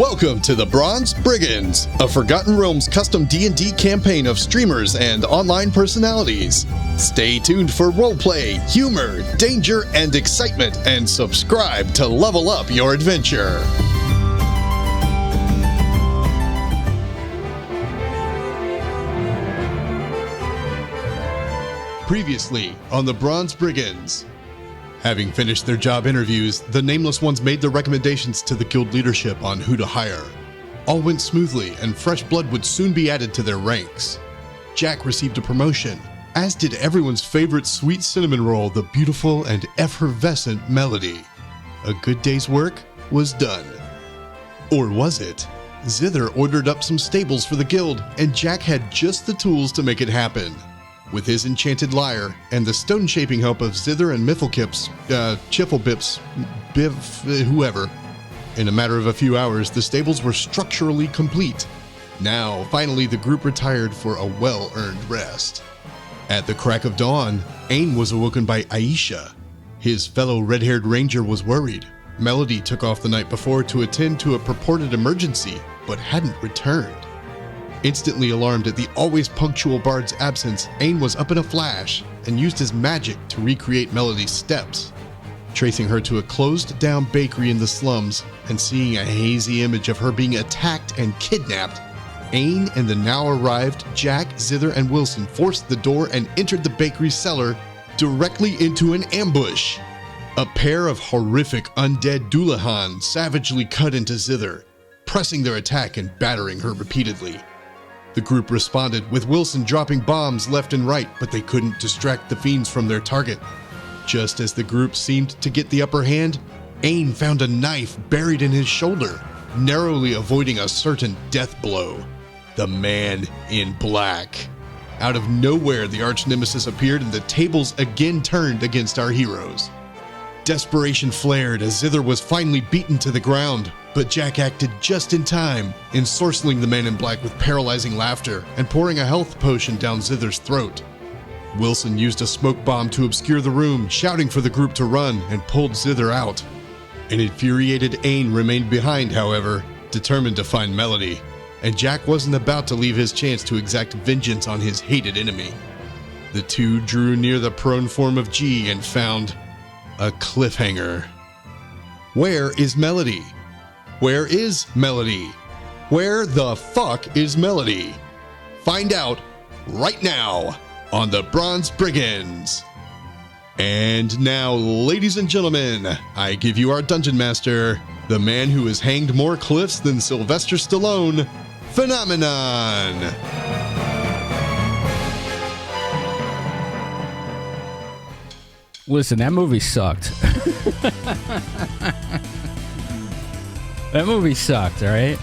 Welcome to the Bronze Brigands, a Forgotten Realms custom D&D campaign of streamers and online personalities. Stay tuned for roleplay, humor, danger, and excitement, and subscribe to level up your adventure. Previously on the Bronze Brigands. Having finished their job interviews, the Nameless Ones made their recommendations to the guild leadership on who to hire. All went smoothly, and fresh blood would soon be added to their ranks. Jack received a promotion, as did everyone's favorite sweet cinnamon roll, the beautiful and effervescent Melody. A good day's work was done. Or was it? Zither ordered up some stables for the guild, and Jack had just the tools to make it happen. With his enchanted lyre and the stone-shaping help of Zither and Chiffelbips, Biv, whoever. In a matter of a few hours, the stables were structurally complete. Now, finally, the group retired for a well-earned rest. At the crack of dawn, Ain was awoken by Aisha. His fellow red-haired ranger was worried. Melody took off the night before to attend to a purported emergency, but hadn't returned. Instantly alarmed at the always punctual bard's absence, Ain was up in a flash and used his magic to recreate Melody's steps. Tracing her to a closed-down bakery in the slums and seeing a hazy image of her being attacked and kidnapped, Ain and the now-arrived Jack, Zither, and Wilson forced the door and entered the bakery's cellar directly into an ambush. A pair of horrific undead Dullahan savagely cut into Zither, pressing their attack and battering her repeatedly. The group responded, with Wilson dropping bombs left and right, but they couldn't distract the fiends from their target. Just as the group seemed to get the upper hand, Ain found a knife buried in his shoulder, narrowly avoiding a certain death blow. The Man in Black. Out of nowhere, the arch-nemesis appeared and the tables again turned against our heroes. Desperation flared as Zither was finally beaten to the ground, but Jack acted just in time, ensorceling the Man in Black with paralyzing laughter and pouring a health potion down Zither's throat. Wilson used a smoke bomb to obscure the room, shouting for the group to run, and pulled Zither out. An infuriated Ain remained behind, however, determined to find Melody, and Jack wasn't about to leave his chance to exact vengeance on his hated enemy. The two drew near the prone form of G and found a cliffhanger. Where is Melody? Where is Melody? Where the fuck is Melody? Find out right now on the Bronze Brigands. And now, ladies and gentlemen, I give you our Dungeon Master, the man who has hanged more cliffs than Sylvester Stallone, Finamenon. Listen, that movie sucked. That movie sucked, all right?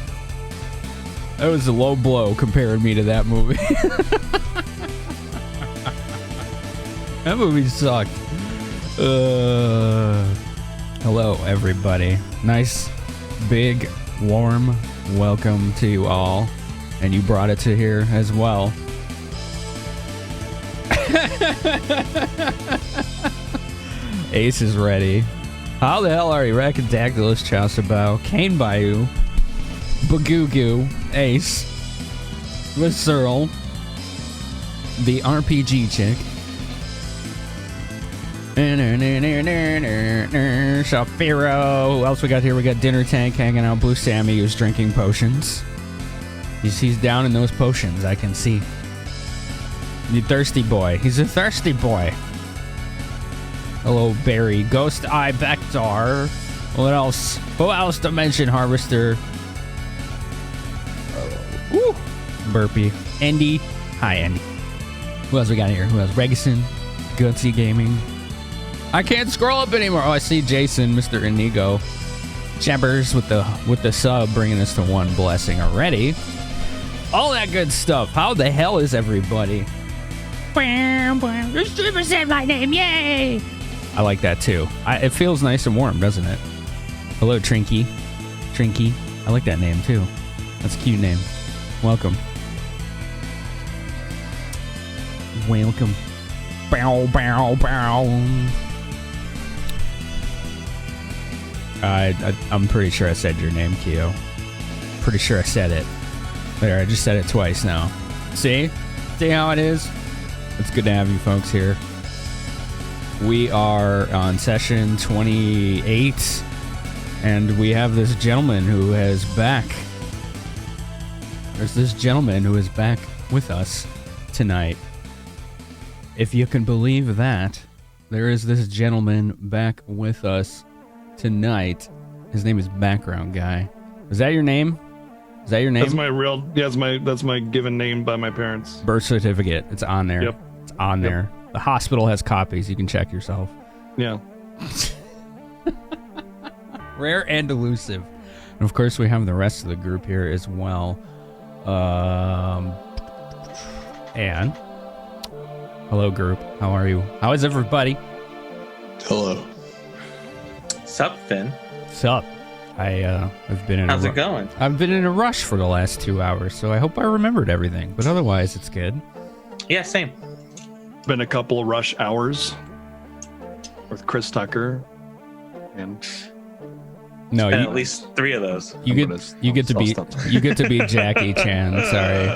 That was a low blow comparing me to that movie. That movie sucked. Hello, everybody. Nice, big, warm welcome to you all. And you brought it to here as well. Ace is ready. How the hell are you? Rakadactylus, Chasabao, Cane Bayou, Bagugu, Ace, Grissul, the RPG chick, Shafiro. Who else we got here? We got Dinner Tank hanging out. Blue Sammy, who's drinking potions. He's down in those potions, I can see. You thirsty boy. He's a thirsty boy. Hello, Barry. Ghost Eye Vector. What else? Who else to mention? Harvester. Woo. Burpee. Andy. Hi, Andy. Who else we got here? Who else? Regison. Gutsy Gaming. I can't scroll up anymore. Oh, I see Jason, Mr. Inigo. Jabbers with the sub, bringing us to one blessing already. All that good stuff. How the hell is everybody? The streamer said my name. Yay! I like that too. It feels nice and warm, doesn't it? Hello, Trinky. Trinky. I like that name too. That's a cute name. Welcome. Welcome. Bow, bow, bow. I'm pretty sure I said your name, Keo. pretty sure I said it. There, I just said it twice now. See? See how it is? It's good to have you folks here. We are on session 28, and we have this gentleman who is back. There's this gentleman who is back with us tonight. If you can believe that, there is this gentleman back with us tonight. His name is Background Guy. Is that your name? Is that your name? That's my real. Yeah, that's my given name by my parents. Birth certificate. It's on there. Yep. It's on there. The hospital has copies. You can check yourself. Yeah. Rare and elusive. And of course, we have the rest of the group here as well. And hello, group. How are you? How is everybody? Hello. Sup, Finn? Sup? I've been in. How's it going? I've been in a rush for the last 2 hours, so I hope I remembered everything. But otherwise, it's good. Yeah, same. Been a couple of rush hours with Chris Tucker, and No, And you, at least 3 of those. you get to be Jackie Chan. Sorry,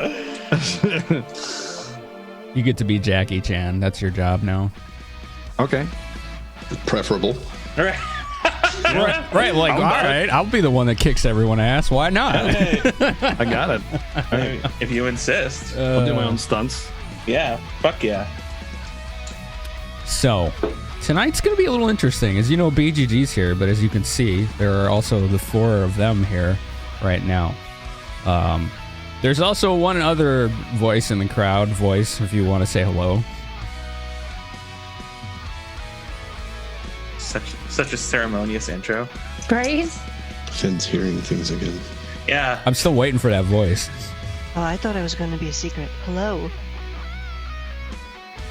you get to be Jackie Chan. That's your job now. okay. Preferable. All right. Right, like, all right, I'll be the one that kicks everyone ass. Why not? I got it. If you insist. I'll do my own stunts. Yeah. Fuck yeah. So, tonight's going to be a little interesting. As you know, BGG's here, but as you can see, there are also the 4 of them here right now. There's also one other voice in the crowd, if you want to say hello. Such a ceremonious intro. Right? Finn's hearing things again. Yeah. I'm still waiting for that voice. Oh, I thought it was going to be a secret. Hello.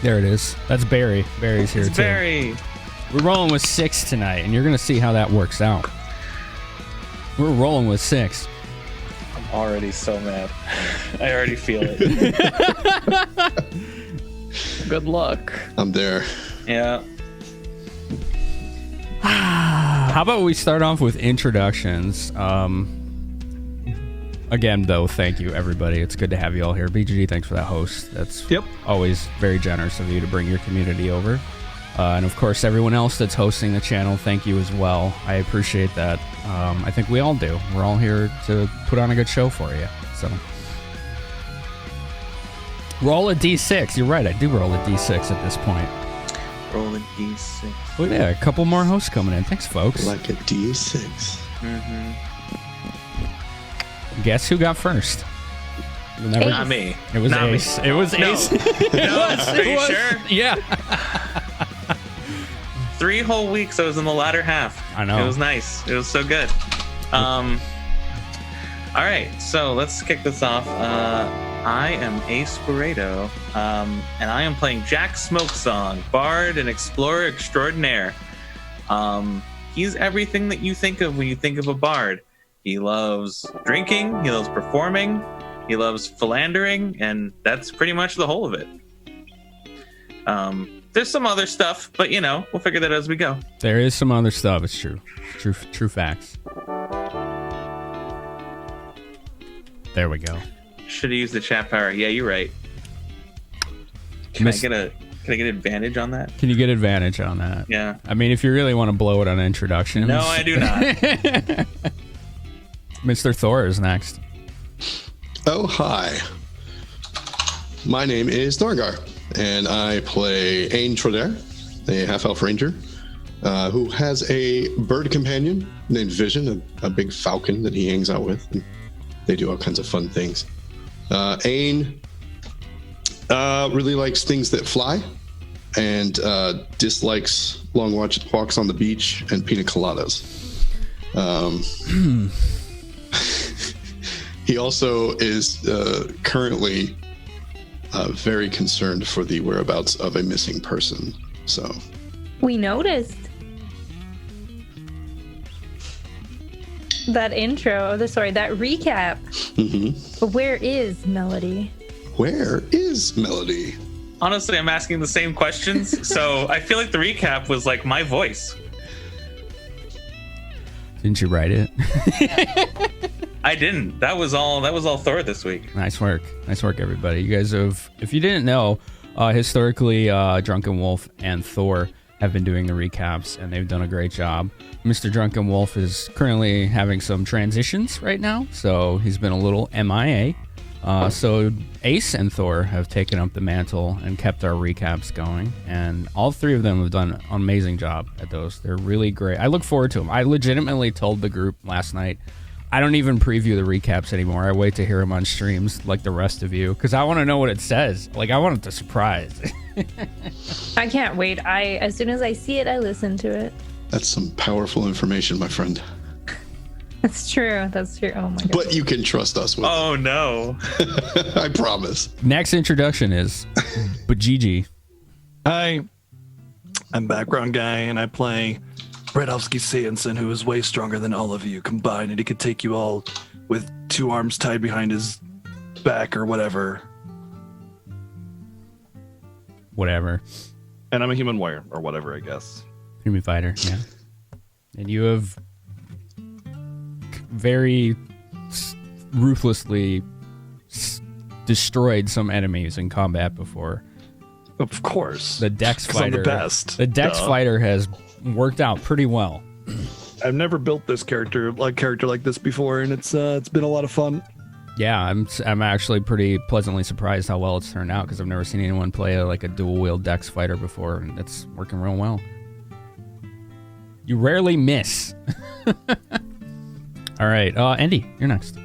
There it is. That's Barry. Barry's here It's too. Barry. We're rolling with 6 tonight, and you're going to see how that works out. We're rolling with 6. I'm already so mad. I already feel it. Good luck. I'm there. Yeah. How about we start off with introductions? Again, though, thank you, everybody. It's good to have you all here. BGG, thanks for that host. That's always very generous of you to bring your community over. And, of course, everyone else that's hosting the channel, thank you as well. I appreciate that. I think we all do. We're all here to put on a good show for you. So, roll a D6. You're right, I do roll a D6 at this point. Rolling D6. Oh, yeah, a couple more hosts coming in. Thanks, folks. Like a D6. Mm-hmm. Guess who got first? Not me. It was Not Ace. Me. It was No. Ace. Are you sure? Yeah. 3 whole weeks I was in the latter half. I know. It was nice. It was so good. All right, so let's kick this off. I am Ace Burrito, and I am playing Jack Smokesong, Bard and Explorer Extraordinaire. He's everything that you think of when you think of a bard. He loves drinking, he loves performing, he loves philandering, and that's pretty much the whole of it. There's some other stuff, but we'll figure that out as we go. There is some other stuff. It's true. True facts. There we go. Should have used the chat power. Yeah, you're right. Can I get advantage on that? Can you get advantage on that? Yeah. I mean, if you really want to blow it on introductions. No, I do not. Mr. Thor is next. Oh, hi. My name is Norgar, and I play Ain Troder, a half-elf ranger, who has a bird companion named Vision, a big falcon that he hangs out with. And they do all kinds of fun things. Ain really likes things that fly and dislikes long walks on the beach and pina coladas. He also is currently very concerned for the whereabouts of a missing person. So we noticed that that recap. Mm-hmm. But where is Melody? Where is Melody? Honestly, I'm asking the same questions, so I feel like the recap was like my voice. Didn't you write it? I didn't. That was all Thor this week. Nice work, everybody. You guys have, if you didn't know, historically, Drunken Wolf and Thor have been doing the recaps, and they've done a great job. Mr. Drunken Wolf is currently having some transitions right now, so he's been a little MIA. So Ace and Thor have taken up the mantle and kept our recaps going, and all three of them have done an amazing job at those. They're really great. I look forward to them. I legitimately told the group last night, I don't even preview the recaps anymore. I wait to hear them on streams like the rest of you, because I want to know what it says. Like, I want it to surprise. I can't wait. As soon as I see it, I listen to it. That's some powerful information, my friend. That's true. Oh my god. But you can trust us with Oh no. it. I promise. Next introduction is Bajiji. Hi, I'm background guy, and I play Bredovsky Seanson, who is way stronger than all of you combined, and he could take you all with 2 arms tied behind his back or whatever. Whatever. And I'm a human warrior, or whatever, I guess. Human fighter, yeah. And you have very ruthlessly destroyed some enemies in combat before. Of course. The Dex 'Cause I'm fighter. the best. The Dex Duh. fighter has worked out pretty well. I've never built this character like this before, and it's been a lot of fun. Yeah, I'm actually pretty pleasantly surprised how well it's turned out, because I've never seen anyone play a dual wield Dex fighter before, and it's working real well. You rarely miss. All right, Andy, you're next.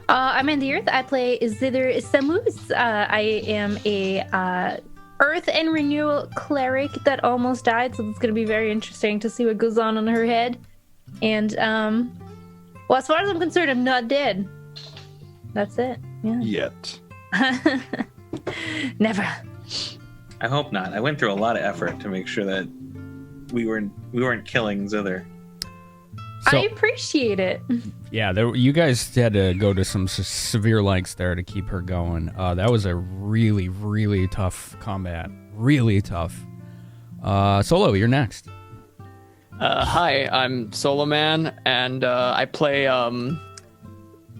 I'm in the Earth. I play Zither Samus. I am a Earth and Renewal cleric that almost died, so it's going to be very interesting to see what goes on her head. And, well, as far as I'm concerned, I'm not dead. That's it. Yeah. Yet. Never. I hope not. I went through a lot of effort to make sure that we weren't killing Zither. So, I appreciate it. yeah, you guys had to go to some severe lengths there to keep her going. That was a really, really tough combat. Really tough. Solo, you're next. Hi, I'm Solo Man, and I play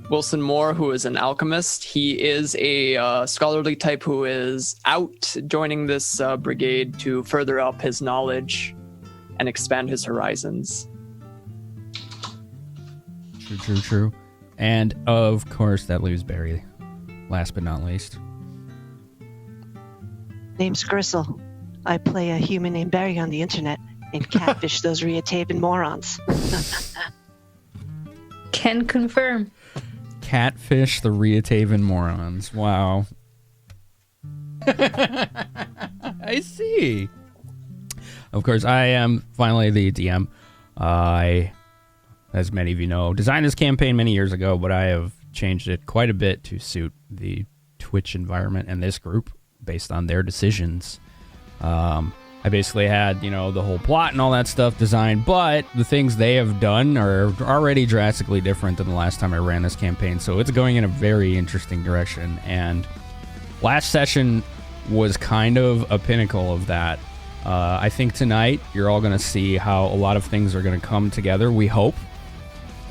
Wilson Moore, who is an alchemist. He is a scholarly type who is out joining this brigade to further up his knowledge and expand his horizons. True. And, of course, that leaves Barry, last but not least. Name's Grissul. I play a human named Barry on the internet and catfish those Riatavan morons. Can confirm. Catfish the Riatavan morons. Wow. I see. Of course, I am finally the DM. I, as many of you know, designed this campaign many years ago, but I have changed it quite a bit to suit the Twitch environment and this group based on their decisions. I basically had, the whole plot and all that stuff designed, but the things they have done are already drastically different than the last time I ran this campaign, so it's going in a very interesting direction, and last session was kind of a pinnacle of that. I think tonight you're all going to see how a lot of things are going to come together, we hope.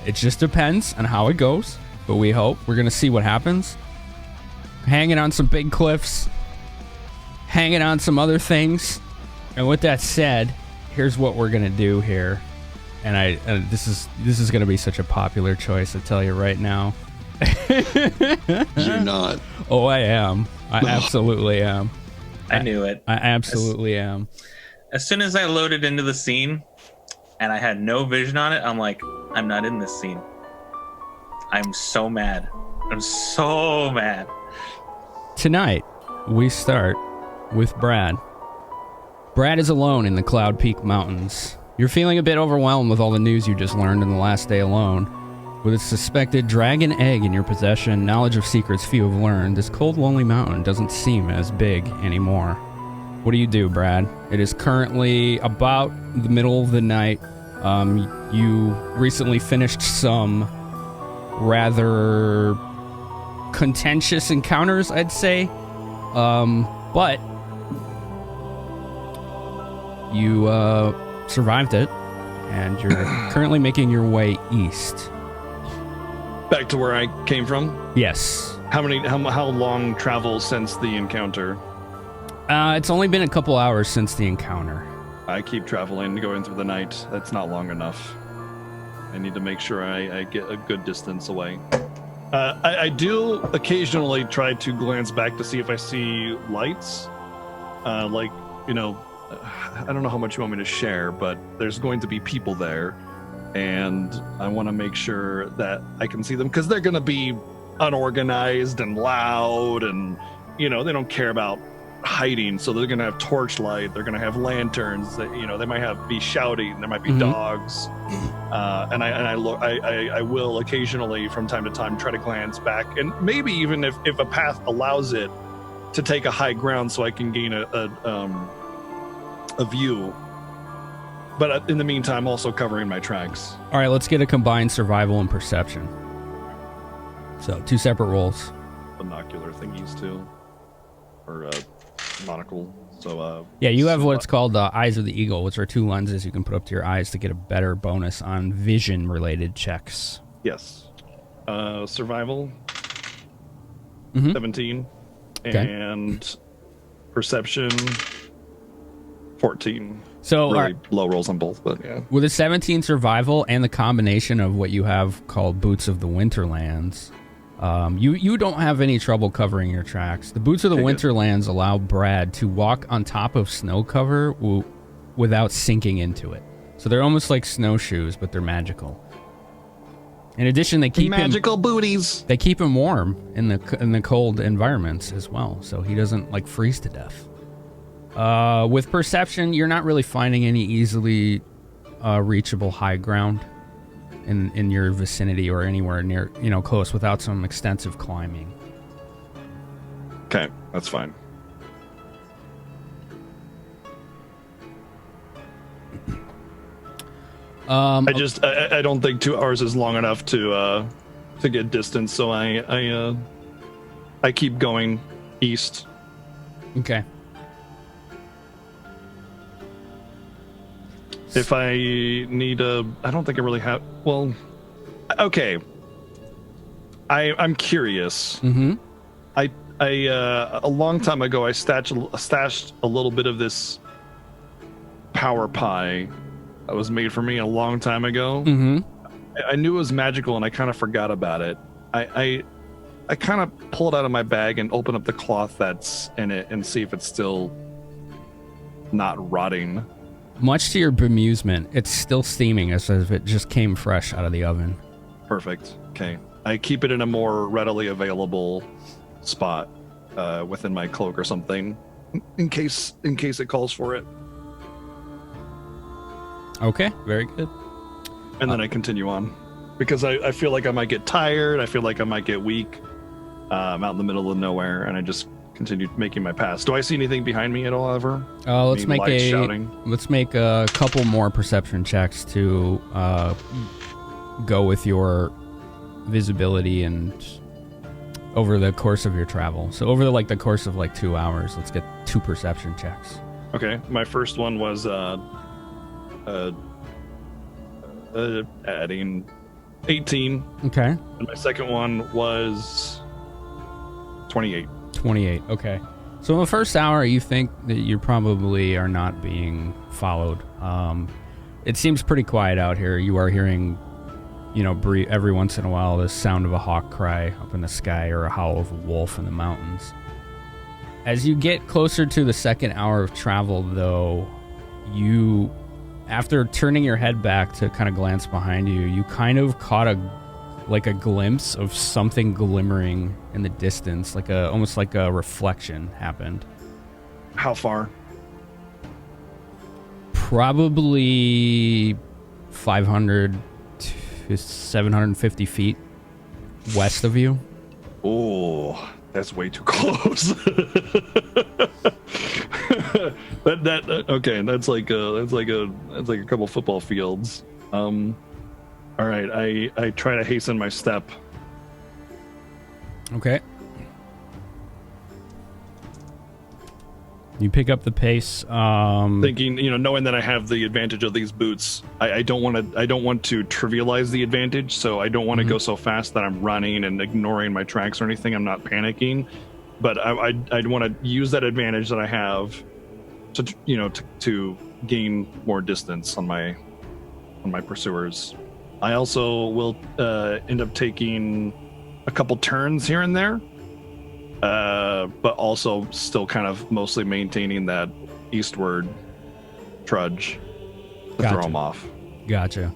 It just depends on how it goes, but we hope. We're going to see what happens. Hanging on some big cliffs, hanging on some other things. And with that said, here's what we're gonna do here, and this is gonna be such a popular choice. I tell you right now. You're not. Oh, I am. I absolutely am. I knew it. I absolutely am. As soon as I loaded into the scene, and I had no vision on it, I'm like, I'm not in this scene. I'm so mad. I'm so mad. Tonight, we start with Brad. Brad is alone in the Cloud Peak Mountains. You're feeling a bit overwhelmed with all the news you just learned in the last day alone. With a suspected dragon egg in your possession, knowledge of secrets few have learned, this cold, lonely mountain doesn't seem as big anymore. What do you do, Brad? It is currently about the middle of the night. You recently finished some rather contentious encounters, I'd say. But you survived it, and you're currently making your way east. Back to where I came from. Yes. How long travel since the encounter? It's only been a couple hours since the encounter. I keep traveling, going through the night. That's not long enough. I need to make sure I get a good distance away. I do occasionally try to glance back to see if I see lights. I don't know how much you want me to share, but there's going to be people there, and I want to make sure that I can see them, because they're going to be unorganized and loud, and, they don't care about hiding, so they're going to have torchlight, they're going to have lanterns, they might be shouting, there might be dogs, and I will occasionally from time to time try to glance back, and maybe even if a path allows it, to take a high ground so I can gain a view, but in the meantime also covering my tracks. All right, let's get a combined survival and perception. So 2 separate rolls. Binocular thingies too, or monocle. So yeah, you have what's called Eyes of the Eagle, which are 2 lenses you can put up to your eyes to get a better bonus on vision related checks. Yes. Survival 17. Okay. And perception 14. So really low rolls on both, but yeah. With a 17 survival and the combination of what you have called Boots of the Winterlands, you don't have any trouble covering your tracks. The Boots of the Winterlands allow Brad to walk on top of snow cover without sinking into it. So they're almost like snowshoes, but they're magical. In addition, they keep magical booties. They keep him warm in the cold environments as well, so he doesn't freeze to death. With perception, you're not really finding any easily reachable high ground in your vicinity or anywhere near close without some extensive climbing. Okay, that's fine. I don't think 2 hours is long enough to get distance, so I keep going east. Okay. If I need I don't think I really have. Well, okay. I'm curious. Mm-hmm. A long time ago, I stashed a little bit of this power pie that was made for me a long time ago. Mm-hmm. I knew it was magical, and I kind of forgot about it. I kind of pull it out of my bag and open up the cloth that's in it and see if it's still not rotting. Much to your bemusement, it's still steaming as if it just came fresh out of the oven. Perfect. Okay. I keep it in a more readily available spot within my cloak or something, in case it calls for it. Okay, very good. And then I continue on, because I feel like I might get tired. I feel like I might get weak. I'm out in the middle of nowhere, and I just continue making my pass. Do I see anything behind me at all, ever? Let's make a couple more perception checks to go with your visibility and over the course of your travel. So over the course of 2 hours, let's get 2 perception checks. Okay, my first one was adding 18. Okay. And my second one was 28. 28. Okay. So in the first hour, you think that you probably are not being followed. It seems pretty quiet out here. You are hearing, every once in a while, the sound of a hawk cry up in the sky or a howl of a wolf in the mountains. As you get closer to the second hour of travel, though, after turning your head back to kind of glance behind you, you kind of caught a glimpse of something glimmering in the distance, almost like a reflection happened. How far? Probably 500 to 750 feet west of you. Oh, that's way too close. Okay, that's like a couple football fields. All right, I try to hasten my step. Okay. You pick up the pace. Thinking, knowing that I have the advantage of these boots, I don't want to trivialize the advantage. So I don't want to go so fast that I'm running and ignoring my tracks or anything. I'm not panicking, but I'd want to use that advantage that I have to gain more distance on my pursuers. I also will end up taking a couple turns here and there, but also still kind of mostly maintaining that eastward trudge to throw them off. Gotcha.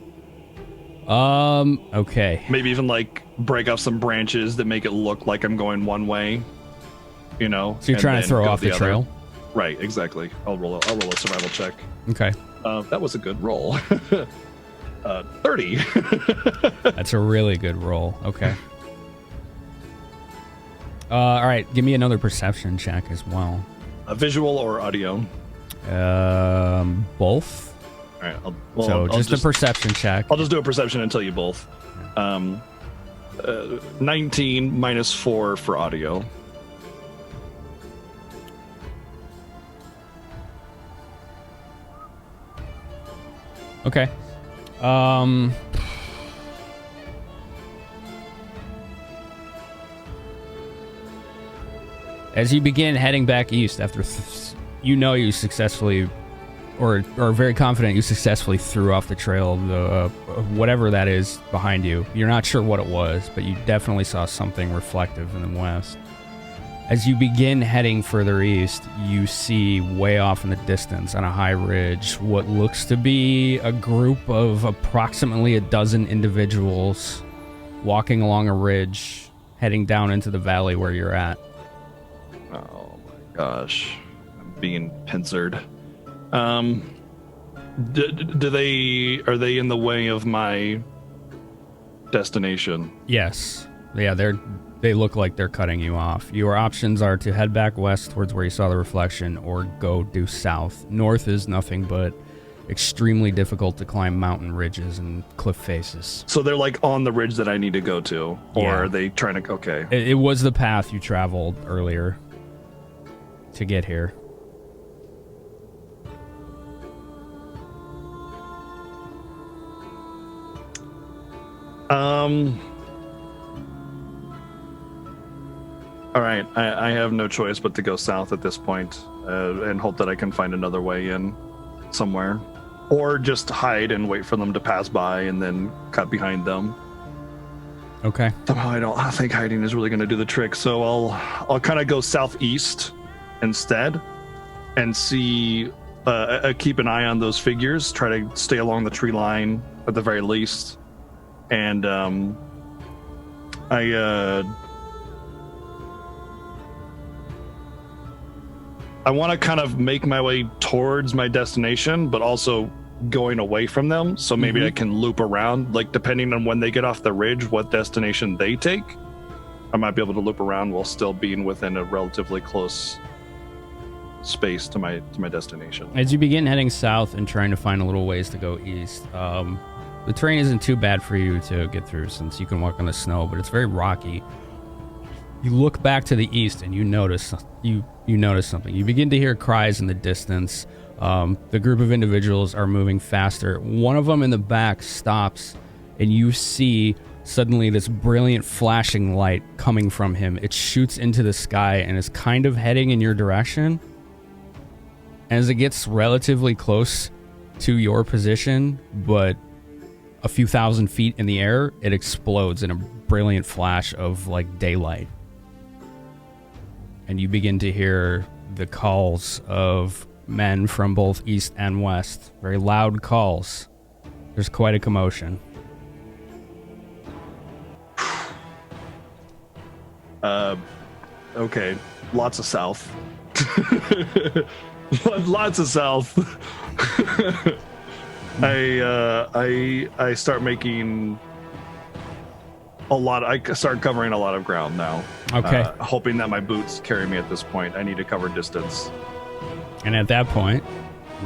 Okay. Maybe even like break off some branches that make it look like I'm going one way. So you're trying to throw off the trail. Right, exactly. I'll roll a survival check. Okay. That was a good roll. 30. That's a really good roll. Okay. All right, give me another perception check as well. A visual or audio? Both. All right. I'll just a perception check. I'll just do a perception and tell you both. 19 minus 4 for audio. Okay. As you begin heading back east after you successfully or are very confident you successfully threw off the trail of whatever that is behind you. You're not sure what it was, but you definitely saw something reflective in the west. As you begin heading further east, you see way off in the distance on a high ridge what looks to be a group of approximately a dozen individuals walking along a ridge, heading down into the valley where you're at. Oh my gosh. I'm being pincered. Are they in the way of my destination? Yes. Yeah, they look like they're cutting you off. Your options are to head back west towards where you saw the reflection or go due south. North is nothing but extremely difficult to climb mountain ridges and cliff faces. So they're like on the ridge that I need to go to? Or are they trying to... Okay. It was the path you traveled earlier to get here. All right, I have no choice but to go south at this point, and hope that I can find another way in somewhere. Or just hide and wait for them to pass by and then cut behind them. Okay. Somehow I think hiding is really going to do the trick, so I'll kind of go southeast instead and see, keep an eye on those figures, try to stay along the tree line at the very least. And I want to kind of make my way towards my destination, but also going away from them. So maybe I can loop around, like depending on when they get off the ridge, what destination they take. I might be able to loop around while still being within a relatively close space to my destination. As you begin heading south and trying to find a little ways to go east, the terrain isn't too bad for you to get through since you can walk on the snow, but it's very rocky. You look back to the east and you notice something. You begin to hear cries in the distance. The group of individuals are moving faster. One of them in the back stops, and you see suddenly this brilliant flashing light coming from him. It shoots into the sky and is kind of heading in your direction. As it gets relatively close to your position, but a few thousand feet in the air, it explodes in a brilliant flash of like daylight. And you begin to hear the calls of men from both east and west. Very loud calls. There's quite a commotion. Okay. Lots of south. Lots of south. I start making I start covering a lot of ground now. Okay. Hoping that my boots carry me at this point. I need to cover distance. And at that point,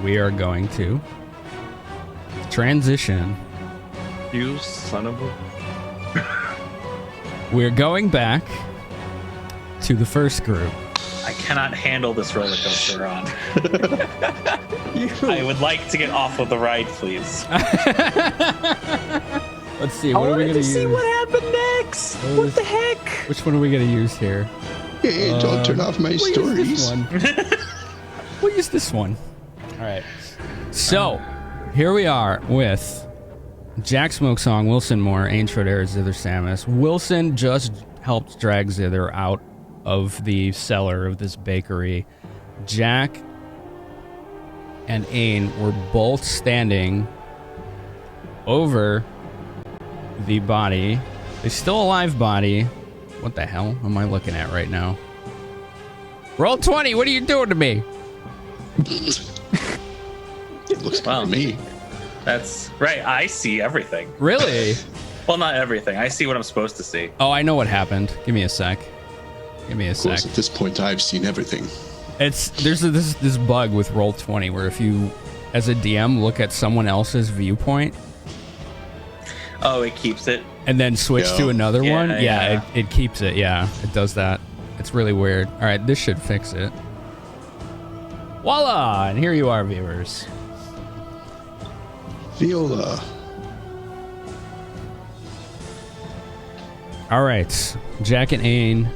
we are going to transition. You son of a... We're going back to the first group. I cannot handle this roller coaster we're on. I would like to get off of the ride, please. Let's see. What are we gonna use? see what happened next. What the heck? Which one are we gonna use here? Hey, don't turn off my We'll stories. use this one. We'll use this one. All right. So here we are with Jack Smokesong, Wilson Moore, Ain Trodair, Zither Samus. Wilson just helped drag Zither out of the cellar of this bakery. Jack and Ain were both standing over the body, a still alive body. What the hell am I looking at right now? Roll 20. What are you doing to me? It looks good Wow. to me. That's right. I see everything. Really? Well, not everything. I see what I'm supposed to see. Oh, I know what happened. Give me a sec. Give me a Of sec. course, at this point, I've seen everything. There's this bug with Roll 20 where if you, as a DM, look at someone else's viewpoint Oh, it keeps it. and then switch Yeah. to another Yeah, one, yeah. it keeps it. Yeah, it does that. It's really weird. All right, this should fix it. Voila! And here you are, viewers. Viola. All right, Jack and Ain,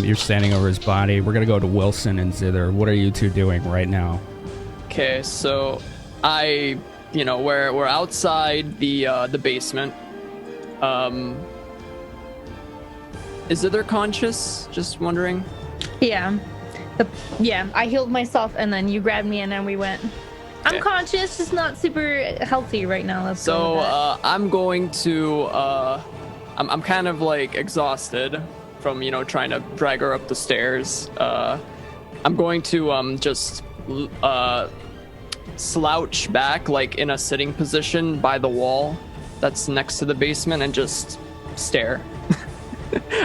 you're standing over his body. We're gonna go to Wilson and Zither. What are you two doing right now? Okay, so we're outside the basement. Is Zither conscious? Just wondering. Yeah. Yeah, I healed myself and then you grabbed me and then we went. Okay. I'm conscious, just not super healthy right now. Let's go So with that. I'm going to I'm kind of like exhausted from trying to drag her up the stairs. I'm going to just slouch back like in a sitting position by the wall that's next to the basement and just stare.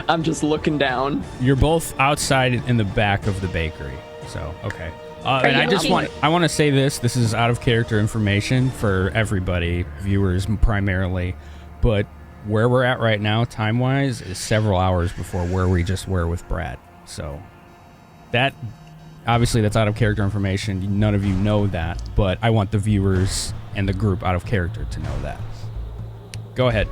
I'm just looking down. You're both outside in the back of the bakery. So, okay. And you I just looking- I want to say this is out of character information for everybody, viewers primarily, but where we're at right now, time-wise, is several hours before where we just were with Brad. So that, obviously that's out of character information. None of you know that, but I want the viewers and the group out of character to know that. Go ahead.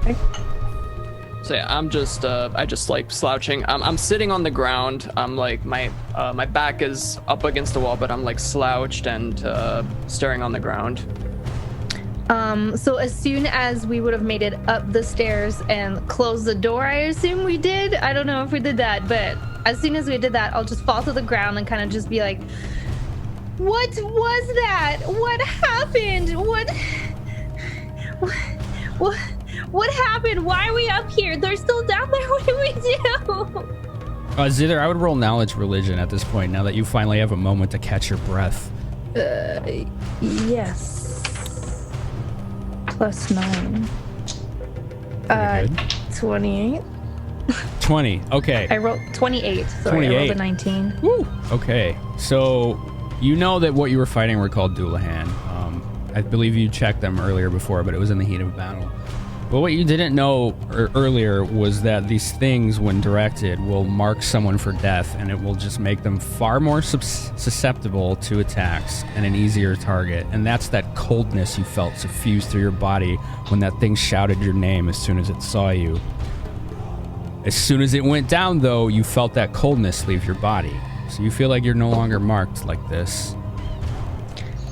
So yeah, I'm just I just like slouching. I'm sitting on the ground. I'm like my back is up against the wall, but I'm like slouched and staring on the ground. So as soon as we would have made it up the stairs and closed the door, I assume we did. I don't know if we did that, but as soon as we did that, I'll just fall to the ground and kind of just be like, "What was that? What happened? What happened? Why are we up here? They're still down there. What do we do?" Zither, I would roll knowledge religion at this point, now that you finally have a moment to catch your breath. Yes. +9. Pretty good. 28. 20. Okay. I wrote 28. Sorry, I 28. rolled a 19. Woo. Okay. So you know that what you were fighting were called Doulahan. I believe you checked them earlier before, but it was in the heat of battle. But what you didn't know earlier was that these things, when directed, will mark someone for death, and it will just make them far more susceptible to attacks and an easier target. And that's that coldness you felt suffuse through your body when that thing shouted your name as soon as it saw you. As soon as it went down, though, you felt that coldness leave your body. So you feel like you're no longer marked like this.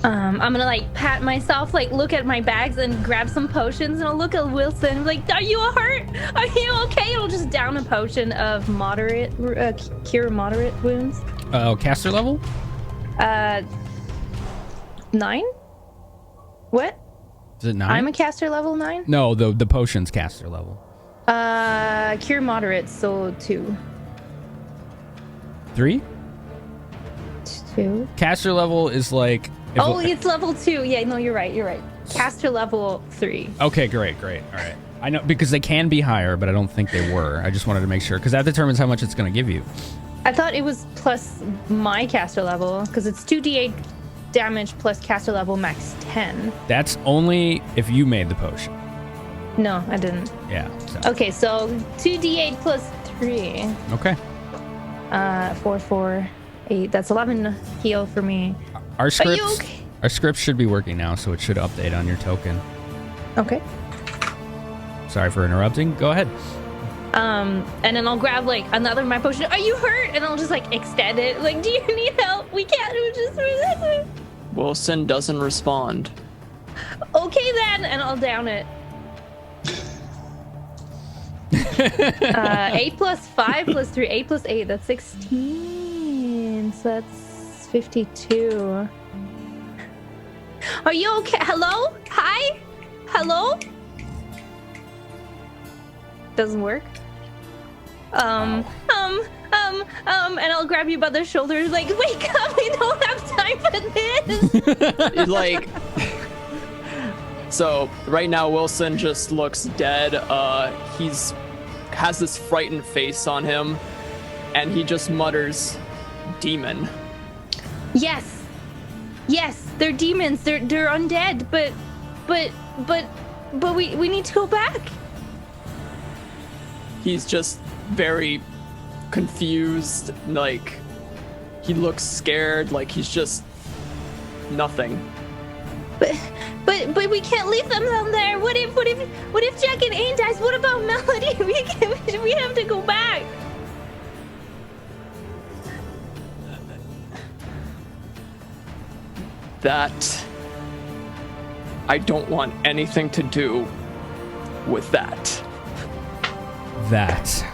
I'm gonna like pat myself, like look at my bags and grab some potions, and I'll look at Wilson like, "Are you hurt? Are you okay?" I'll just down a potion of moderate, cure moderate wounds. Caster level? 9? What? Is it 9? I'm a caster level 9. No, the potion's caster level. Cure moderate, so 2. 3? 2. Caster level is like... It's level 2. Yeah, no, you're right. Caster level 3. Okay, great. All right. I know, because they can be higher, but I don't think they were. I just wanted to make sure, because that determines how much it's going to give you. I thought it was plus my caster level, because it's 2d8 damage plus caster level max 10. That's only if you made the potion. No, I didn't. Yeah. So. Okay, so 2d8 plus 3. Okay. 4, 4, 8. That's 11 heal for me. Our Are you scripts, okay? our scripts should be working now, so it should update on your token. Okay. Sorry for interrupting. Go ahead. And then I'll grab like another of my potion. Are you hurt? And I'll just like extend it. Like, do you need help? We can't do just. Wilson doesn't respond. Okay then, and I'll down it. 8 plus 5 plus 3, 8 plus 8. That's 16. So that's 52. Are you okay? Hello? Hi? Hello? Doesn't work. And I'll grab you by the shoulders, like, wake up! We don't have time for this. Like, so right now Wilson just looks dead. He's has this frightened face on him, and he just mutters, "Demon." Yes, they're demons. They're undead. But we need to go back. He's just very confused, like he looks scared, like he's just nothing. But we can't leave them down there. What if Jack and Ain dies? What about Melody? We have to go back. That I don't want anything to do with that. But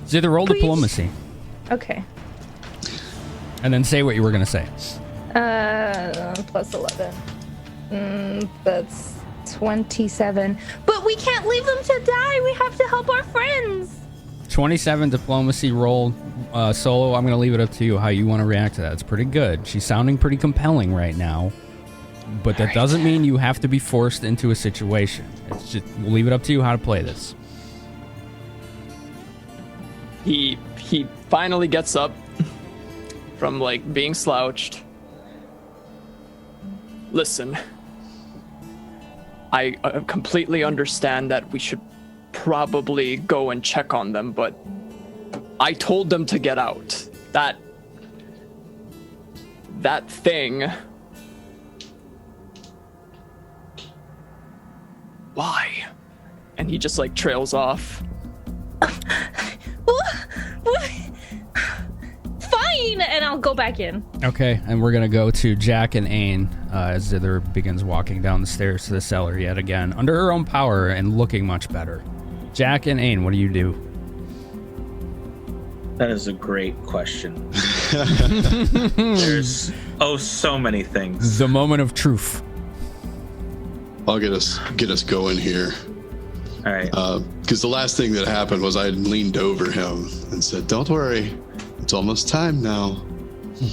It's either roll Please. diplomacy okay. and then say what you were going to say. Plus 11. That's 27. But we can't leave them to die. We have to help our friends. 27 diplomacy roll. Solo, I'm going to leave it up to you how you want to react to that. It's pretty good. She's sounding pretty compelling right now. But that doesn't mean you have to be forced into a situation. It's just, we'll leave it up to you how to play this. He finally gets up from like being slouched. Listen, I completely understand that we should probably go and check on them, but I told them to get out. That thing. Why? And he just like trails off. Fine, and I'll go back in. Okay, and we're going to go to Jack and Ain as Zither begins walking down the stairs to the cellar yet again, under her own power and looking much better. Jack and Ain, what do you do? That is a great question. There's so many things. The moment of truth. I'll get us going here. All right. Because the last thing that happened was I leaned over him and said, "Don't worry, it's almost time now."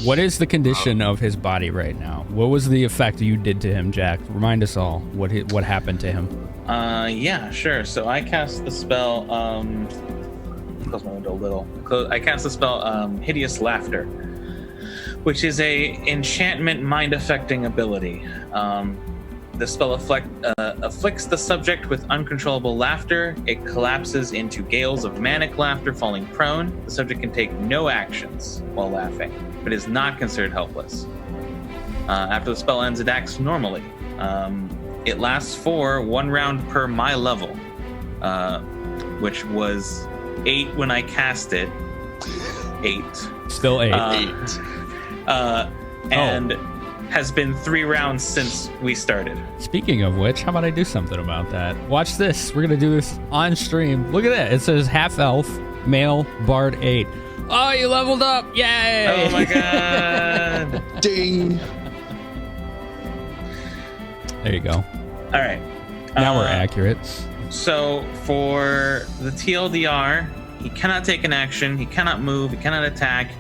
What is the condition of his body right now? What was the effect you did to him, Jack? Remind us all what happened to him. Yeah, sure. So I cast the spell. Close my window a little. I cast the spell Hideous Laughter, which is a enchantment mind-affecting ability. The spell afflicts the subject with uncontrollable laughter. It collapses into gales of manic laughter, falling prone. The subject can take no actions while laughing, but is not considered helpless. After the spell ends, it acts normally. It lasts for 1 round per my level, which was 8 when I cast it. 8. Still 8. 8. And has been 3 rounds since we started. Speaking of which, how about I do something about that? Watch this. We're going to do this on stream. Look at that. It says half elf, male, bard 8. Oh, you leveled up. Yay. Oh my god. Ding. There you go. All right. Now we're accurate. So for the TLDR, he cannot take an action, he cannot move, he cannot attack,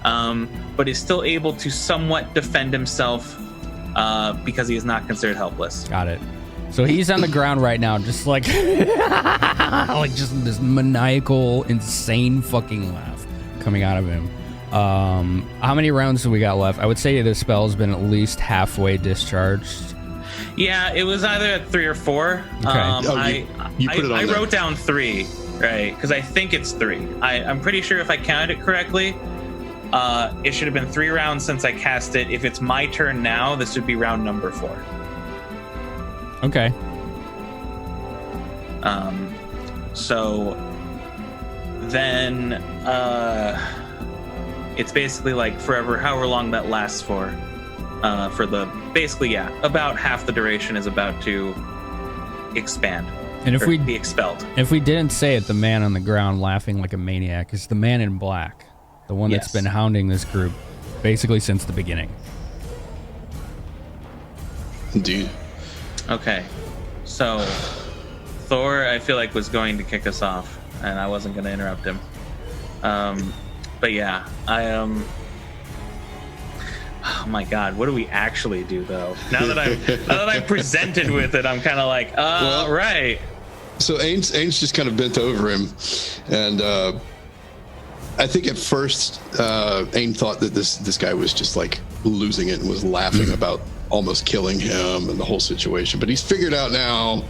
but is still able to somewhat defend himself because he is not considered helpless. Got it. So he's on the ground right now, just like just this maniacal, insane fucking laugh coming out of him. How many rounds do we got left? I would say the spell's been at least halfway discharged. Yeah, it was either at 3 or 4. Okay. You put it on I there. wrote down 3, right? Because I think it's 3. I'm pretty sure if I counted it correctly, it should have been 3 rounds since I cast it. If it's my turn now, this would be round number 4. Okay. So then it's basically like forever, however long that lasts for the basically, yeah, about half the duration is about to expand. And if or we be expelled. If we didn't say it, the man on the ground laughing like a maniac is the man in black, the one that's Yes. been hounding this group basically since the beginning. Indeed. Okay, so Thor, I feel like, was going to kick us off, and I wasn't going to interrupt him. But yeah, oh my God, what do we actually do though? Now that I'm presented with it, I'm kind of like, right. So Ains just kind of bent over him, and I think at first Ain thought that this guy was just like losing it and was laughing about almost killing him and the whole situation. But he's figured out now,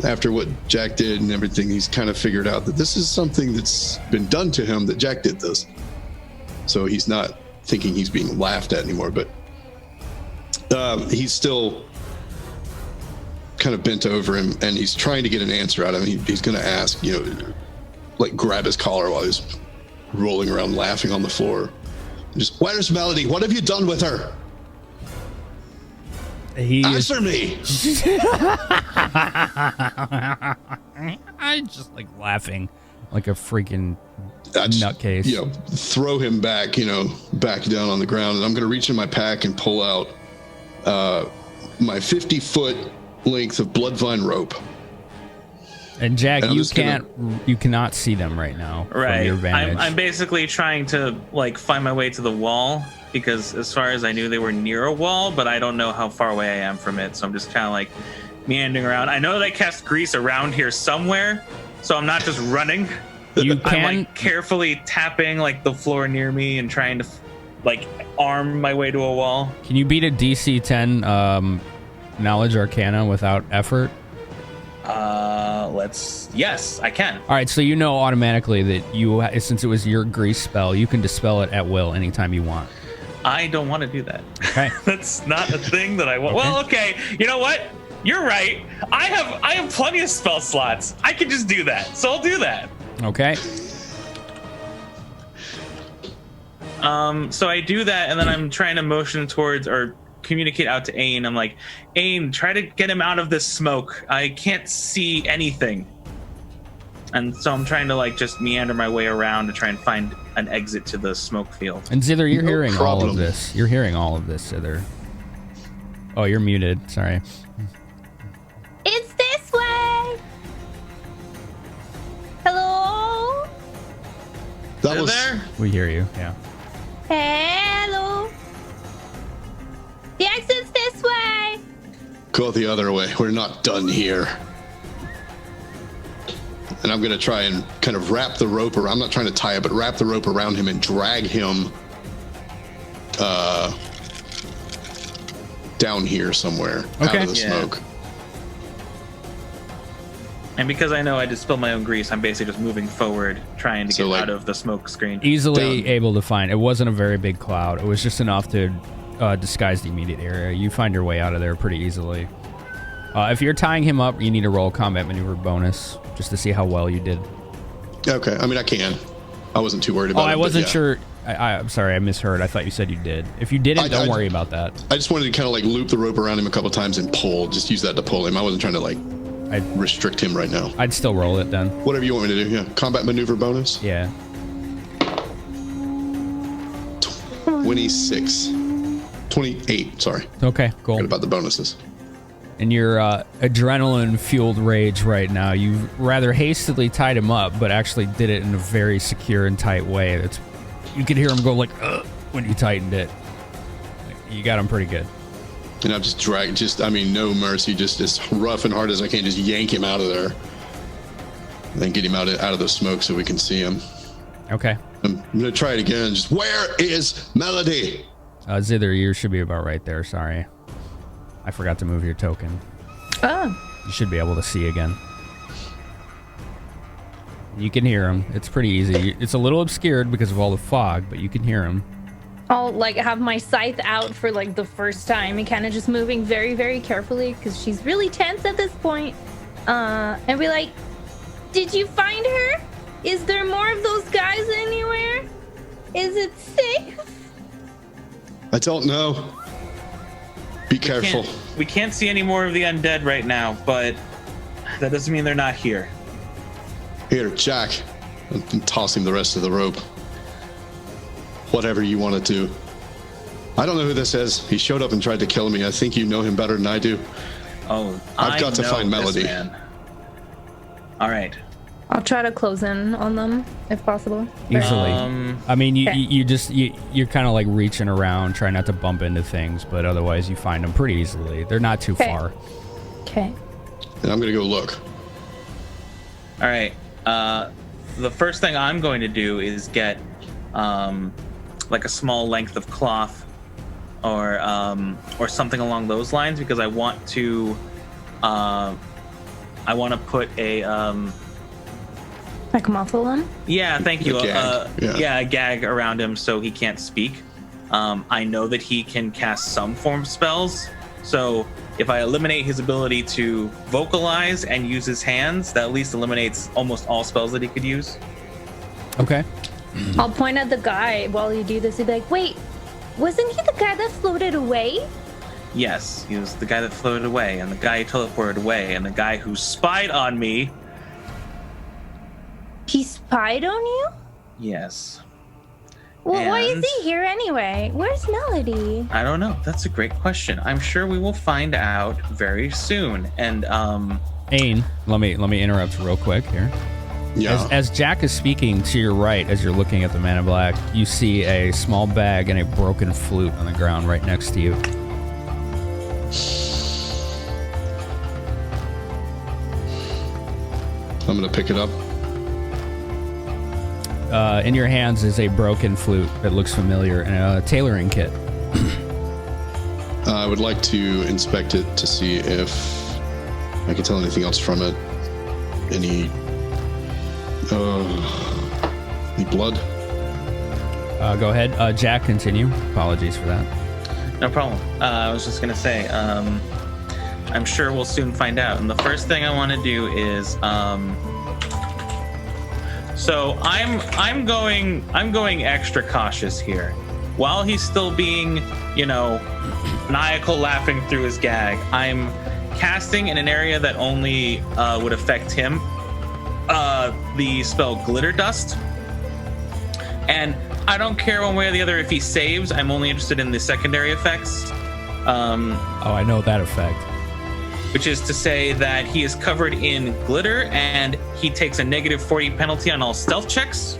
after what Jack did and everything, he's kind of figured out that this is something that's been done to him, that Jack did this. So he's not thinking he's being laughed at anymore, but he's still kind of bent over him, and he's trying to get an answer out of him. He's going to ask, like grab his collar while he's rolling around laughing on the floor. Just, where's Melody? What have you done with her? Answer me! I just like laughing like a freaking nutcase. Throw him back, back down on the ground, and I'm going to reach in my pack and pull out my 50-foot length of bloodvine rope. And Jack, you cannot see them right now. Right. From your vantage. I'm basically trying to like find my way to the wall, because as far as I knew, they were near a wall, but I don't know how far away I am from it. So I'm just kind of like meandering around. I know that I cast grease around here somewhere, so I'm not just running. I'm like carefully tapping like the floor near me and trying to like arm my way to a wall. Can you beat a DC 10 knowledge arcana without effort? Yes, I can. All right, so you know automatically that since it was your grease spell, you can dispel it at will anytime you want. I don't want to do that. Okay. That's not a thing that I want. Okay. Well, okay. You know what? You're right. I have plenty of spell slots. I can just do that. So I'll do that. Okay. So I do that, and then I'm trying to motion towards or communicate out to Ain. I'm like, Ain, try to get him out of this smoke. I can't see anything. And so I'm trying to like just meander my way around to try and find an exit to the smoke field. And Zither, you're hearing problem. all of this. You're hearing all of this, Zither. Oh, you're muted. Sorry. It's this way. Hello. That Is was there? We hear you. Yeah. Hello. The exit's this way. go the other way. We're not done here. And I'm going to try and kind of wrap the rope around. I'm not trying to tie it, but wrap the rope around him and drag him down here somewhere out of the smoke. And because I know I just spilled my own grease, I'm basically just moving forward, trying to get out of the smoke screen. Easily able to find. It wasn't a very big cloud. It was just enough to disguise the immediate area. You find your way out of there pretty easily. If you're tying him up, you need to roll combat maneuver bonus just to see how well you did. Okay. I mean, I can. I wasn't too worried about it. I wasn't sure. I'm sorry, I misheard. I thought you said you did. If you didn't, don't worry about that. I just wanted to kind of like loop the rope around him a couple times and pull. Just use that to pull him. I wasn't trying to like restrict him right now. I'd still roll it then. Whatever you want me to do. Yeah. Combat maneuver bonus. Yeah. 26. 28. Sorry. Okay, cool. Forgot about the bonuses. In your adrenaline-fueled rage right now, you rather hastily tied him up, but actually did it in a very secure and tight way. You could hear him go like, ugh, when you tightened it. You got him pretty good. And I've just dragged, no mercy, just as rough and hard as I can, just yank him out of there. And then get him out of the smoke so we can see him. Okay. I'm going to try it again. Just, where is Melody? Zither, you should be about right there, sorry. I forgot to move your token. Oh. You should be able to see again. You can hear him. It's pretty easy. It's a little obscured because of all the fog, but you can hear him. I'll like have my scythe out for like the first time and kind of just moving very, very carefully because she's really tense at this point. And be like, did you find her? Is there more of those guys anywhere? Is it safe? I don't know. Be careful. We can't see any more of the undead right now, but that doesn't mean they're not here. Here, Jack. And toss him the rest of the rope. Whatever you want to do. I don't know who this is. He showed up and tried to kill me. I think you know him better than I do. Oh, I've got to find Melody. All right. I'll try to close in on them if possible. Easily. I mean, okay. you're kind of like reaching around, trying not to bump into things, but otherwise you find them pretty easily. They're not too far. Okay. And I'm going to go look. All right. The first thing I'm going to do is get like a small length of cloth or something along those lines because I want to put a Like muffle him? yeah, thank you. A gag. A gag around him so he can't speak. I know that he can cast some form of spells, so if I eliminate his ability to vocalize and use his hands, that at least eliminates almost all spells that he could use. Okay. I'll point at the guy while you do this and be like, wait, wasn't he the guy that floated away? Yes, he was the guy that floated away, and the guy who teleported away, and the guy who spied on me. He spied on you? Yes. Well, why is And- he here anyway? Where's Melody? I don't know. That's a great question. I'm sure we will find out very soon. And Ain, let me interrupt real quick here. Yeah. As Jack is speaking to your right, as you're looking at the man in black, you see a small bag and a broken flute on the ground right next to you. I'm going to pick it up. In your hands is a broken flute that looks familiar and a tailoring kit. I would like to inspect it to see if I can tell anything else from it. Any blood? Go ahead. Jack, continue. Apologies for that. no problem. I was just gonna say, I'm sure we'll soon find out. And the first thing I want to do is, so I'm going extra cautious here. While he's still being, maniacal laughing through his gag, I'm casting in an area that only would affect him. The spell Glitter Dust. And I don't care one way or the other if he saves. I'm only interested in the secondary effects. I know that effect. Which is to say that he is covered in glitter and he takes a negative 40 penalty on all stealth checks.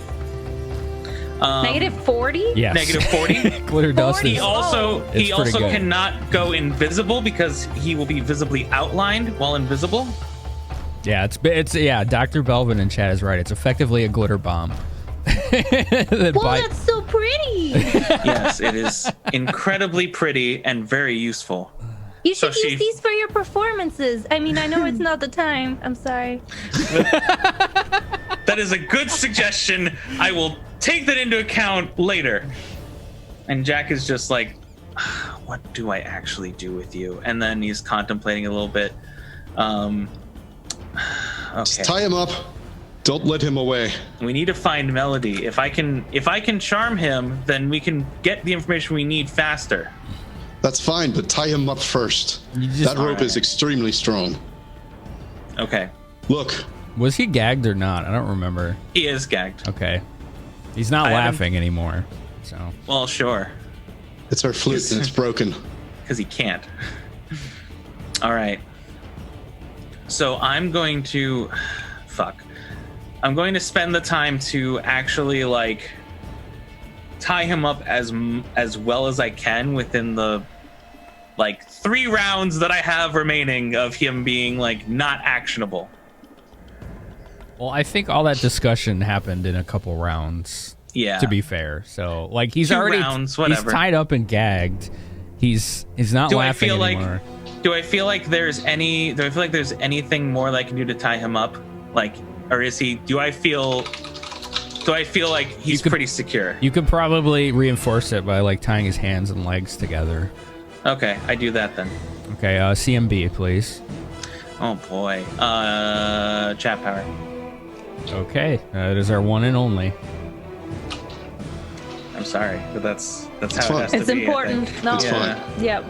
Negative 40? Yes. Negative 40. Glitter dust 40. is... He also It's pretty good. cannot go invisible because he will be visibly outlined while invisible. Yeah, it's Dr. Belvin in chat is right. It's effectively a glitter bomb. That's so pretty. Yes, it is incredibly pretty and very useful. You should So use these for your performances. I mean, I know it's not the time. I'm sorry. That is a good suggestion. I will take that into account later. And Jack is just like, what do I actually do with you? And then he's contemplating a little bit. Just Okay. tie him up. Don't let him away. We need to find Melody. If I can charm him, then we can get the information we need faster. That's fine, but tie him up first. That rope is extremely strong. Okay. Look, Was he gagged or not? I don't remember. He is gagged. Okay. He's not I haven't- laughing anymore. So Well, sure. it's our flute and it's broken. Because he can't. All right. So I'm going to... Fuck. I'm going to spend the time to actually, tie him up as well as I can within the, 3 rounds that I have remaining of him being, not actionable. well, I think all that discussion happened in a couple rounds. Yeah. To be fair, so he's 2 already rounds, he's whatever. tied up and gagged. He's not Do I laughing feel anymore. Do I feel like there's anything more that I can do to tie him up? Like, or is he? Do I feel like he's pretty secure? You could probably reinforce it by like tying his hands and legs together. Okay, I do that then. Okay, CMB, please. Oh boy. Chat power. Okay, it is our one and only. I'm sorry, but that's It's how fine. it has to It's be. important. No. It's fine. Yep.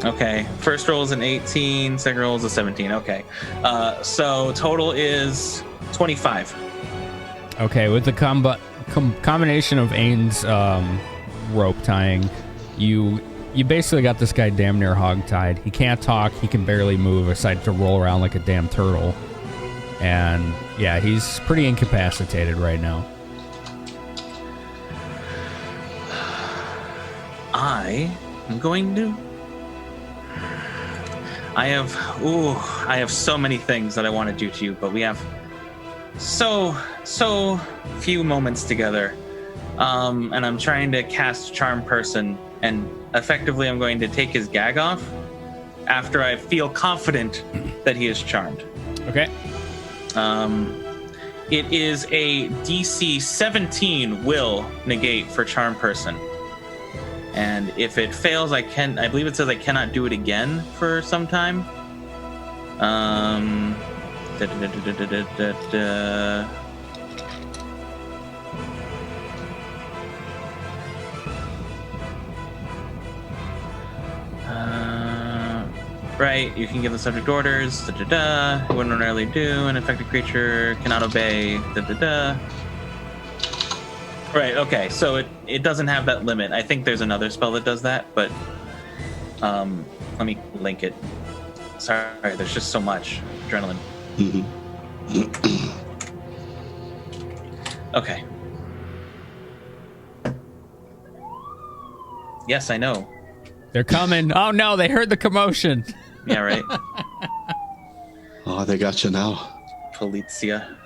Okay, first roll is an 18, second roll is a 17. Okay, so total is 25. Okay, with the combination of Ain's rope tying, you basically got this guy damn near hog-tied. He can't talk, he can barely move aside to roll around like a damn turtle. And yeah, he's pretty incapacitated right now. I am going to... I have so many things that I want to do to you, but we have so few moments together. And I'm trying to cast Charm Person, and effectively I'm going to take his gag off after I feel confident that he is charmed. Okay. It is a DC 17 will negate for Charm Person. And if it fails, I believe it says I cannot do it again for some time. Right, you can give the subject orders. Wouldn't ordinarily do. An affected creature cannot obey. Right, okay, so it doesn't have that limit. I think there's another spell that does that, but let me link it. Sorry, there's just so much adrenaline. Okay. Yes, I know. They're coming. Oh no, they heard the commotion. Yeah, right. Oh, they got you now. Politia.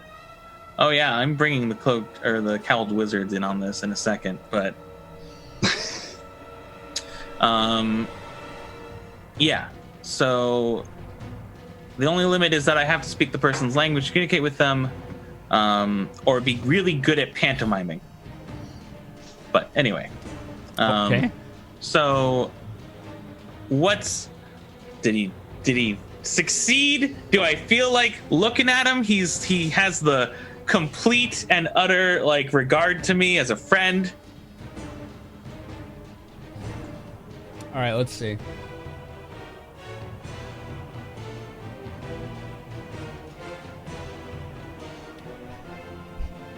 Oh yeah, I'm bringing the cloaked or the cowled wizards in on this in a second, but yeah. So the only limit is that I have to speak the person's language, communicate with them, or be really good at pantomiming. But anyway, Okay. So did he succeed? Do I feel like looking at him? He has the complete and utter like regard to me as a friend. All right, let's see.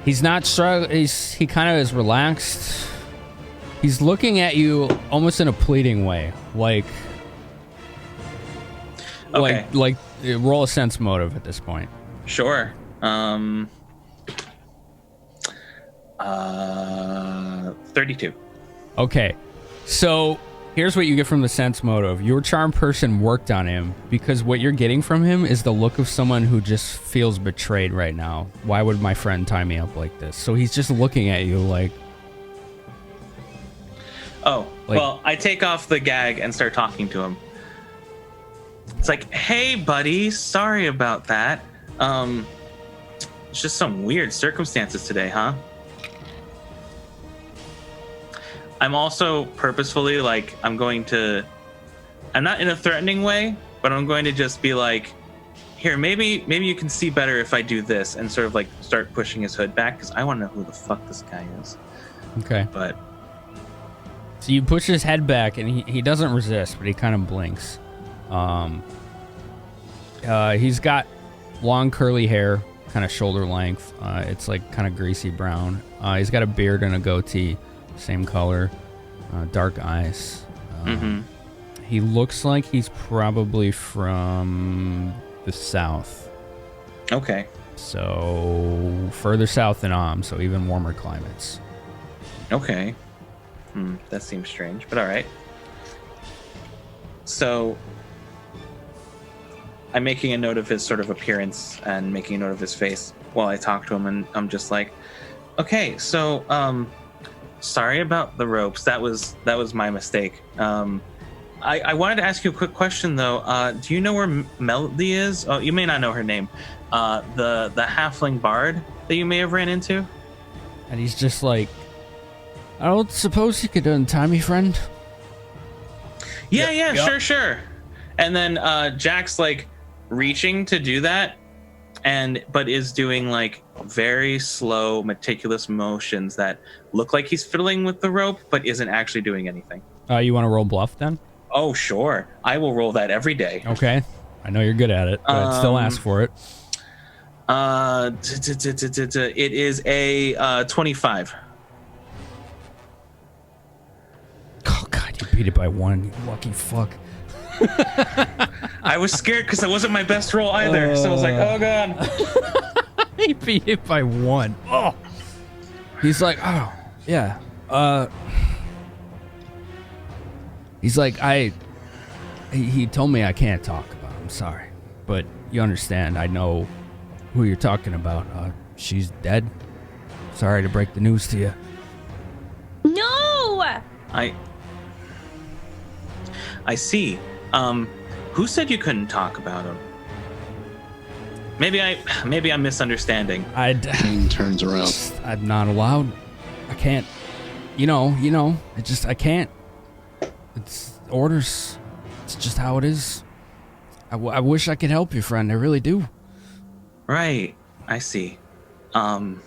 He's not struggling. He kind of is relaxed. He's looking at you almost in a pleading way, like Okay. like roll a sense motive at this point. Sure. 32. Okay, so here's what you get from the sense motive. Your charm person worked on him because what you're getting from him is the look of someone who just feels betrayed right now. Why would my friend tie me up like this? So he's just looking at you like... Oh, well, I take off the gag and start talking to him. It's like, hey, buddy, sorry about that. It's just some weird circumstances today, huh? I'm also purposefully, like, I'm not in a threatening way, but I'm going to just be like, here, maybe you can see better if I do this, and sort of like start pushing his hood back, because I want to know who the fuck this guy is. Okay. But so you push his head back, and he doesn't resist, but he kind of blinks. He's got long curly hair, kind of shoulder length. It's like kind of greasy brown. He's got a beard and a goatee, same color, dark eyes. He looks like he's probably from the south. okay. So further south than so even warmer climates. Okay. That seems strange, but all right. So I'm making a note of his sort of appearance and making a note of his face while I talk to him, and I'm just like, okay, so sorry about the ropes. That was my mistake. I wanted to ask you a quick question though. Do you know where Melody is? Oh, you may not know her name. The halfling bard that you may have ran into. And he's just like, I don't suppose you could untie me, friend. Yeah, sure. And then Jack's like reaching to do that, but is doing like very slow, meticulous motions that look like he's fiddling with the rope, but isn't actually doing anything. You want to roll bluff then? Oh, sure. I will roll that every day. Okay. I know you're good at it, but I'd still ask for it. It is a 25. Oh, God, you beat it by 1, you lucky fuck. I was scared because that wasn't my best roll either. So I was like, oh, God. He beat it by 1. Oh. He's like, oh, yeah. He's like, he told me I can't talk about it. I'm sorry. But you understand, I know who you're talking about. She's dead. Sorry to break the news to you. No! I see. Who said you couldn't talk about him? Maybe I'm misunderstanding. King turns around. I'm not allowed. I can't. You know. I can't. It's orders. It's just how it is. I wish I could help you, friend. I really do. Right. I see. Right,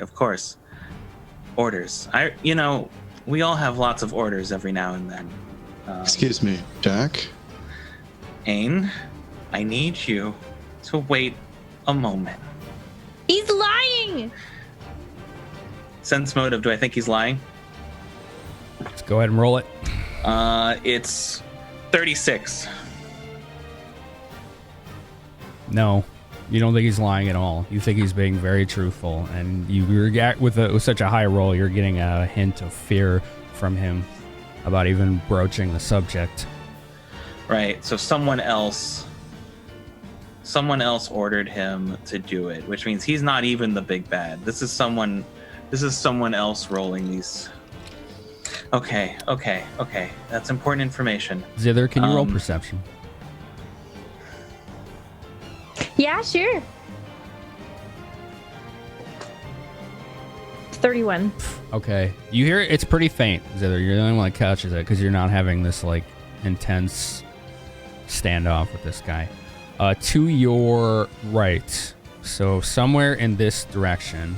of course. Orders. We all have lots of orders every now and then. Excuse me, Jack? Ain, I need you to wait a moment. He's lying! Sense motive, do I think he's lying? Let's go ahead and roll it. It's 36. No, you don't think he's lying at all. You think he's being very truthful, and you react with such a high roll, you're getting a hint of fear from him about even broaching the subject. Right, so someone else ordered him to do it, which means he's not even the big bad. This is someone else rolling these. Okay. That's important information. Zither, can you roll perception? Yeah, sure. 31. Okay. You hear it? It's pretty faint, Zither. You're the only one that catches it because you're not having this like intense standoff with this guy. To your right, so somewhere in this direction,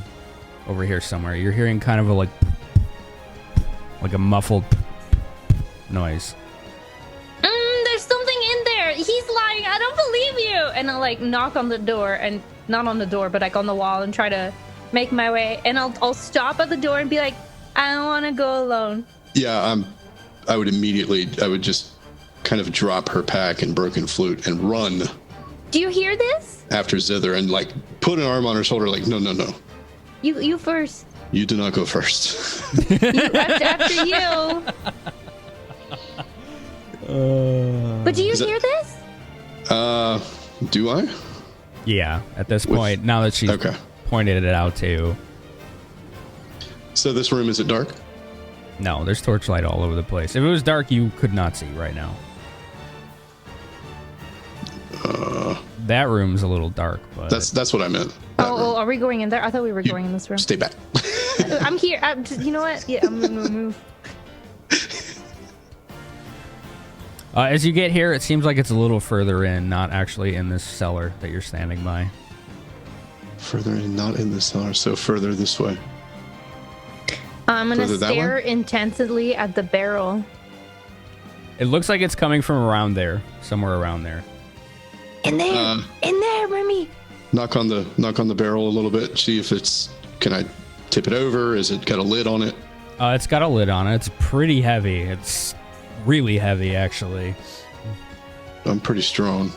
over here somewhere, you're hearing kind of a like a muffled noise. There's something in there. He's lying. I don't believe you. And I'll like knock on the door, and not on the door, but like on the wall, and try to make my way. And I'll stop at the door and be like, I don't want to go alone. Yeah, I would just kind of drop her pack and broken flute and run. Do you hear this? After Zither and like put an arm on her shoulder, like no. You first. You do not go first. After you. But do you hear this? Do I? Yeah, at this point, now that she's pointed it out to you. So this room, is it dark? No, there's torchlight all over the place. If it was dark, you could not see right now. That room's a little dark, but that's what I meant. Oh, are we going in there? I thought we were going in this room. Stay back. I'm here. You know what? Yeah, I'm gonna move. As you get here, it seems like it's a little further in, not actually in this cellar that you're standing by. Further in, not in the cellar, so further this way. I'm gonna stare intensely at the barrel. It looks like it's coming from around there, somewhere around there. In there, Remy. Knock on the barrel a little bit. See if can I tip it over? Is it got a lid on it? It's got a lid on it. It's pretty heavy. It's really heavy, actually. I'm pretty strong.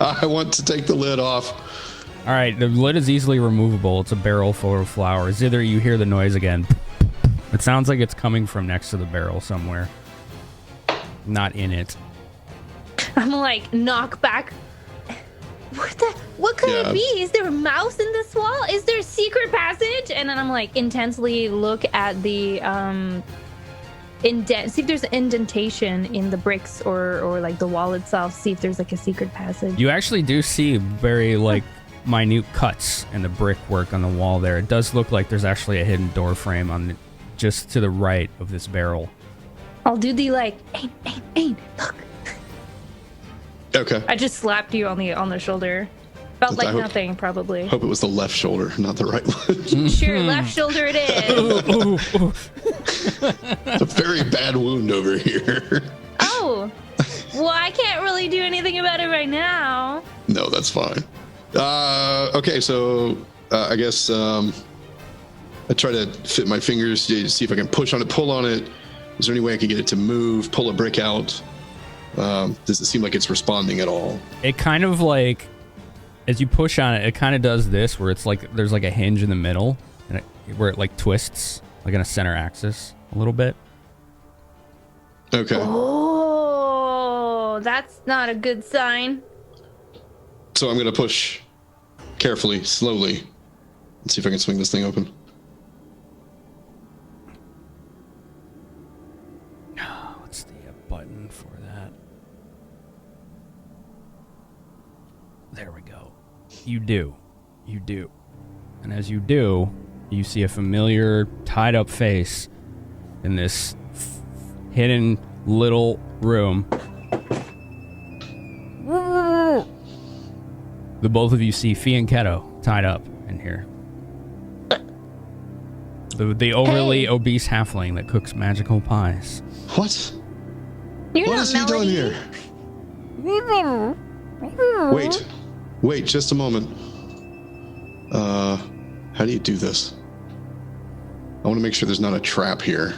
I want to take the lid off. All right, the lid is easily removable. It's a barrel full of flowers. Either you hear the noise again. It sounds like it's coming from next to the barrel somewhere. Not in it. I'm like, knock back. What could it be? Is there a mouse in this wall? Is there a secret passage? And then I'm like, intensely look at the See if there's an indentation in the bricks or like the wall itself. See if there's like a secret passage. You actually do see very like minute cuts in the brickwork on the wall there. It does look like there's actually a hidden door frame on just to the right of this barrel. I'll do the like, aim, look. Okay. I just slapped you on the shoulder. Felt like nothing, probably. Hope it was the left shoulder, not the right one. Sure, left shoulder it is. It's a very bad wound over here. Oh, well, I can't really do anything about it right now. No, that's fine. Okay, so I guess I try to fit my fingers to see if I can push on it, pull on it. Is there any way I can get it to move, pull a brick out? Does it seem like it's responding at all? It kind of like, as you push on it, it kind of does this where it's like there's like a hinge in the middle and where it like twists like on a center axis a little bit. Okay. Oh, that's not a good sign. So I'm going to push carefully, slowly, and see if I can swing this thing open. What's the button for that? There we go. You do. And as you do, you see a familiar tied up face in this hidden little room. The both of you see Fee and Keto tied up in here. The overly obese halfling that cooks magical pies. What? You're What not is he Melody. doing here? Wait, just a moment. How do you do this? I want to make sure there's not a trap here.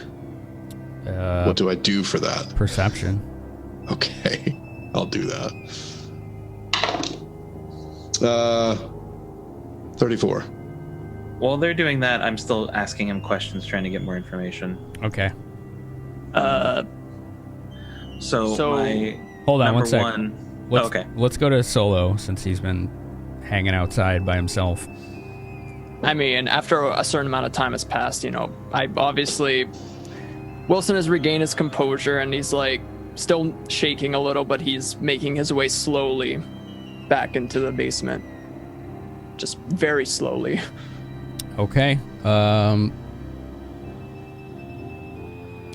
What do I do for that? Perception. Okay, I'll do that. 34. While they're doing that, I'm still asking him questions, trying to get more information. Okay. So my hold on number one sec. one. Let's, let's go to Solo since he's been hanging outside by himself. I mean, after a certain amount of time has passed, I obviously... Wilson has regained his composure and he's like still shaking a little, but he's making his way slowly back into the basement. Just very slowly. Okay. Go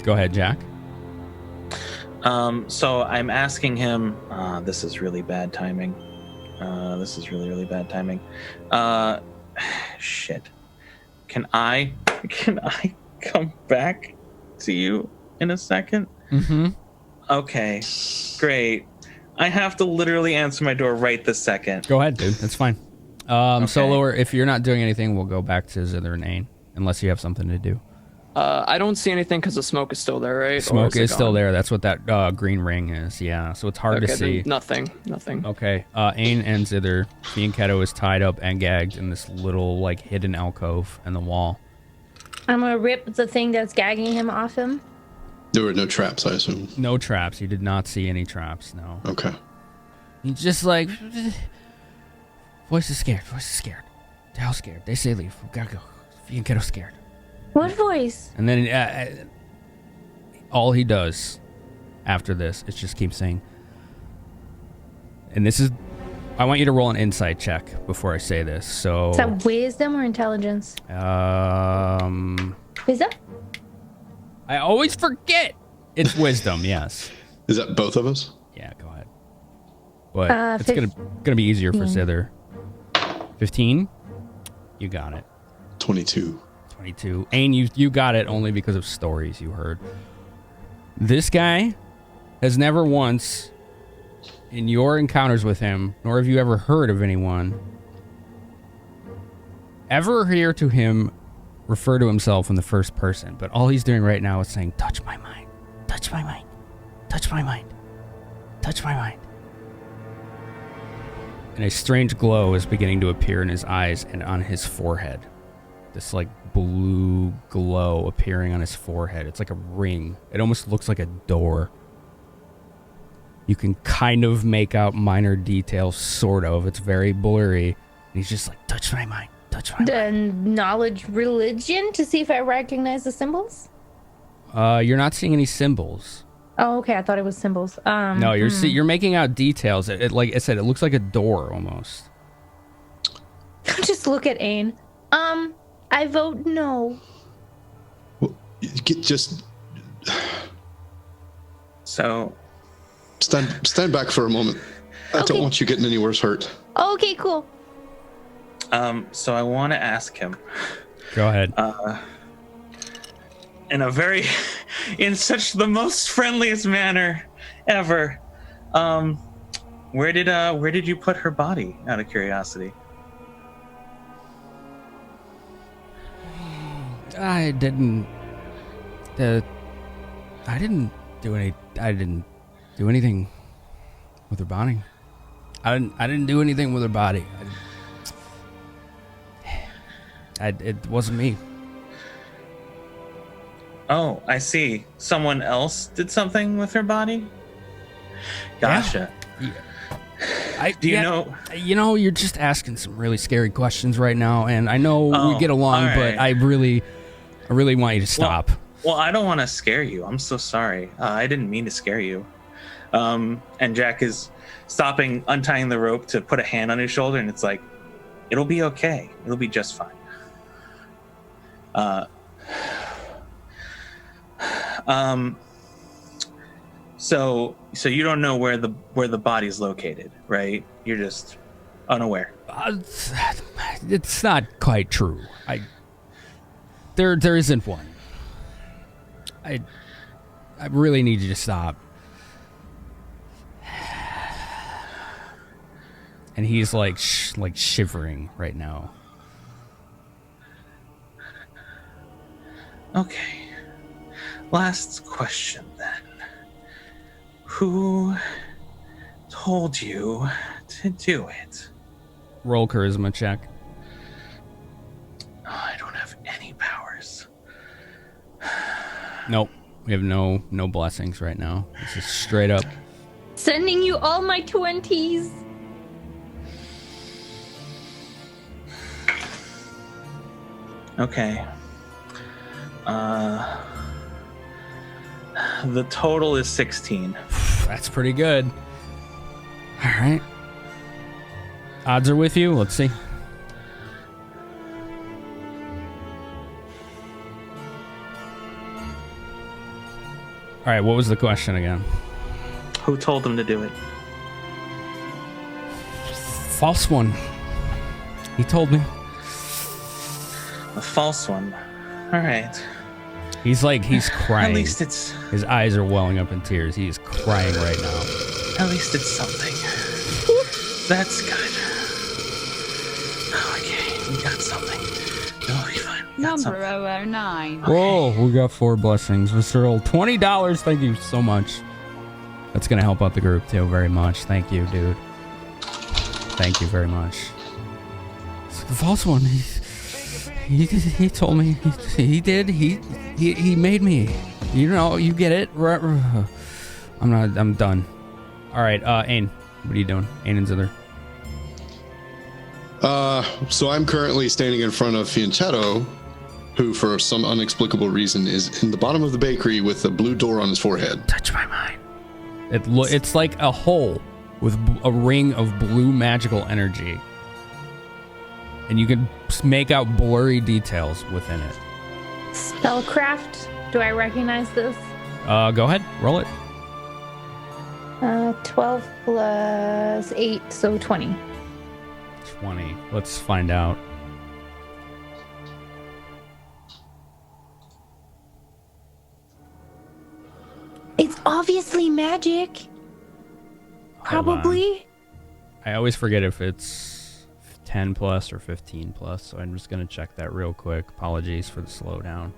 ahead, Jack. So I'm asking him, this is really bad timing. This is really, really bad timing. Shit. Can I come back to you in a second? Mm-hmm. Okay, great. I have to literally answer my door right this second. Go ahead, dude. That's fine. Okay. Solo, if you're not doing anything, we'll go back to Zither and Ain, unless you have something to do. I don't see anything because the smoke is still there, right? Smoke is still there. That's what that green ring is. Yeah, so it's hard to see. Nothing. Okay. Ain and Zither. Fee and Keto is tied up and gagged in this little like hidden alcove in the wall. I'm gonna rip the thing that's gagging him off him. There were no traps, I assume. No traps. You did not see any traps. No. Okay. He's just like, voice is scared. They're all scared. They say leave. We gotta go. Fee and Keto scared. What voice? And then all he does after this is just keep saying, and this is, I want you to roll an insight check before I say this. So Is that wisdom or intelligence? Wisdom? I always forget. It's wisdom, yes. Is that both of us? Yeah, go ahead. But it's gonna be easier for Zither. 15? You got it. 22. 22. Ain, you got it only because of stories you heard. This guy has never once, in your encounters with him, nor have you ever heard of anyone, ever hear to him refer to himself in the first person. But all he's doing right now is saying, touch my mind, touch my mind, touch my mind, touch my mind. And a strange glow is beginning to appear in his eyes and on his forehead. This like blue glow appearing on his forehead. It's like a ring. It almost looks like a door. You can kind of make out minor details, sort of. It's very blurry. And he's just like, touch my mind, touch my mind. The knowledge religion to see if I recognize the symbols? You're not seeing any symbols. Oh, okay. I thought it was symbols. No, you're making out details. Like I said, it looks like a door almost. Just look at Ain. I vote no. Well, just So, stand back for a moment. I don't Okay. want you getting any worse hurt. Okay, cool. so I want to ask him Go ahead. in such the most friendliest manner ever. Where did you put her body? Out of curiosity. I didn't do anything with her body. I didn't do anything with her body. It wasn't me. Oh, I see. Someone else did something with her body? Gotcha. Do you know? You know, you're just asking some really scary questions right now, and I know we get along, all right. but I really want you to stop. Well, I don't want to scare you. I'm so sorry. I didn't mean to scare you. And Jack is stopping, untying the rope to put a hand on his shoulder, and it's like, it'll be okay. It'll be just fine. So you don't know where the body's located, right? You're just unaware. It's not quite true. There isn't one. I really need you to stop. And he's like shivering right now. Okay. Last question then. Who told you to do it? Roll charisma check. Oh, I don't have any powers. Nope. We have no blessings right now. This is straight up. Sending you all my 20s. Okay. The total is 16. That's pretty good. All right. Odds are with you. Let's see. All right. What was the question again? Who told them to do it? False one. He told me. A false one. All right. He's crying. At least it's His eyes are welling up in tears. He is crying right now. At least it's something. That's good. Okay, we got something. It'll be fine. We got Number something. 009. Whoa, we got 4 blessings. Mr. Earl, $20. Thank you so much. That's going to help out the group, too, very much. Thank you, dude. Thank you very much. It's the false one. He told me. He did. He made me. You know, you get it. I'm done. All right, Ain, what are you doing? Ain and Zither. So I'm currently standing in front of Fianchetto, who for some inexplicable reason is in the bottom of the bakery with a blue door on his forehead. Touch my mind. It's like a hole with a ring of blue magical energy. And you can make out blurry details within it. Spellcraft. Do I recognize this? Go ahead, roll it. 12 plus 8, so 20. 20. Let's find out. It's obviously magic. Hold on. Probably. I always forget if it's 10 plus or 15 plus, so I'm just going to check that real quick. Apologies for the slowdown.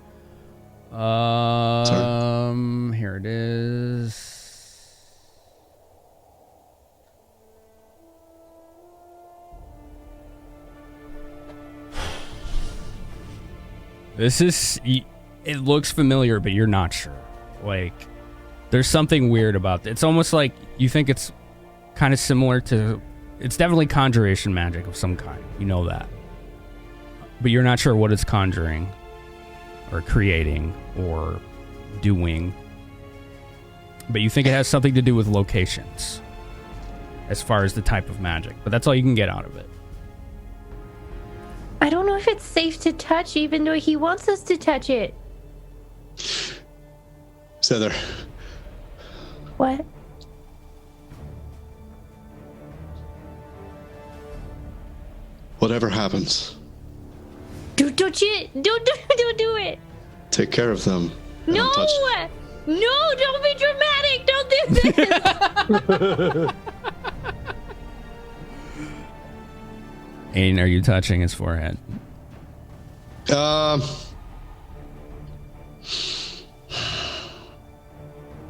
Here it is. This is, it looks familiar, but you're not sure. Like, there's something weird about it. It's almost like you think it's kind of similar to, it's definitely conjuration magic of some kind. You know that. But you're not sure what it's conjuring or creating or doing. But you think it has something to do with locations as far as the type of magic. But that's all you can get out of it. I don't know if it's safe to touch, even though he wants us to touch it. Sether, What? whatever happens, Don't do it. take care of them. and No, touch- no, don't be dramatic. Don't do this. Aiden, are you touching his forehead?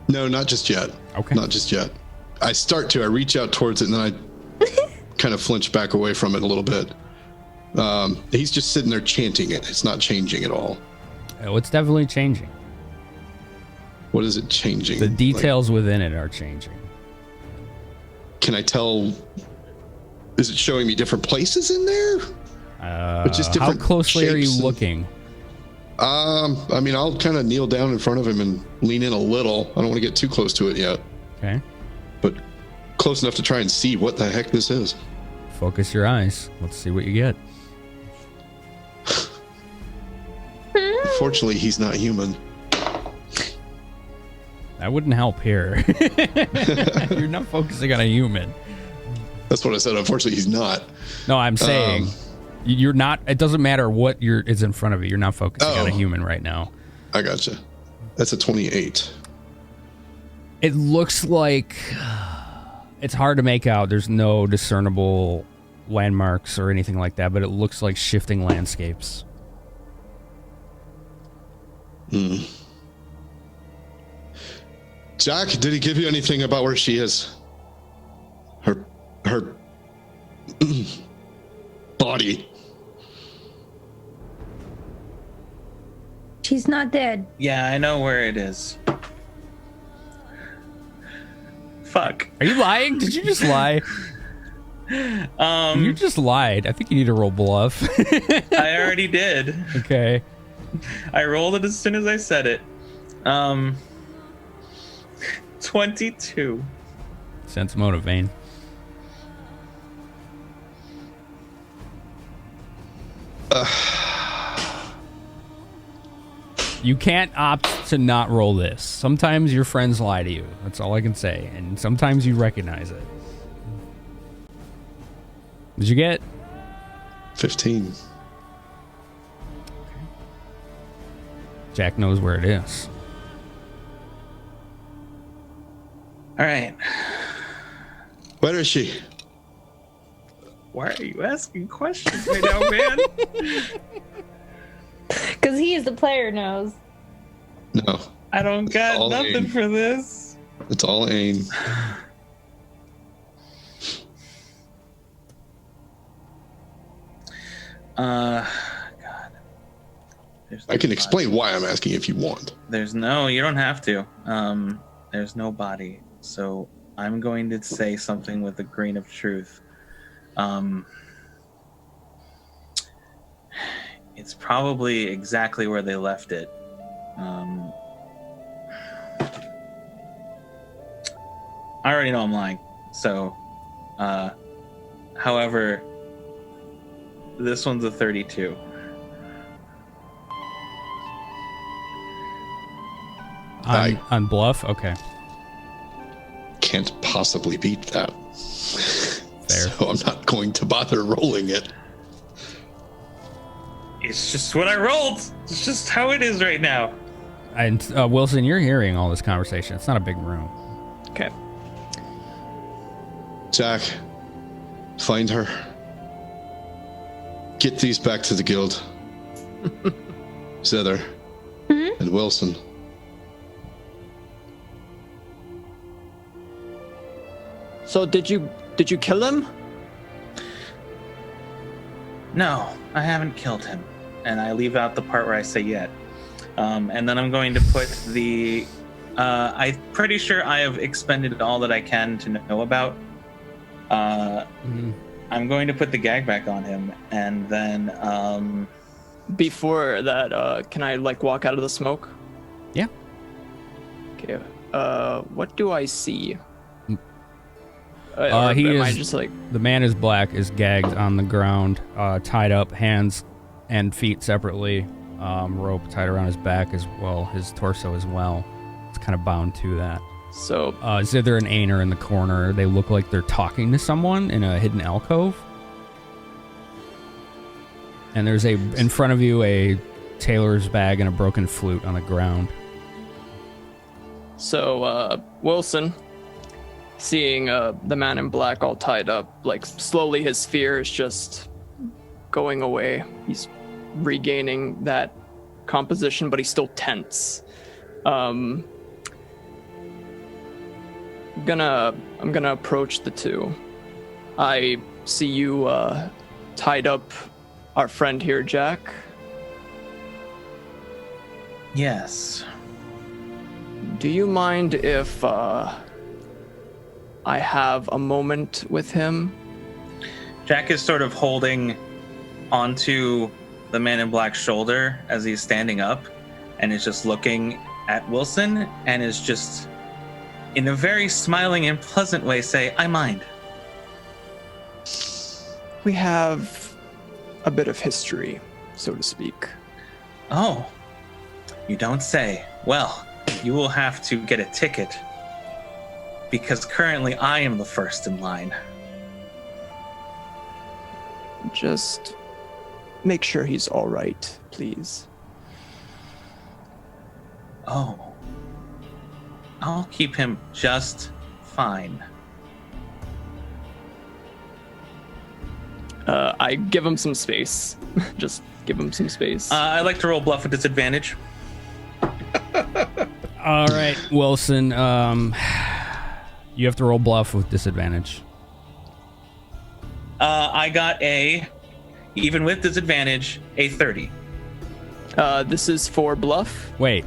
No, not just yet. Okay. Not just yet. I reach out towards it, and then I kind of flinch back away from it a little bit. He's just sitting there chanting it. It's not changing at all. Oh, it's definitely changing. What is it changing? The details within it are changing. Can I tell? Is it showing me different places in there? But just How different closely are you shapes and- looking? I mean, I'll kind of kneel down in front of him and lean in a little. I don't want to get too close to it yet, Okay. but close enough to try and see what the heck this is. Focus your eyes. Let's see what you get. Unfortunately, he's not human. That wouldn't help here. You're not focusing on a human. That's what I said. Unfortunately, he's not. No, I'm saying you're not. It doesn't matter what is in front of you. You're not focusing on a human right now. I gotcha. That's a 28. It looks like it's hard to make out. There's no discernible landmarks or anything like that, but it looks like shifting landscapes. Jack, did he give you anything about where she is? Her body. She's not dead. Yeah, I know where it is. Fuck. Are you lying? Did you just lie? You just lied. I think you need to roll bluff. I already did. Okay. I rolled it as soon as I said it. 22. Sense motive vein. You can't opt to not roll this. Sometimes your friends lie to you. That's all I can say. And sometimes you recognize it. Did you get? 15. Jack knows where it is. All right. Where is she? Why are you asking questions right now, man? Because he is the player knows. No, I don't got all nothing aim. for this. it's all aim. God. I can explain why I'm asking if you want. You don't have to. There's no body. So I'm going to say something with a grain of truth. It's probably exactly where they left it. I already know I'm lying. So, however, this one's a 32. On bluff? Okay. Can't possibly beat that. Fair. So I'm not going to bother rolling it. It's just what I rolled. It's just how it is right now. And Wilson, you're hearing all this conversation. It's not a big room. Okay. Jack, find her. Get these back to the guild. Zether and Wilson. So did you kill him? No, I haven't killed him. And I leave out the part where I say yet. And then I'm going to put the... I'm pretty sure I have expended all that I can to know about. I'm going to put the gag back on him. And then... Before that, can I walk out of the smoke? Yeah. Okay. What do I see? He am I is just like the man is black, is gagged on the ground, tied up, hands and feet separately, rope tied around his back as well, his torso as well. It's kind of bound to that. so? Is there an Aner in the corner? They look like they're talking to someone in a hidden alcove. And there's in front of you a tailor's bag and a broken flute on the ground. So Wilson, seeing the man in black all tied up, like slowly his fear is just going away. He's regaining that composition, but he's still tense. I'm gonna approach the two. I see you tied up our friend here, Jack. Yes. Do you mind if I have a moment with him? Jack is sort of holding onto the man in black's shoulder as he's standing up and is just looking at Wilson and is just, in a very smiling and pleasant way, say, I mind. We have a bit of history, so to speak. Oh, you don't say. Well, you will have to get a ticket because currently I am the first in line. Just make sure he's all right, please. Oh, I'll keep him just fine. I give him some space. Just give him some space. I'd like to roll bluff with disadvantage. All right, Wilson. You have to roll bluff with disadvantage. I got even with disadvantage, a 30. This is for bluff. Wait.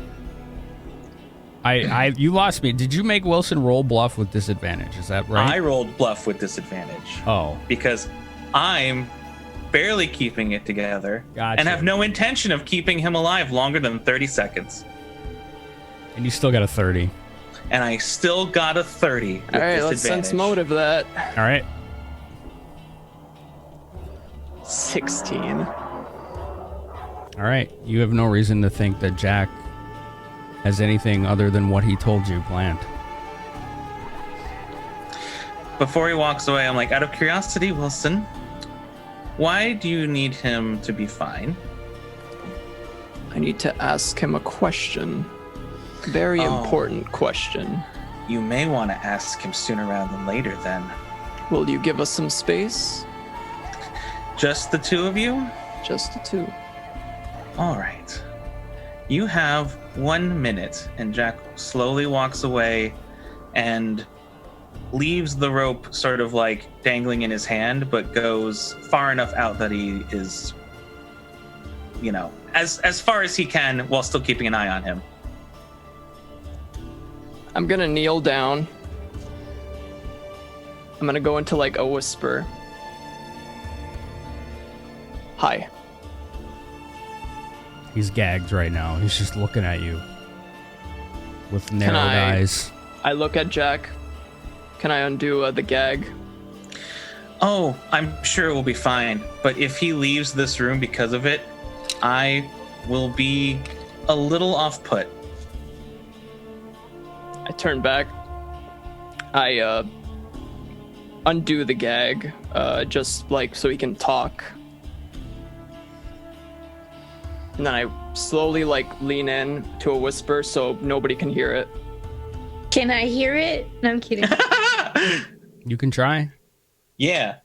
You lost me. Did you make Wilson roll bluff with disadvantage? Is that right? I rolled bluff with disadvantage. Oh. Because I'm barely keeping it together Gotcha. and have no intention of keeping him alive longer than 30 seconds. And you still got a 30. And I still got a 30 with All right, let's disadvantage. sense motive that. All right. 16. All right. You have no reason to think that Jack has anything other than what he told you planned. Before he walks away, I'm like, out of curiosity, Wilson, why do you need him to be fine? I need to ask him a question. Very important question. You may want to ask him sooner rather than later, then. Will you give us some space? Just the two of you? Just the two. All right. You have 1 minute, and Jack slowly walks away and leaves the rope sort of like dangling in his hand, but goes far enough out that he is, as far as he can while still keeping an eye on him. I'm gonna kneel down. I'm gonna go into like a whisper. Hi. He's gagged right now. He's just looking at you with narrowed eyes. I look at Jack. Can I undo the gag? Oh, I'm sure it will be fine. But if he leaves this room because of it, I will be a little off-put. I turn back. I undo the gag, just like so he can talk. And then I slowly like lean in to a whisper so nobody can hear it. Can I hear it? No, I'm kidding. You can try. Yeah.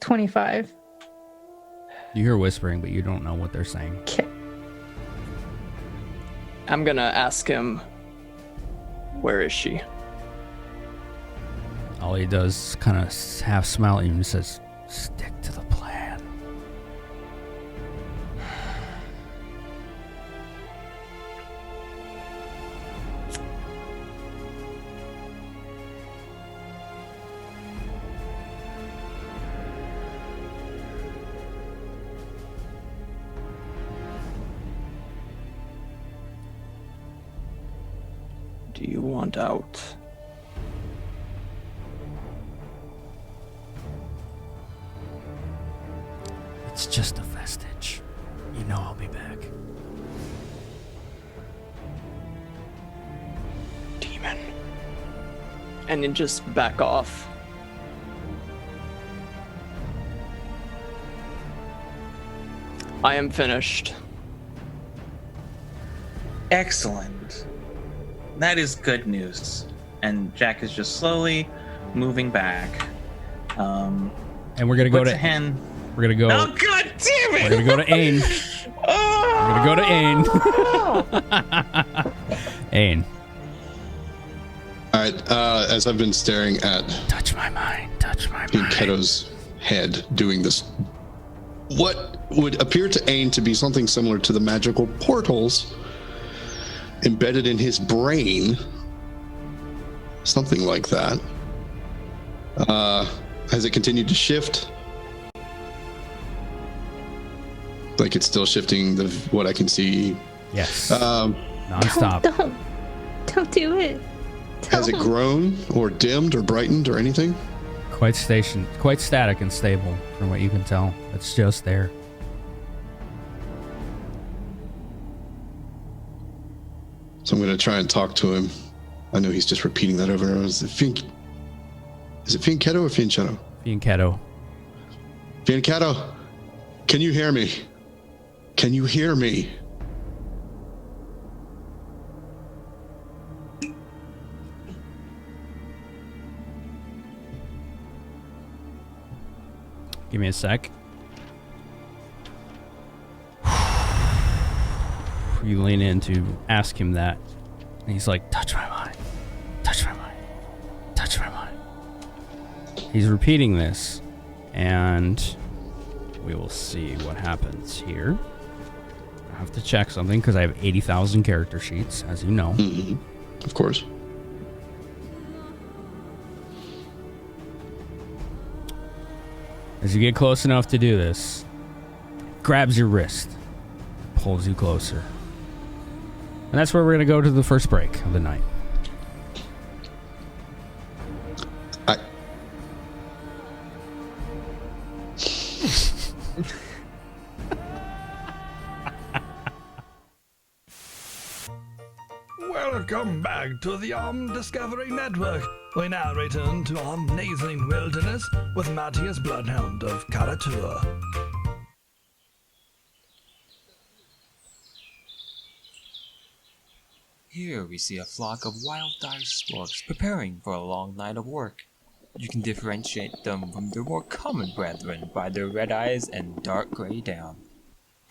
25. You hear whispering, but you don't know what they're saying. Okay. I'm gonna ask him, where is she? All he does is kind of half smile at you and says, stick to the plan. do you want out? It's just a vestige. You know I'll be back. Demon. And then just back off. I am finished. Excellent. That is good news. And Jack is just slowly moving back. And we're gonna go Puts to a hand. We're gonna go. Oh god damn it! We're gonna go to Ain. We're gonna go to Ain. Ain. All right. As I've been staring at Touch my mind. Touch my mind. Keto's head doing this, what would appear to Ain to be something similar to the magical portals embedded in his brain, something like that. Has it continued to shift? Like it's still shifting what I can see. Yes. Nonstop. Don't do it. Has it grown or dimmed or brightened or anything? Quite static and stable from what you can tell. It's just there. So I'm going to try and talk to him. I know he's just repeating that over and over. Is it Finketo or Fincheto? Finketo. Finketo, can you hear me? Can you hear me? Give me a sec. You lean in to ask him that. And he's like, touch my mind. Touch my mind. Touch my mind. He's repeating this. And we will see what happens here. I have to check something because I have 80,000 character sheets, as you know. Mm-hmm. Of course. As you get close enough to do this, grabs your wrist, pulls you closer. And that's where we're going to go to the first break of the night. Welcome back to the Discovery Network. We now return to our amazing wilderness with Matthias Bloodhound of Karatua. Here we see a flock of wild dire storks preparing for a long night of work. You can differentiate them from their more common brethren by their red eyes and dark gray down.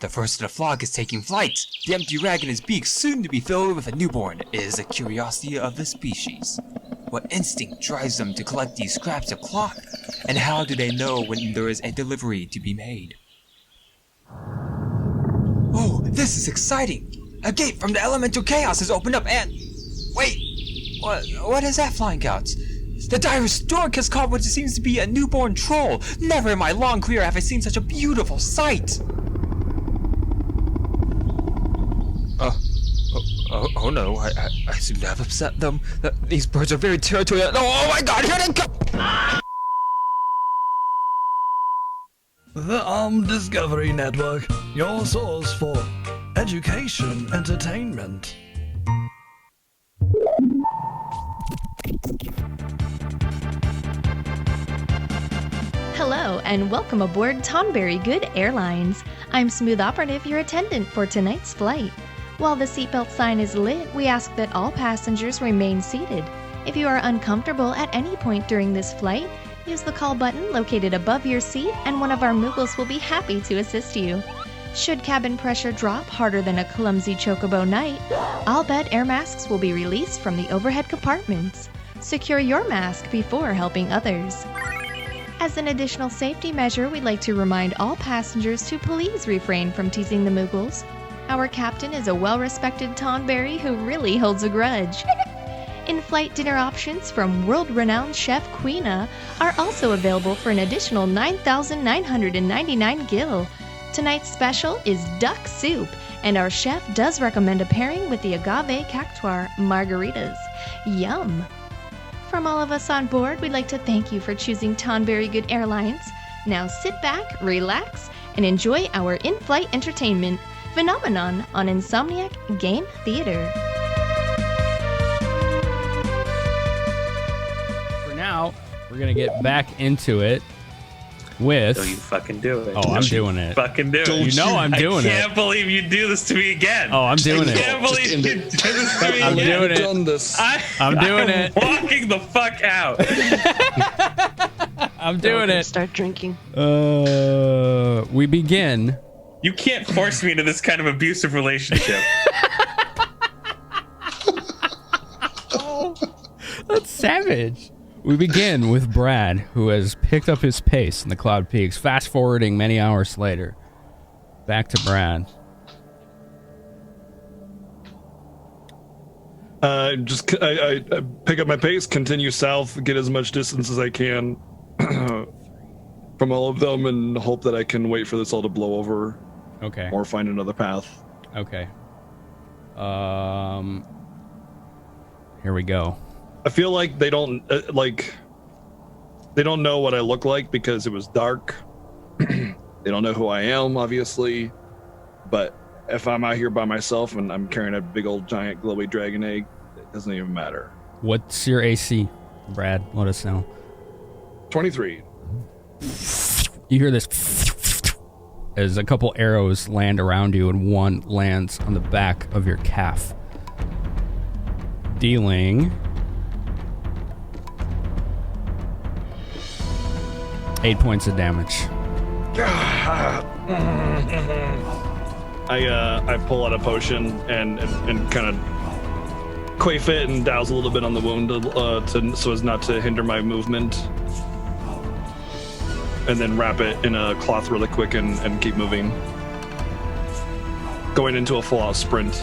The first of the flock is taking flight. The empty rag in his beak, soon to be filled with a newborn, is a curiosity of the species. What instinct drives them to collect these scraps of cloth? And how do they know when there is a delivery to be made? Oh, this is exciting! A gate from the elemental chaos has opened up and... Wait! What is that flying out? The dire stork has caught what seems to be a newborn troll! Never in my long career have I seen such a beautiful sight! Oh no, I seem to have upset them. These birds are very territorial. Oh my god, here they come! The Discovery Network, your source for education, entertainment. Hello, and welcome aboard Tonberry Good Airlines. I'm Smooth Operative, your attendant for tonight's flight. While the seatbelt sign is lit, we ask that all passengers remain seated. If you are uncomfortable at any point during this flight, use the call button located above your seat and one of our Moogles will be happy to assist you. Should cabin pressure drop harder than a clumsy chocobo knight, all bed air masks will be released from the overhead compartments. Secure your mask before helping others. As an additional safety measure, we'd like to remind all passengers to please refrain from teasing the Moogles. Our captain is a well-respected Tonberry who really holds a grudge. In-flight dinner options from world-renowned chef Queena are also available for an additional 9,999 gil. Tonight's special is duck soup, and our chef does recommend a pairing with the agave cactuar margaritas. Yum! From all of us on board, we'd like to thank you for choosing Tonberry Good Airlines. Now sit back, relax, and enjoy our in-flight entertainment, Finamenon on Insomniac Game Theater. For now, we're going to get back into it with... Don't you fucking do it. Oh, I'm doing it. Fucking do it. You know I'm doing I it. can't believe you do this to me again. Oh, I'm doing I it. can't believe you do this to me I'm again. doing it. Done this. I'm doing I'm it. walking the fuck out. I'm doing it. Start drinking. We begin. You can't force me into this kind of abusive relationship. That's savage. We begin with Brad, who has picked up his pace in the Cloud Peaks, fast forwarding many hours later. Back to Brad. I pick up my pace, continue south, get as much distance as I can from all of them, and hope that I can wait for this all to blow over. Okay. Or find another path. Okay. Here we go. I feel like they don't they don't know what I look like because it was dark. They don't know who I am, obviously. But if I'm out here by myself and I'm carrying a big old giant glowy dragon egg, it doesn't even matter. What's your AC, Brad? Let us know. 23. You hear this as a couple arrows land around you, and one lands on the back of your calf, dealing 8 points of damage. I pull out a potion and kind of quaff it and douse a little bit on the wound so as not to hinder my movement. And then wrap it in a cloth really quick and keep moving. Going into a full-out sprint.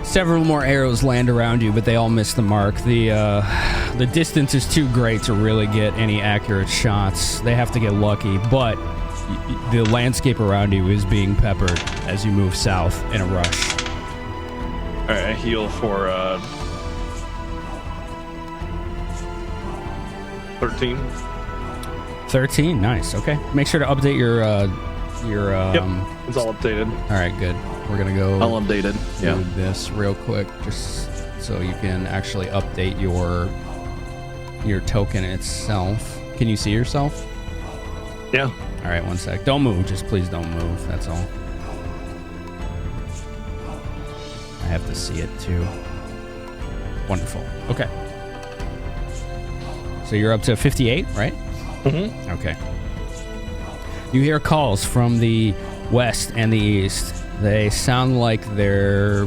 Several more arrows land around you, but they all miss the mark. The distance is too great to really get any accurate shots. They have to get lucky, but the landscape around you is being peppered as you move south in a rush. All right, I heal for 13. 13, nice. Okay, make sure to update your Yep, it's all updated. All right, good. We're gonna go All updated. do Yeah. this real quick, just so you can actually update your token itself. Can you see yourself? Yeah. All right, one sec. Don't move. Just please don't move. That's all. I have to see it too. Wonderful. Okay. So you're up to 58, right? Mm-hmm. Okay. You hear calls from the west and the east. They sound like they're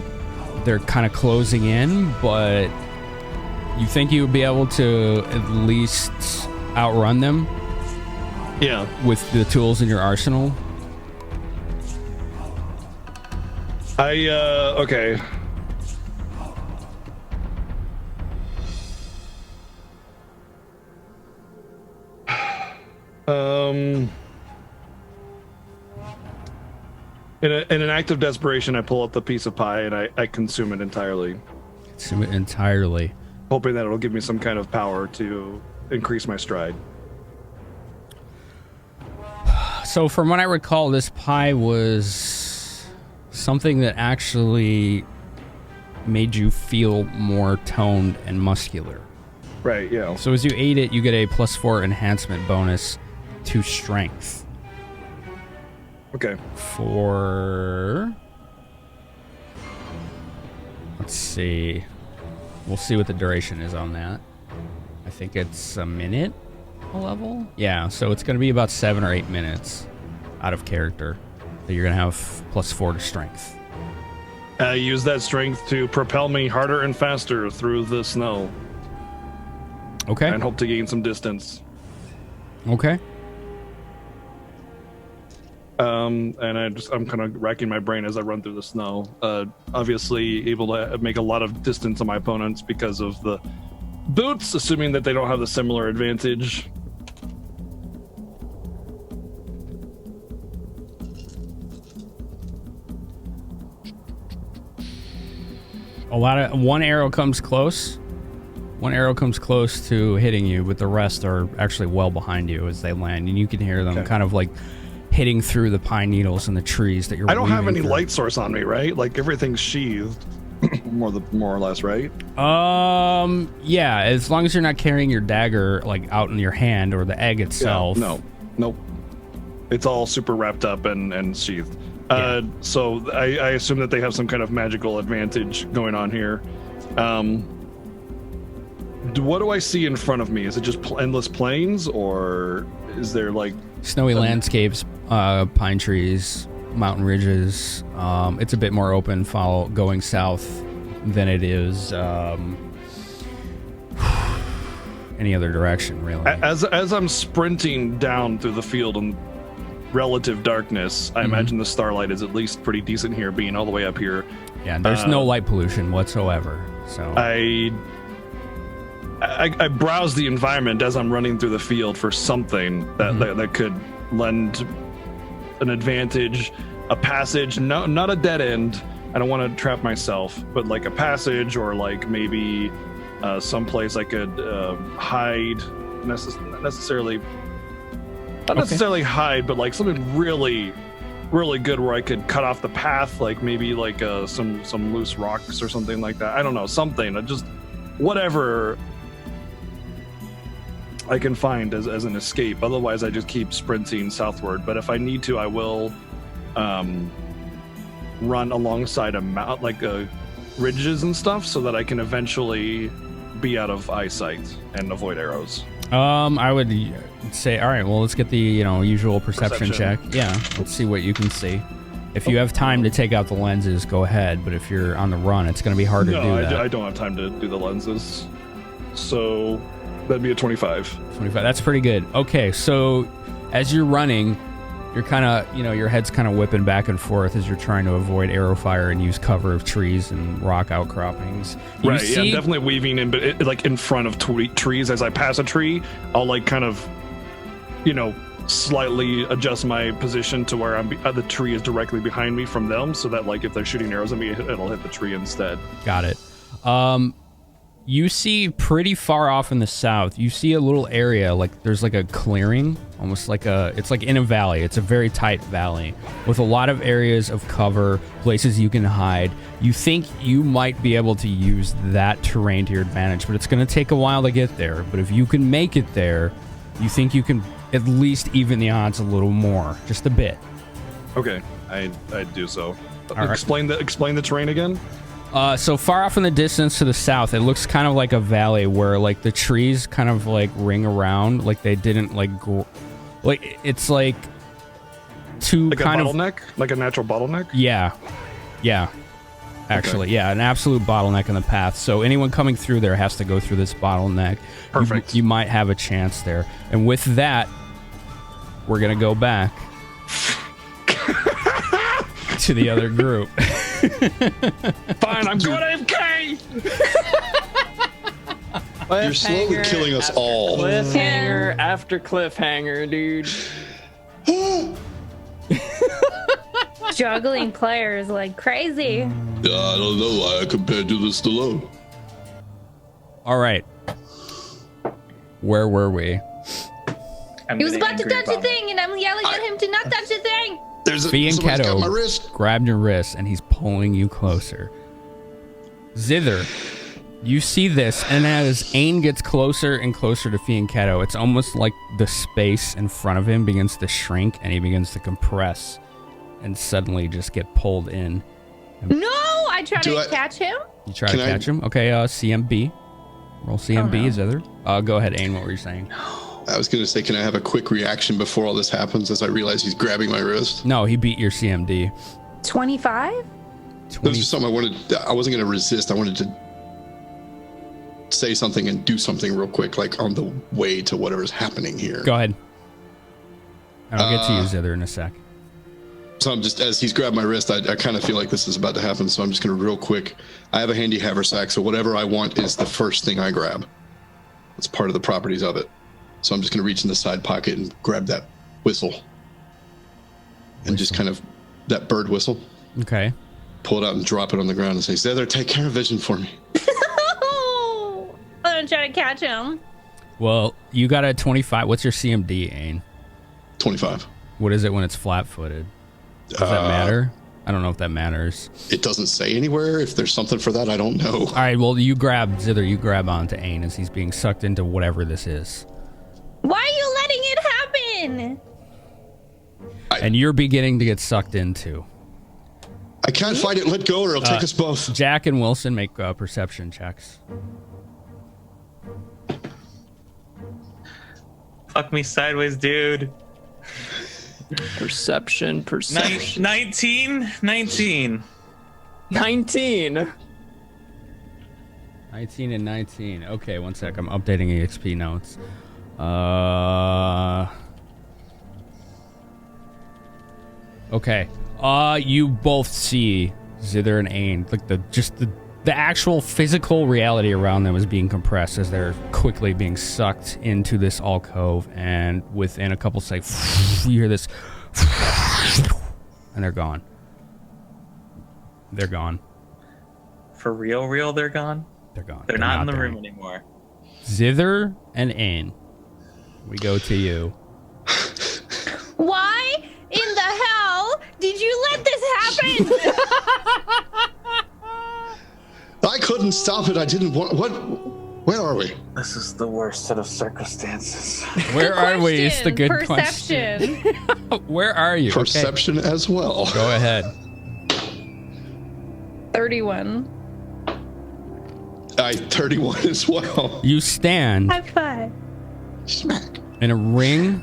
kind of closing in, but you think you would be able to at least outrun them? Yeah. With the tools in your arsenal? Okay. In an act of desperation, I pull out the piece of pie and I consume it entirely. Consume it entirely. Hoping that it'll give me some kind of power to increase my stride. So from what I recall, this pie was something that actually made you feel more toned and muscular. Right, yeah. So as you ate it, you get a +4 enhancement bonus to strength. Okay. For... Let's see. We'll see what the duration is on that. I think it's a minute a level? Yeah, so it's going to be about 7 or 8 minutes out of character that you're going to have +4 to strength. Use that strength to propel me harder and faster through the snow. Okay. And hope to gain some distance. Okay. And I'm kind of racking my brain as I run through the snow. Obviously able to make a lot of distance on my opponents because of the boots, assuming that they don't have the similar advantage. One arrow comes close. One arrow comes close to hitting you, but the rest are actually well behind you as they land, and you can hear them kind of like hitting through the pine needles and the trees that you're. I don't have any through. light source on me, right? Like everything's sheathed, more or less, right? Yeah. As long as you're not carrying your dagger like out in your hand or the egg itself. Yeah, nope. It's all super wrapped up and sheathed. Yeah. So I assume that they have some kind of magical advantage going on here. What do I see in front of me? Is it just endless plains, or is there like snowy landscapes, pine trees, mountain ridges? It's a bit more open going south than it is any other direction, really. As I'm sprinting down through the field in relative darkness, I imagine the starlight is at least pretty decent here, being all the way up here. Yeah, there's no light pollution whatsoever. So I browse the environment as I'm running through the field for something that could lend an advantage, a passage, not a dead end. I don't want to trap myself, but like a passage, or like maybe someplace I could hide, not necessarily hide, but like something really, really good where I could cut off the path, like maybe like some loose rocks or something like that. I don't know, something, just whatever I can find as an escape. Otherwise, I just keep sprinting southward. But if I need to, I will run alongside ridges and stuff, so that I can eventually be out of eyesight and avoid arrows. I would say, all right, well, let's get the usual perception check. Yeah, let's see what you can see. If you have time to take out the lenses, go ahead. But if you're on the run, it's going to be hard to do that. I don't have time to do the lenses. So that'd be a 25. 25. That's pretty good. Okay, so as you're running, you're kind of, your head's kind of whipping back and forth as you're trying to avoid arrow fire and use cover of trees and rock outcroppings. Right, yeah, I'm definitely weaving in, but like in front of trees. As I pass a tree, I'll like kind of, slightly adjust my position to where the tree is directly behind me from them, so that like if they're shooting arrows at me, it'll hit the tree instead. Got it. You see pretty far off in the south, you see a little area, like there's like a clearing, almost like it's like in a valley. It's a very tight valley with a lot of areas of cover, places you can hide. You think you might be able to use that terrain to your advantage, but it's going to take a while to get there. But if you can make it there, you think you can at least even the odds a little more, just a bit. Okay, I'd do so. Right. Explain the terrain again. So far off in the distance to the south, it looks kind of like a valley where like the trees kind of like ring around, like they didn't like like it's like two like kind a bottleneck, like a natural bottleneck. Yeah. Actually, yeah, an absolute bottleneck in the path. So anyone coming through there has to go through this bottleneck. Perfect. You might have a chance there. And with that, we're gonna go back to the other group. Fine, I'm going AFK. You're slowly killing us all. Cliffhanger after cliffhanger, dude. Juggling players like crazy. I don't know why I compared to the Stallone. All right. Where were we? He was about to touch a thing, and I'm yelling at him to not touch a thing. Fee and somebody's got my Keto wrist. grabbed your wrist, and he's pulling you closer. Zither, you see this, and as Ain gets closer and closer to Fee and Keto, it's almost like the space in front of him begins to shrink, and he begins to compress, and suddenly just get pulled in. No, I try to catch him. You try to catch him? Okay, CMB. Roll CMB, Zither. Go ahead, Ain, what were you saying? I was going to say, can I have a quick reaction before all this happens as I realize he's grabbing my wrist? No, he beat your CMD. 25? That was just something I wasn't going to resist. I wanted to say something and do something real quick, like on the way to whatever's happening here. Go ahead. I'll get to you, Zither, in a sec. So I'm just, as he's grabbed my wrist, I kind of feel like this is about to happen, so I'm just going to real quick. I have a handy haversack, so whatever I want is the first thing I grab. It's part of the properties of it. So I'm just going to reach in the side pocket and grab that whistle. And just kind of, that bird whistle. Okay. pull it out and drop it on the ground and say, Zither, take care of Vision for me. I'm gonna try to catch him. Well, you got a 25. What's your CMD, Ain? 25. What is it when it's flat-footed? Does that matter? I don't know if that matters. It doesn't say anywhere. If there's something for that, I don't know. All right, well, you grab onto Ain as he's being sucked into whatever this is. Why are you letting it happen? And you're beginning to get sucked into. I can't fight it. Let go or it'll take us both. Jack and Wilson make perception checks. Fuck me sideways, dude. Perception. 19. 19 and 19. Okay, one sec. I'm updating EXP notes. Okay. You both see Zither and Ain, like the actual physical reality around them is being compressed as they're quickly being sucked into this alcove, and within a couple seconds, you hear this, and they're gone. They're gone. For real, they're gone? They're gone. They're not in the room anymore. Zither and Ain, we go to you. Why in the hell did you let this happen? I couldn't stop it. I didn't want. What? Where are we? This is the worst set of circumstances. Where are we? It's the good Perception. question. Where are you? Perception as well. Go ahead. 31. 31 as well. You stand High five. in a ring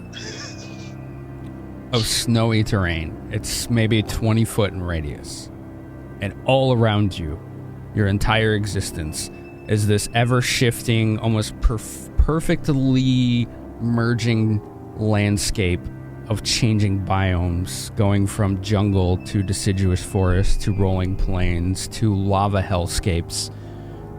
of snowy terrain. It's maybe 20 foot in radius. And all around you, your entire existence, is this ever-shifting, almost perfectly merging landscape of changing biomes, going from jungle to deciduous forest to rolling plains to lava hellscapes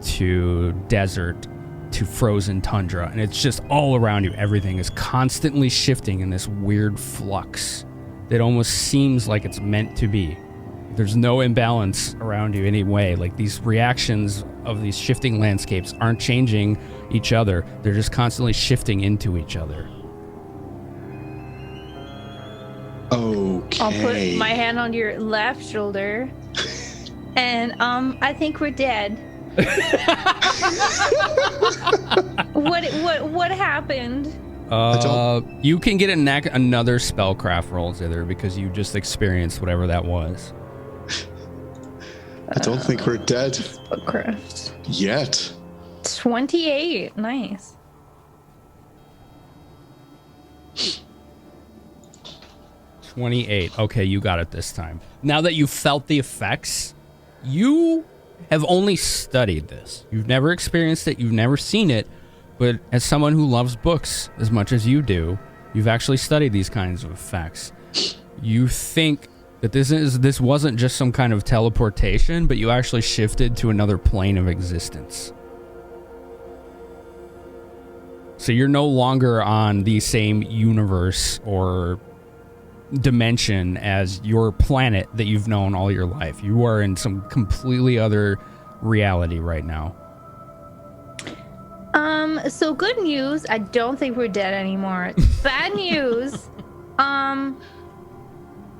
to desert to frozen tundra. And it's just all around you. Everything is constantly shifting in this weird flux that almost seems like it's meant to be. There's no imbalance around you anyway. Like, these reactions of these shifting landscapes aren't changing each other. They're just constantly shifting into each other. Okay. I'll put my hand on your left shoulder. And I think we're dead. What happened? You can get another spellcraft roll, Zither, because you just experienced whatever that was. I don't think we're dead. Spellcraft. Yet. 28. Nice. Okay, you got it this time. Now that you've felt the effects, you have only studied this. You've never experienced it, you've never seen it, but as someone who loves books as much as you do, you've actually studied these kinds of effects. You think that this wasn't just some kind of teleportation, but you actually shifted to another plane of existence. So you're no longer on the same universe or dimension as your planet that you've known all your life. You are in some completely other reality right now. So good news, I don't think we're dead anymore. Bad news,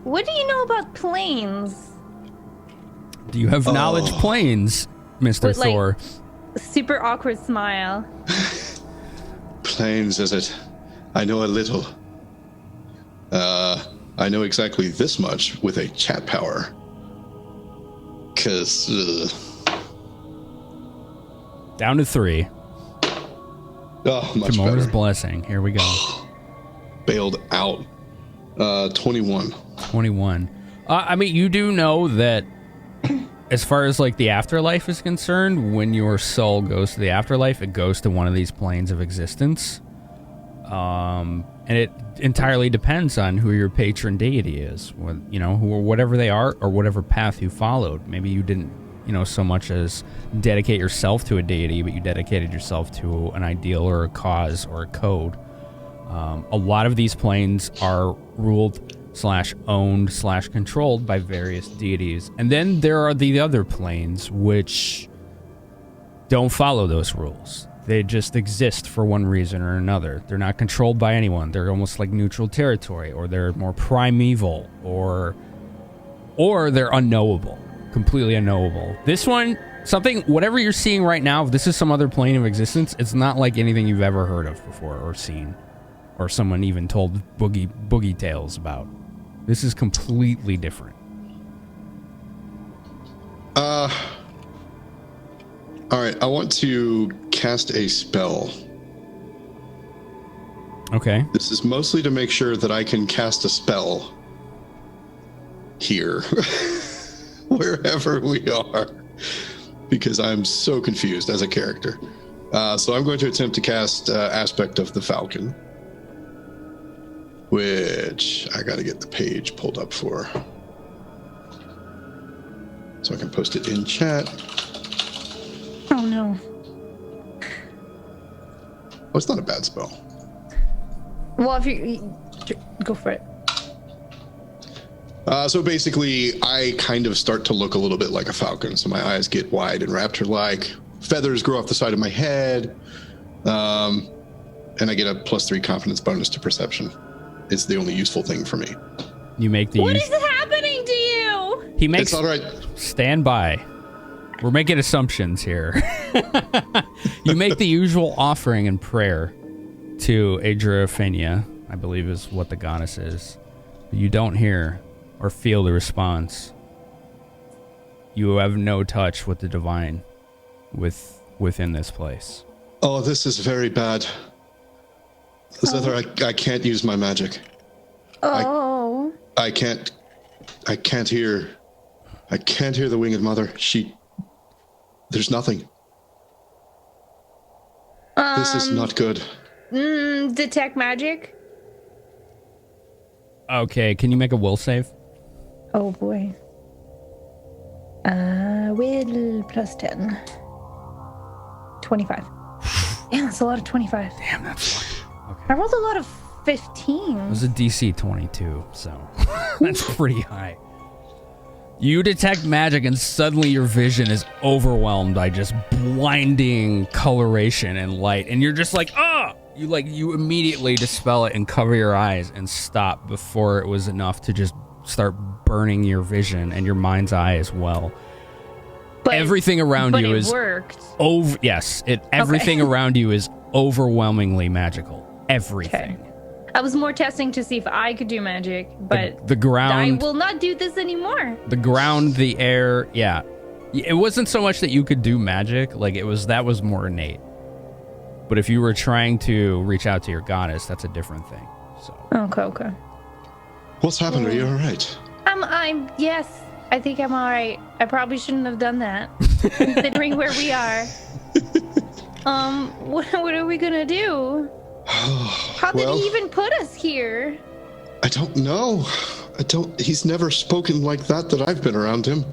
what do you know about planes? Do you have knowledge planes, Mr. With, Thor? Super awkward smile. Planes, is it? I know a little. I know exactly this much with a chat power. 'Cause, Down to 3. Oh, much Kimora's better. blessing. Here we go. Bailed out. 21. 21. I mean, you do know that as far as like the afterlife is concerned, when your soul goes to the afterlife, it goes to one of these planes of existence. And it entirely depends on who your patron deity is, whatever they are or whatever path you followed. Maybe you didn't, so much as dedicate yourself to a deity, but you dedicated yourself to an ideal or a cause or a code. A lot of these planes are ruled owned / controlled by various deities. And then there are the other planes which don't follow those rules. They just exist for one reason or another. They're not controlled by anyone. They're almost like neutral territory, or they're more primeval, or they're unknowable, completely unknowable. This one, whatever you're seeing right now, if this is some other plane of existence, it's not like anything you've ever heard of before or seen, or someone even told boogie tales about. This is completely different. All right, I want to cast a spell. Okay. This is mostly to make sure that I can cast a spell here, wherever we are, because I'm so confused as a character. So I'm going to attempt to cast Aspect of the Falcon, which I got to get the page pulled up for, so I can post it in chat. Oh no. Oh, it's not a bad spell. Well, if you go for it. So basically, I kind of start to look a little bit like a falcon. So my eyes get wide and raptor-like. Feathers grow off the side of my head. And I get a +3 confidence bonus to perception. It's the only useful thing for me. You make the... What is happening to you? He makes... It's all right. Stand by. We're making assumptions here. You make the usual offering and prayer to Adriaphenia, I believe is what the goddess is. You don't hear or feel the response. You have no touch with the divine within this place. Oh, this is very bad. Zither, I can't use my magic. Oh. I can't hear. I can't hear the winged mother. There's nothing. This is not good. Detect magic? Okay, can you make a will save? Oh boy. Will plus 10. 25. Damn, that's a lot of 25. Damn, that's fine. Okay. I rolled a lot of 15. It was a DC 22, so that's pretty high. You detect magic and suddenly your vision is overwhelmed by just blinding coloration and light. And you're just like, ah! You immediately dispel it and cover your eyes and stop before it was enough to just start burning your vision and your mind's eye as well. But everything around you is worked. Everything around you is overwhelmingly magical. Everything. Okay. I was more testing to see if I could do magic, but the ground. I will not do this anymore. The ground, the air, yeah. It wasn't so much that you could do magic, that was more innate. But if you were trying to reach out to your goddess, that's a different thing. So. Okay. What's happened? Are you all right? Yes, I think I'm all right. I probably shouldn't have done that, considering where we are. What are we gonna do? How did he even put us here? I don't know. He's never spoken like that I've been around him.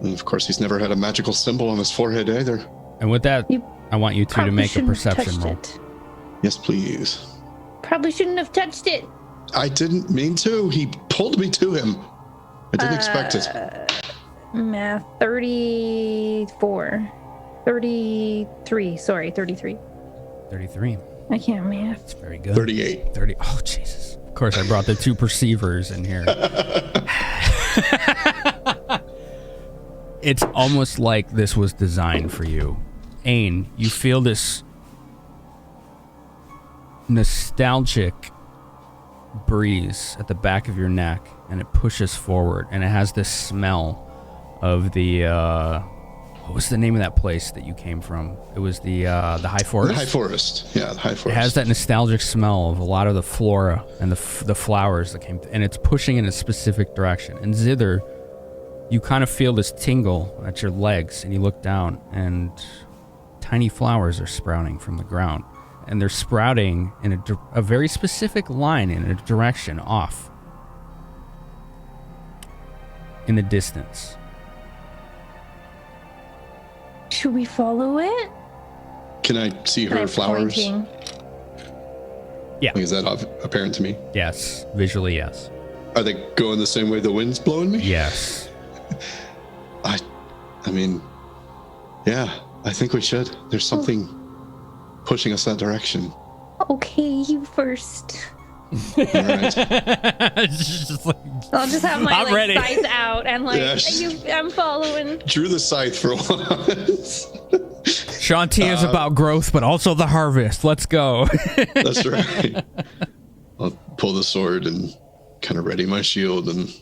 And of course, he's never had a magical symbol on his forehead either. And with that, I want you two to make a perception roll. Yes, please. Probably shouldn't have touched it. I didn't mean to. He pulled me to him. I didn't expect it. Math 34. 33. Sorry, 33. 33. I can't math. That's very good. 38. 30. Oh, Jesus. Of course, I brought the two perceivers in here. It's almost like this was designed for you. Ain, you feel this nostalgic breeze at the back of your neck, and it pushes forward, and it has this smell of the what was the name of that place that you came from? It was the High Forest? The High Forest. Yeah, the High Forest. It has that nostalgic smell of a lot of the flora and the flowers that came, and it's pushing in a specific direction. And Zither, you kind of feel this tingle at your legs, and you look down, and tiny flowers are sprouting from the ground. And they're sprouting in a very specific line in a direction off in the distance. Should we follow it? Can I see her flowers? Pointing. Yeah. Is that apparent to me? Yes. Visually, yes. Are they going the same way the wind's blowing me? Yes. I mean, yeah, I think we should. There's something pushing us that direction. Okay, you first. All right. I'll just have my I'm ready. scythe out and Yes. I'm following. Drew the scythe for once. Shanti is about growth, but also the harvest. Let's go. That's right. I'll pull the sword and kind of ready my shield and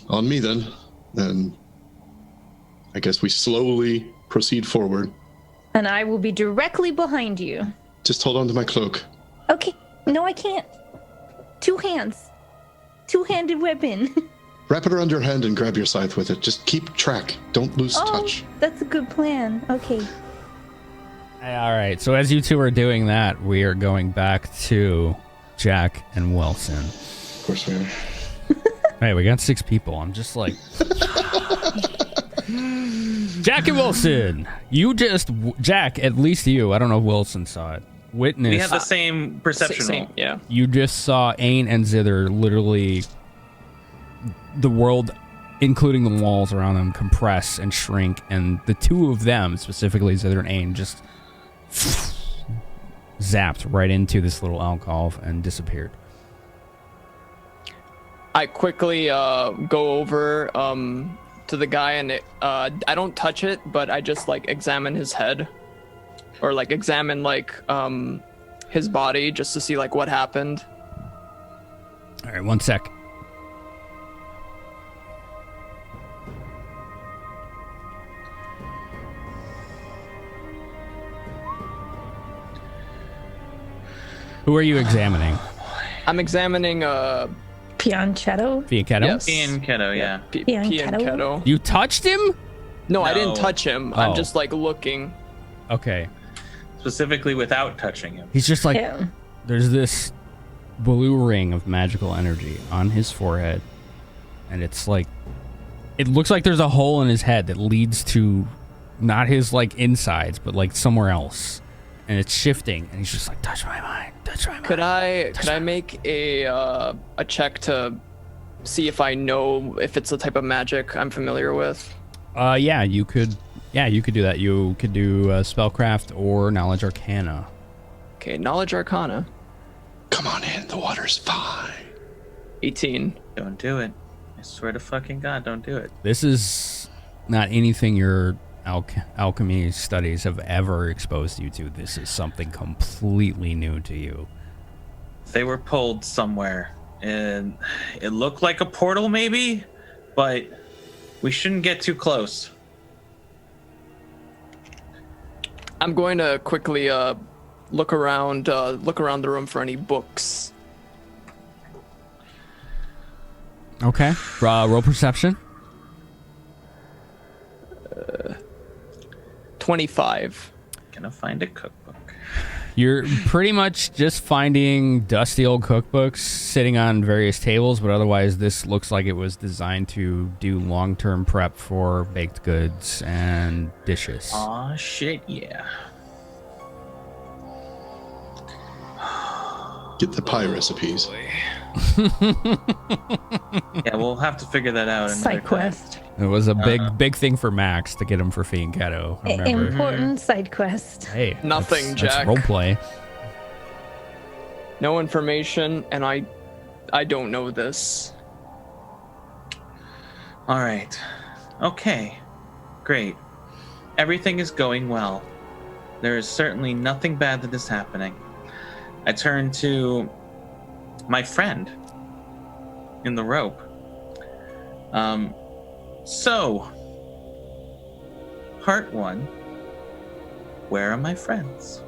on me then. And I guess we slowly proceed forward. And I will be directly behind you. Just hold on to my cloak. Okay. No, I can't. 2 hands. 2-handed weapon. Wrap it around your hand and grab your scythe with it. Just keep track. Don't lose touch. That's a good plan. Okay. All right. So as you two are doing that, we are going back to Jack and Wilson. Of course we are. Hey, we got 6 people. I'm just like... Jack and Wilson, Jack, at least you, I don't know if Wilson saw it, witnessed... We have the same perception roll. Yeah. You just saw Ain and Zither literally... the world, including the walls around them, compress and shrink, and the 2 of them, specifically Zither and Ain, just zapped right into this little alcove and disappeared. I quickly go over to the guy and I don't touch it, but I just like examine his head or like examine like his body just to see like what happened. All right, 1 sec. Who are you examining? I'm examining Pianchetto? Fianchetto? Yes. Ian Keto, yeah. Pianchetto. You touched him? No, I No. didn't touch him. Oh. I'm just like looking. Okay. Specifically without touching him. He's just like, Yeah. there's this blue ring of magical energy on his forehead. And it's like, it looks like there's a hole in his head that leads to not his like insides, but like somewhere else. And it's shifting. And he's just like, touch my mind, touch my mind. Could I make a check to see if I know if it's the type of magic I'm familiar with? Yeah, you could do that. You could do spellcraft or knowledge arcana. Okay, knowledge arcana. Come on in. The water's fine. 18. Don't do it. I swear to fucking God, don't do it. This is not anything your alchemy studies have ever exposed you to. This is something completely new to you. They were pulled somewhere, and it looked like a portal maybe, but we shouldn't get too close. I'm going to quickly look around the room for any books. Okay. Roll perception. 25. Gonna find a cookbook. You're pretty much just finding dusty old cookbooks sitting on various tables, but otherwise this looks like it was designed to do long-term prep for baked goods and dishes. Aw, shit, yeah. Get the pie recipes. Yeah, we'll have to figure that out. another Side time. quest. It was a big thing for Max to get him for Fianchetto. I remember. Important side quest. Hey, Nothing, that's Jack. roleplay. No information, and I don't know this. All right. Okay. Great. Everything is going well. There is certainly nothing bad that is happening. I turn to my friend in the rope. So, part 1. Where are my friends?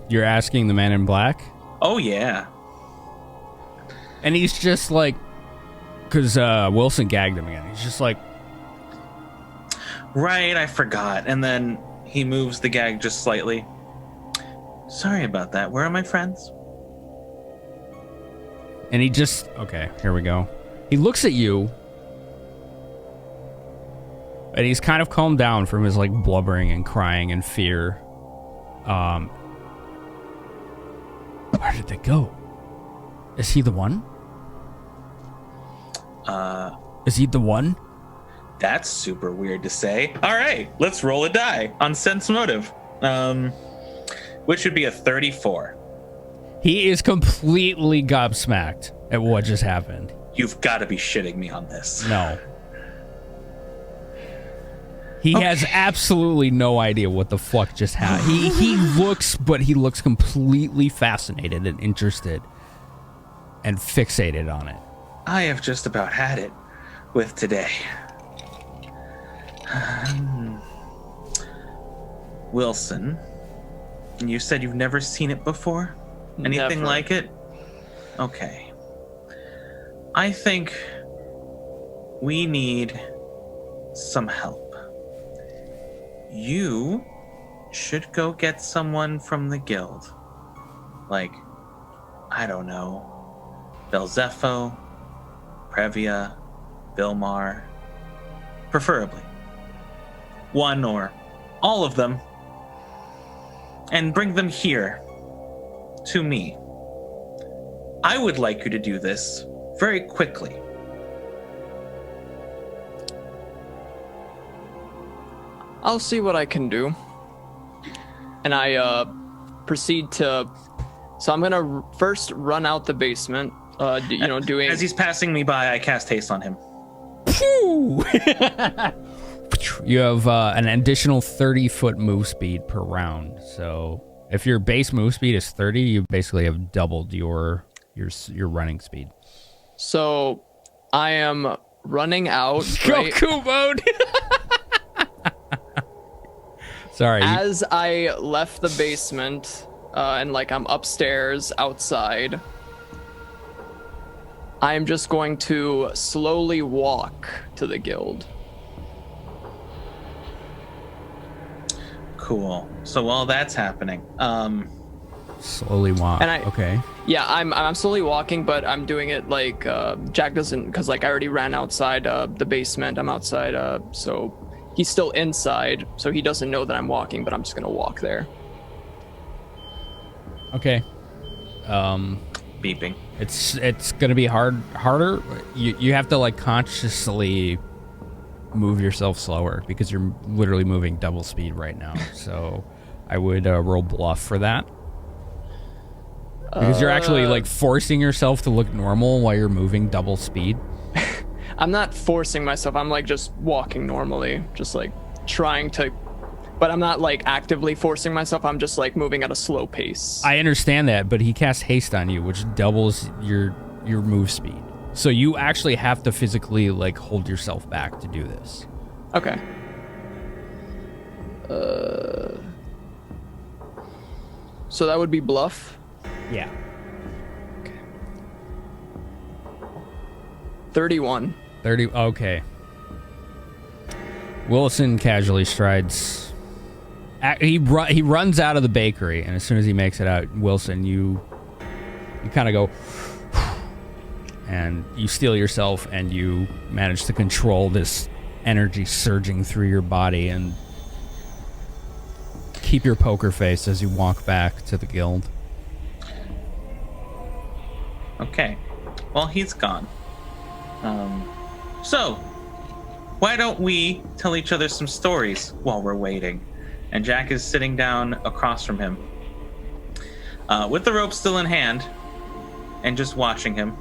You're asking the man in black? Oh, yeah. And he's just like, because Wilson gagged him again. He's just like, Right, I forgot. And then he moves the gag just slightly. Sorry about that. Where are my friends? and he just, okay, here we go. He looks at you, and he's kind of calmed down from his like blubbering and crying and fear. Where did they go? Is he the one? Is he the one? That's super weird to say. All right, let's roll a die on sense motive, which would be a 34. He is completely gobsmacked at what just happened. You've got to be shitting me on this. No. He has absolutely no idea what the fuck just happened. He looks completely fascinated and interested and fixated on it. I have just about had it with today. Wilson, you said you've never seen it before? Anything Never. like it? Okay. I think we need some help. You should go get someone from the guild. Like, I don't know, Belzepho, Previa, Vilmar, preferably. One or all of them. And bring them here to me. I would like you to do this very quickly. I'll see what I can do. And I proceed to. So I'm gonna first run out the basement. Doing. As he's passing me by, I cast haste on him. You have an additional 30-foot move speed per round. So if your base move speed is 30, you basically have doubled your running speed. So I am running out. Goku mode. Sorry. As I left the basement and I'm upstairs outside, I'm just going to slowly walk to the guild. Cool. So while that's happening, slowly walk. Okay. Yeah, I'm slowly walking, but I'm doing it Jack doesn't, because I already ran outside the basement. I'm outside, so he's still inside, so he doesn't know that I'm walking, but I'm just gonna walk there. Okay. Beeping. It's gonna be harder. You have to consciously move yourself slower because you're literally moving double speed right now. So I would roll bluff for that. Because you're actually forcing yourself to look normal while you're moving double speed. I'm not forcing myself. I'm just walking normally, just trying to, but I'm not actively forcing myself. I'm just moving at a slow pace. I understand that, but he casts haste on you, which doubles your move speed. So you actually have to physically hold yourself back to do this. Okay. So that would be bluff? Yeah. Okay. 31. 30. Okay. Wilson casually strides. He runs out of the bakery, and as soon as he makes it out, Wilson, you kind of go, and you steel yourself, and you manage to control this energy surging through your body, and keep your poker face as you walk back to the guild. Okay. Well, he's gone. So, why don't we tell each other some stories while we're waiting? And Jack is sitting down across from him, with the rope still in hand, and just watching him.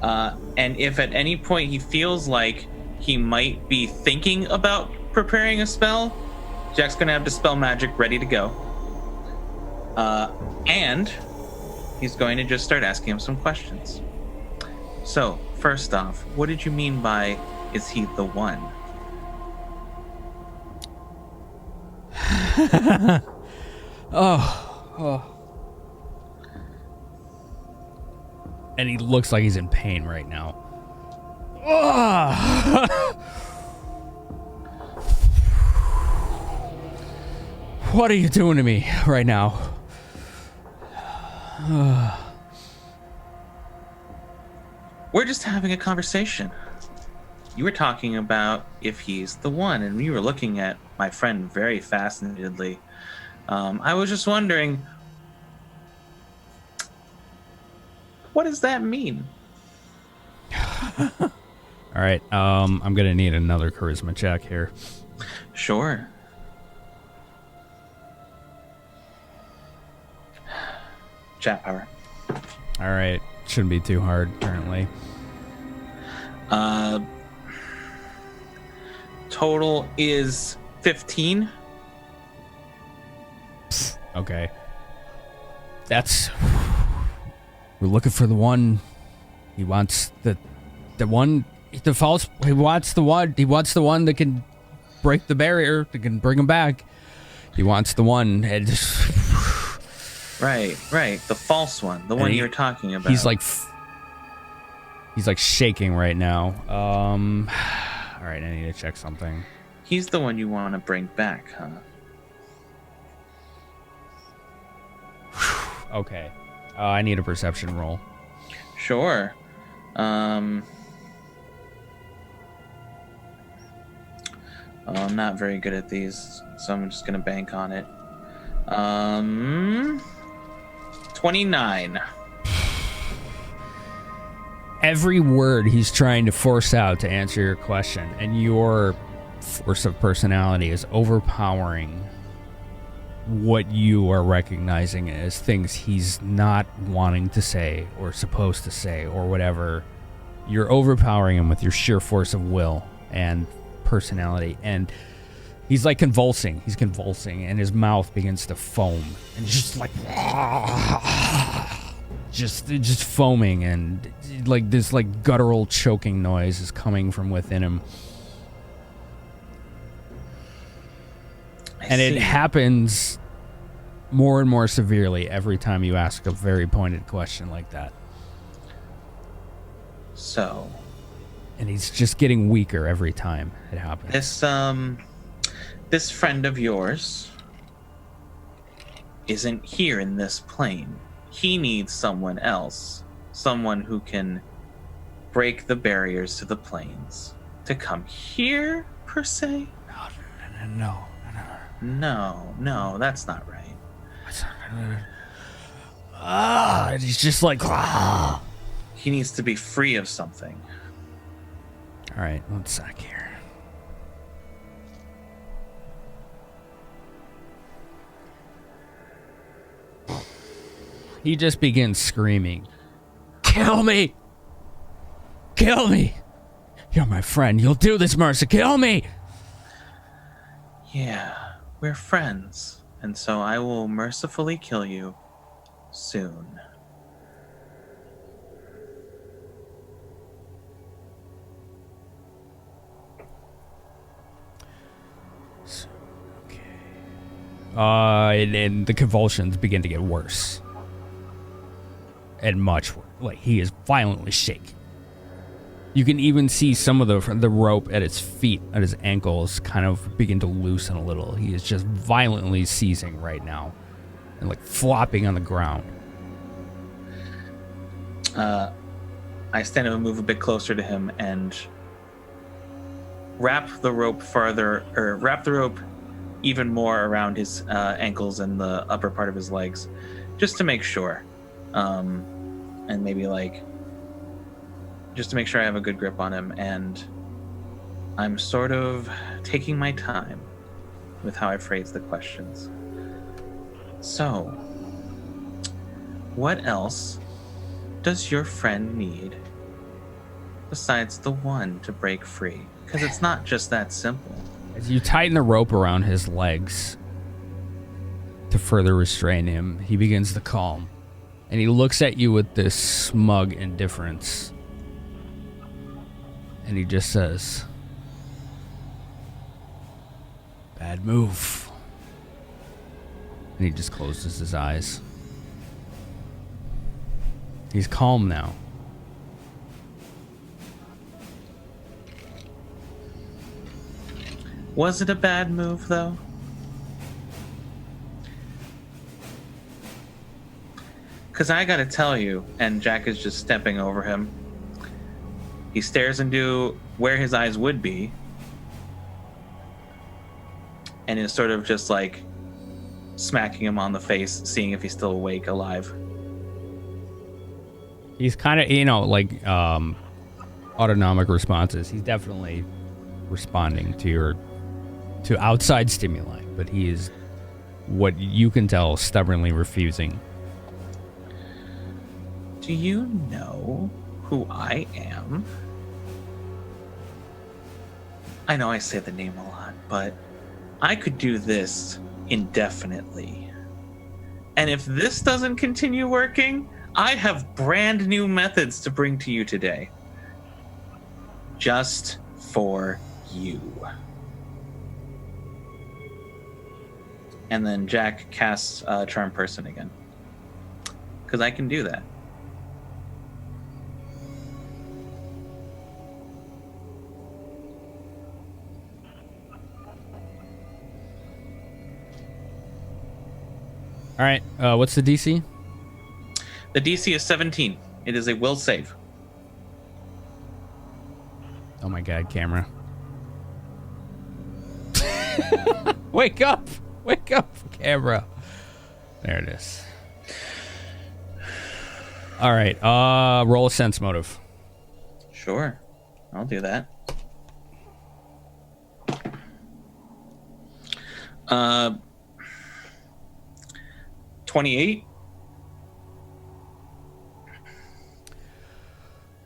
And if at any point he feels like he might be thinking about preparing a spell, Jack's gonna have Dispel Magic ready to go. And he's going to just start asking him some questions. So, first off, what did you mean by, is he the one? Oh. And he looks like he's in pain right now. What are you doing to me right now? We're just having a conversation. You were talking about if he's the one, and you were looking at my friend very fascinatedly. I was just wondering, What does that mean? All right. I'm gonna need another charisma check here. Sure. Chat power. All right. Shouldn't be too hard currently. Total is 15. Okay. That's. We're looking for the one. He wants the one. The false. He wants the one. He wants the one that can break the barrier. That can bring him back. He wants the one. And Right. The false one. The one you're talking about. He's like shaking right now. All right, I need to check something. He's the one you want to bring back, huh? Okay. I need a perception roll. Sure. I'm not very good at these, so I'm just gonna bank on it. 29. Every word he's trying to force out to answer your question, and your force of personality is overpowering what you are recognizing as things he's not wanting to say or supposed to say or whatever. You're overpowering him with your sheer force of will and personality, and he's like convulsing. He's convulsing, and his mouth begins to foam, and just like just foaming, and like this like guttural choking noise is coming from within him. And it happens more and more severely every time you ask a very pointed question like that. So. And he's just getting weaker every time it happens. This friend of yours isn't here in this plane. He needs someone else. Someone who can break the barriers to the planes. To come here, per se? No, that's not right. And he's just like, He needs to be free of something. All right, one sec here. He just begins screaming, "Kill me! Kill me! You're my friend. You'll do this, Mercer. Kill me!" Yeah, we're friends, and so I will mercifully kill you soon. And the convulsions begin to get worse. And much worse. Like, he is violently shaking. You can even see some of the rope at his feet, at his ankles, kind of begin to loosen a little. He is just violently seizing right now. And, like, flopping on the ground. I stand up and move a bit closer to him and wrap the rope even more around his ankles and the upper part of his legs, just to make sure. And maybe just to make sure I have a good grip on him. And I'm sort of taking my time with how I phrase the questions. So, what else does your friend need besides the one to break free? Because it's not just that simple. As you tighten the rope around his legs to further restrain him, he begins to calm. And he looks at you with this smug indifference. And he just says, "Bad move." And he just closes his eyes. He's calm now. Was it a bad move, though? Because I gotta tell you, and Jack is just stepping over him. He stares into where his eyes would be, and is sort of just like smacking him on the face, seeing if he's still awake, alive. He's kind of, like autonomic responses. He's definitely responding to outside stimuli, but he is, what you can tell, stubbornly refusing. Do you know who I am? I know I say the name a lot, but I could do this indefinitely. And if this doesn't continue working, I have brand new methods to bring to you today. Just for you. And then Jack casts Charm Person again. Because I can do that. All right, what's the DC? The DC is 17. It is a will save. Oh my god, camera. Wake up, camera. There it is. All right, roll a sense motive. Sure, I'll do that. 28.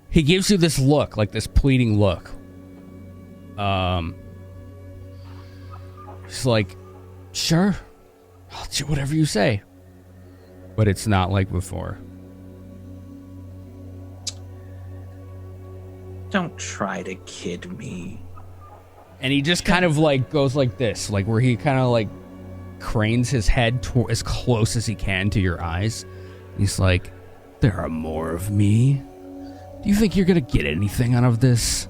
He gives you this look, like this pleading look. He's like, sure, I'll do whatever you say. But it's not like before. Don't try to kid me. And he just kind of like goes like this, like where he kind of like cranes his head as close as he can to your eyes. He's like, there are more of me. Do you think you're gonna get anything out of this?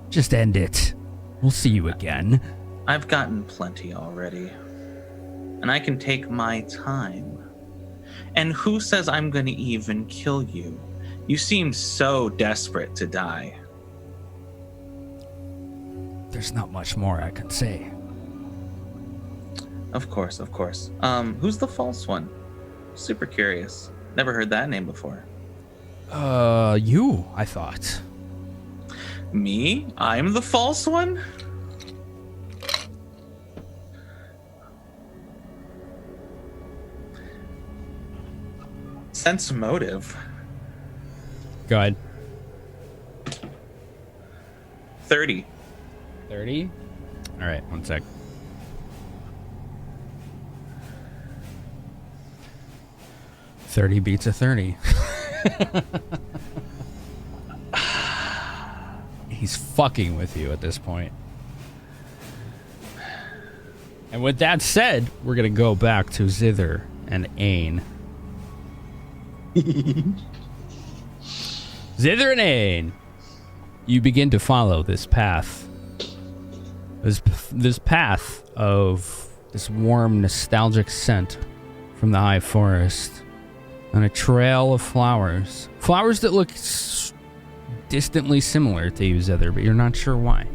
Just end it. We'll see you again. I've gotten plenty already. And I can take my time. And who says I'm gonna even kill you? You seem so desperate to die. There's not much more I can say. Of course, of course. Who's the false one? Super curious. Never heard that name before. You, I thought. Me? I'm the false one? Sense motive. Go ahead. 30. 30? All right, one sec. $30 beats a 30. He's fucking with you at this point. And with that said, we're gonna go back to Zither and Ain. Zither and Ain, you begin to follow this path. This path of this warm, nostalgic scent from the high forest, on a trail of flowers. Flowers that look distantly similar to you, Zither, but you're not sure why.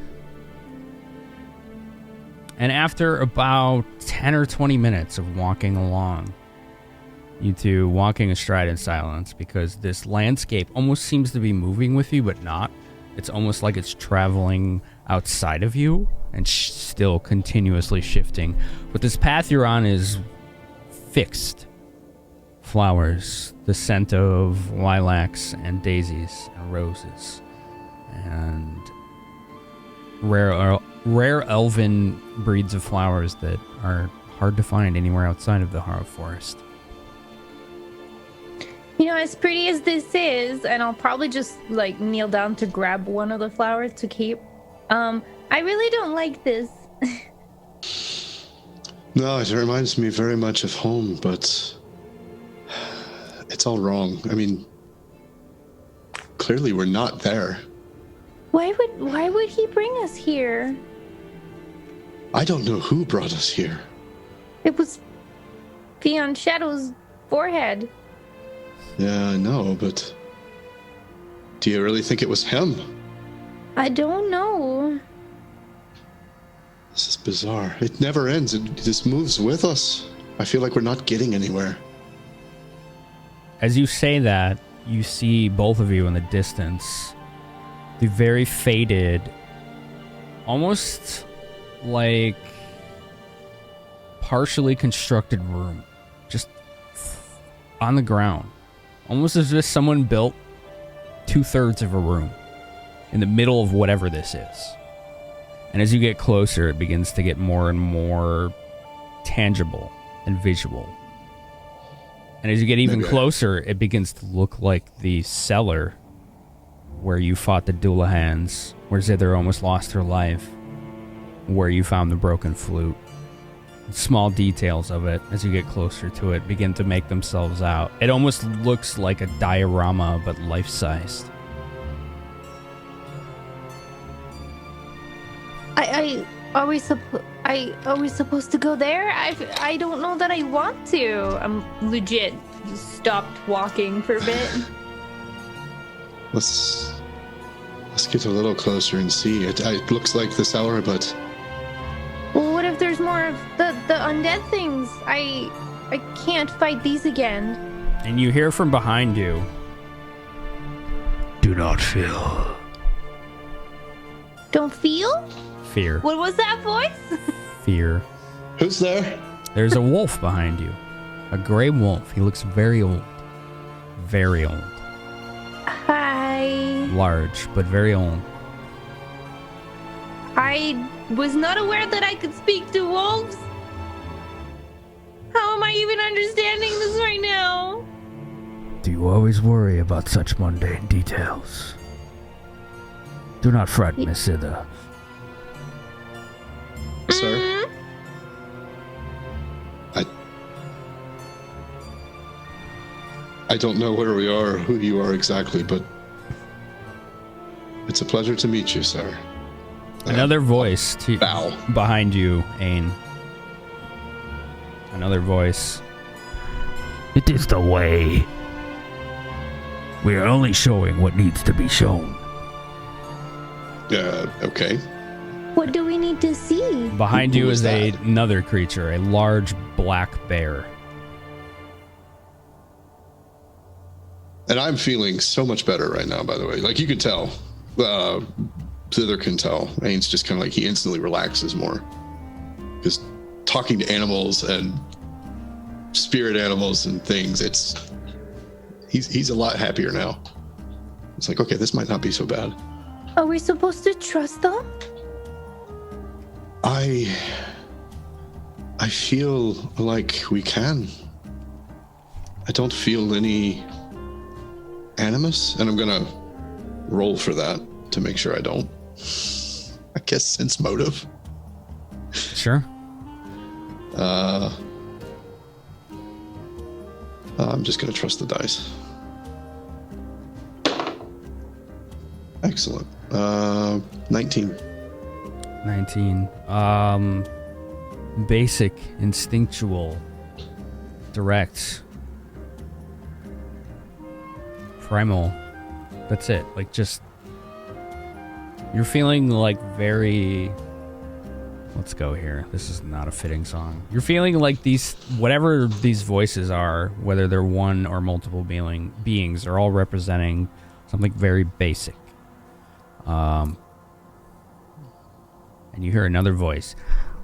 And after about 10 or 20 minutes of walking along, you two walking astride in silence, because this landscape almost seems to be moving with you, but not. It's almost like it's traveling outside of you and still continuously shifting. But this path you're on is fixed. Flowers, the scent of lilacs and daisies and roses, and rare elven breeds of flowers that are hard to find anywhere outside of the Harrow Forest. You know, as pretty as this is, and I'll probably just like kneel down to grab one of the flowers to keep. I really don't like this. No, it reminds me very much of home, but it's all wrong. I mean, clearly we're not there. Why would he bring us here? I don't know who brought us here. It was Beyond Shadow's forehead. Yeah, I know, but do you really think it was him? I don't know. This is bizarre. It never ends. It just moves with us. I feel like we're not getting anywhere. As you say that, you see both of you in the distance. The very faded, almost like partially constructed room, just on the ground, almost as if someone built 2/3 of a room in the middle of whatever this is. And as you get closer, it begins to get more and more tangible and visual. And as you get even closer, it begins to look like the cellar where you fought the Doolahans, where Zither almost lost her life, where you found the broken flute. Small details of it, as you get closer to it, begin to make themselves out. It almost looks like a diorama, but life-sized. Are we supposed to go there? I don't know that I want to. I'm legit stopped walking for a bit. Let's get a little closer and see. It looks like the cellar, but Well, what if there's more of the undead things? I can't fight these again. And you hear from behind you, "Do not fear." Don't feel? Fear. What was that voice? Fear. who's there? There's a wolf behind you. A gray wolf. He looks very old. Very old. Hi. Large, but very old. I was not aware that I could speak to wolves. How am I even understanding this right now? Do you always worry about such mundane details? Do not fret, Miss Zither. Sir? I don't know where we are, who you are exactly, but it's a pleasure to meet you, sir. Another voice bow. Behind you, Ain. Another voice. It is the way. We are only showing what needs to be shown. Okay. What do we need to see? Behind you Who is is that? another creature, a large black bear. And I'm feeling so much better right now, by the way. Like, you can tell. Zither can tell. Ain's just kind of like, he instantly relaxes more. Because talking to animals and spirit animals and things, he's a lot happier now. It's like, okay, this might not be so bad. Are we supposed to trust them? I feel like we can. I don't feel any animus, and I'm gonna roll for that to make sure I don't. I guess sense motive. Sure. I'm just gonna trust the dice. Excellent. 19. 19. Basic, instinctual, direct, primal. That's it. Like, just, you're feeling like very, let's go here. This is not a fitting song. You're feeling like these, whatever these voices are, whether they're one or multiple beings, are all representing something very basic. And you hear another voice.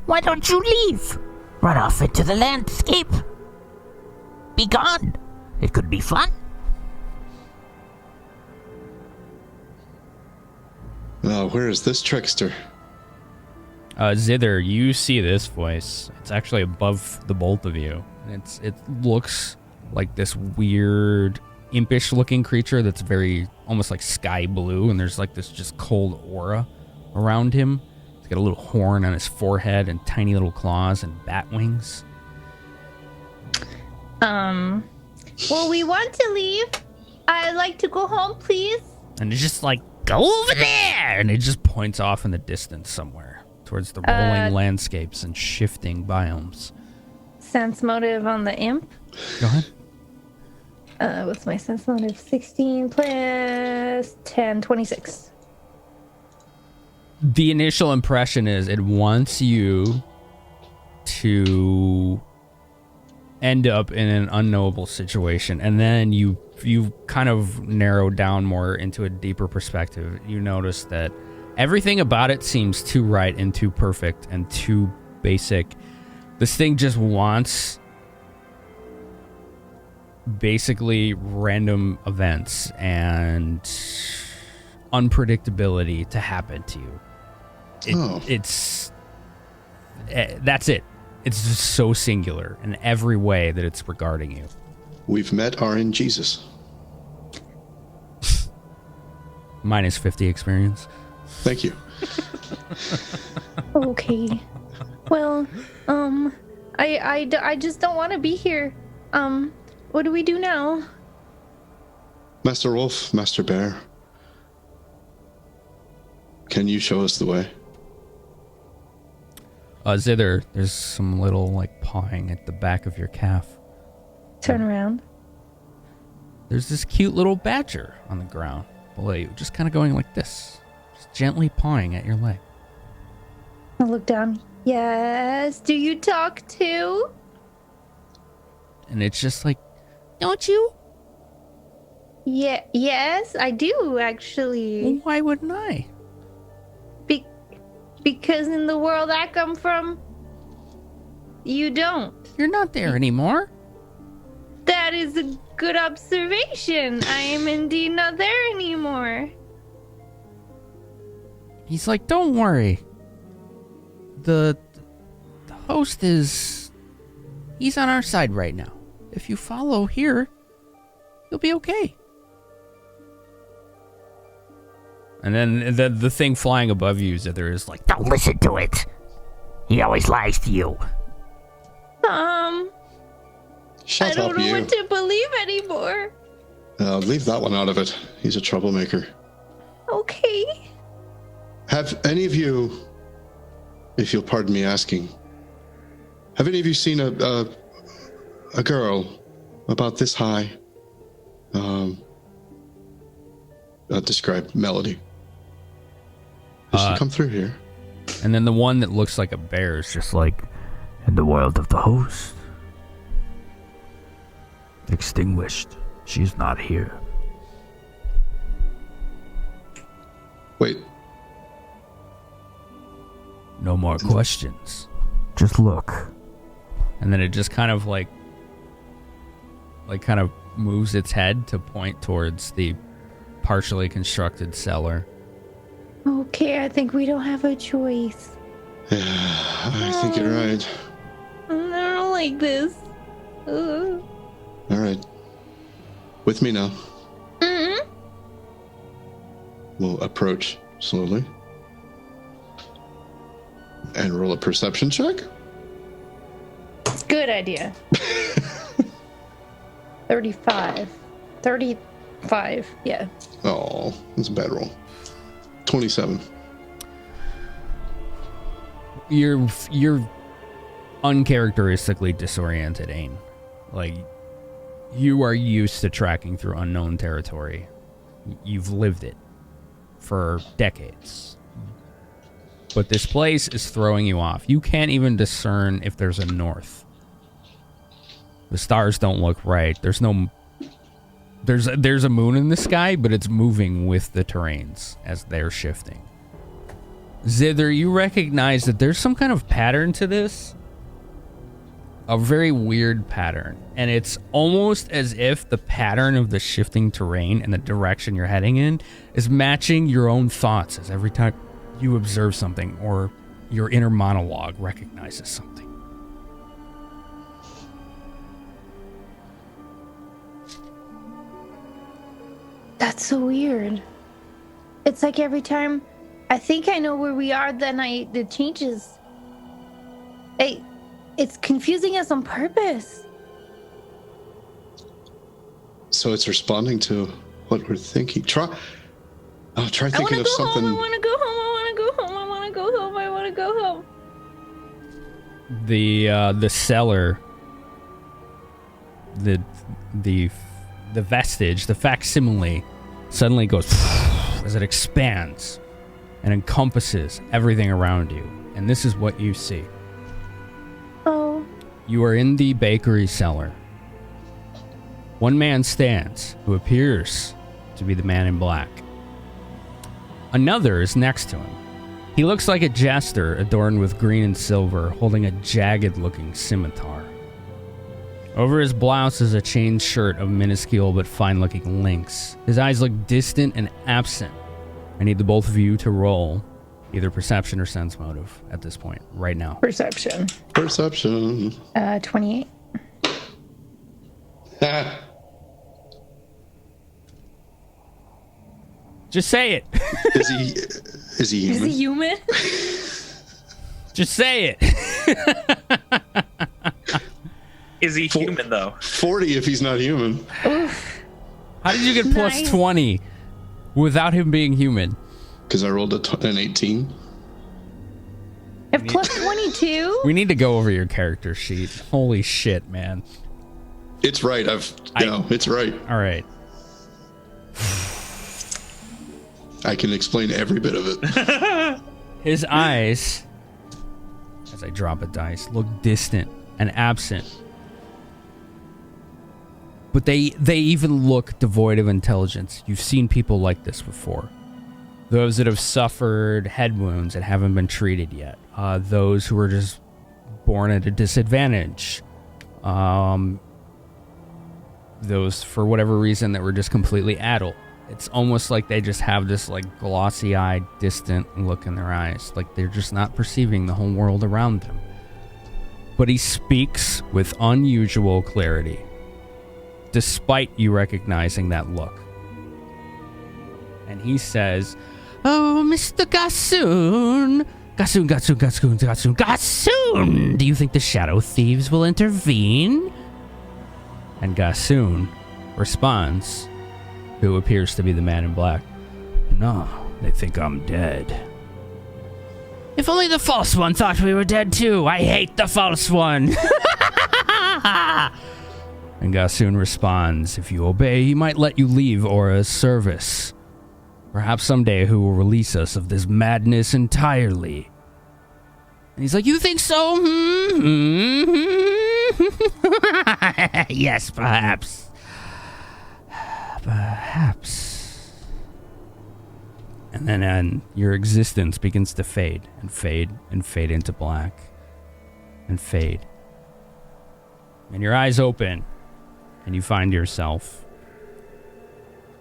Why don't you leave? Run off into the landscape. Be gone. It could be fun. Where is this trickster? Zither, you see this voice. It's actually above the both of you. It looks like this weird, impish-looking creature that's very, almost like sky blue, and there's like this just cold aura around him. He's got a little horn on his forehead and tiny little claws and bat wings. Well, we want to leave. I'd like to go home, please. And it's just like, go over there! And it just points off in the distance somewhere towards the rolling landscapes and shifting biomes. Sense motive on the imp. Go ahead. What's my sense motive? 16 plus 10, 26. The initial impression is it wants you to end up in an unknowable situation, and then you kind of narrow down more into a deeper perspective. You notice that everything about it seems too right and too perfect and too basic. This thing just wants basically random events and unpredictability to happen to you. That's it. It's just so singular in every way that it's regarding you. We've met our in Jesus. Minus 50 experience. Thank you. Okay. Well, I just don't want to be here. What do we do now? Master Wolf, Master Bear, can you show us the way? Zither, there's some little, like, pawing at the back of your calf. Turn around. There's this cute little badger on the ground below you, just kind of going like this, just gently pawing at your leg. I look down. Yes. Do you talk too? And it's just like, don't you? Yeah. Yes, I do actually. Well, why wouldn't I? Because in the world I come from, you don't. You're not there anymore. That is a good observation. I am indeed not there anymore. He's like, don't worry. The host he's on our side right now. If you follow here, you'll be okay. And then the thing flying above you, Zither, is like, Don't listen to it. He always lies to you. Shut I don't up, know you. what to believe anymore. Leave that one out of it. He's a troublemaker. Okay. Have any of you, if you'll pardon me asking, have any of you seen a girl about this high? Describe Melody. Does she come through here? And then the one that looks like a bear is just like, In the world of the host. Extinguished. She's not here. Wait. no more questions. Just look. And then it just kind of like kind of moves its head to point towards the partially constructed cellar. Okay, I think we don't have a choice. Yeah, I think you're right. I don't like this. Ugh. All right. With me now. Mm-hmm. We'll approach slowly. And roll a perception check. Good idea. 35, yeah. Oh, that's a bad roll. 27. You're uncharacteristically disoriented, Ain. Like, you are used to tracking through unknown territory. You've lived it for decades. But this place is throwing you off. You can't even discern if there's a north. The stars don't look right. There's a moon in the sky, but it's moving with the terrains as they're shifting. Zither, you recognize that there's some kind of pattern to this. A very weird pattern. And it's almost as if the pattern of the shifting terrain and the direction you're heading in is matching your own thoughts as every time you observe something or your inner monologue recognizes something. That's so weird. It's like every time I think I know where we are, then it changes. It's confusing us on purpose. So it's responding to what we're thinking. Try thinking of something. I want to go home. The cellar, the vestige, the facsimile, suddenly goes as it expands and encompasses everything around you. And this is what you see. Oh. You are in the bakery cellar. One man stands, who appears to be the man in black. Another is next to him. He looks like a jester adorned with green and silver, holding a jagged-looking scimitar. Over his blouse is a chain shirt of minuscule but fine-looking links. His eyes look distant and absent. I need the both of you to roll either perception or sense motive at this point, right now. Perception. Perception. 28. Just say it. Is he human? Is he human? Just say it. Is he human, though? 40 if he's not human. Oof. How did you get plus Nice. 20 without him being human? Because I rolled an 18. If plus 22? We need to go over your character sheet. Holy shit, man. It's right. It's right. All right. I can explain every bit of it. His eyes, as I drop a dice, look distant and absent. But they even look devoid of intelligence. You've seen people like this before. Those that have suffered head wounds and haven't been treated yet. Those who were just born at a disadvantage. Those, for whatever reason, that were just completely addled. It's almost like they just have this like glossy-eyed, distant look in their eyes. Like they're just not perceiving the whole world around them. But he speaks with unusual clarity, despite you recognizing that look. And he says, "Oh, Mr. Grissul, Grissul, do you think the Shadow Thieves will intervene?" And Grissul responds, who appears to be the man in black, "No, they think I'm dead." "If only the false one thought we were dead too. I hate the false one." And Grissul responds, "If you obey, he might let you leave Aura's service. Perhaps someday he will release us of this madness entirely." And he's like, "You think so?" "Yes, perhaps. Perhaps." And then your existence begins to fade and fade and fade into black and fade. And your eyes open and you find yourself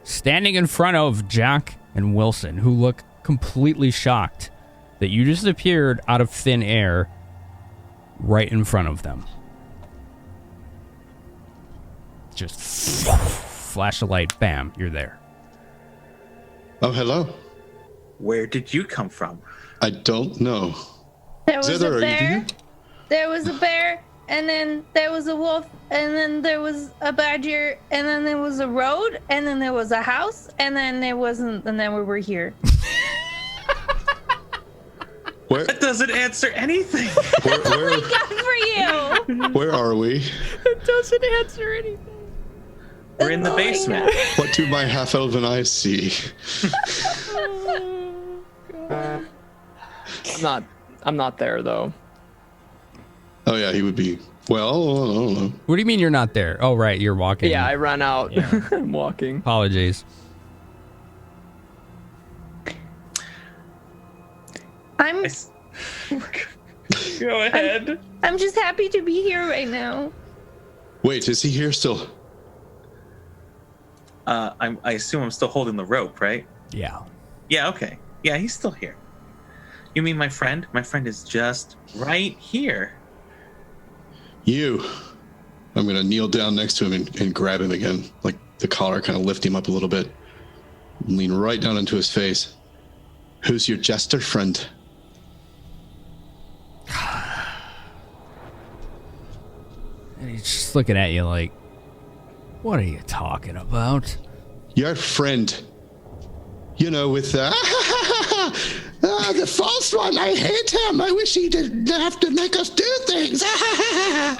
standing in front of Jack and Wilson, who look completely shocked that you just appeared out of thin air right in front of them. Just flash a light, bam, you're there. Oh, hello. Where did you come from? I don't know. There was Zither, a are you bear. here? There was a bear, and then there was a wolf, and then there was a badger, and then there was a road, and then there was a house, and then there wasn't, and then we were here. Where, That doesn't answer anything. where, Good for you. where are we? It doesn't answer anything. We're in the basement. What do my half-elven eyes see? I'm not there though. Oh yeah, he would be. Well, I don't know. What do you mean you're not there? Oh, right, you're walking. Yeah, I ran out. I'm walking. Apologies. I'm Go ahead. I'm just happy to be here right now. Wait, is he here still? I assume I'm still holding the rope, right? Yeah. Yeah, okay. Yeah, he's still here. You mean my friend? My friend is just right here. You. I'm gonna kneel down next to him and grab him again, like the collar, kind of lift him up a little bit, and lean right down into his face. Who's your jester friend? And he's just looking at you like, what are you talking about? Your friend. You know, with the false one. I hate him. I wish he didn't have to make us do things.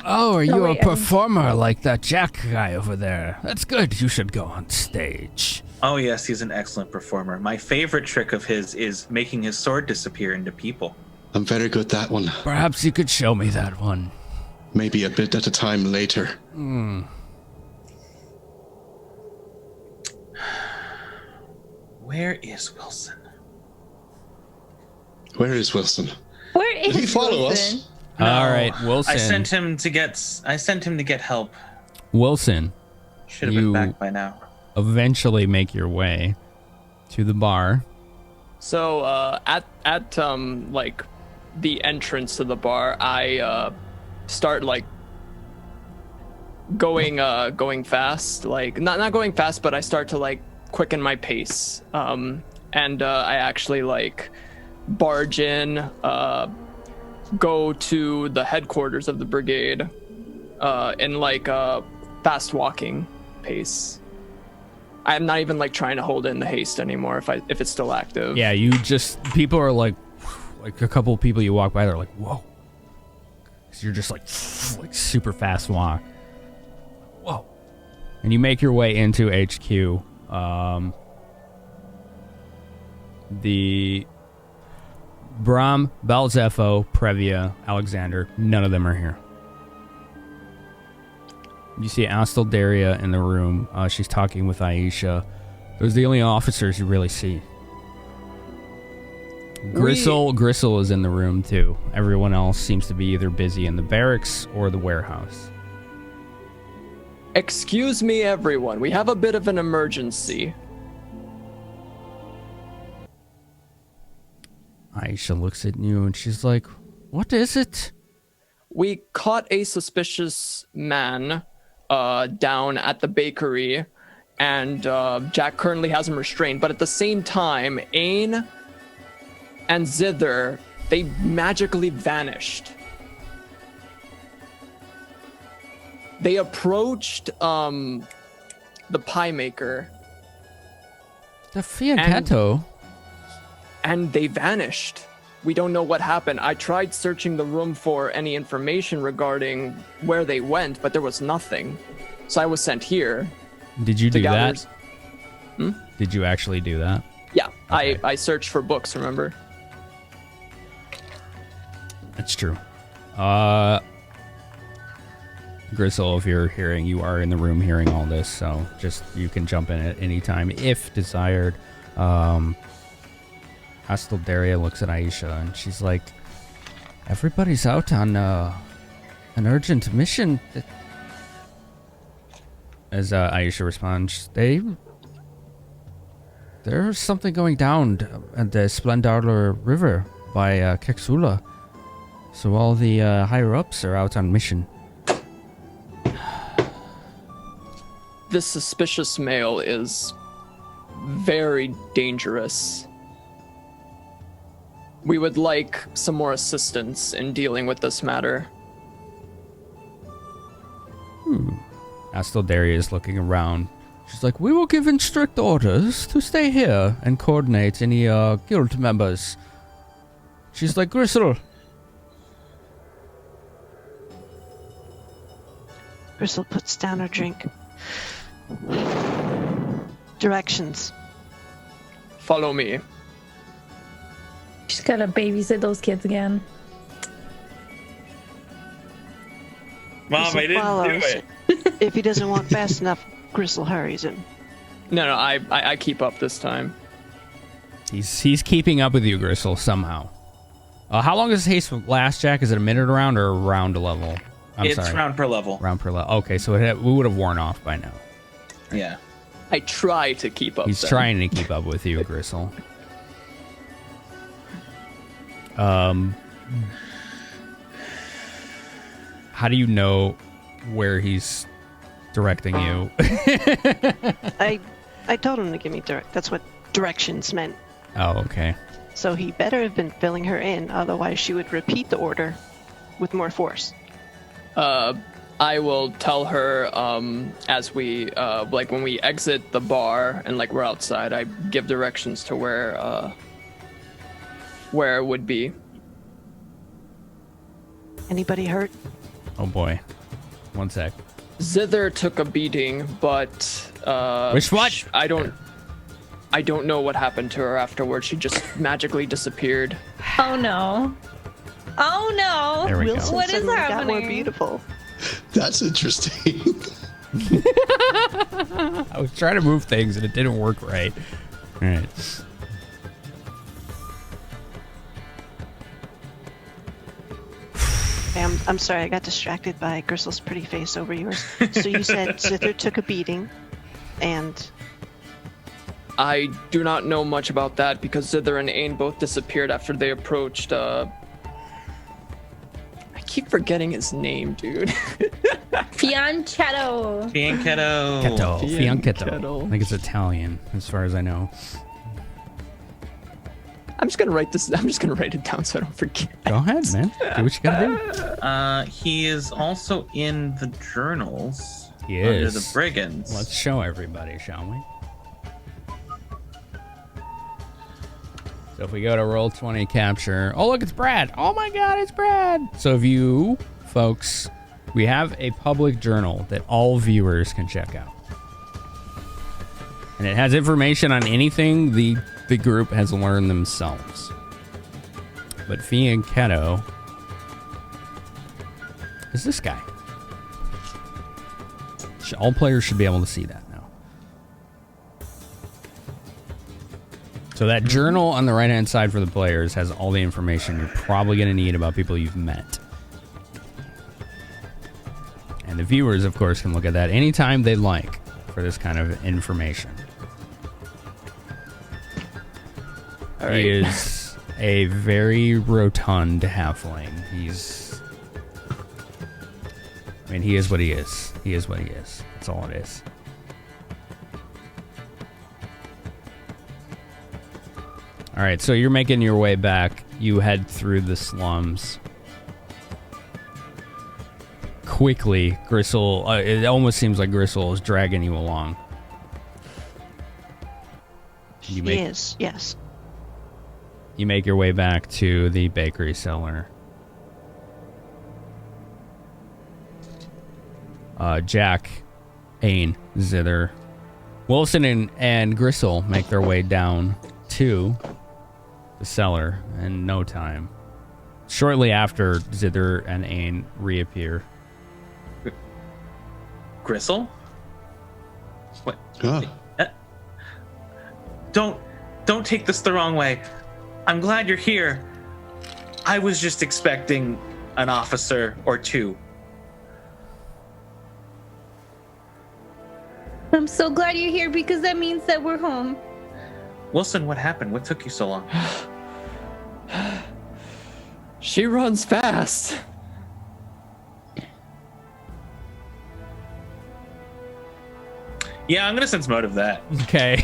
Oh, are you wait, a performer like that Jack guy over there? That's good. You should go on stage. Oh, yes, he's an excellent performer. My favorite trick of his is making his sword disappear into people. I'm very good at that one. Perhaps you could show me that one. Maybe a bit at a time later. Where is Wilson? Where is Wilson? Where is Did he follow Wilson? us? All right, Wilson. I sent him to get help. Wilson, Should have been back by now. eventually make your way to the bar. So at like the entrance to the bar, I start like going fast, like not going fast, but I start to like quicken my pace. And I actually like barge in, go to the headquarters of the brigade in like a fast walking pace. I'm not even like trying to hold in the haste anymore if it's still active. Yeah, you just, people are like a couple of people you walk by, they're like, whoa. So you're just like super fast walk. Whoa. And you make your way into HQ. The Bram, Balzepho, Previa, Alexander, none of them are here. You see Asteldaria in the room. She's talking with Aisha. Those are the only officers you really see. Grissul is in the room too. Everyone else seems to be either busy in the barracks or the warehouse. Excuse me, everyone. We have a bit of an emergency. Aisha looks at you and she's like, what is it? We caught a suspicious man down at the bakery, and Jack currently has him restrained. But at the same time, Ain and Zither, they magically vanished. They approached the pie maker. The Fiancato. And they vanished. We don't know what happened. I tried searching the room for any information regarding where they went, but there was nothing. So I was sent here. Did you do that? Hmm? Did you actually do that? Yeah, Okay. I searched for books, remember? That's true. Grissul, if you're hearing, you are in the room hearing all this, so just you can jump in at any time if desired. Asteldaria looks at Aisha and she's like, everybody's out on an urgent mission. As Aisha responds, there's something going down at the Splendor River by Kexula. So all the higher-ups are out on mission. This suspicious male is very dangerous. We would like some more assistance in dealing with this matter. Asteldaria is looking around. She's like, we will give in strict orders to stay here and coordinate any guild members. She's like, Grissul. Grissul puts down her drink. Directions. Follow me. She's gotta babysit those kids again. Mom, Grissul I didn't follows. do it. If he doesn't walk fast enough, Grissul hurries him. No, I keep up this time. He's keeping up with you, Grissul, somehow. How long does haste last, Jack? Is it a minute around or a round level? It's round per level. Round per level. Okay, so we would have worn off by now. Yeah. I try to keep up. He's then. trying to keep up with you, Grissul. How do you know where he's directing you? I told him to give me direct. That's what directions meant. Oh, okay. So he better have been filling her in, otherwise she would repeat the order with more force. I will tell her as we like when we exit the bar and like we're outside, I give directions to where it would be. Anybody hurt? Oh boy. One sec. Zither took a beating, but Which one? I don't know what happened to her afterwards. She just magically disappeared. Oh no. Oh no! There we go. Wilson What is suddenly got more happening? beautiful. That's interesting. I was trying to move things and it didn't work right. All right. I'm sorry, I got distracted by Grissul's pretty face over yours. So you said Zither took a beating, and I do not know much about that because Zither and Ain both disappeared after they approached. I keep forgetting his name, dude. Fianchetto. Fianchetto. Fianchetto. I think it's Italian, as far as I know. I'm just gonna write this. I'm just gonna write it down so I don't forget. Go ahead, man. Do what you gotta do. He is also in the journals. He Under is. the Brigands. Let's show everybody, shall we? So if we go to Roll20 Capture, oh look, it's Brad. Oh my God, it's Brad. So if you folks, we have a public journal that all viewers can check out, and it has information on anything the group has learned themselves. But Fianchetto is this guy. All players should be able to see that now. So that journal on the right-hand side for the players has all the information you're probably going to need about people you've met. And the viewers, of course, can look at that anytime they like for this kind of information. All right. He is a very rotund halfling. He is what he is. He is what he is. That's all it is. All right, so you're making your way back. You head through the slums. Quickly, Grissul, it almost seems like Grissul is dragging you along. he is, yes. You make your way back to the bakery cellar. Jack, Ain, Zither, Wilson, and Grissul make their way down to the cellar in no time. Shortly after, Zither and Ain reappear. Grissul? What? Huh. Don't take this the wrong way. I'm glad you're here. I was just expecting an officer or two. I'm so glad you're here because that means that we're home. Wilson, what happened? What took you so long? She runs fast. Yeah, I'm gonna sense motive that. Okay.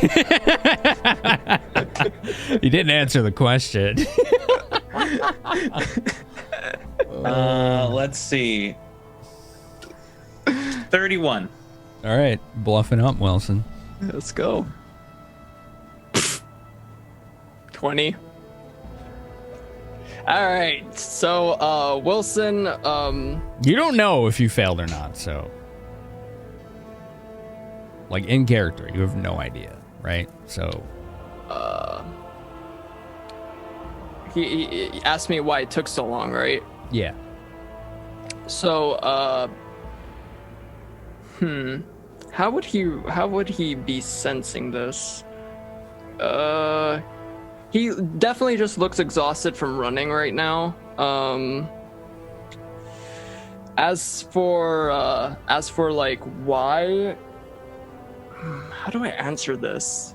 You didn't answer the question. Let's see. 31. All right, bluffing up, Wilson. Let's go. 20. All right, so Wilson. You don't know if you failed or not, so. Like, in character, you have no idea, right? So. He asked me why it took so long, right? Yeah. So, how would he be sensing this? He definitely just looks exhausted from running right now. As for like why, how do I answer this?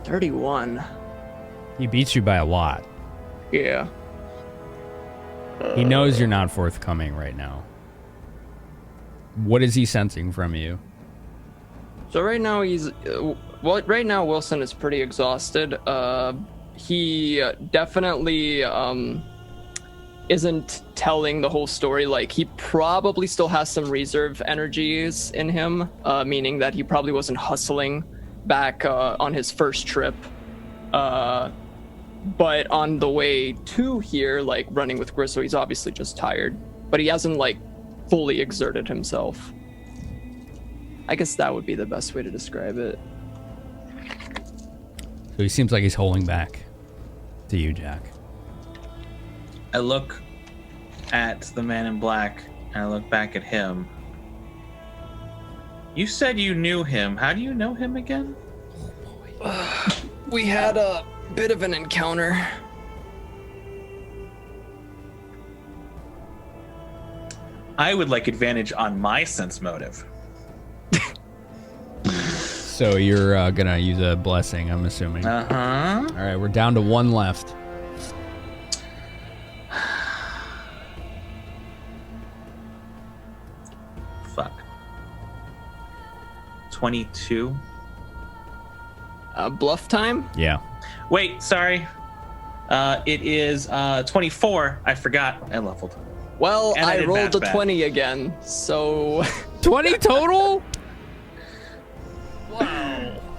31. He beats you by a lot. Yeah. He knows you're not forthcoming right now. What is he sensing from you? So right now right now Wilson is pretty exhausted. He definitely isn't telling the whole story. Like, he probably still has some reserve energies in him, meaning that he probably wasn't hustling back on his first trip. But on the way to here, like running with Grissul, he's obviously just tired, but he hasn't like fully exerted himself. I guess that would be the best way to describe it. So he seems like he's holding back to you, Jack. I look at the man in black, and I look back at him. You said you knew him. How do you know him again? We had a bit of an encounter. I would like advantage on my sense motive. So you're gonna use a blessing, I'm assuming. Uh-huh. All right, we're down to one left. Fuck. 22. Bluff time? Yeah. Wait, sorry. It is 24. I forgot. I leveled. Well, And I I did rolled math a bad. 20 again, so 20 total?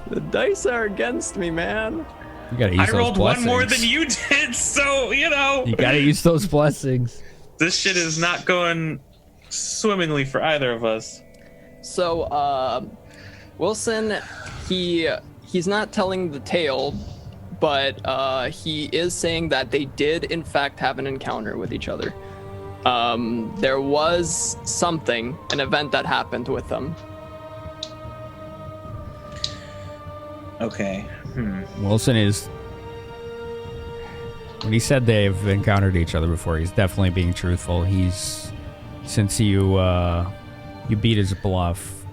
the dice are against me, man. You gotta use I those rolled one more blessings. than you did, so, you know. You gotta use those blessings. This shit is not going swimmingly for either of us. So, Wilson, he's not telling the tale, but he is saying that they did, in fact, have an encounter with each other. There was something, an event that happened with them. Okay. Wilson is... When he said they've encountered each other before, he's definitely being truthful. Since you beat his bluff,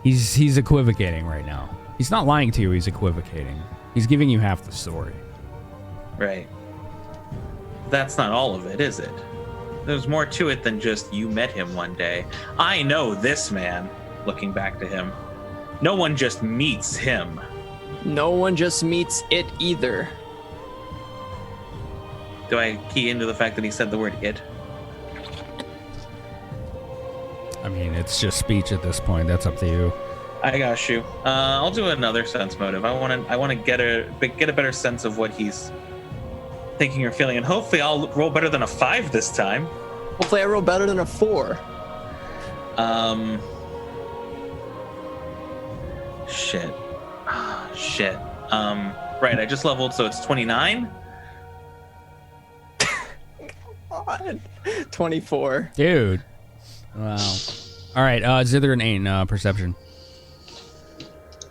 he's equivocating right now. He's not lying to you, he's equivocating. He's giving you half the story. Right. That's not all of it, is it? There's more to it than just you met him one day. I know this man, looking back to him. No one just meets him. No one just meets it either. Do I key into the fact that he said the word it? I mean, it's just speech at this point. That's up to you. I got you. I'll do another sense motive. I want to get a better sense of what he's thinking or feeling, and hopefully I'll roll better than a 5 this time. Hopefully I roll better than a 4. Shit. Shit. Right, I just leveled, so it's 29. God. 24. Dude. Wow. All right, Zither and Ain, perception.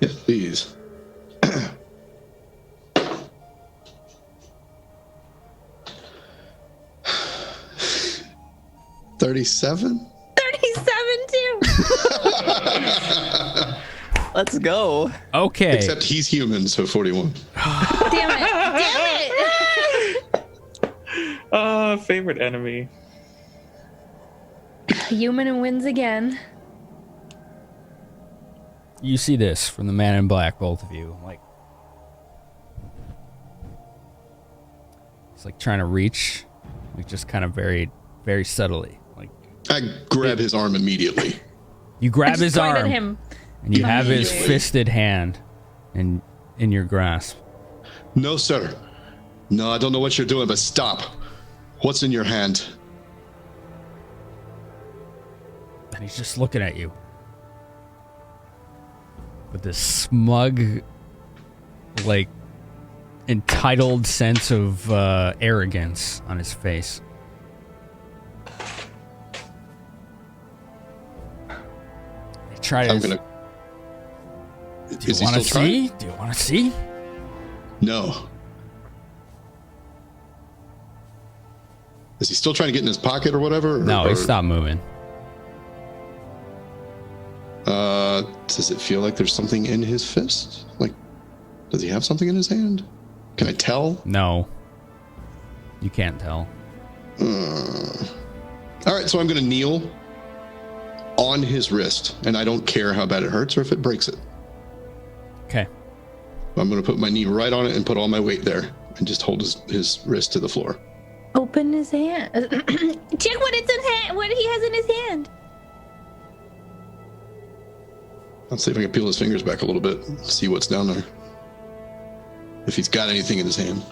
Yeah, please. 37? 37 too. Let's go. Okay. Except he's human, so 41. Damn it. Favorite enemy. Human wins again. You see this from the man in black, both of you. Like, it's like trying to reach, like just kind of very, very subtly. Like, I grab his arm immediately. you grab I just his pointed arm at him. and you have his Immediately. fisted hand in your grasp. No, sir. No, I don't know what you're doing, but stop. What's in your hand? And he's just looking at you with this smug, like, entitled sense of arrogance on his face. They try to. I'm gonna. Do Is you he want to still see? trying? Do you want to see? No. Is he still trying to get in his pocket or whatever? No, he stopped moving. Does it feel like there's something in his fist? Like, does he have something in his hand? Can I tell? No. You can't tell. All right, so I'm going to kneel on his wrist, and I don't care how bad it hurts or if it breaks it. Okay. I'm going to put my knee right on it and put all my weight there and just hold his wrist to the floor. Open his hand. Check what it's in hand. What he has in his hand. I'll see if I can peel his fingers back a little bit, see what's down there. If he's got anything in his hand.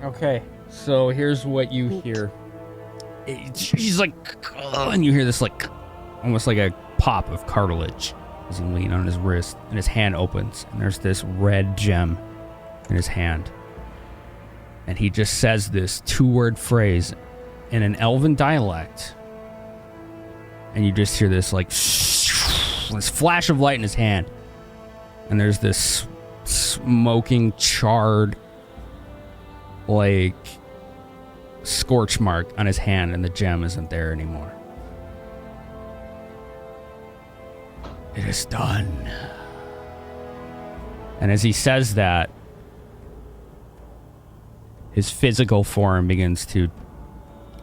Okay. So here's what you hear. He's like, and you hear this like, almost like a pop of cartilage as he leans on his wrist, and his hand opens, and there's this red gem in his hand. And he just says this 2-word phrase in an elven dialect. And you just hear this like this flash of light in his hand. And there's this smoking, charred, like scorch mark on his hand, and the gem isn't there anymore. It is done. And as he says that, his physical form begins to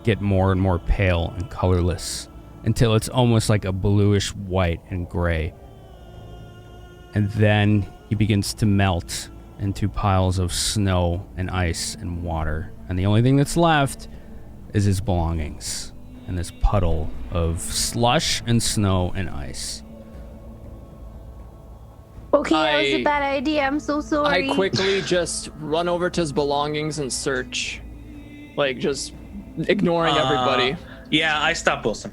get more and more pale and colorless until it's almost like a bluish white and gray. And then he begins to melt into piles of snow and ice and water. And the only thing that's left is his belongings and this puddle of slush and snow and ice. Okay, that was a bad idea. I'm so sorry. I quickly just run over to his belongings and search. Like, just ignoring everybody. Yeah, I stop Wilson.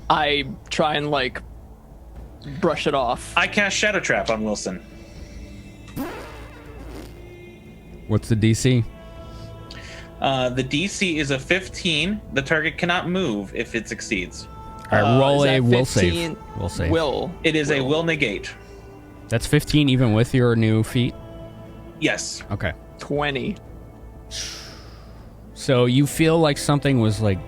I try and, like, brush it off. I cast Shadow Trap on Wilson. What's the DC? The DC is a 15. The target cannot move if it succeeds. All right, roll is a that will 15? save. Will save. Will. It is a will negate. That's 15 even with your new feat? Yes. Okay. 20. So you feel like something was like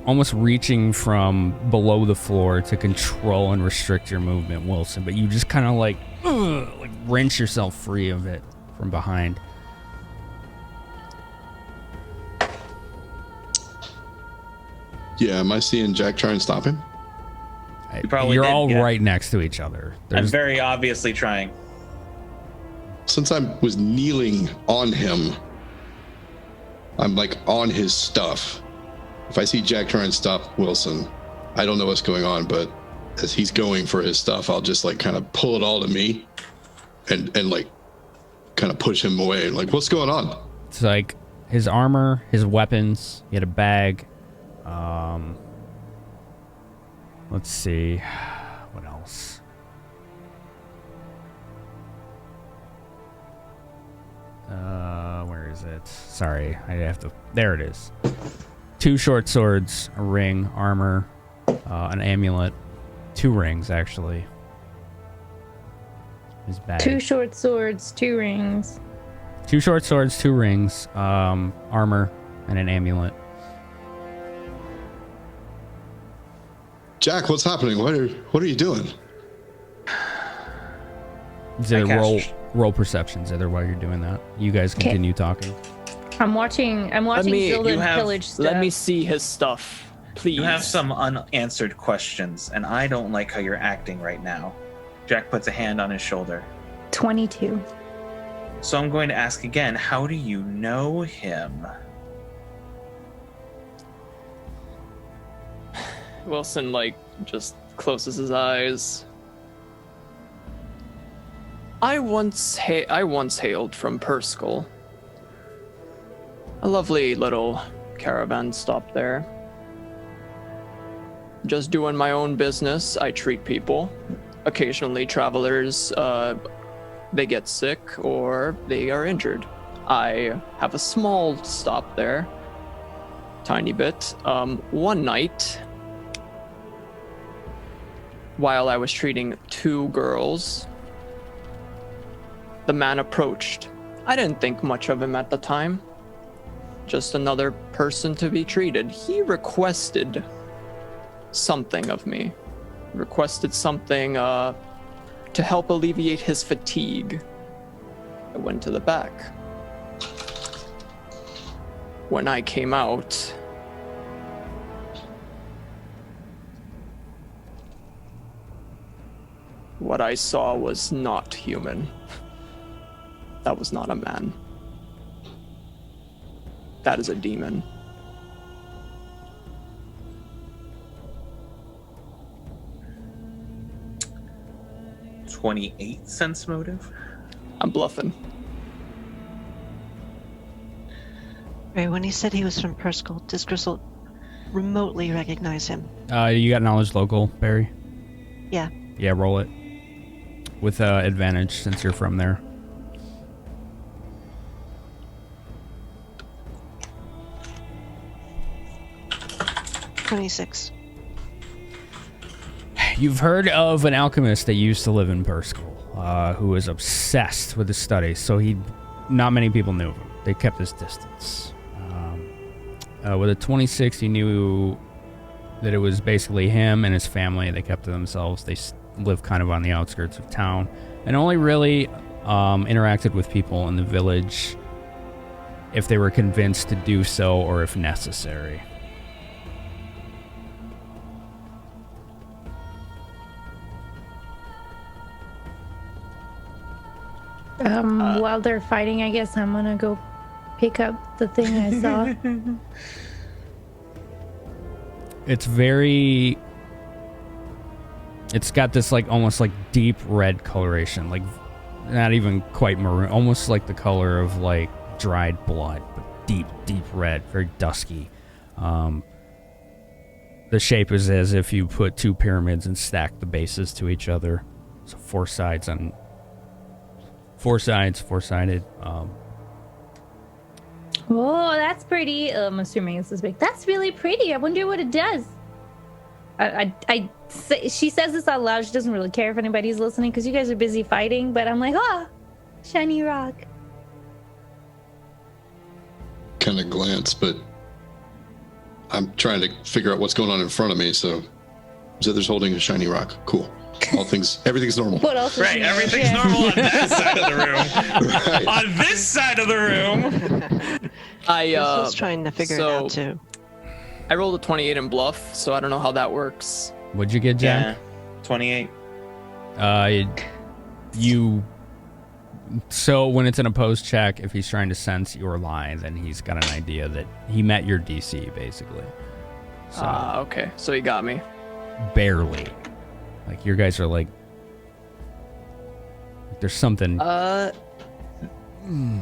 almost reaching from below the floor to control and restrict your movement, Wilson, but you just kind of like wrench yourself free of it from behind. Yeah, am I seeing Jack try and stop him? You're all right next to each other. I'm very obviously trying. Since I was kneeling on him, I'm like on his stuff. If I see Jack try and stop Wilson, I don't know what's going on, but as he's going for his stuff, I'll just like kind of pull it all to me and like kind of push him away. Like, what's going on? It's like his armor, his weapons, he had a bag. Let's see. What else? Where is it? Sorry, I have to... There it is. 2 short swords, a ring, armor, an amulet. 2 rings, actually. His bag. 2 short swords, 2 rings. 2 short swords, 2 rings, armor, and an amulet. Jack, what's happening? What are you doing? Roll perceptions either while you're doing that. You guys continue talking. I'm watching Zildan pillage stuff. Let me see his stuff, please. You have some unanswered questions, and I don't like how you're acting right now. Jack puts a hand on his shoulder. 22. So I'm going to ask again, how do you know him? Wilson, like, just closes his eyes. I once hailed from Perskal. A lovely little caravan stop there. Just doing my own business. I treat people. Occasionally travelers, they get sick or they are injured. I have a small stop there. Tiny bit. One night, while I was treating 2 girls, the man approached. I didn't think much of him at the time. Just another person to be treated. He requested something of me. Requested something to help alleviate his fatigue. I went to the back. When I came out, what I saw was not human. That was not a man. That is a demon. $28 sense motive? I'm bluffing. Right, when he said he was from Perskal, does Grissul remotely recognize him? You got knowledge local, Barry? Yeah. Yeah, roll it. With advantage since you're from there. 26. You've heard of an alchemist that used to live in Berrismash, who was obsessed with his studies, so not many people knew of him. They kept his distance. With a 26, he knew that it was basically him and his family. They kept to themselves. They lived kind of on the outskirts of town and only really interacted with people in the village if they were convinced to do so or if necessary. While they're fighting, I guess I'm gonna go pick up the thing I saw. It's got this like almost like deep red coloration, like not even quite maroon, almost like the color of like dried blood, but deep red, very dusky. The shape is as if you put two pyramids and stacked the bases to each other. So four-sided. Oh, that's pretty. I'm assuming it's this big. That's really pretty. I wonder what it does. She says this out loud. She doesn't really care if anybody's listening because you guys are busy fighting. But I'm like, shiny rock. Kind of glance, but I'm trying to figure out what's going on in front of me. So Zither's holding a shiny rock. Cool. Everything's normal. What else? Right, everything's normal on that side of the room. Right. On this side of the room. I was trying to figure it out too. I rolled a 28 in bluff, so I don't know how that works. What'd you get, Jack? Yeah, 28. So when it's an opposed check, if he's trying to sense your lie, then he's got an idea that he met your DC, basically. So, okay. So he got me. Barely. Like, your guys are like... There's something...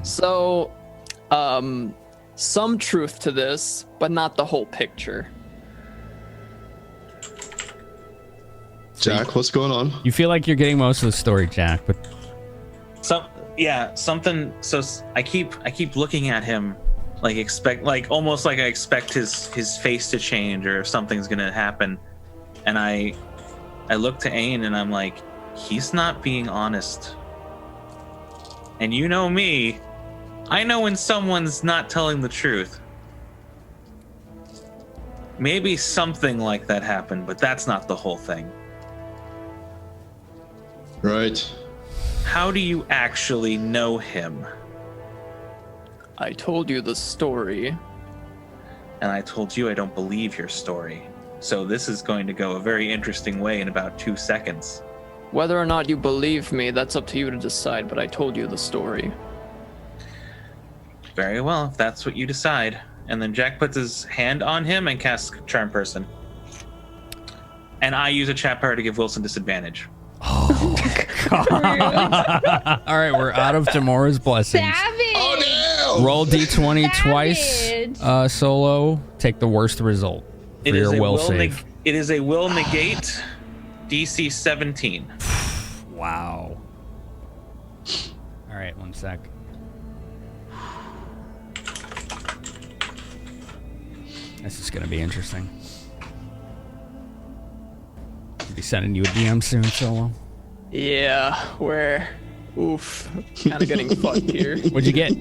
So, some truth to this, but not the whole picture. Jack, what's going on? You feel like you're getting most of the story, Jack, but... Something. So I keep looking at him, almost like I expect his face to change or if something's gonna happen, and I look to Ain and I'm like, he's not being honest. And you know me, I know when someone's not telling the truth. Maybe something like that happened, but that's not the whole thing. Right. How do you actually know him? I told you the story. And I told you I don't believe your story. So this is going to go a very interesting way in about 2 seconds. Whether or not you believe me, that's up to you to decide, but I told you the story. Very well, if that's what you decide. And then Jack puts his hand on him and casts Charm Person. And I use a chat power to give Wilson disadvantage. Oh, God. All right, we're out of Tamora's blessings. Savage! Oh, no! Roll D20 twice, Solo. Take the worst result for your will save. It is a will negate, DC 17. Wow. All right, 1 sec. This is going to be interesting. I'll be sending you a DM soon, Solo. Yeah, kind of getting fucked here. What'd you get?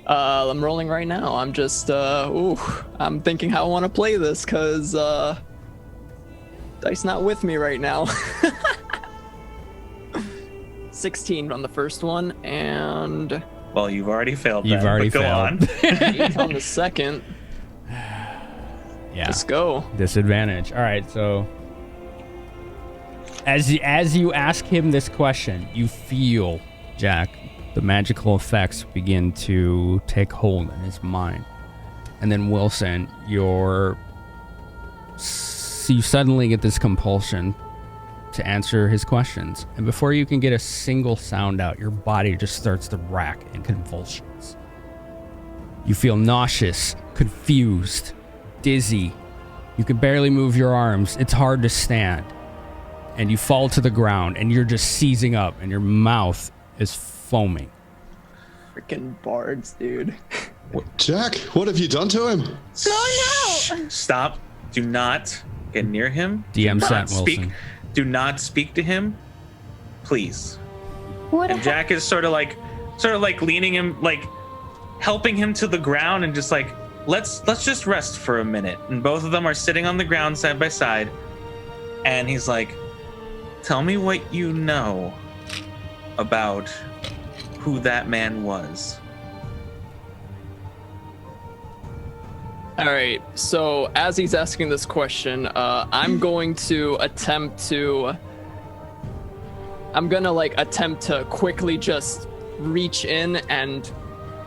I'm rolling right now. I'm just, I'm thinking how I want to play this, because, dice not with me right now. 16 on the first one, and... Well, you've already failed that. You've already but go failed. on. 8 on the second. Yeah. Let's go. Disadvantage. All right, so... As you ask him this question, you feel, Jack, the magical effects begin to take hold in his mind. And then Wilson, you suddenly get this compulsion to answer his questions. And before you can get a single sound out, your body just starts to rack in convulsions. You feel nauseous, confused, dizzy. You can barely move your arms. It's hard to stand. And you fall to the ground, and you're just seizing up, and your mouth is foaming. Freaking bards, dude. Jack, what have you done to him? Oh no! Stop. Do not get near him. DM Do not sent Wilson. Do not speak to him, please. What? And Jack is sort of like leaning him, like helping him to the ground, and just like let's just rest for a minute. And both of them are sitting on the ground side by side, and he's like, "Tell me what you know about who that man was." All right. So as he's asking this question, I'm going to attempt to quickly just reach in and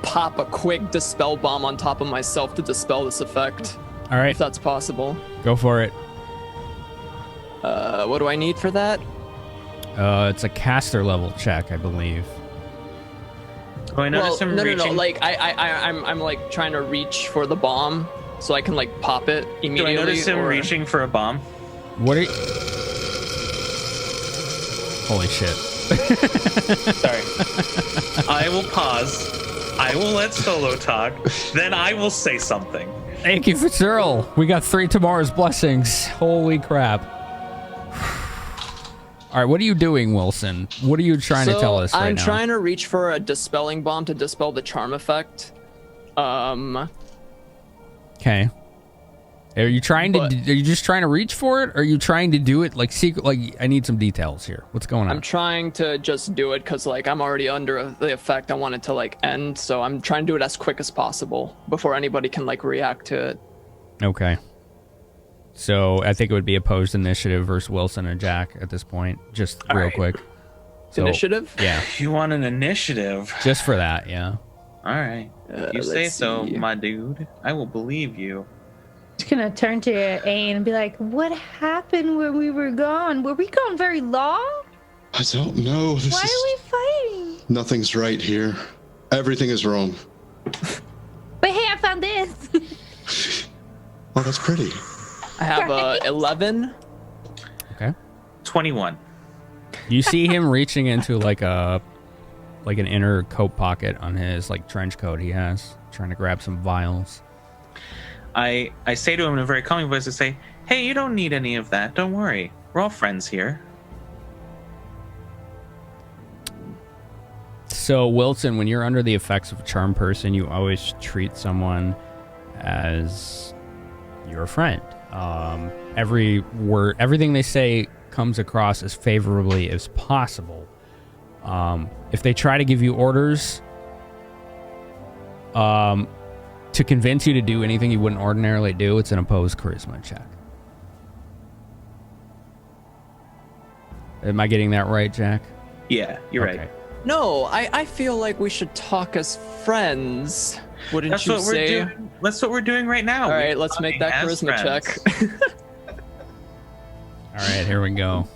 pop a quick dispel bomb on top of myself to dispel this effect. All right. If that's possible. Go for it. What do I need for that? It's a caster level check, I believe. Oh, I noticed him reaching. No. Like I'm like trying to reach for the bomb so I can like pop it immediately. Do I notice him reaching for a bomb? What are you... Holy shit. Sorry. I will pause. I will let Solo talk. Then I will say something. Thank you, Fitzgerald. We got 3 tomorrow's blessings. Holy crap. All right, what are you doing, Wilson? What are you trying to tell us right now? I'm trying to reach for a dispelling bomb to dispel the charm effect. Okay. Are you just trying to reach for it? Or are you trying to do it like secret? Like, I need some details here. What's going on? I'm trying to just do it because like I'm already under the effect. I want it to like end, so I'm trying to do it as quick as possible before anybody can like react to it. Okay. So I think it would be opposed initiative versus Wilson and Jack at this point. Just real quick. So, initiative? Yeah. You want an initiative? Just for that, yeah. All right. You say so, my dude. I will believe you. Just gonna turn to Ayn and be like, "What happened when we were gone? Were we gone very long? I don't know. Why are we fighting?" Nothing's right here. Everything is wrong. But hey, I found this. Oh, that's pretty. I have 11. Okay. 21. You see him reaching into like an inner coat pocket on his like trench coat he has, trying to grab some vials. I say to him in a very calming voice, I say, "Hey, you don't need any of that. Don't worry. We're all friends here." So, Wilson, when you're under the effects of a charm person, you always treat someone as your friend. Everything they say comes across as favorably as possible. If they try to give you orders, to convince you to do anything you wouldn't ordinarily do, it's an opposed charisma check. Am I getting that right, Jack? Yeah, you're right. No, I feel like we should talk as friends. Wouldn't you say? That's what we're doing right now. All right, let's make that charisma check. All right, here we go.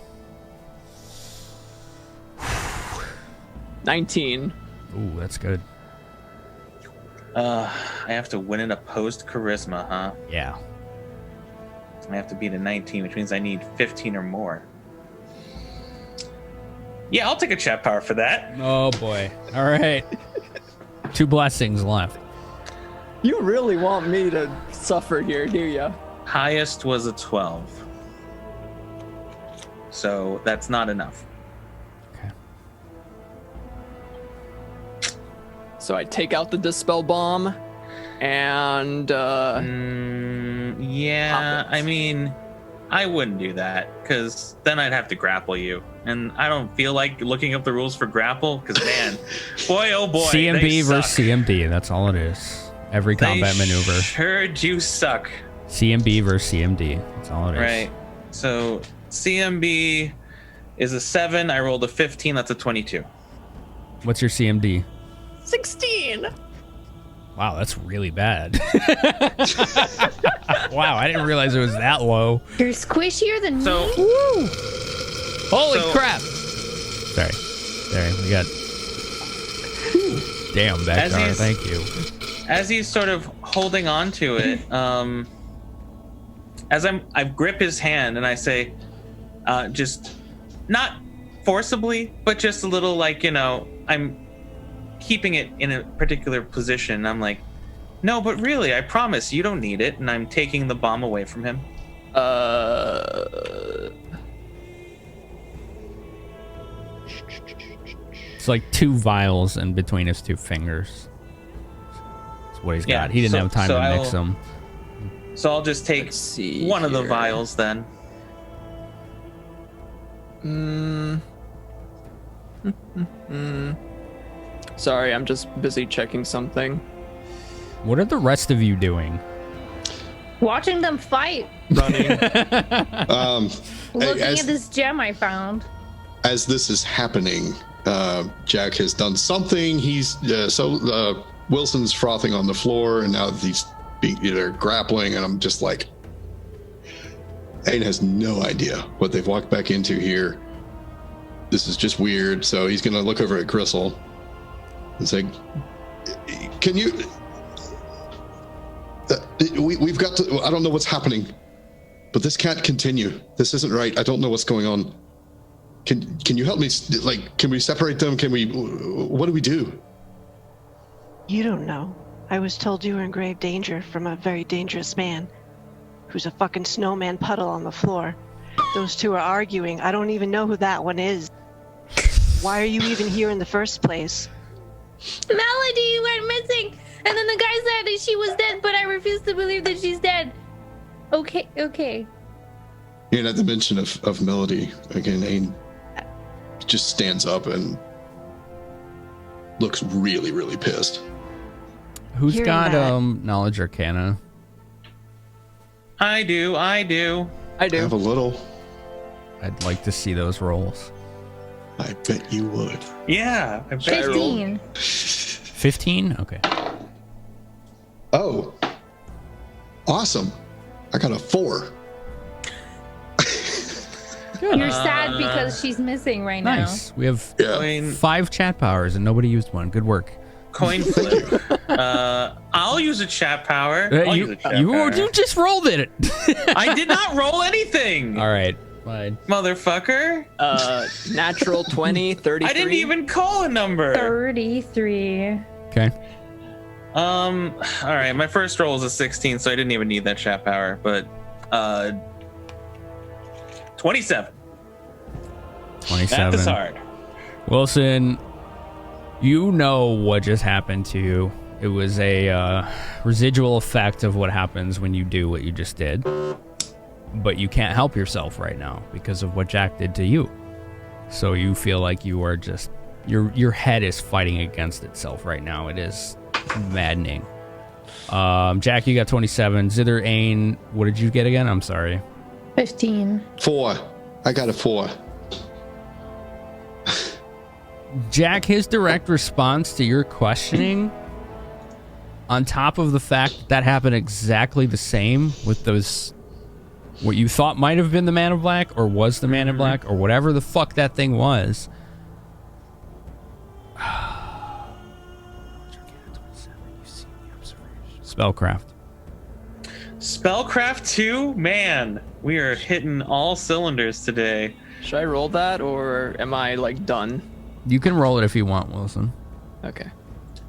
19. Ooh, that's good. I have to win an opposed charisma, huh? Yeah. I have to beat a 19, which means I need 15 or more. Yeah, I'll take a chat power for that. Oh boy. All right. 2 blessings left. You really want me to suffer here, do you? Highest was a 12. So that's not enough. Okay. So I take out the dispel bomb and yeah, I mean, I wouldn't do that because then I'd have to grapple you. And I don't feel like looking up the rules for grapple because, man, boy, oh boy. CMB versus CMD. That's all it is. Every combat maneuver. Sure do suck. CMB versus CMD. That's all it is. Right. So CMB is a 7. I rolled a 15. That's a 22. What's your CMD? 16. Wow, that's really bad. Wow, I didn't realize it was that low. You're squishier than me. Woo! Holy crap! Sorry, we got. Damn, Backgar, thank you. As he's sort of holding on to it, as I grip his hand and I say, just not forcibly, but just a little like, I'm keeping it in a particular position. I'm like, no, but really, I promise you don't need it. And I'm taking the bomb away from him. It's like 2 vials in between his 2 fingers. That's what he's got. He didn't have time to mix them. So I'll just take one of the vials then. Sorry, I'm just busy checking something. What are the rest of you doing? Watching them fight. Running. Looking at this gem I found. As this is happening, Jack has done something. He's Wilson's frothing on the floor, and now they're grappling, and I'm just like, Aiden has no idea what they've walked back into here. This is just weird. So he's gonna look over at Grissul and say, "Can you? We've got to. I don't know what's happening, but this can't continue. This isn't right. I don't know what's going on. Can you help me? Like, can we separate them? What do we do?" You don't know. I was told you were in grave danger from a very dangerous man who's a fucking snowman puddle on the floor. Those 2 are arguing. I don't even know who that one is. Why are you even here in the first place? Melody went missing, and then the guy said that she was dead, but I refuse to believe that she's dead. Okay. And at the mention of Melody, again, Aiden just stands up and looks really, really pissed. Who's Hearing got that- knowledge arcana? I do. I have a little. I'd like to see those rolls. I bet you would. Yeah. I bet I rolled. 15. 15? Okay. Oh. Awesome. I got a 4. You're sad because she's missing right now. Nice. We have Yeah. 5 chat powers and nobody used one. Good work. Coin flip. I'll use a chat power. I'll use a chat power. You just rolled it. I did not roll anything. All right. Fine. Motherfucker. Natural 20, 33. I didn't even call a number. 33. Okay. All right. My first roll was a 16, so I didn't even need that chat power. But 27. 27. Math is hard. Wilson, you know what just happened to you. It was a residual effect of what happens when you do what you just did. But you can't help yourself right now because of what Jack did to you. So you feel like you are just... Your head is fighting against itself right now. It is maddening. Jack, you got 27. Zither, Ain, what did you get again? I'm sorry. 15. 4. I got a 4. Jack, his direct response to your questioning, on top of the fact that happened exactly the same with those, what you thought might have been the Man in Black, or was the Man in Black, or whatever the fuck that thing was. Spellcraft. Spellcraft 2? Man, we are hitting all cylinders today. Should I roll that, or am I like done? You can roll it if you want, Wilson. Okay.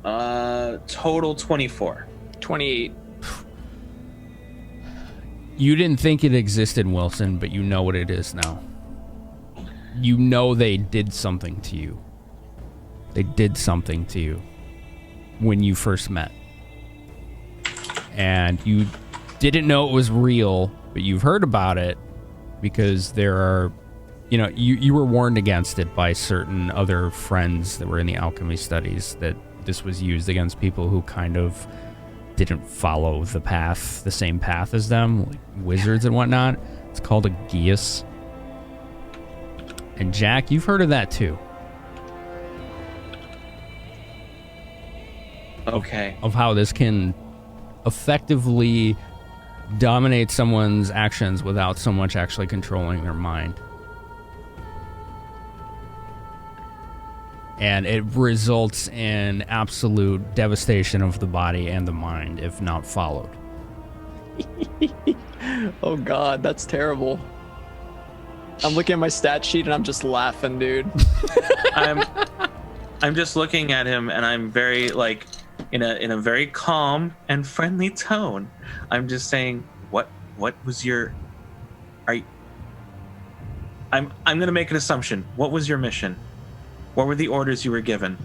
Total 24. 28. You didn't think it existed, Wilson, but you know what it is now. You know they did something to you. They did something to you when you first met. And you didn't know it was real, but you've heard about it because there are, you know, you were warned against it by certain other friends that were in the alchemy studies, that this was used against people who kind of didn't follow the path, the same path as them, like wizards and whatnot. It's called a geas. And Jack, you've heard of that too. Okay. Of how this can effectively dominate someone's actions without so much actually controlling their mind. And it results in absolute devastation of the body and the mind if not followed. Oh god, that's terrible. I'm looking at my stat sheet and I'm just laughing, dude. I'm just looking at him and I'm very like in a very calm and friendly tone. I'm just saying, what was your I'm gonna make an assumption. What was your mission? What were the orders you were given?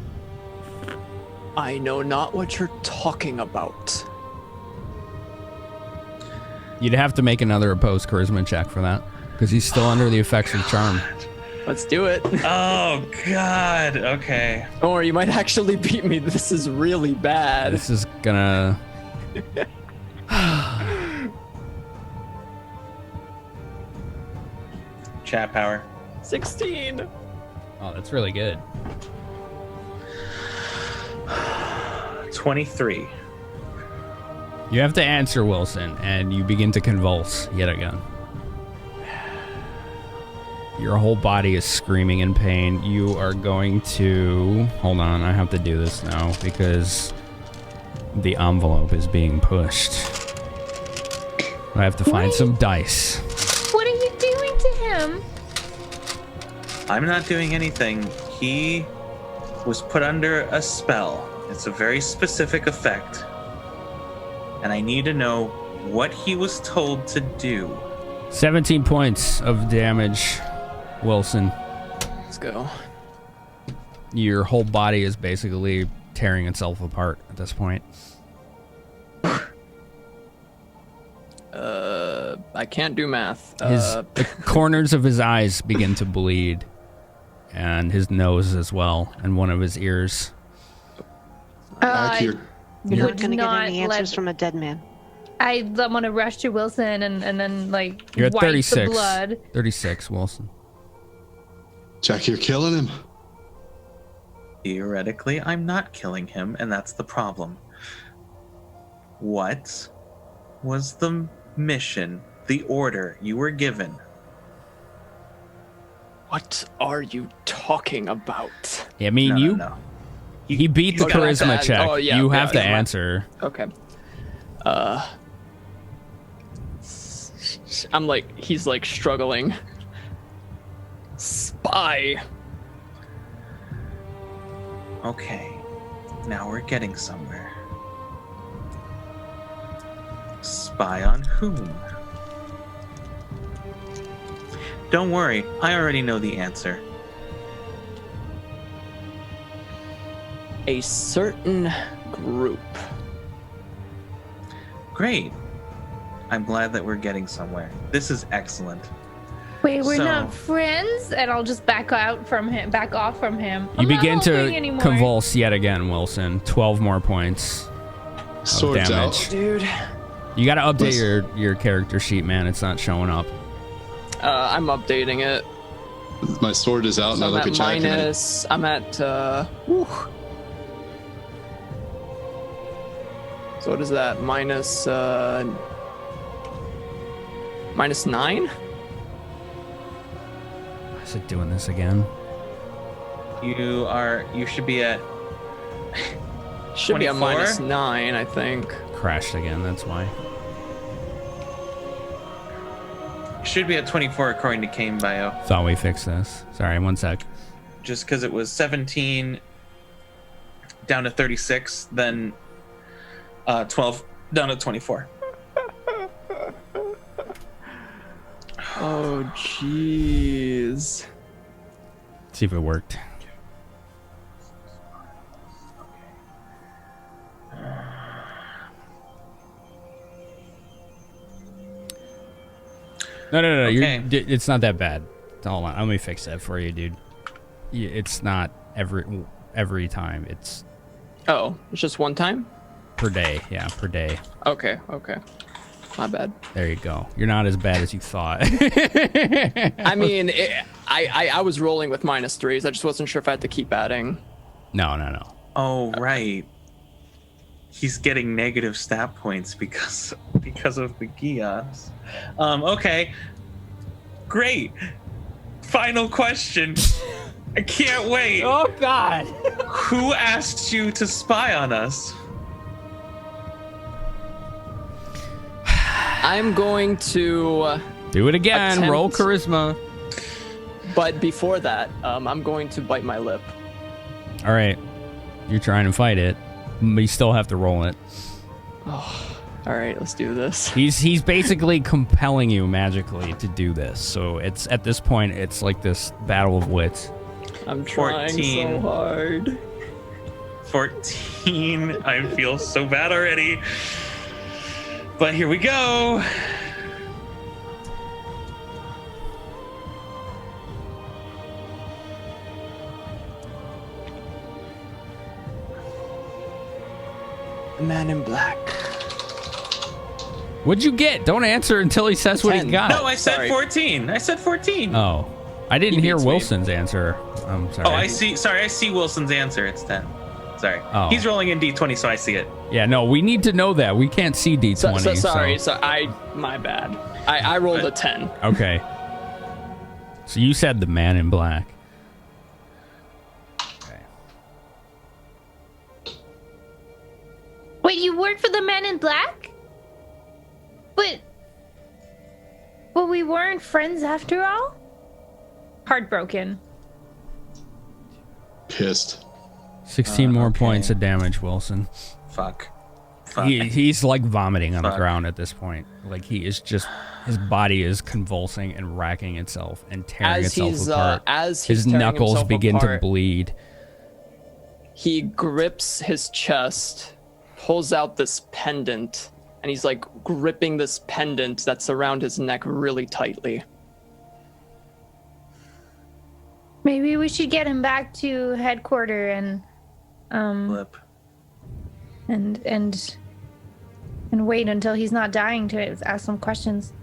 I know not what you're talking about. You'd have to make another opposed charisma check for that, because he's still under the effects of charm. Let's do it. Oh God. Okay. Or you might actually beat me. This is really bad. This is gonna... Chat power. 16. Oh, that's really good. 23. You have to answer, Wilson, and you begin to convulse yet again. Your whole body is screaming in pain. You are going to... Hold on, I have to do this now because the envelope is being pushed. I have to find some dice. What are you doing to him? I'm not doing anything. He was put under a spell. It's a very specific effect. And I need to know what he was told to do. 17 points of damage, Wilson. Let's go. Your whole body is basically tearing itself apart at this point. I can't do math. The corners of his eyes begin to bleed, and his nose as well, and one of his ears. You're not going to get not any answers let- from a dead man. I'm gonna rush to Wilson and then like You're at wipe 36. the blood. 36, Wilson. Jack, you're killing him. Theoretically, I'm not killing him, and that's the problem. What was the mission, the order you were given? What are you talking about? I mean, No. he beat the Okay, charisma that's- check. oh, yeah, you yeah, have to yeah, right. answer. Okay. I'm like, he's like struggling. Spy. Okay, now we're getting somewhere. Spy on whom? Don't worry, I already know the answer. A certain group. Great. I'm glad that we're getting somewhere. This is excellent. Wait, we're So- not friends, and I'll just back off from him. You I'm not begin to helping anymore. convulse yet again, Wilson. 12 more points of Swords damage. out. Dude. You gotta update your character sheet, man. It's not showing up. I'm updating it. My sword is out, and So I I'm look at at Jack. minus. I'm at. Whew. So what is that? Minus. Minus 9? Is it doing this again? You should be at Should be a 24? minus 9, I think. Crashed again, that's why. should be at 24 according to Kane Bio. Thought we fixed this. Sorry, one sec. Just because it was 17 down to 36, then 12 down to 24. Oh, jeez. See if it worked. No. Okay. It's not that bad. Hold on, let me fix that for you, dude. It's not every time. It's Oh, it's just one time? per day. Yeah, per day. Okay. My bad. There you go. You're not as bad as you thought. I mean, I was rolling with minus 3s. I just wasn't sure if I had to keep adding. No. Oh, right. He's getting negative stat points because of the Gias. Okay. Great. Final question. I can't wait. Oh, God. Who asked you to spy on us? I'm going to... Do it again. Attempt. Roll charisma. But before that, I'm going to bite my lip. All right. You're trying to fight it, but you still have to roll it. All right, let's do this. He's basically compelling you magically to do this. So it's at this point, it's like this battle of wits. I'm trying 14. so hard. 14. I feel so bad already. But here we go. The man in black. What'd you get? Don't answer until he says what he 10. got. No, I said Sorry. 14. I said 14. Oh, I didn't He hear beats me. Wilson's answer. I'm sorry. Oh, I see. Sorry, I see Wilson's answer. It's 10. Sorry. Oh. He's rolling in D20, so I see it. Yeah, no, we need to know that. We can't see D20. Sorry, my bad. I rolled a 10. Okay. So you said the man in black. Okay. Wait, you work for the Man in Black? But we weren't friends after all? Heartbroken. Pissed. 16 more okay. points of damage, Wilson. Fuck. He's like vomiting on the Fuck. ground at this point. Like he is just, his body is convulsing and racking itself and tearing itself apart. As he's His tearing knuckles himself begin to apart, bleed. He grips his chest, pulls out this pendant, and he's like gripping this pendant that's around his neck really tightly. Maybe we should get him back to headquarters and Flip. and wait until he's not dying to ask some questions.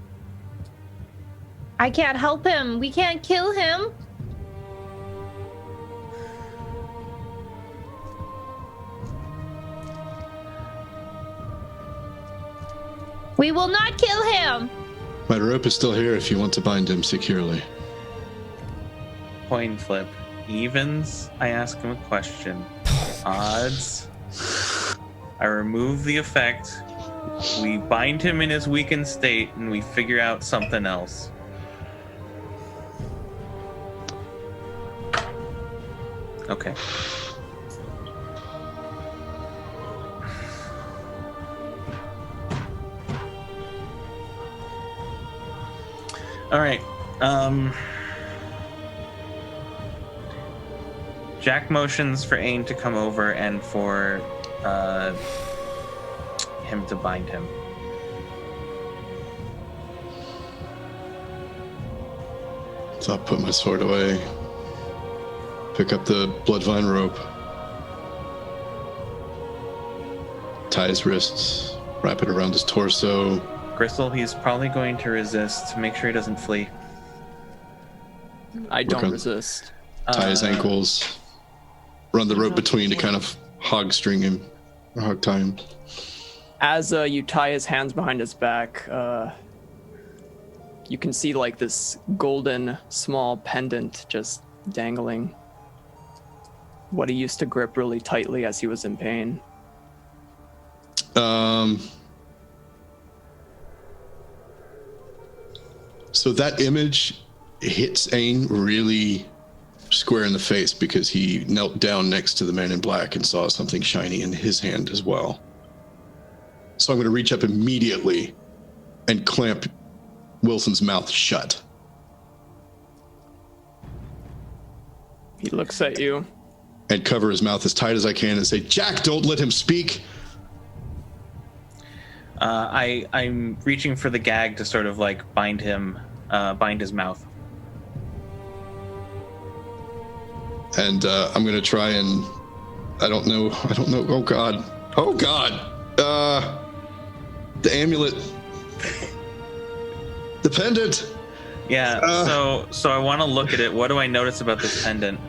I can't help him. We can't kill him. We will not kill him. My rope is still here if you want to bind him securely. Coin flip. Evens, I ask him a question. Odds, I remove the effect. We bind him in his weakened state and we figure out something else. Okay. All right. Jack motions for Ain to come over and for him to bind him. So I'll put my sword away. Pick up the bloodvine rope. Tie his wrists. Wrap it around his torso. Grissul, he's probably going to resist. Make sure he doesn't flee. I don't on- resist. Tie his ankles. Run the rope between to kind of hog string him. Or hog tie him. As you tie his hands behind his back, you can see like this golden small pendant just dangling. What he used to grip really tightly as he was in pain. So that image hits Ain really square in the face because he knelt down next to the man in black and saw something shiny in his hand as well. So I'm going to reach up immediately and clamp Wilson's mouth shut. He looks at you. And cover his mouth as tight as I can and say, Jack, don't let him speak. I'm reaching for the gag to sort of like bind his mouth. And I'm going to try and, I don't know. Oh God. The amulet. The pendant. Yeah, so I want to look at it. What do I notice about this pendant?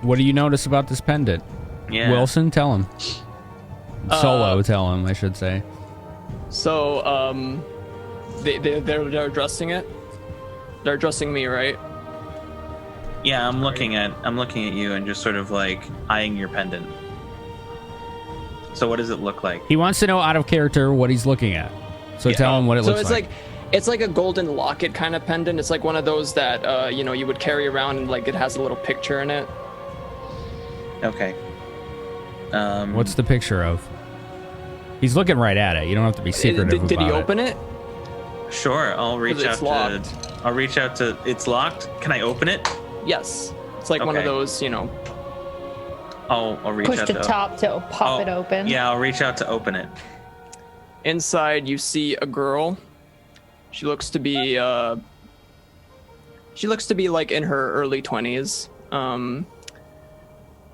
What do you notice about this pendant? Yeah. Wilson, tell him. Solo, tell him, I should say. So, they're addressing it. They're addressing me, right? Yeah, I'm looking at you and just sort of like eyeing your pendant. So what does it look like? He wants to know out of character what he's looking at. So tell him what it So looks it's like. it's like a golden locket kind of pendant. It's like one of those that you would carry around and like it has a little picture in it. Okay. What's the picture of? He's looking right at it. You don't have to be secretive about it. Did he open it? Sure, I'll reach out locked. I'll reach out to. It's locked. Can I open it? Yes. It's like one of Okay. those, I'll reach Push out the to top to pop it open. Yeah, I'll reach out to open it. Inside, you see a girl. She looks to be like in her early 20s.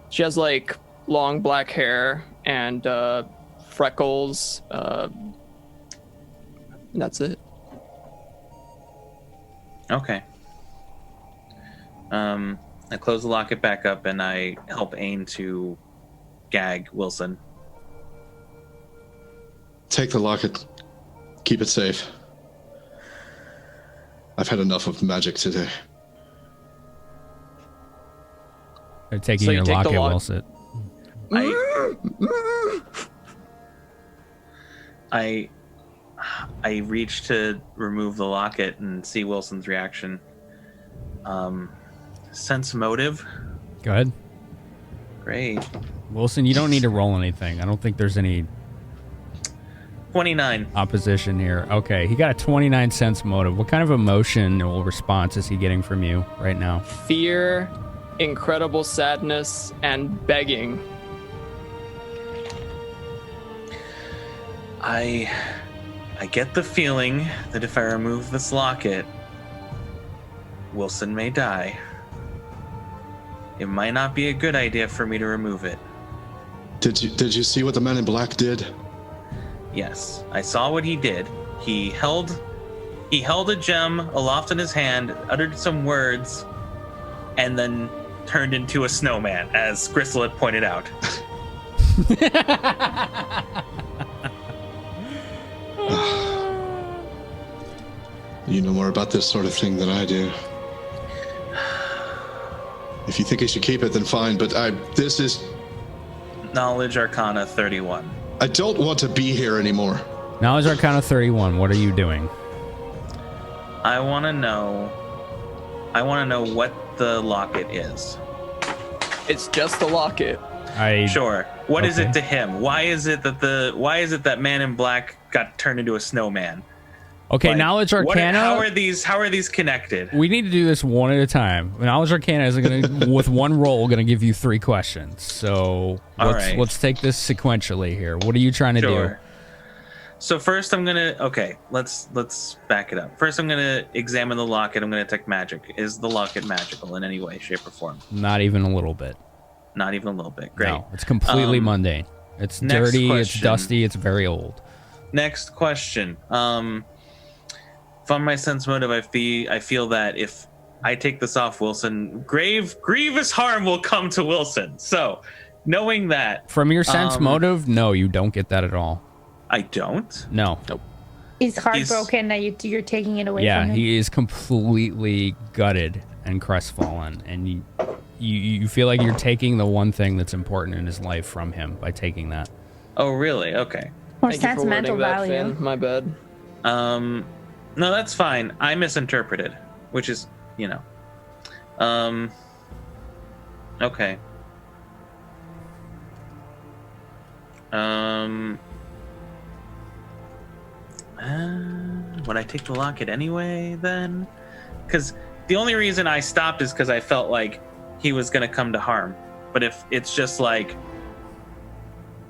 She has like long black hair and freckles. And that's it. Okay. I close the locket back up and I help Ain to gag Wilson. Take the locket. Keep it safe. I've had enough of magic today. They're taking So your you take the locket, I reach to remove the locket and see Wilson's reaction. Sense motive. Go ahead. Great. Wilson, you don't need to roll anything. I don't think there's any 29. opposition here. Okay, he got a 29 sense motive. What kind of emotional response is he getting from you right now? Fear, incredible sadness, and begging. I get the feeling that if I remove this locket, Wilson may die. It might not be a good idea for me to remove it. Did you see what the man in black did? Yes, I saw what he did. He held a gem aloft in his hand, uttered some words, and then turned into a snowman, as Grissul had pointed out. You know more about this sort of thing than I do. If you think I should keep it, then fine, but this is... Knowledge Arcana 31. I don't want to be here anymore. Knowledge Arcana 31, what are you doing? I want to know what the locket is. It's just the locket. Sure. What is Okay. it to him? Why is it that man in black got turned into a snowman? Okay, Like, Knowledge Arcana. How are these connected? We need to do this one at a time. Knowledge Arcana is gonna, with one roll, gonna give you 3 questions. So All right. let's take this sequentially here. What are you trying to do? So first I'm gonna let's back it up. First I'm gonna examine the locket. I'm gonna detect magic. Is the locket magical in any way, shape, or form? Not even a little bit. Not even a little bit. Great. No, it's completely mundane. It's next dirty. It's question. dusty. It's very old. Next question. From my sense motive, I feel that if I take this off Wilson, grievous harm will come to Wilson. So, knowing that, From your sense motive, no, you don't get that at all. I don't. No. Nope. He's heartbroken that you're taking it away Yeah, from him. he is completely gutted and crestfallen, and you feel like you're taking the one thing that's important in his life from him by taking that. Oh, really? Okay. Or Thank you for sentimental wording that, value. Finn. My bad. No, that's fine. I misinterpreted, which is, okay. Would I take the locket anyway then? Because the only reason I stopped is because I felt like he was going to come to harm. But if it's just like,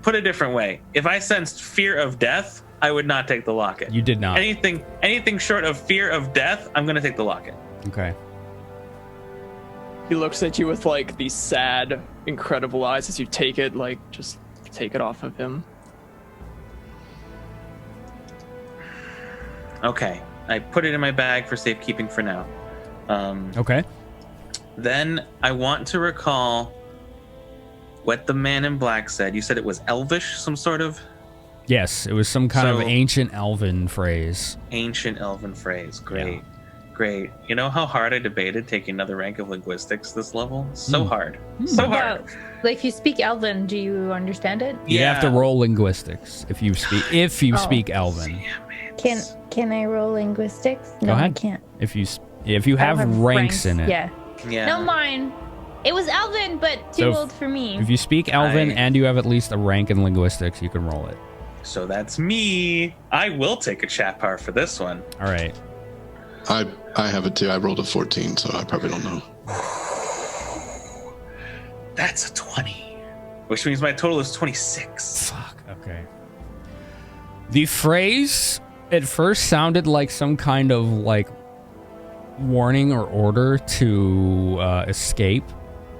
put a different way, if I sensed fear of death, I would not take the locket. You did not. Anything short of fear of death, I'm going to take the locket. Okay. He looks at you with like these sad, incredible eyes as you take it, like just take it off of him. Okay. I put it in my bag for safekeeping for now. Okay. Then I want to recall what the man in black said. You said it was Elvish, some sort of Yes, it was some kind of So- ancient elven phrase. ancient elven phrase. Great. Great. You know how hard I debated taking another rank of linguistics this level? So hard. So hard. Like, if you speak Elven, do you understand it? You have to Yeah. roll linguistics if you speak speak Elven. Can I roll linguistics? No, Go ahead. I can't. If you I don't have ranks in it. Yeah. Yeah. No, mine. It was Elven, but too old for me. If you speak Elven and you have at least a rank in linguistics, you can roll it. So that's me. I will take a chat power for this one. All right. I have it too. I rolled a 14, so I probably don't know. That's a 20, which means my total is 26. Fuck. Okay. The phrase at first sounded like some kind of like warning or order to escape,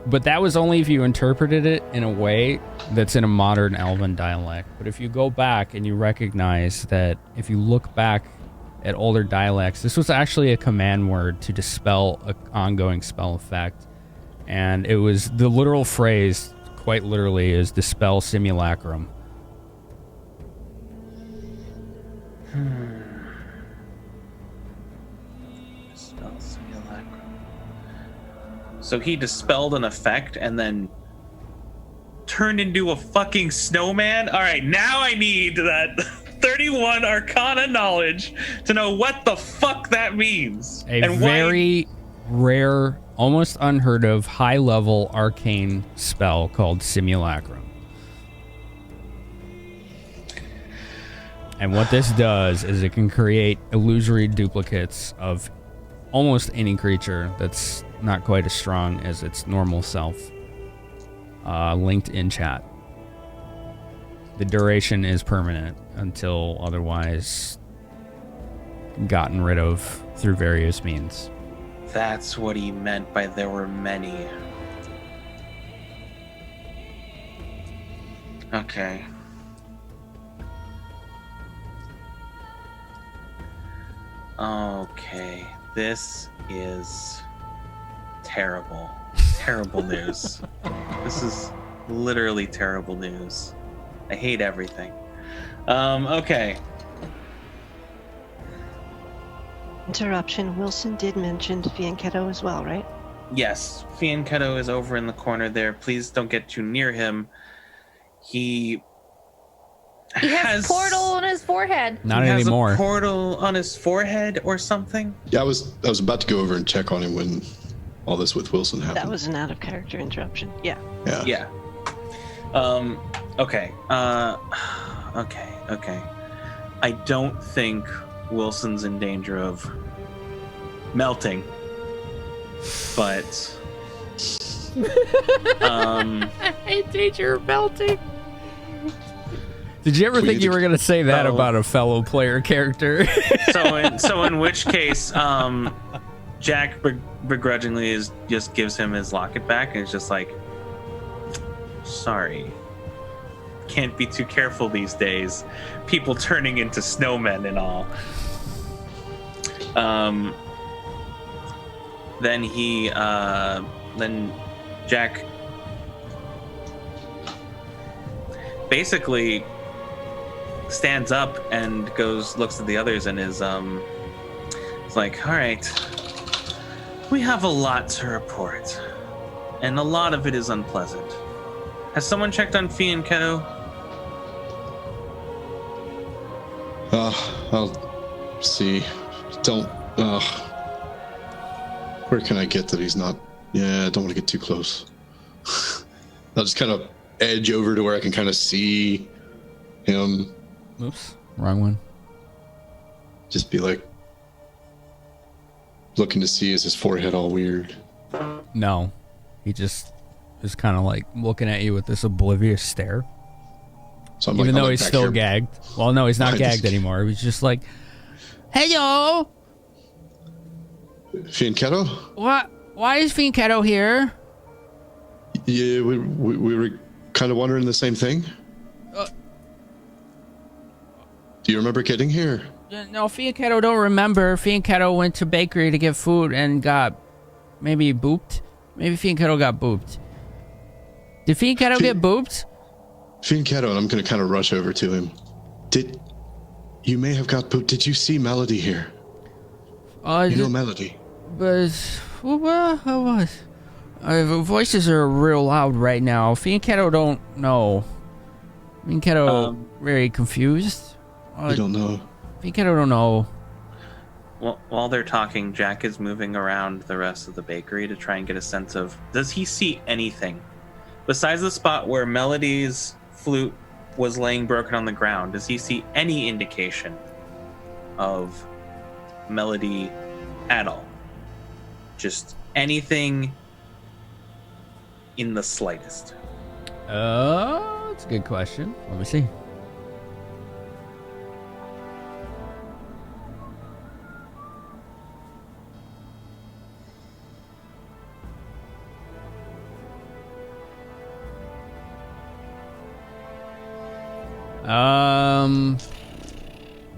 but that was only if you interpreted it in a way that's in a modern Elven dialect. But if you go back and you recognize that if you look back at older dialects, this was actually a command word to dispel an ongoing spell effect. And it was the literal phrase, quite literally, is dispel simulacrum. Dispel simulacrum. So he dispelled an effect and then turned into a fucking snowman? All right, now I need that 31 Arcana knowledge to know what the fuck that means. A very rare, almost unheard of, high-level arcane spell called Simulacrum. And what this does is it can create illusory duplicates of almost any creature that's not quite as strong as its normal self. Linked in chat. The duration is permanent until otherwise gotten rid of through various means. That's what he meant by there were many. Okay. Okay. This is terrible. Terrible news. This is literally terrible news. I hate everything. Okay. Interruption. Wilson did mention Fianchetto as well, right? Yes, Fianchetto is over in the corner there. Please don't get too near him. He has a portal on his forehead. Not anymore. Has a portal on his forehead or something? Yeah, I was about to go over and check on him when all this with Wilson happened. That was an out of character interruption. Yeah. Yeah. Okay. Okay. I don't think Wilson's in danger of melting, but In danger of melting. Did you ever think you were going to say that about a fellow player character? so in which case, Jack begrudgingly just gives him his locket back and is just like, sorry. Can't be too careful these days. People turning into snowmen and all. Then Jack basically stands up and looks at the others and is it's like, all right, we have a lot to report, and a lot of it is unpleasant. Has someone checked on Fianchetto? I'll see. Where can I get that he's not? Yeah, I don't want to get too close. I'll just kind of edge over to where I can kind of see him. Oops, wrong one. Just be like, looking to see, is his forehead all weird? No, he just is kind of like looking at you with this oblivious stare. So even though he's still gagged. Well, no, he's not gagged anymore. He's just like, hello. Fianchetto? What? Why is Fianchetto here? Yeah, we were kind of wondering the same thing. Do you remember getting here? No, Fianchetto don't remember. Fianchetto went to bakery to get food and got maybe booped. Maybe Fianchetto got booped. Did Fianchetto get booped? Fianchetto, and I'm going to kind of rush over to him. You may have got booped. Did you see Melody here? You know Melody. But what? Voices are real loud right now. Fianchetto don't know. Fianchetto very confused. You don't know. Fianchetto don't know. While they're talking, Jack is moving around the rest of the bakery to try and get a sense of, does he see anything besides the spot where Melody's flute was laying broken on the ground? Does he see any indication of Melody at all? Just anything in the slightest? That's a good question. Let me see.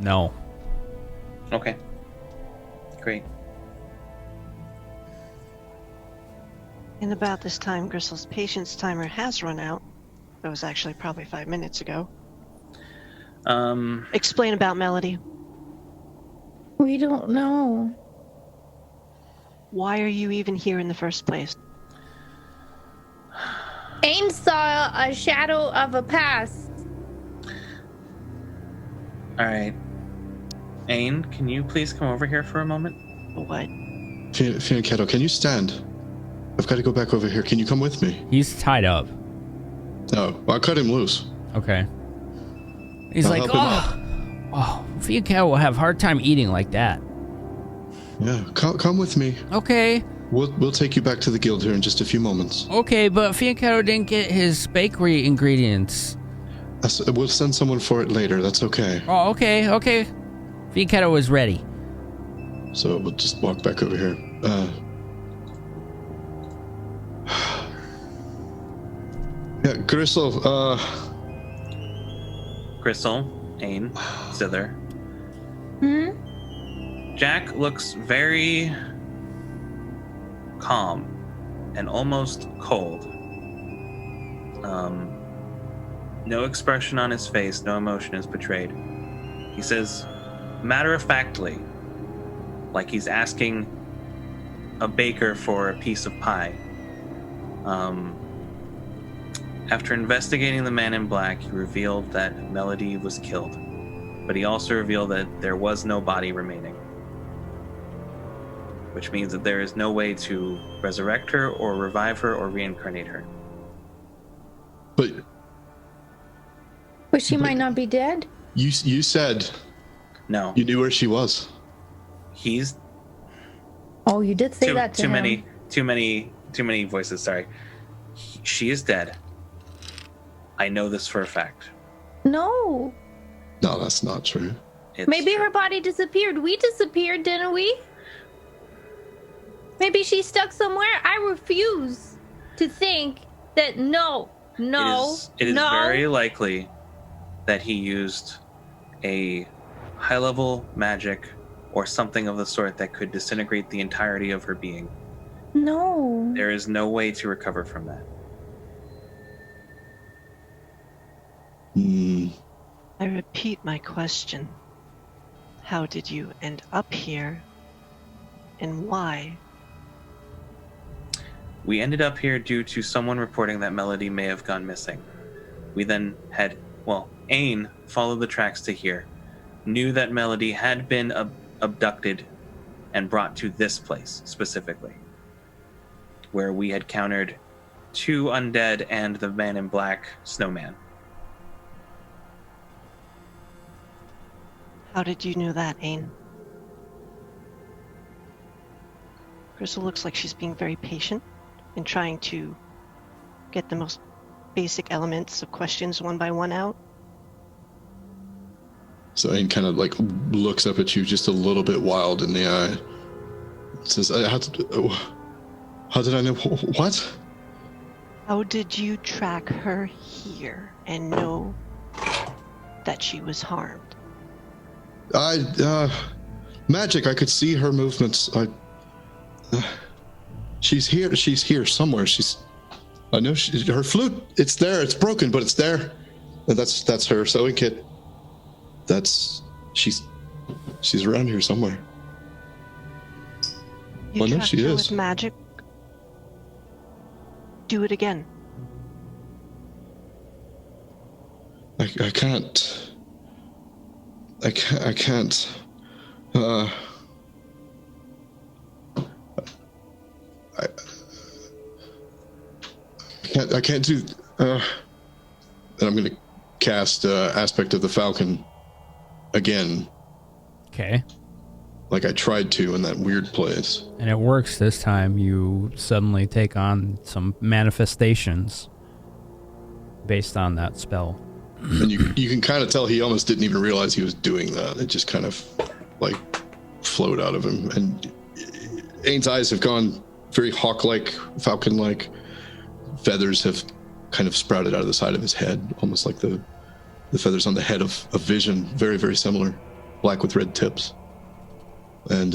No. Okay. Great. In about this time, Grissul's patience timer has run out. That was actually probably 5 minutes ago. Explain about Melody. We don't know. Why are you even here in the first place? Ain saw a shadow of a past. All right. Ain, can you please come over here for a moment? What? Fianchetto, can you stand? I've got to go back over here. Can you come with me? He's tied up. No, I'll cut him loose. Okay. He's I'll like, help him out. oh, Fianchetto will have a hard time eating like that. Yeah, come with me. Okay. We'll take you back to the guild here in just a few moments. Okay, but Fianchetto didn't get his bakery ingredients. We'll send someone for it later. That's okay. Oh, okay. Fianchetto was ready. So we'll just walk back over here. Yeah, Grissul, Grissul, Ain, Zither. Jack looks very calm and almost cold. No expression on his face, no emotion is betrayed. He says, matter-of-factly, like he's asking a baker for a piece of pie. After investigating the man in black, he revealed that Melody was killed, but he also revealed that there was no body remaining, which means that there is no way to resurrect her or revive her or reincarnate her. But she might not be dead. you said No. you knew where she was. He's Oh, you did say that to him. Too many voices, sorry. She is dead. I know this for a fact. No. No, that's not true. Maybe her body disappeared. We disappeared, didn't we? Maybe she's stuck somewhere. I refuse to think that It is very likely that he used a high-level magic or something of the sort that could disintegrate the entirety of her being. No. There is no way to recover from that. I repeat my question. How did you end up here? And why? We ended up here due to someone reporting that Melody may have gone missing. We then had, Ain followed the tracks to here, knew that Melody had been abducted and brought to this place specifically, where we had countered 2 undead and the man in black snowman. How did you know that, Ain? Grissul looks like she's being very patient and trying to get the most basic elements of questions one by one out. So Ain kind of looks up at you just a little bit wild in the eye. Says, how did I know? What? How did you track her here and know that she was harmed? Magic. I could see her movements. She's here somewhere. I know her flute. It's there. It's broken, but it's there. And that's her sewing kit. She's around here somewhere. You no, tracked she her is. with magic. Do it again. I can't. I can't do. And I'm going to cast Aspect of the Falcon again. Okay. Like I tried to in that weird place. And it works this time. You suddenly take on some manifestations based on that spell. And you can kind of tell he almost didn't even realize he was doing that. It just kind of like flowed out of him. And Ain's eyes have gone very hawk-like, falcon-like. Feathers have kind of sprouted out of the side of his head, almost like the feathers on the head of Vision. Very, very similar. Black with red tips. And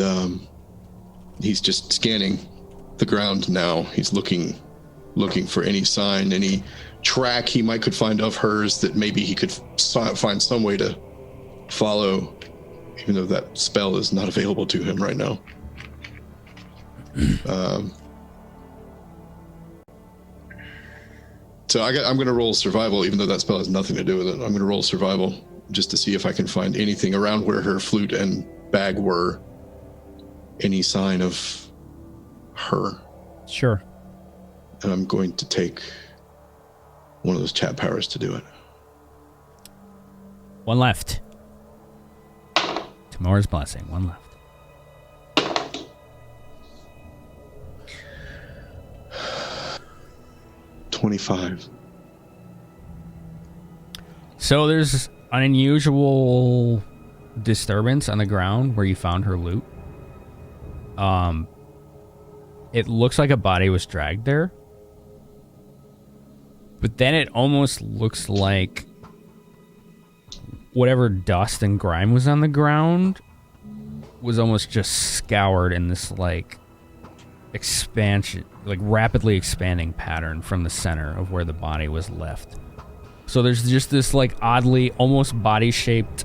he's just scanning the ground now. He's looking for any sign, any track he could find of hers that maybe he could find some way to follow, even though that spell is not available to him right now. So I'm going to roll survival, even though that spell has nothing to do with it. I'm going to roll survival just to see if I can find anything around where her flute and bag were. Any sign of her. Sure. And I'm going to take one of those chat powers to do it. One left. Tomorrow's blessing. One left. $25. So there's an unusual disturbance on the ground where you found her loot. It looks like a body was dragged there. But then it almost looks like whatever dust and grime was on the ground was almost just scoured in this like expansion, like rapidly expanding pattern from the center of where the body was left. So there's just this like oddly almost body-shaped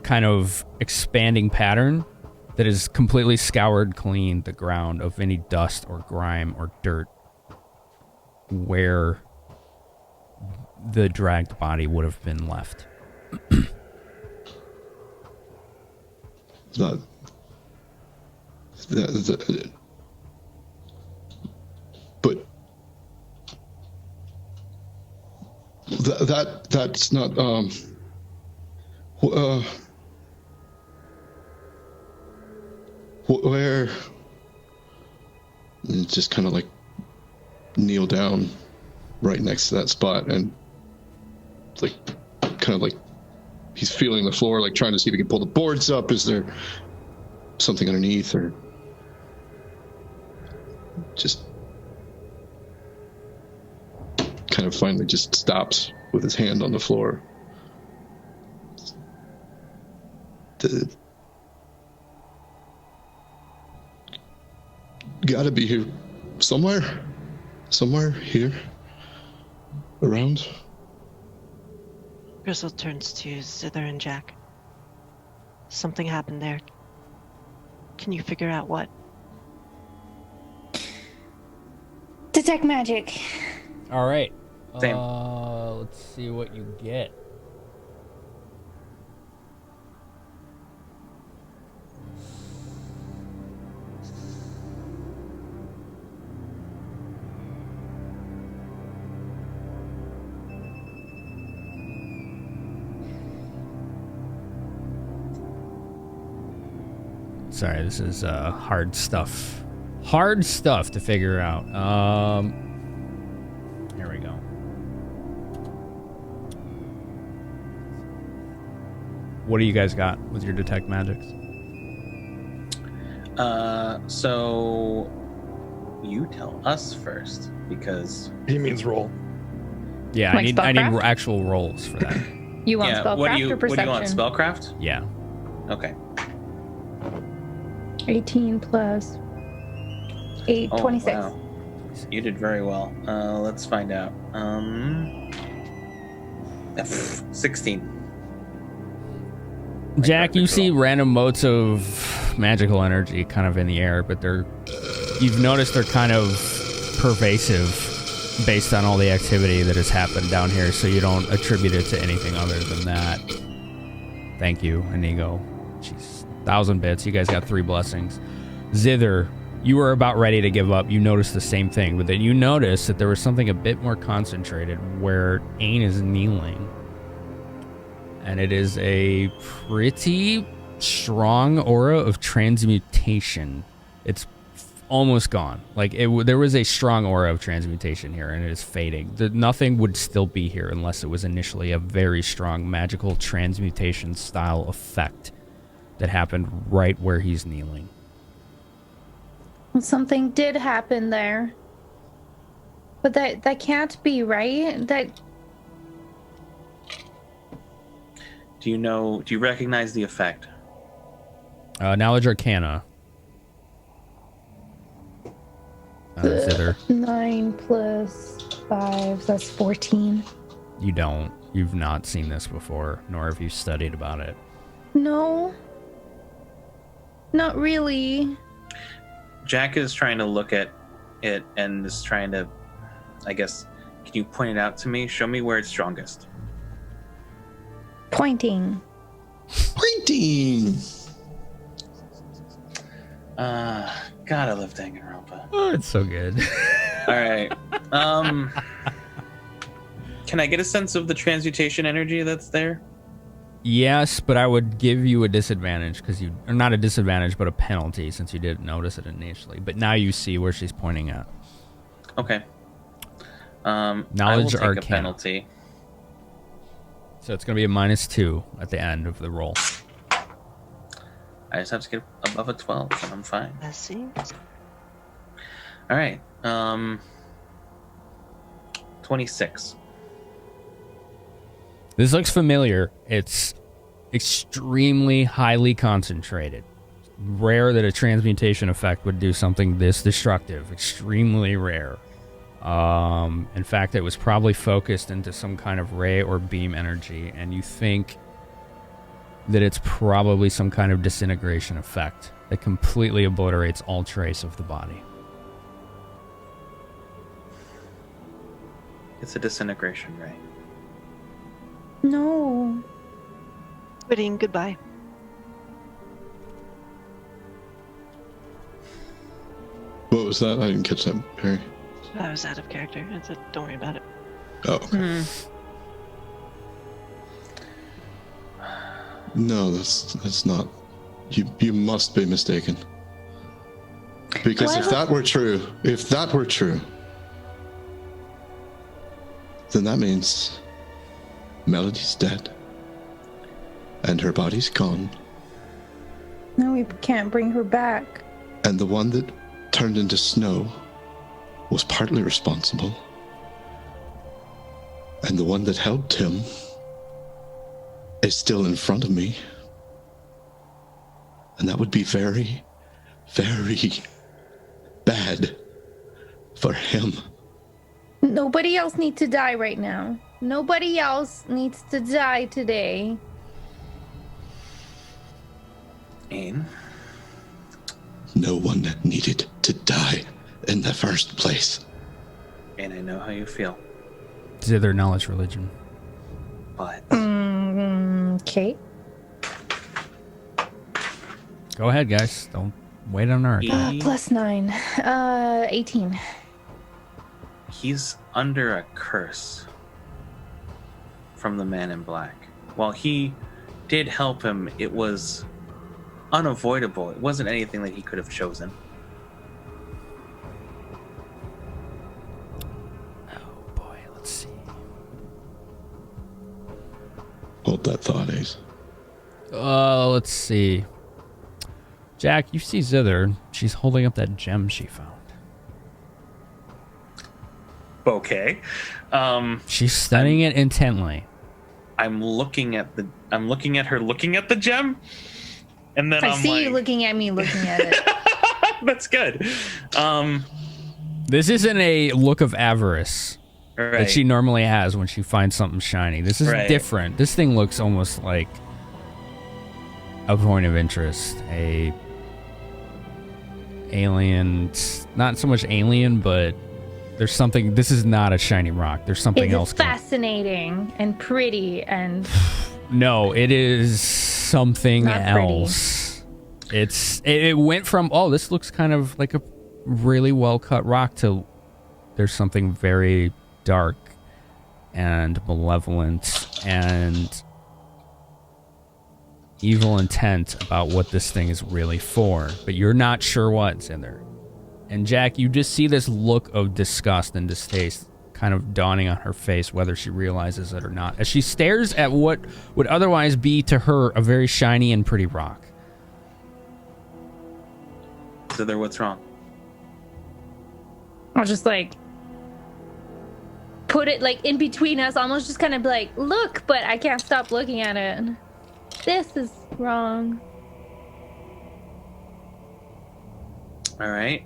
kind of expanding pattern that has completely scoured clean the ground of any dust or grime or dirt where the dragged body would have been left. But that's not where and just kind of like kneel down right next to that spot and like kind of like he's feeling the floor, like trying to see if he can pull the boards up. Is there something underneath, or just kind of finally just stops with his hand on the floor. Gotta be here somewhere here around. Grissul turns to Zither and Jack. Something happened there. Can you figure out what? Detect magic. All right. Same. Let's see what you get. Sorry, this is hard stuff. Hard stuff to figure out. Here we go. What do you guys got with your detect magics? So you tell us first because He means roll. Yeah, Like I need spellcraft? actual rolls for that. You want yeah. spellcraft What do you or perception? want? Spellcraft? Yeah. Okay. 18 plus 8, 26. Wow. You did very well. Let's find out. 16. Jack, you perfect see roll. random motes of magical energy kind of in the air, but you've noticed they're kind of pervasive based on all the activity that has happened down here, so you don't attribute it to anything other than that. Thank you, Inigo. Jeez, 1,000 bits. You guys got 3 blessings. Zither, You were about ready to give up. You noticed the same thing, but then you noticed that there was something a bit more concentrated where Ain is kneeling. And it is a pretty strong aura of transmutation. It's almost gone. Like, there was a strong aura of transmutation here, and it is fading. Nothing would still be here unless it was initially a very strong magical transmutation style effect that happened right where he's kneeling. Well, something did happen there. But that can't be, right? Do you recognize the effect? Knowledge Arcana. Zither. 9 plus 5, that's 14. You don't. You've not seen this before, nor have you studied about it. No. Not really. Jack is trying to look at it and is trying to, I guess, can you point it out to me? Show me where it's strongest. Pointing. God, I love Danganronpa. Oh, it's so good. All right. Can I get a sense of the transmutation energy that's there? Yes, but I would give you a disadvantage or not a disadvantage, but a penalty since you didn't notice it initially. But now you see where she's pointing at. Okay. Knowledge I will take Arcana. a penalty. So it's going to be a -2 at the end of the roll. I just have to get above a 12, and I'm fine. Let's see. All right. 26. This looks familiar. It's extremely highly concentrated. Rare that a transmutation effect would do something this destructive. Extremely rare. In fact, it was probably focused into some kind of ray or beam energy, and you think that it's probably some kind of disintegration effect that completely obliterates all trace of the body. It's a disintegration ray. No. Quitting, goodbye. What was that? I didn't catch that, Barry. I was out of character. Don't worry about it. Oh, okay. No, that's not. You must be mistaken. Because if that were true, then that means Melody's dead. And her body's gone. No, we can't bring her back. And the one that turned into snow was partly responsible. And the one that helped him is still in front of me. And that would be very, very bad for him. Nobody else needs to die right now. Nobody else needs to die today. Ain? No one needed to die in the first place. And I know how you feel. Zither, knowledge, religion. But... Okay. Go ahead, guys. Don't wait on our... Plus 9. 18. He's under a curse from the man in black. While he did help him, it was unavoidable. It wasn't anything that he could have chosen. Oh boy, let's see. Hold that thought, Ace. Let's see. Jack, you see Zither. She's holding up that gem she found. Okay. She's studying it intently. I'm looking at her looking at the gem, and then I see you looking at me looking at it. That's good. This isn't a look of avarice Right. that she normally has when she finds something shiny. This is different. This thing looks almost like a point of interest, a alien, not so much alien, but there's something. This is not a shiny rock. There's something else. It's fascinating and pretty and. No, it is something Not pretty. else. It went from, oh, this looks kind of like a really well-cut rock to there's something very dark and malevolent and evil intent about what this thing is really for, but you're not sure what's in there. And Jack, you just see this look of disgust and distaste kind of dawning on her face, whether she realizes it or not, as she stares at what would otherwise be to her a very shiny and pretty rock. So there, what's wrong? I'll just like put it like in between us, almost just kind of like, look, but I can't stop looking at it. This is wrong. All right.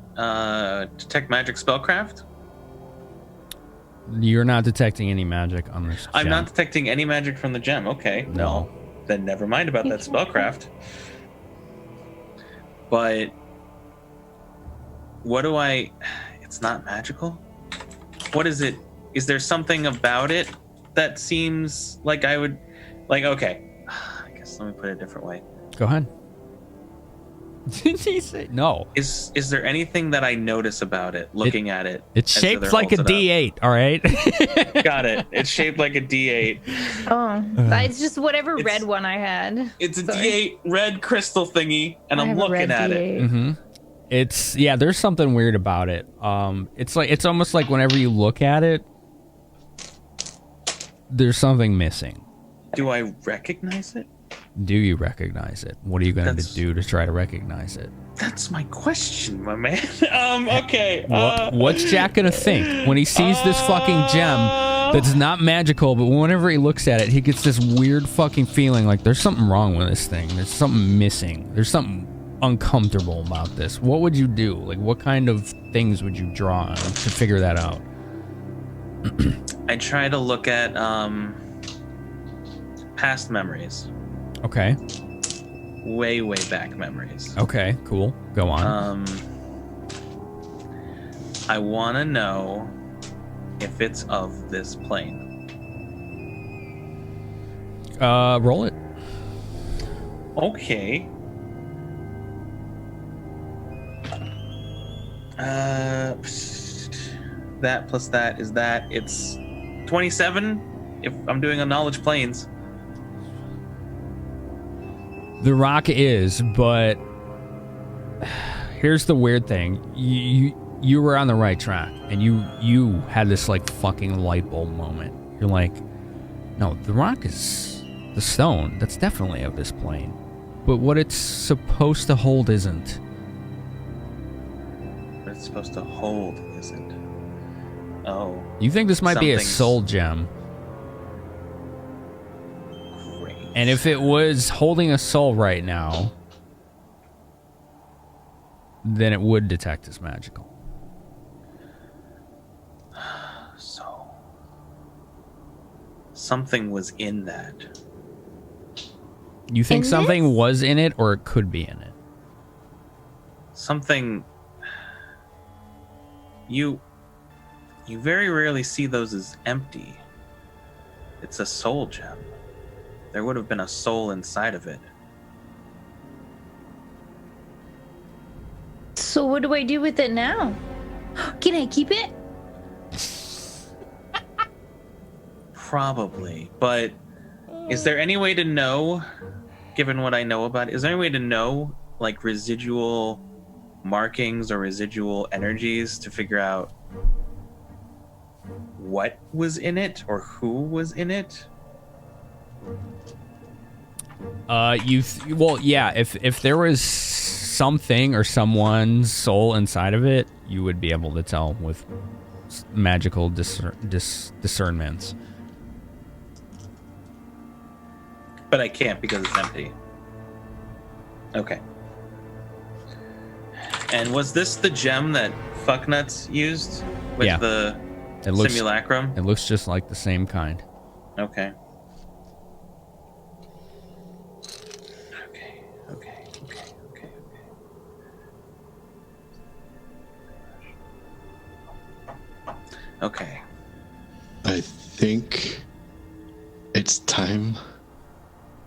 Detect magic spellcraft. You're not detecting any magic on this I'm gem. not detecting any magic from the gem. Okay. No. Well, then never mind about that spellcraft. But what do I... It's not magical? What is it? Is there something about it that seems like I would... Like, okay. I guess let me put it a different way. Go ahead. Did he say no? Is there anything that I notice about it, looking at it? It's as the shaped other like a holds it up? D8, all right? Got it. It's shaped like a D8. Oh, it's just whatever red one I had. It's a Sorry. D8 red crystal thingy, and I I'm have a looking red at D8. it. Mm-hmm. It's, yeah, there's something weird about it. It's almost like whenever you look at it, there's something missing. Do I recognize it? Do you recognize it? What are you going to do to try to recognize it? That's my question, my man. Okay. What's Jack going to think when he sees this fucking gem that's not magical, but whenever he looks at it, he gets this weird fucking feeling like there's something wrong with this thing. There's something missing. There's something uncomfortable about this. What would you do? Like, what kind of things would you draw on to figure that out? I try to look at past memories. Okay. Way back memories. Okay, cool. Go on. I want to know if it's of this plane. Roll it. Okay. That plus that is that. It's 27 if I'm doing a knowledge planes. The rock is, but here's the weird thing. You were on the right track, and you had this like fucking light bulb moment. You're like, no, the rock is the stone. That's definitely of this plane. But what it's supposed to hold isn't. What it's supposed to hold isn't. Oh. You think this might be a Something's- soul gem. Great. And if it was holding a soul right now, then it would detect as magical. So something was in that. You think In something this? was in it, or it could be in it? Something you very rarely see those as empty. It's a soul gem. There would have been a soul inside of it. So what do I do with it now? Can I keep it? Probably, but is there any way to know, given what I know about it, is there any way to know like residual markings or residual energies to figure out what was in it or who was in it? Well, yeah, if there was something or someone's soul inside of it, you would be able to tell with magical discernments. But I can't because it's empty. Okay. And was this the gem that Fucknuts used with Yeah. the It looks simulacrum? It looks just like the same kind. Okay. Okay. Okay. I think it's time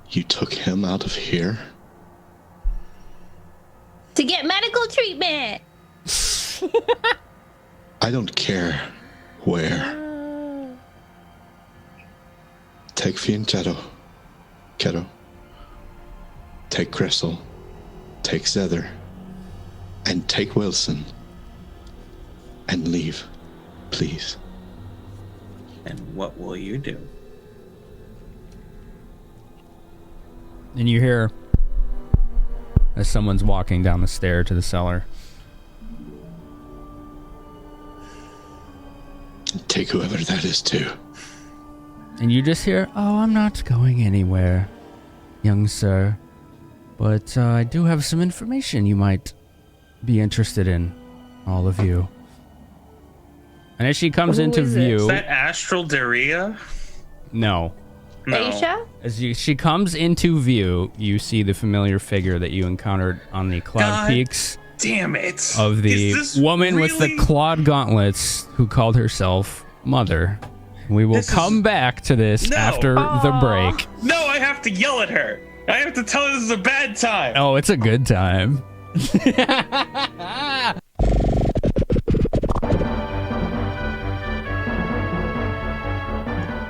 you took him out of here. To get medical treatment. I don't care where. Take Fianchetto, Ketto. Take Grissul. Take Zether. And take Wilson. And leave, please. And what will you do? And you hear as someone's walking down the stair to the cellar. Take whoever that is, too. And you just hear, "Oh, I'm not going anywhere, young sir. But I do have some information you might be interested in, all of you." And as she comes into view... Is that Astral Daria? No. Aisha? As she comes into view, you see the familiar figure that you encountered on the cloud peaks. Damn it. Of the woman with the clawed gauntlets who called herself Mother. We will come back to this after the break. No, I have to yell at her. I have to tell her this is a bad time. Oh, it's a good time.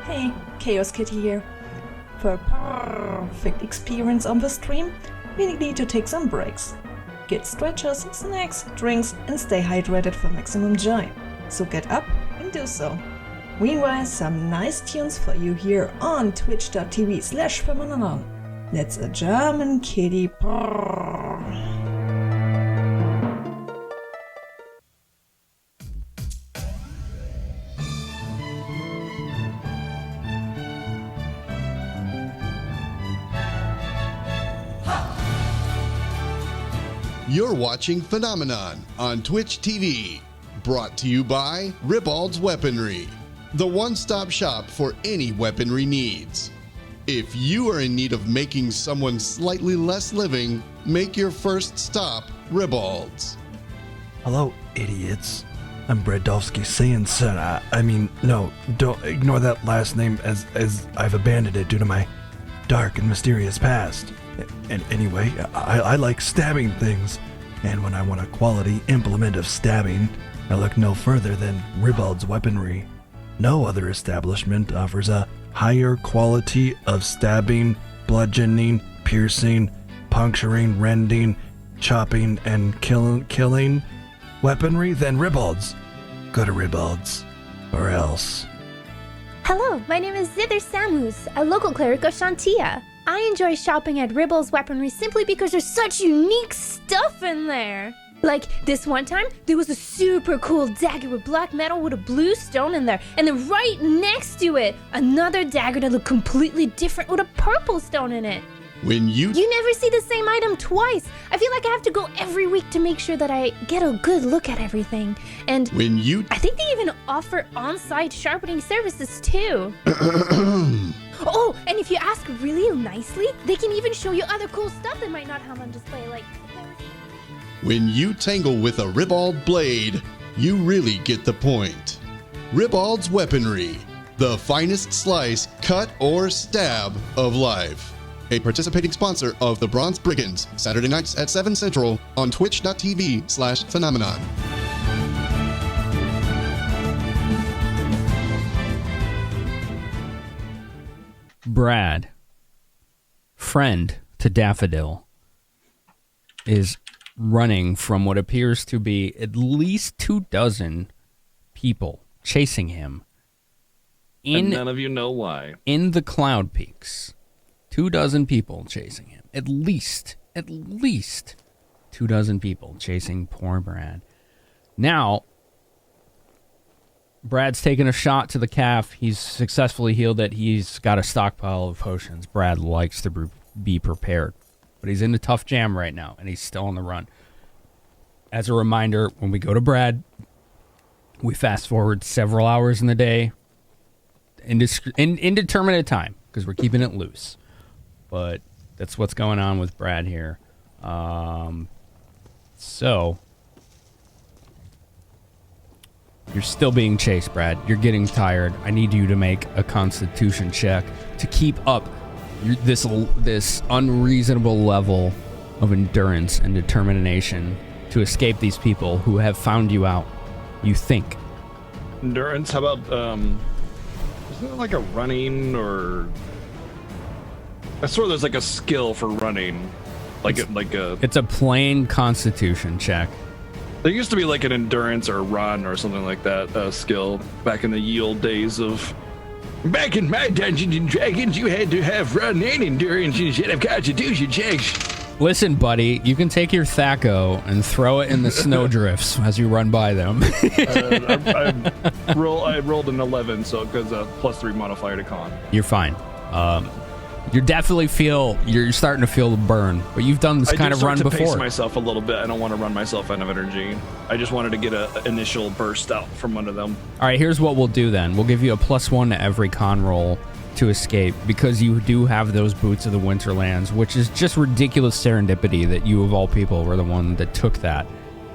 Hey, Chaos Kitty here. For a perfect experience on the stream, we need to take some breaks. Get stretchers, snacks, drinks, and stay hydrated for maximum joy. So get up and do so. Meanwhile, some nice tunes for you here on twitch.tv/Finamenon. That's a German kitty purr. You're watching Finamenon on Twitch TV, brought to you by Ribald's Weaponry, the one-stop shop for any weaponry needs. If you are in need of making someone slightly less living, make your first stop Ribald's. Hello, idiots. I'm Bredovsky Sayanson. No, don't ignore that last name as I've abandoned it due to my dark and mysterious past. And anyway, I like stabbing things. And when I want a quality implement of stabbing, I look no further than Ribald's Weaponry. No other establishment offers a higher quality of stabbing, bludgeoning, piercing, puncturing, rending, chopping, and killing weaponry than Ribald's. Go to Ribald's, or else. Hello, my name is Zither Samus, a local cleric of Shantia. I enjoy shopping at Ribald's Weaponry simply because there's such unique stuff in there. Like, this one time, there was a super cool dagger with black metal with a blue stone in there, and then right next to it, another dagger that looked completely different with a purple stone in it. You never see the same item twice. I feel like I have to go every week to make sure that I get a good look at everything. And I think they even offer on-site sharpening services too. Oh, and if you ask really nicely, they can even show you other cool stuff they might not have on display, like... When you tangle with a Ribald blade, you really get the point. Ribald's Weaponry, the finest slice, cut, or stab of life. A participating sponsor of the Bronze Brigands, Saturday nights at 7 Central on twitch.tv/Finamenon. Brad, friend to Daffodil, is running from what appears to be at least 24 people chasing him. And none of you know why. In the Cloud Peaks. 24 people chasing him. At least 24 people chasing poor Brad. Now, Brad's taken a shot to the calf. He's successfully healed it. He's got a stockpile of potions. Brad likes to be prepared. But he's in a tough jam right now, and he's still on the run. As a reminder, when we go to Brad, we fast forward several hours in the day. Indeterminate time, because we're keeping it loose. But that's what's going on with Brad here. So, you're still being chased, Brad. You're getting tired. I need you to make a constitution check to keep up this unreasonable level of endurance and determination to escape these people who have found you out, you think. Endurance? How about, isn't there like a running or... I swear there's like a skill for running. It's a plain constitution check. There used to be like an endurance or a run or something like that skill back in the ye old days of... Back in my Dungeons and Dragons, you had to have run and endurance instead of constitution checks. Listen, buddy, you can take your Thaco and throw it in the snowdrifts as you run by them. I rolled an 11, so because a +3 modifier to con. You're fine. You definitely you're starting to feel the burn, but you've done this kind of run before. I pace myself a little bit. I don't want to run myself out of energy. I just wanted to get an initial burst out from one of them. All right, here's what we'll do then. We'll give you a +1 to every con roll to escape because you do have those Boots of the Winterlands, which is just ridiculous serendipity that you of all people were the one that took that,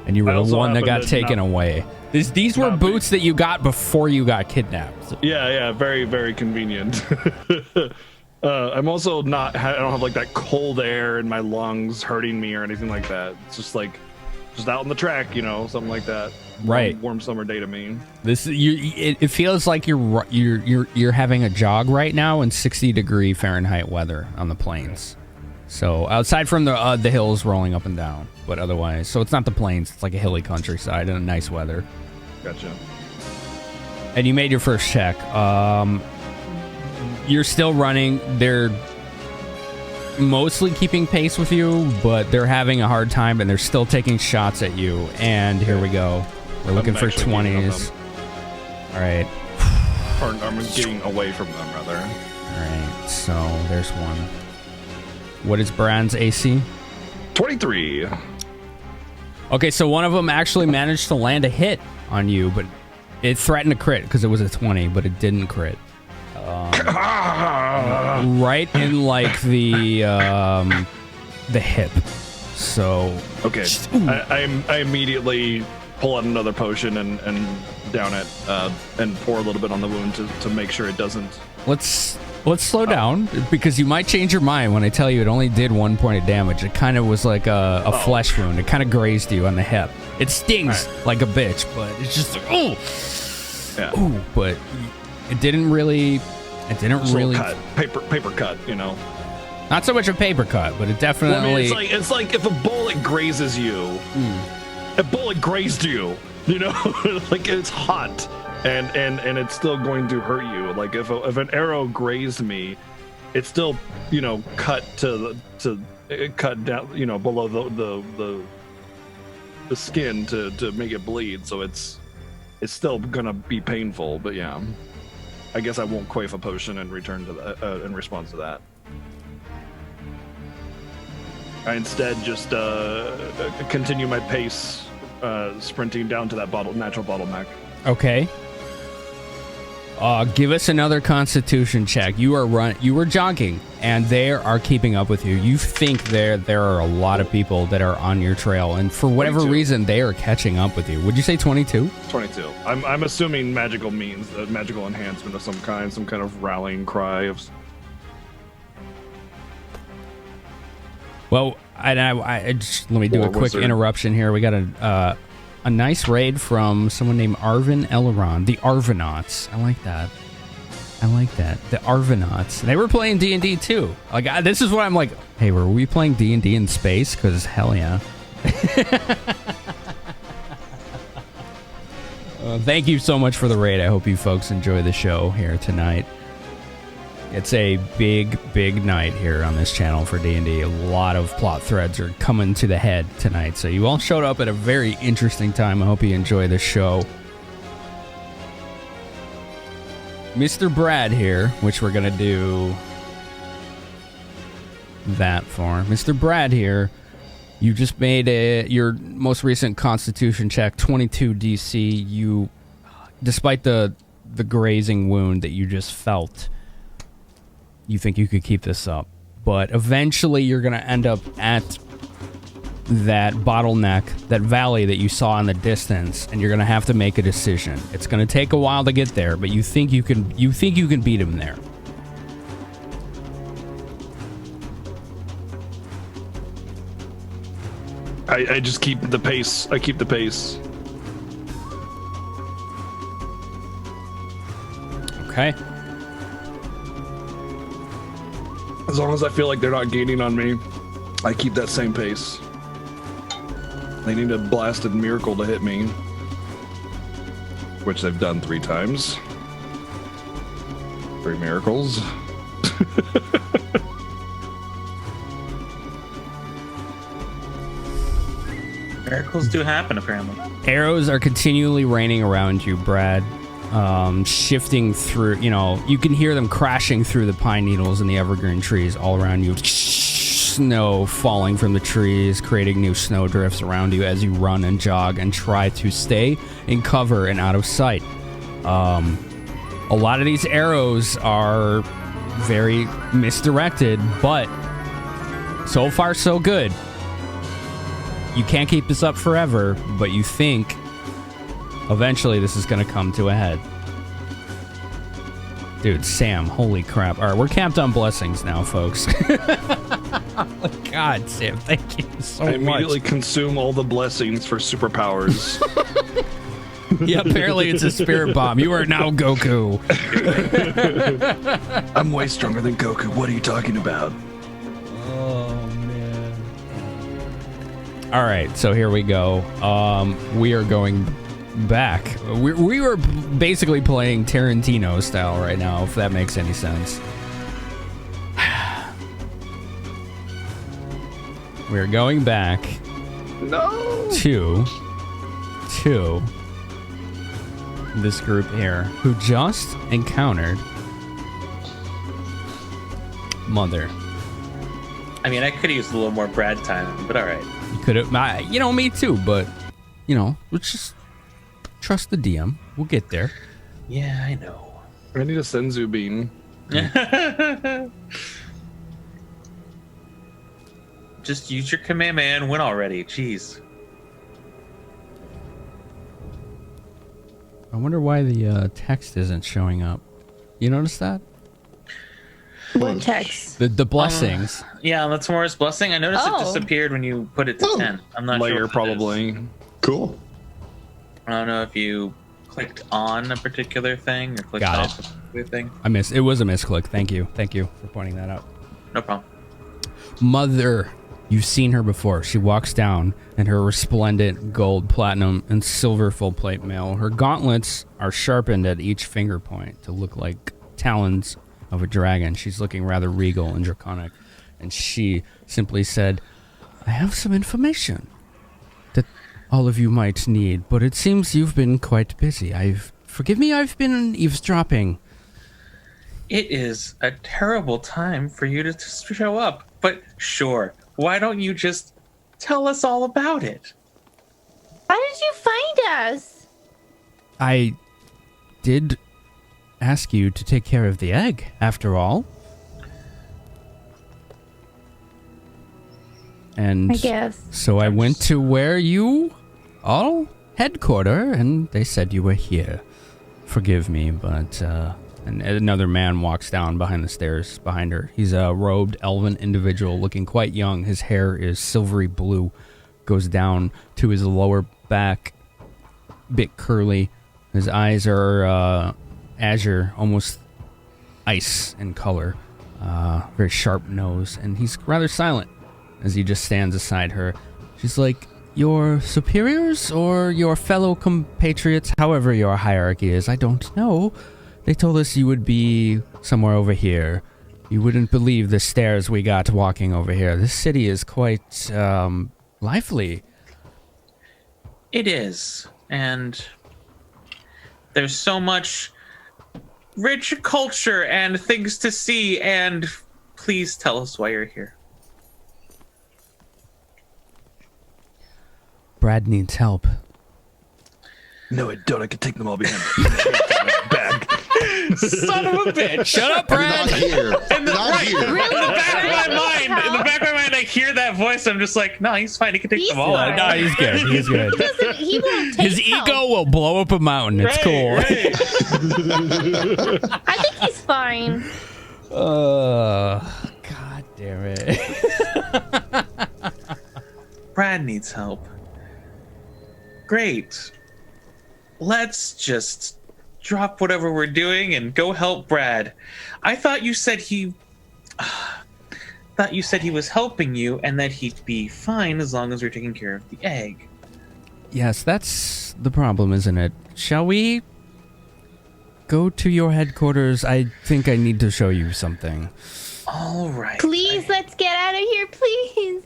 and you were the one that got taken away. These were boots that you got before you got kidnapped. So. Yeah, very, very convenient. I'm also I don't have like that cold air in my lungs hurting me or anything like that. It's just out on the track, something like that. Right. Warm summer day to me. It feels like you're having a jog right now in 60-degree Fahrenheit weather on the plains. So outside from the hills rolling up and down, but otherwise, so it's not the plains. It's like a hilly countryside and a nice weather. Gotcha. And you made your first check. You're still running. They're mostly keeping pace with you, but they're having a hard time, and they're still taking shots at you. And here we go. We're looking for 20s. All right. Or I'm getting away from them, rather. All right. So there's one. What is Brand's AC? 23. Okay, so one of them actually managed to land a hit on you, but it threatened to crit because it was a 20, but it didn't crit. Right in like the hip. So okay, I immediately pull out another potion and down it and pour a little bit on the wound to make sure it doesn't. Let's slow down because you might change your mind when I tell you it only did 1 point of damage. It kind of was like a flesh wound. It kind of grazed you on the hip. It stings like a bitch, but it's just like ooh, but it didn't really. Cut. Paper cut, Not so much a paper cut, but it definitely. Well, I mean, it's like if a bullet grazes you, a bullet grazed you, like it's hot and it's still going to hurt you. Like if an arrow grazed me, it's still cut to cut down below the skin to make it bleed. So it's still gonna be painful, but yeah. I guess I won't quaff a potion and return to that in response to that. I instead just continue my pace, sprinting down to that natural bottleneck. Okay. Give us another Constitution check. You were jogging, and they are keeping up with you. You think there are a lot of people that are on your trail, and for whatever 22. reason, they are catching up with you. Would you say 22? 22. I'm assuming magical means a magical enhancement of some kind of rallying cry of. Well, I just let me do a quick wizard. interruption here. We got a nice raid from someone named Arvin Elron, the Arvanauts. I like that. The Arvanauts. They were playing D&D too. Like this is what I'm like. Hey, were we playing D&D in space? Because hell yeah. Thank you so much for the raid. I hope you folks enjoy the show here tonight. It's a big night here on this channel for D&D. A lot of plot threads are coming to the head tonight. So you all showed up at a very interesting time. I hope you enjoy the show. Mr. Brad here, which we're going to do that for. Mr. Brad here, you just made your most recent Constitution check, 22 DC. You, despite the grazing wound that you just felt, you think you could keep this up, but eventually you're going to end up at that bottleneck, that valley that you saw in the distance, and you're going to have to make a decision. It's going to take a while to get there, but you think you can beat him there. I just keep the pace. I keep the pace. Okay. As long as I feel like they're not gaining on me, I keep that same pace. They need a blasted miracle to hit me, which they've done 3 times. 3 miracles. Miracles do happen, apparently. Arrows are continually raining around you, Brad. Shifting through, you can hear them crashing through the pine needles and the evergreen trees all around you. Snow falling from the trees, creating new snow drifts around you as you run and jog and try to stay in cover and out of sight. A lot of these arrows are very misdirected, but so far so good. You can't keep this up forever, but you think eventually this is going to come to a head. Dude, Sam, holy crap. All right, we're camped on blessings now, folks. Oh, God, Sam, thank you so much. I immediately consume all the blessings for superpowers. Yeah, apparently it's a spirit bomb. You are now Goku. I'm way stronger than Goku. What are you talking about? Oh, man. All right, so here we go. We are going back. We were basically playing Tarantino style right now, if that makes any sense. We're going back to this group here who just encountered Mother. I mean, I could have used a little more Brad time, but all right. You could have, me too, but, let's just trust the DM. We'll get there. Yeah, I know. I need a Senzu bean. Just use your Kamehameha and win already. Jeez. I wonder why the text isn't showing up. You notice that? What text? The blessings. Yeah, that's Mora's blessing. I noticed it disappeared when you put it to 10. I'm not Layer sure. probably. Cool. I don't know if you clicked on a particular thing or clicked off a particular thing. It was a misclick. Thank you for pointing that out. No problem. Mother. You've seen her before. She walks down in her resplendent gold, platinum, and silver full plate mail. Her gauntlets are sharpened at each finger point to look like talons of a dragon. She's looking rather regal and draconic. And she simply said, I have some information that all of you might need, but it seems you've been quite busy. Forgive me, I've been eavesdropping. It is a terrible time for you to show up, but sure. Why don't you just tell us all about it? How did you find us? I did ask you to take care of the egg, after all. And I guess. So I went to where you all headquarter, and they said you were here. Forgive me, but and another man walks down behind the stairs behind her. He's a robed elven individual looking quite young. His hair is silvery blue, goes down to his lower back, bit curly. His eyes are azure, almost ice in color. Very sharp nose, and he's rather silent as he just stands aside her. She's like, your superiors or your fellow compatriots, however your hierarchy is, I don't know. They told us you would be somewhere over here. You wouldn't believe the stares we got walking over here. This city is quite lively. It is. And there's so much rich culture and things to see. And please tell us why you're here. Brad needs help. No, I don't. I can take them all behind me. Back. Son of a bitch! Shut up, Brad! Not here. In the back of my mind, I hear that voice. I'm just like, no, he's fine. He can take them all out. No, he's good. He's good. He won't take His ego will blow up a mountain. It's cool. Right. I think he's fine. God damn it. Brad needs help. Great. Let's just drop whatever we're doing and go help Brad. I thought you said he was helping you and that he'd be fine as long as we're taking care of the egg. Yes, that's the problem, isn't it? Shall we go to your headquarters? I think I need to show you something. All right. Please, let's get out of here, please.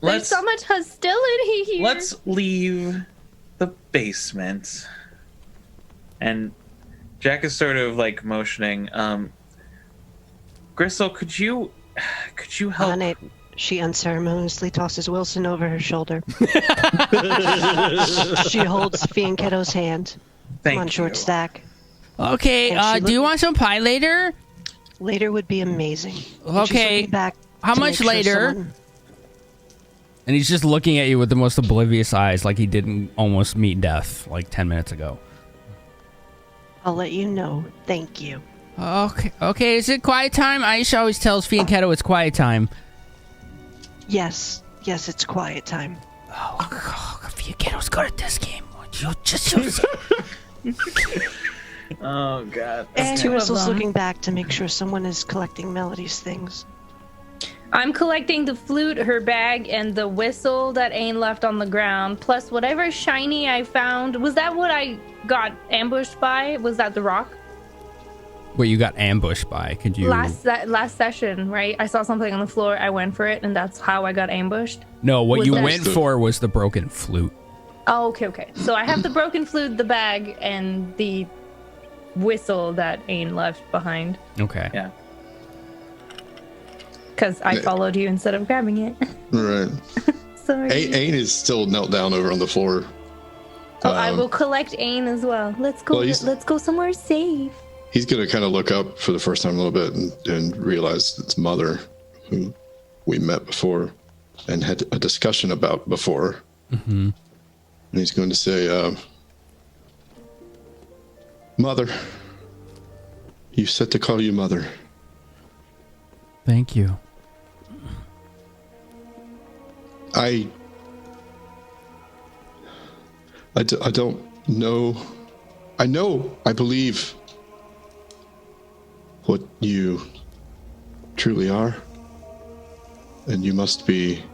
There's so much hostility here. Let's leave the basement. And Jack is sort of like motioning. Grissul, could you help? On it, she unceremoniously tosses Wilson over her shoulder. She holds Fianchetto's hand. Thank on you. short stack. Okay, do you want some pie later? Later would be amazing. And she's Okay, looking back how to much make sure later? someone- And he's just looking at you with the most oblivious eyes, like he didn't almost meet death like 10 minutes ago. I'll let you know. Thank you. Okay, is it quiet time? Aisha always tells Fianchetto it's quiet time. Yes, it's quiet time. Fianchetto's good at this game. You just Oh, God. And two of Grissel's them. looking back to make sure someone is collecting Melody's things. I'm collecting the flute, her bag, and the whistle that ain't left on the ground, plus whatever shiny I found. Was that what I got ambushed by? Was that the rock? Wait, you got ambushed by? Could you? Last session, right? I saw something on the floor, I went for it, and that's how I got ambushed. No, what Was you that- went for was the broken flute. Oh, okay. So I have the broken flute, the bag, and the whistle that ain't left behind. Okay. Yeah. Because I followed you instead of grabbing it. Right. Sorry. Ain is still knelt down over on the floor. Oh, I will collect Ain as well. Let's go. Well, Let's go somewhere safe. He's going to kind of look up for the first time a little bit and realize it's Mother, who we met before and had a discussion about before. Mm-hmm. And he's going to say, Mother, you said to call you Mother. Thank you. I don't know. I believe what you truly are. And you must be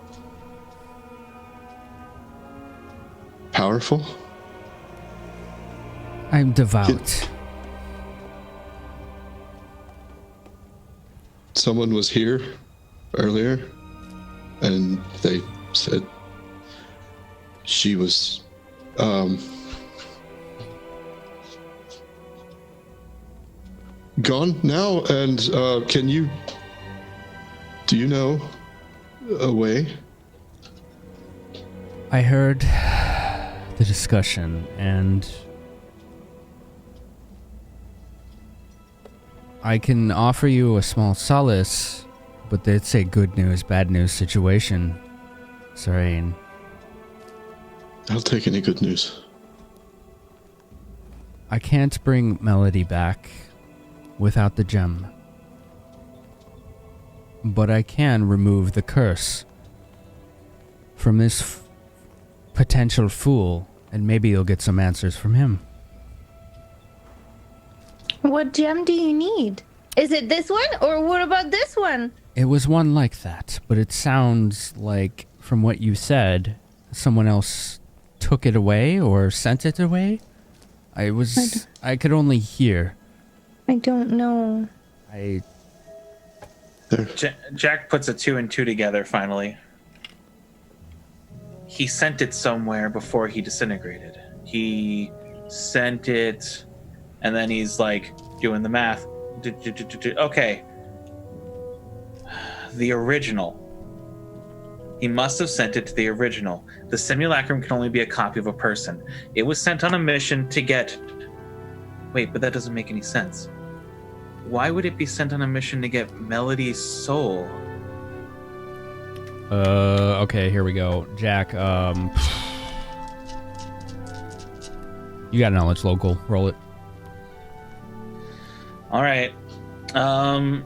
powerful. I'm devout. Someone was here earlier and they said she was gone now, and do you know a way? I heard the discussion, and I can offer you a small solace, but it's a good news, bad news situation, Serene. I'll take any good news. I can't bring Melody back without the gem, but I can remove the curse from this potential fool, and maybe you'll get some answers from him. What gem do you need? Is it this one, or what about this one? It was one like that, but it sounds like, from what you said, someone else took it away or sent it away. I could only hear. I don't know. Jack puts a 2 and 2 together finally. He sent it somewhere before he disintegrated. He sent it, and then he's like doing the math. Okay. The original. He must have sent it to the original. The simulacrum can only be a copy of a person. It was sent on a mission to get... Wait, but that doesn't make any sense. Why would it be sent on a mission to get Melody's soul? Okay, here we go. Jack, you got knowledge local. Roll it. All right. I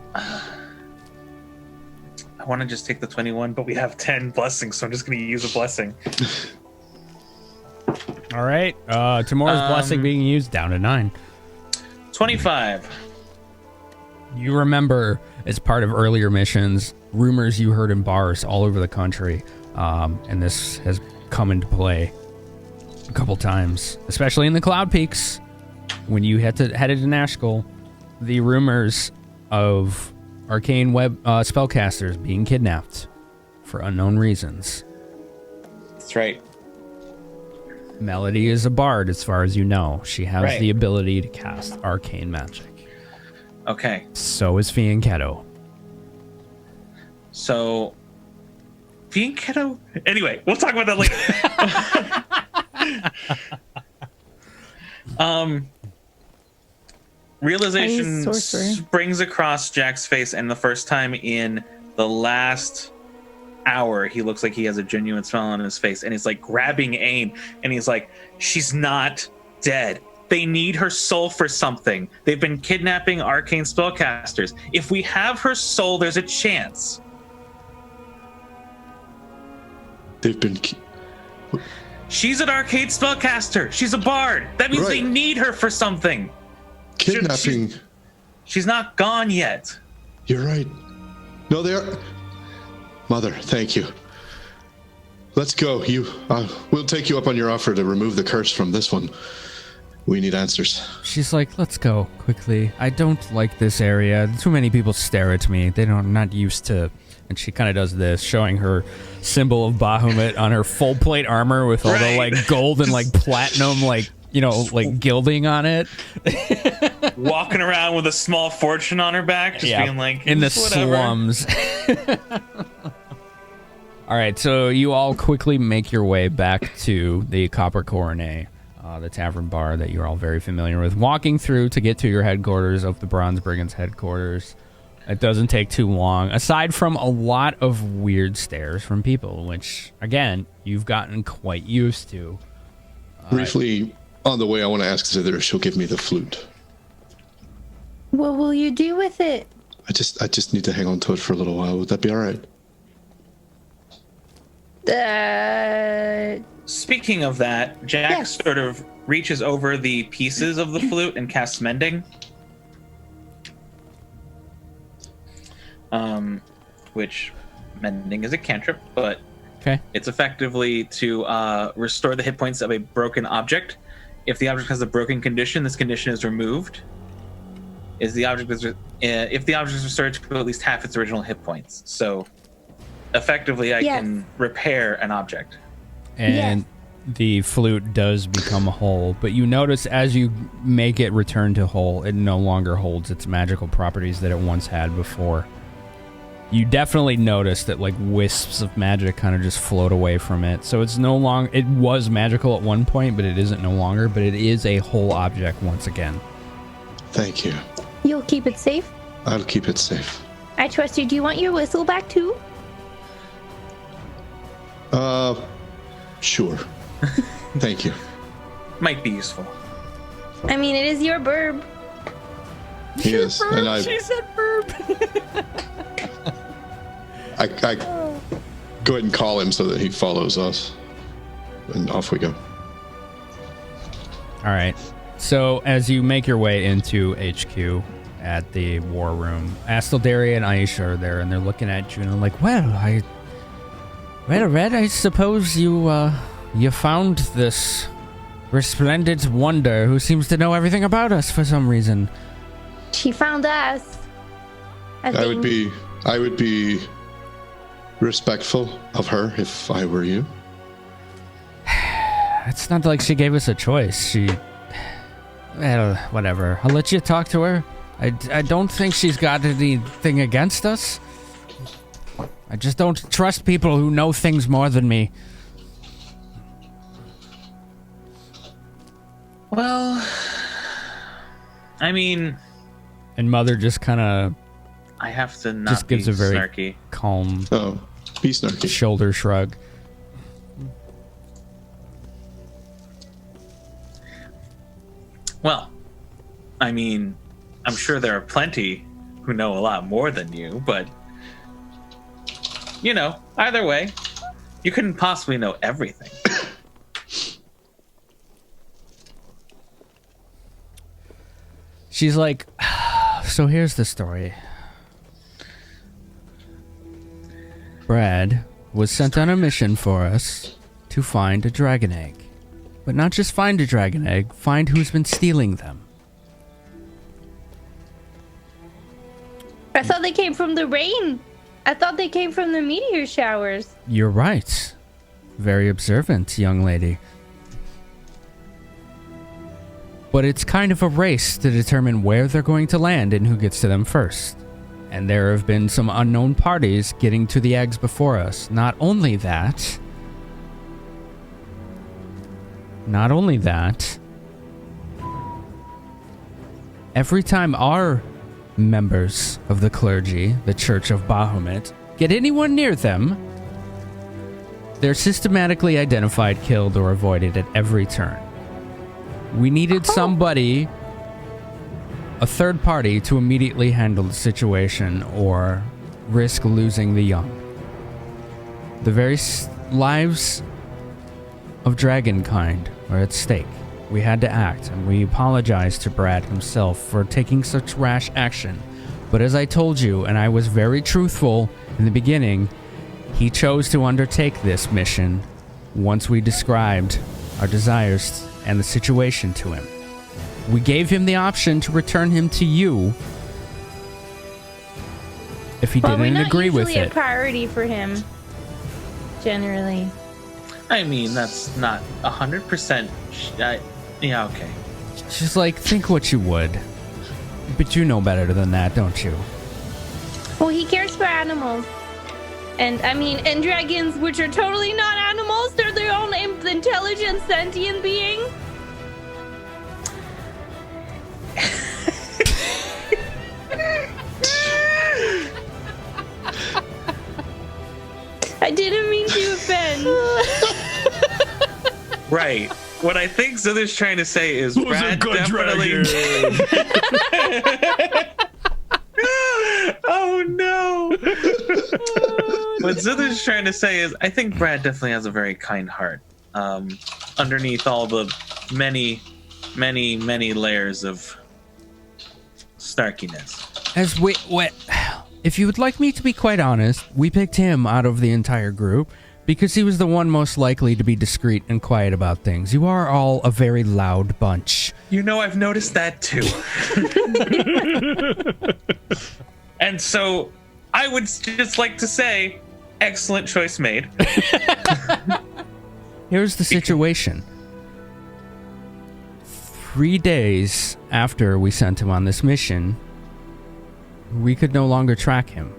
want to just take the 21, but we have 10 blessings, so I'm just going to use a blessing. All right. Tomorrow's blessing being used down to 9. 25. You remember, as part of earlier missions, rumors you heard in bars all over the country, and this has come into play a couple times, especially in the Cloud Peaks. When you headed to Nashkel, the rumors of arcane web spellcasters being kidnapped for unknown reasons. That's right. Melody is a bard, as far as you know. She has the ability to cast arcane magic. Okay. So is Fianchetto. So, Fianchetto? Anyway, we'll talk about that later. Realization springs across Jack's face, and the first time in the last hour, he looks like he has a genuine smile on his face, and he's like grabbing Ain, and he's like, she's not dead. They need her soul for something. They've been kidnapping arcane spellcasters. If we have her soul, there's a chance. They've been... She's an arcane spellcaster. She's a bard. That means they need her for something. Kidnapping. She's not gone yet. You're right. No, they are... Mother, thank you. Let's go. We'll take you up on your offer to remove the curse from this one. We need answers. She's like, let's go quickly. I don't like this area. Too many people stare at me. I'm not used to... And she kind of does this, showing her symbol of Bahamut on her full plate armor with all the like gold and like platinum, like, you know, like gilding on it. Walking around with a small fortune on her back, just being like, in the whatever. slums. All right, so you all quickly make your way back to the Copper Coronet, the tavern bar that you're all very familiar with. Walking through to get to your headquarters of the Bronze Brigands headquarters. It doesn't take too long, aside from a lot of weird stares from people, which, again, you've gotten quite used to. Briefly, on the way, I want to ask Zither if she'll give me the flute. What will you do with it? I just need to hang on to it for a little while. Would that be all right? Speaking of that, Jack sort of reaches over the pieces of the flute and casts Mending. Which Mending is a cantrip, but it's effectively to restore the hit points of a broken object. If the object has a broken condition, this condition is removed. If the object is restored to at least half its original hit points. So effectively, I can repair an object. And the flute does become whole, but you notice as you make it return to whole, it no longer holds its magical properties that it once had before. You definitely notice that like wisps of magic kind of just float away from it. So it's no longer, it was magical at one point, but it isn't no longer, but it is a whole object once again. Thank you. You'll keep it safe? I'll keep it safe. I trust you. Do you want your whistle back too? Sure. Thank you. Might be useful. I mean, it is your burb. He is. And she said burb. I go ahead and call him so that he follows us. And off we go. All right. So as you make your way into HQ at the war room, Asteldaria and Aisha are there, and they're looking at you and they're like, well, Red, I suppose you found this resplendent wonder who seems to know everything about us for some reason. She found us. I would be respectful of her if I were you. It's not like she gave us a choice. Well, whatever. I'll let you talk to her. I don't think she's got anything against us. I just don't trust people who know things more than me. Well, I mean... And Mother just kind of... I have to not just gives be a very snarky. Calm be snarky. Shoulder shrug. Well, I mean, I'm sure there are plenty who know a lot more than you, but either way, you couldn't possibly know everything. She's like, so here's the story. Brad was sent on a mission for us to find a dragon egg. But not just find a dragon egg, find who's been stealing them. I thought they came from the rain. I thought they came from the meteor showers. You're right. Very observant, young lady. But it's kind of a race to determine where they're going to land and who gets to them first. And there have been some unknown parties getting to the eggs before us. Not only that, every time our members of the clergy, the Church of Bahamut, get anyone near them, they're systematically identified, killed, or avoided at every turn. We needed somebody, a third party, to immediately handle the situation or risk losing the young. The very lives of dragonkind are at stake. We had to act, and we apologized to Brad himself for taking such rash action. But as I told you, and I was very truthful in the beginning, he chose to undertake this mission once we described our desires and the situation to him. We gave him the option to return him to you if he didn't agree with We're not usually it. a priority for him, generally. I mean, that's not 100%. Yeah, okay. She's like, think what you would. But you know better than that, don't you? Well, he cares for animals. And dragons, which are totally not animals, they're their own intelligent, sentient being. I didn't mean to offend. Right. What I think Zither's trying to say is Brad definitely. Oh no! What Zither's trying to say is, I think Brad definitely has a very kind heart. Underneath all the many layers of snarkiness. If you would like me to be quite honest, we picked him out of the entire group because he was the one most likely to be discreet and quiet about things. You are all a very loud bunch. I've noticed that too. And so I would just like to say, excellent choice made. Here's the situation. 3 days after we sent him on this mission, we could no longer track him.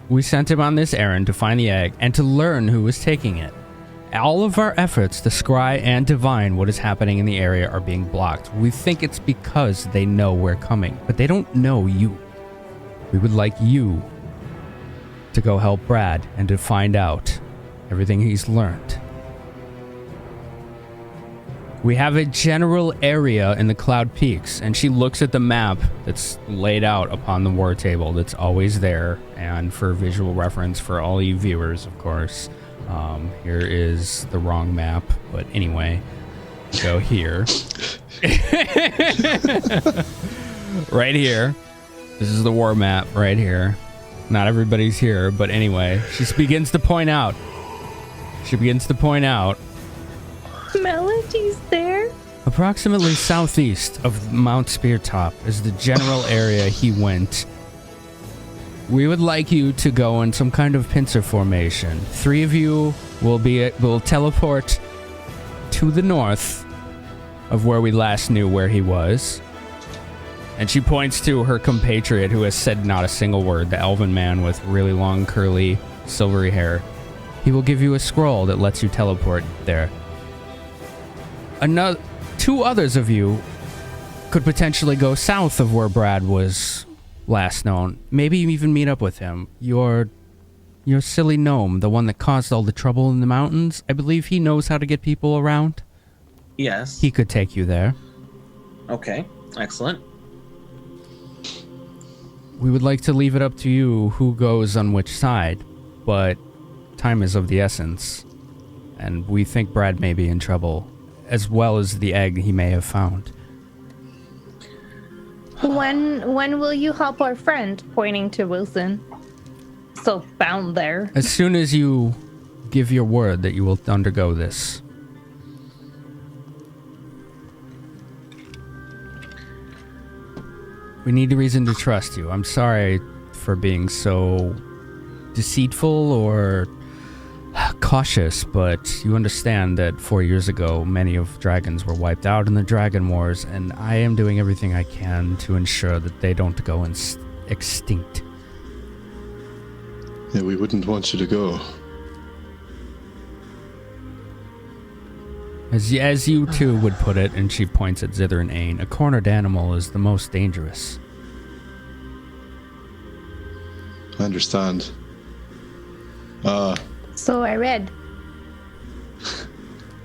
We sent him on this errand to find the egg and to learn who was taking it. All of our efforts to scry and divine what is happening in the area are being blocked. We think it's because they know we're coming, but they don't know you. We would like you to go help Brad and to find out everything he's learned. We have a general area in the Cloud Peaks, and she looks at the map that's laid out upon the war table that's always there, and for visual reference for all you viewers, of course. Here is the wrong map, but anyway, go here. Right here. This is the war map right here. Not everybody's here, but anyway, she begins to point out. Melody's there? Approximately southeast of Mount Speartop is the general area he went. We would like you to go in some kind of pincer formation. 3 of you will teleport to the north of where we last knew where he was. And she points to her compatriot who has said not a single word, the elven man with really long, curly, silvery hair. He will give you a scroll that lets you teleport there. 2 others of you could potentially go south of where Brad was last known. Maybe even meet up with him. Your silly gnome, the one that caused all the trouble in the mountains. I believe he knows how to get people around. Yes. He could take you there. Okay. Excellent. we would like to leave it up to you who goes on which side, but time is of the essence, and we think Brad may be in trouble, as well as the egg he may have found. When will you help our friend? Pointing to Wilson. Still bound there. As soon as you give your word that you will undergo this. We need a reason to trust you. I'm sorry for being so deceitful or cautious, but you understand that 4 years ago, many of dragons were wiped out in the Dragon Wars, and I am doing everything I can to ensure that they don't go extinct. Yeah, we wouldn't want you to go. As you two would put it, and she points at Zither and Ain, a cornered animal is the most dangerous. I understand. So I read.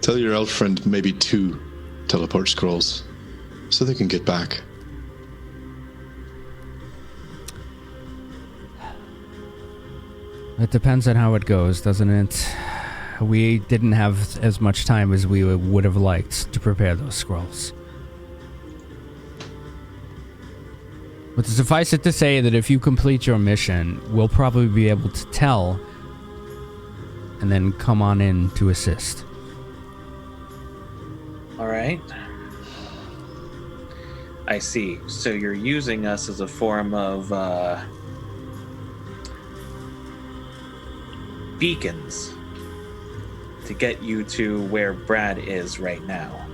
Tell your elf friend maybe 2 teleport scrolls, so they can get back. It depends on how it goes, doesn't it? We didn't have as much time as we would have liked to prepare those scrolls. But suffice it to say that if you complete your mission, we'll probably be able to tell and then come on in to assist. All right. I see. So you're using us as a form of beacons to get you to where Brad is right now.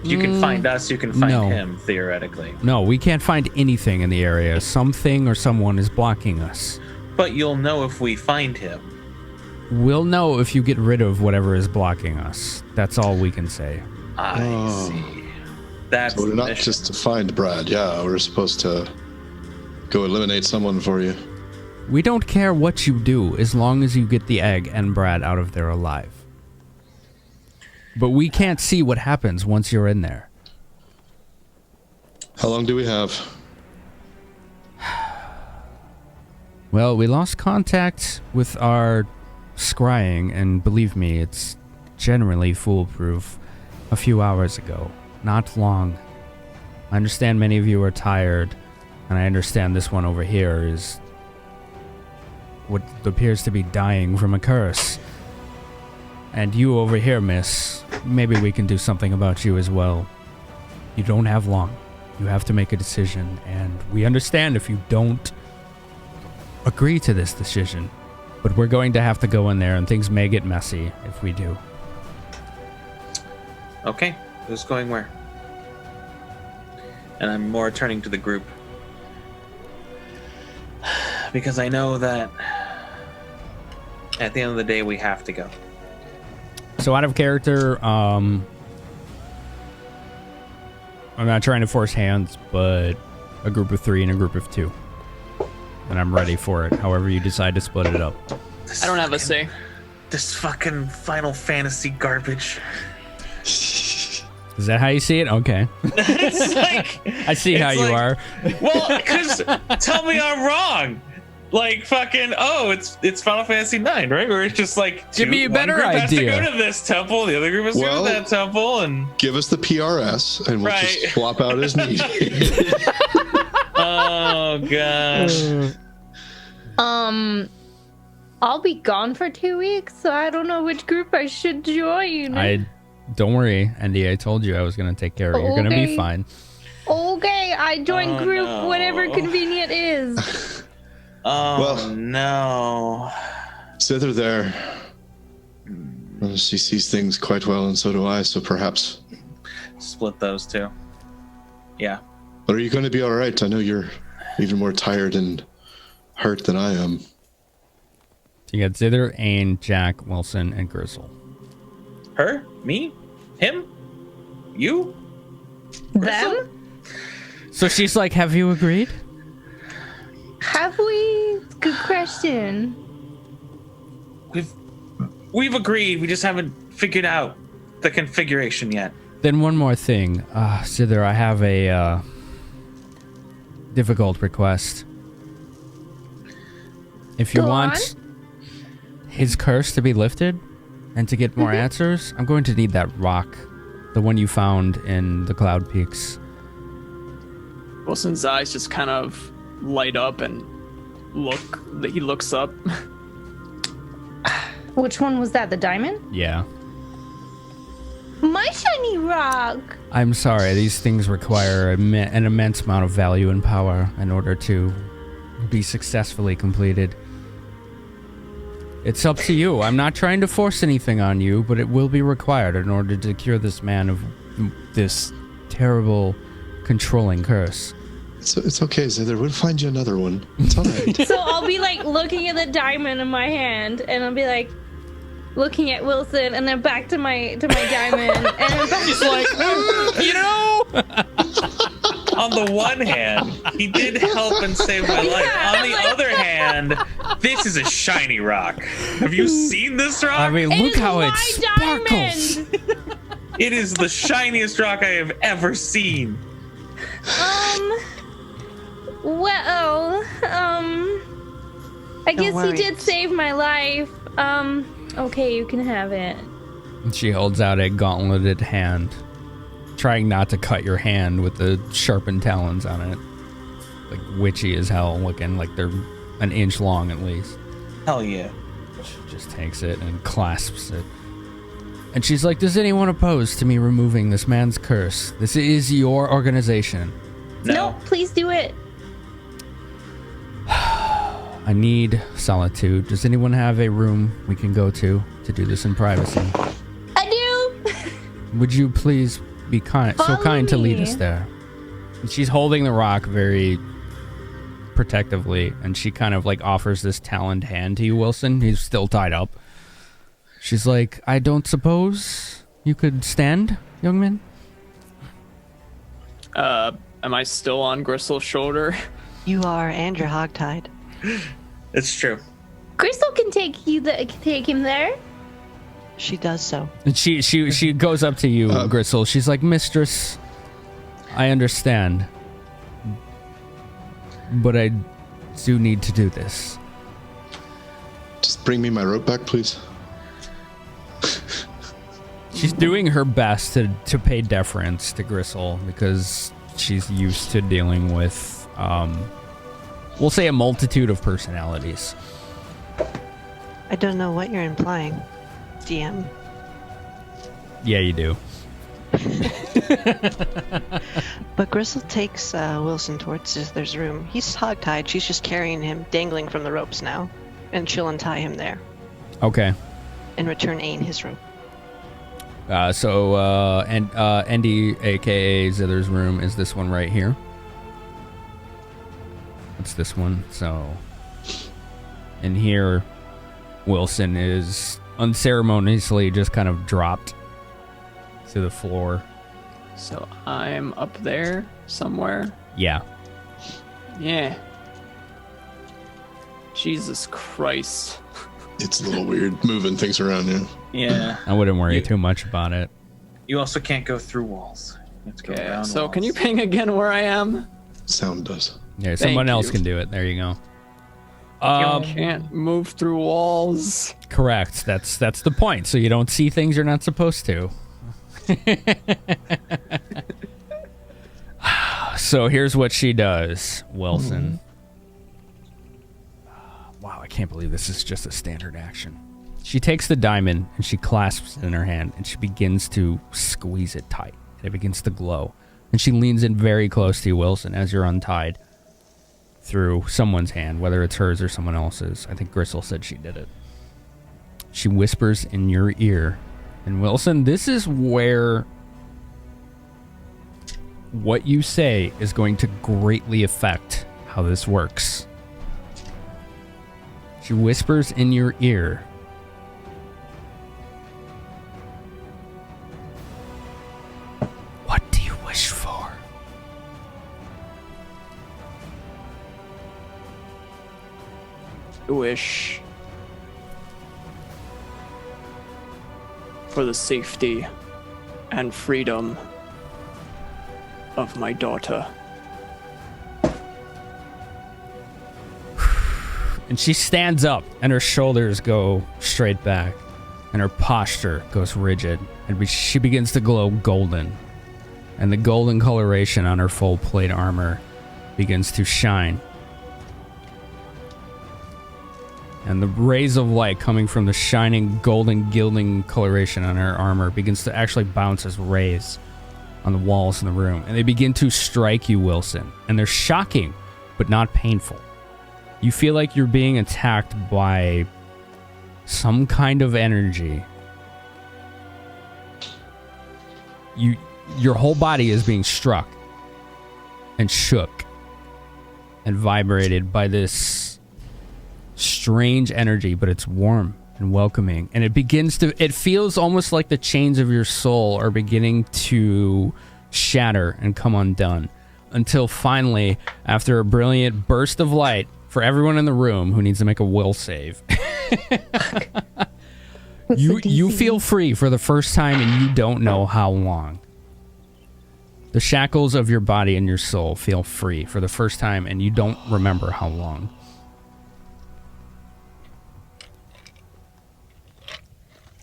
You can find us, you can find him, theoretically. No, we can't find anything in the area. Something or someone is blocking us. But you'll know if we find him. We'll know if you get rid of whatever is blocking us. That's all we can say. I see. That's so we're not just to find Brad, yeah, we're supposed to go eliminate someone for you. We don't care what you do as long as you get the egg and Brad out of there alive. But we can't see what happens once you're in there. How long do we have? Well, we lost contact with our scrying, and believe me, it's generally foolproof, a few hours ago. Not long. I understand many of you are tired, and I understand this one over here is what appears to be dying from a curse. And you over here, miss, maybe we can do something about you as well. You don't have long. You have to make a decision, and we understand if you don't agree to this decision. But we're going to have to go in there, and things may get messy if we do. Okay, who's going where? And I'm more turning to the group. Because I know that at the end of the day, we have to go. So out of character, I'm not trying to force hands, but a group of 3 and a group of 2. And I'm ready for it, however you decide to split it up. I don't have a say. This fucking Final Fantasy garbage. Is that how you see it? Okay. It's like... I see how you are. Well, because tell me I'm wrong. Like fucking it's Final Fantasy 9, right? Where it's just like give me a better one group idea. Has to go to this temple, the other group has to go to that temple, and give us the PRS and we'll just swap out as needed. Oh gosh. I'll be gone for 2 weeks, so I don't know which group I should join. Don't worry, Andy. I told you I was gonna take care of you. You're gonna be fine. Okay, I join group whatever convenient is. Well, no. Zither there. She sees things quite well, and so do I, so perhaps split those two. Yeah. But are you going to be all right? I know you're even more tired and hurt than I am. You got Zither, Ain, Jack, Wilson, and Grissul. Her? Me? Him? You? Them? So she's like, have you agreed? Have we? Good question. We've agreed. We just haven't figured out the configuration yet. Then one more thing. Zither, I have a difficult request. If you Go want his curse to be lifted and to get more answers, I'm going to need that rock. The one you found in the Cloud Peaks. Wilson's eyes just kind of light up and he looks up. Which one was that? The diamond? Yeah. My shiny rock. I'm sorry, these things require an immense amount of value and power in order to be successfully completed. It's up to you. I'm not trying to force anything on you, but it will be required in order to cure this man of this terrible, controlling curse. It's okay, Zither. We'll find you another one. It's all right. So I'll be like looking at the diamond in my hand, and I'll be like looking at Wilson, and then back to my diamond, and then back He's like, you know. On the one hand, he did help and save my life. On the other hand, this is a shiny rock. Have you seen this rock? I mean, look how it sparkles. It is the shiniest rock I have ever seen. Well, I guess he did save my life. Okay, you can have it. She holds out a gauntleted hand, trying not to cut your hand with the sharpened talons on it. Like witchy as hell looking, like they're an inch long at least. Hell yeah. She just takes it and clasps it. And she's like, does anyone oppose to me removing this man's curse? This is your organization. No, please do it. I need solitude. Does anyone have a room we can go to do this in privacy? I do. Would you please be kind to lead us there? And she's holding the rock very protectively, and she kind of like offers this taloned hand to you, Wilson. He's still tied up. She's like, I don't suppose you could stand, young man? Am I still on Grissul's shoulder? You are, and you're hogtied. It's true. Grissul can take him there. She does so. And she goes up to you, Grissul. She's like, Mistress, I understand, but I do need to do this. Just bring me my rope back, please. She's doing her best to pay deference to Grissul because she's used to dealing with, we'll say, a multitude of personalities. I don't know what you're implying, DM. Yeah, you do. But Grissul takes Wilson towards Zither's room. He's hogtied. She's just carrying him, dangling from the ropes now. And she'll untie him there. Okay. And return Ain his rope. Andy, aka Zither's room, is this one right here. It's this one. So, in here, Wilson is unceremoniously just kind of dropped to the floor. So I'm up there somewhere. Yeah. Yeah. Jesus Christ. It's a little weird moving things around, yeah. Yeah. I wouldn't worry too much about it. You also can't go through walls. You have to go around So walls. can you ping again where I am? Sound does. Yeah, someone else you. can do it. There you go. You can't move through walls. Correct. That's the point. So you don't see things you're not supposed to. So here's what she does, Wilson. Wow, I can't believe this is just a standard action. She takes the diamond and she clasps it in her hand and she begins to squeeze it tight. And it begins to glow. And she leans in very close to you, Wilson, as you're untied through someone's hand, whether it's hers or someone else's. I think Grissul said she did it. She whispers in your ear. And Wilson, this is where what you say is going to greatly affect how this works. She whispers in your ear. What do you wish for? I wish for the safety and freedom of my daughter. And she stands up, and her shoulders go straight back, and her posture goes rigid, and she begins to glow golden. And the golden coloration on her full plate armor begins to shine. And the rays of light coming from the shining golden gilding coloration on her armor begins to actually bounce as rays on the walls in the room. And they begin to strike you, Wilson. And they're shocking, but not painful. You feel like you're being attacked by some kind of energy. Your whole body is being struck and shook and vibrated by this strange energy, but it's warm and welcoming. And it feels almost like the chains of your soul are beginning to shatter and come undone. Until finally, after a brilliant burst of light for everyone in the room who needs to make a will save, you feel free for the first time and you don't know how long. The shackles of your body and your soul feel free for the first time and you don't remember how long.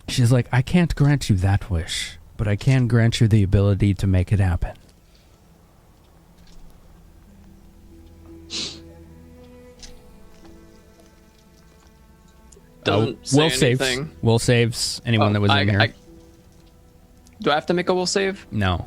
She's like, I can't grant you that wish, but I can grant you the ability to make it happen. Doesn't say anything. Will saves anyone that was in here. Do I have to make a will save? No.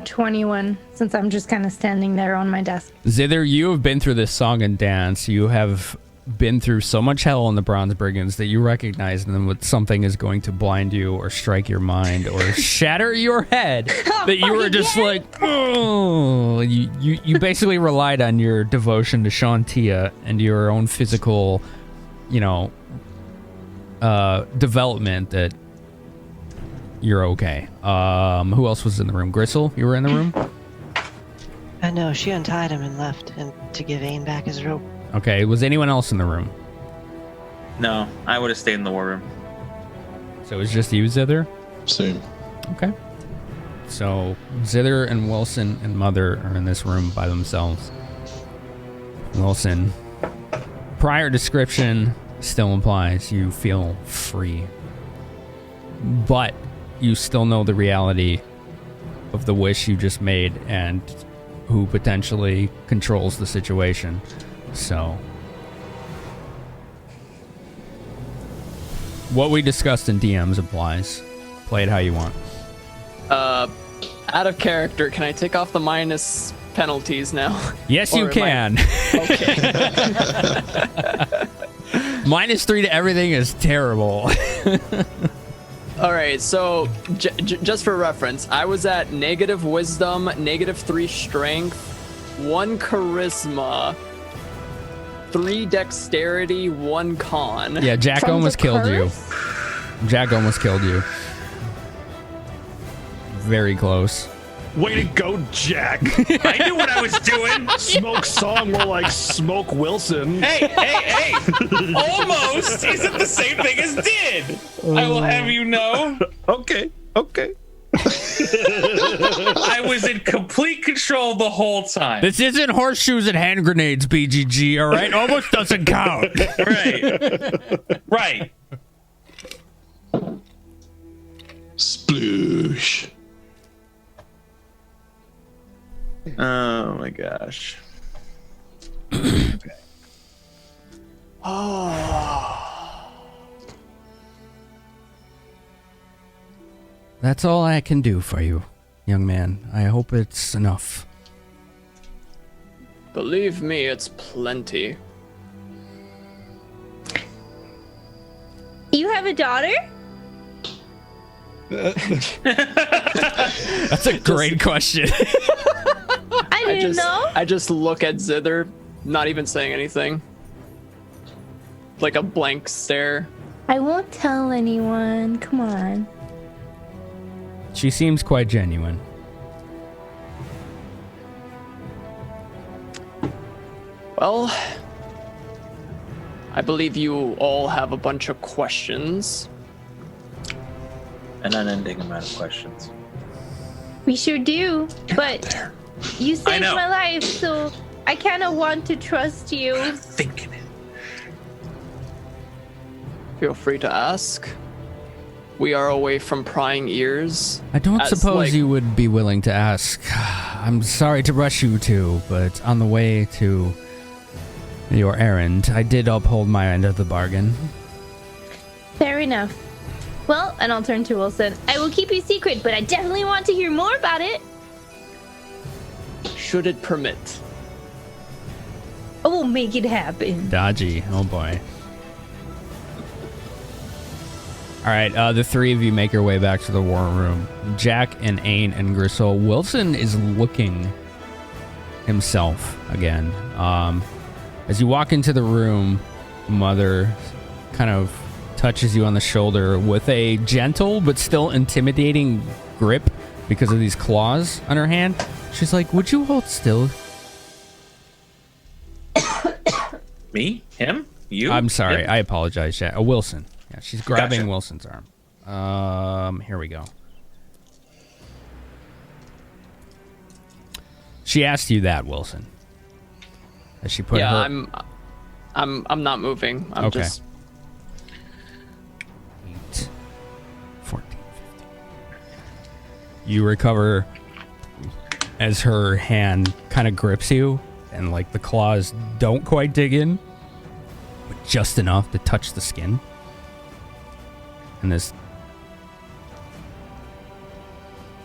21, since I'm just kind of standing there on my desk. Zither, you have been through this song and dance. You have been through so much hell in the Bronze Brigands that you recognize them when something is going to blind you or strike your mind or shatter your head that you were just like, oh. You basically relied on your devotion to Shantia and your own physical, development that you're okay. Who else was in the room? Grissul, you were in the room? No, she untied him and left to give Ain back his rope. Okay, was anyone else in the room? No, I would have stayed in the war room. So it was just you, Zither? Same. Okay. So Zither and Wilson and Mother are in this room by themselves. Wilson, prior description still implies you feel free. But you still know the reality of the wish you just made and who potentially controls the situation. So, what we discussed in DMs applies. Play it how you want. Out of character, can I take off the minus penalties now? Yes, you can. Okay. -3 to everything is terrible. All right, so just for reference, I was at negative wisdom, -3 strength, 1 charisma, 3 dexterity, 1 con. Yeah, Jack almost killed you. Jack almost killed you. Very close. Way to go, Jack. I knew what I was doing. Smoke Song more like Smoke Wilson. Hey. Almost isn't the same thing as did. I will have you know. Okay. I was in complete control the whole time. This isn't horseshoes and hand grenades, BGG, all right? Almost doesn't count. Right. Sploosh. Oh my gosh. Okay. That's all I can do for you, young man. I hope it's enough. Believe me, it's plenty. You have a daughter? That's a great question. I didn't know. I just look at Zither, not even saying anything. Like a blank stare. I won't tell anyone. Come on. She seems quite genuine. Well, I believe you all have a bunch of questions. An unending amount of questions. We sure do, but you saved know. my life, so I kind of want to trust you. Thinking it. Feel free to ask. We are away from prying ears. I don't as, suppose like- you would be willing to ask. I'm sorry to rush you two, but on the way to your errand, I did uphold my end of the bargain. Fair enough. Well, and I'll turn to Wilson. I will keep you secret, but I definitely want to hear more about it. Should it permit? I will make it happen. Dodgy. Oh boy. All right, the three of you make your way back to the war room. Jack and Ain and Grissul. Wilson is looking himself again. As you walk into the room, Mother kind of touches you on the shoulder with a gentle but still intimidating grip because of these claws on her hand. She's like, "Would you hold still?" Me? Him? You? I'm sorry. Him? I apologize, Jack. Wilson. Yeah, she's grabbing Gotcha. Wilson's arm. Here we go. She asked you that, Wilson. As she put her... I'm not moving. I'm Okay. just 8, 14, 15. You recover as her hand kind of grips you, and like the claws don't quite dig in, but just enough to touch the skin. And this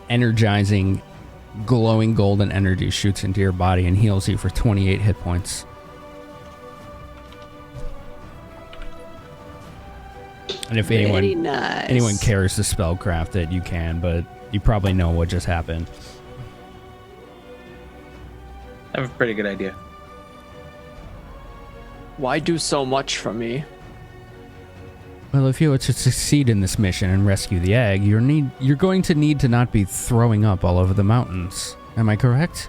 energizing, glowing golden energy shoots into your body and heals you for 28 hit points. And if anyone cares to spellcraft it, you can, but you probably know what just happened. I have a pretty good idea. why do so much for me? Well, if you are to succeed in this mission and rescue the egg, you're going to need to not be throwing up all over the mountains. Am I correct?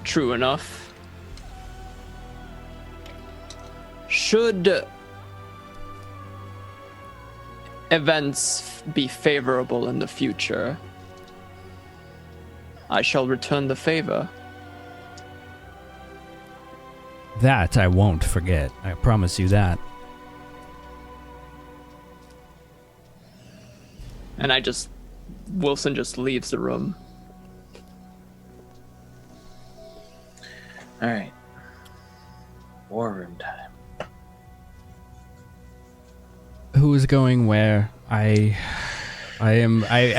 True enough. Should events be favorable in the future, I shall return the favor. That I won't forget. I promise you that. And Wilson just leaves the room. All right. War room time. Who is going where? I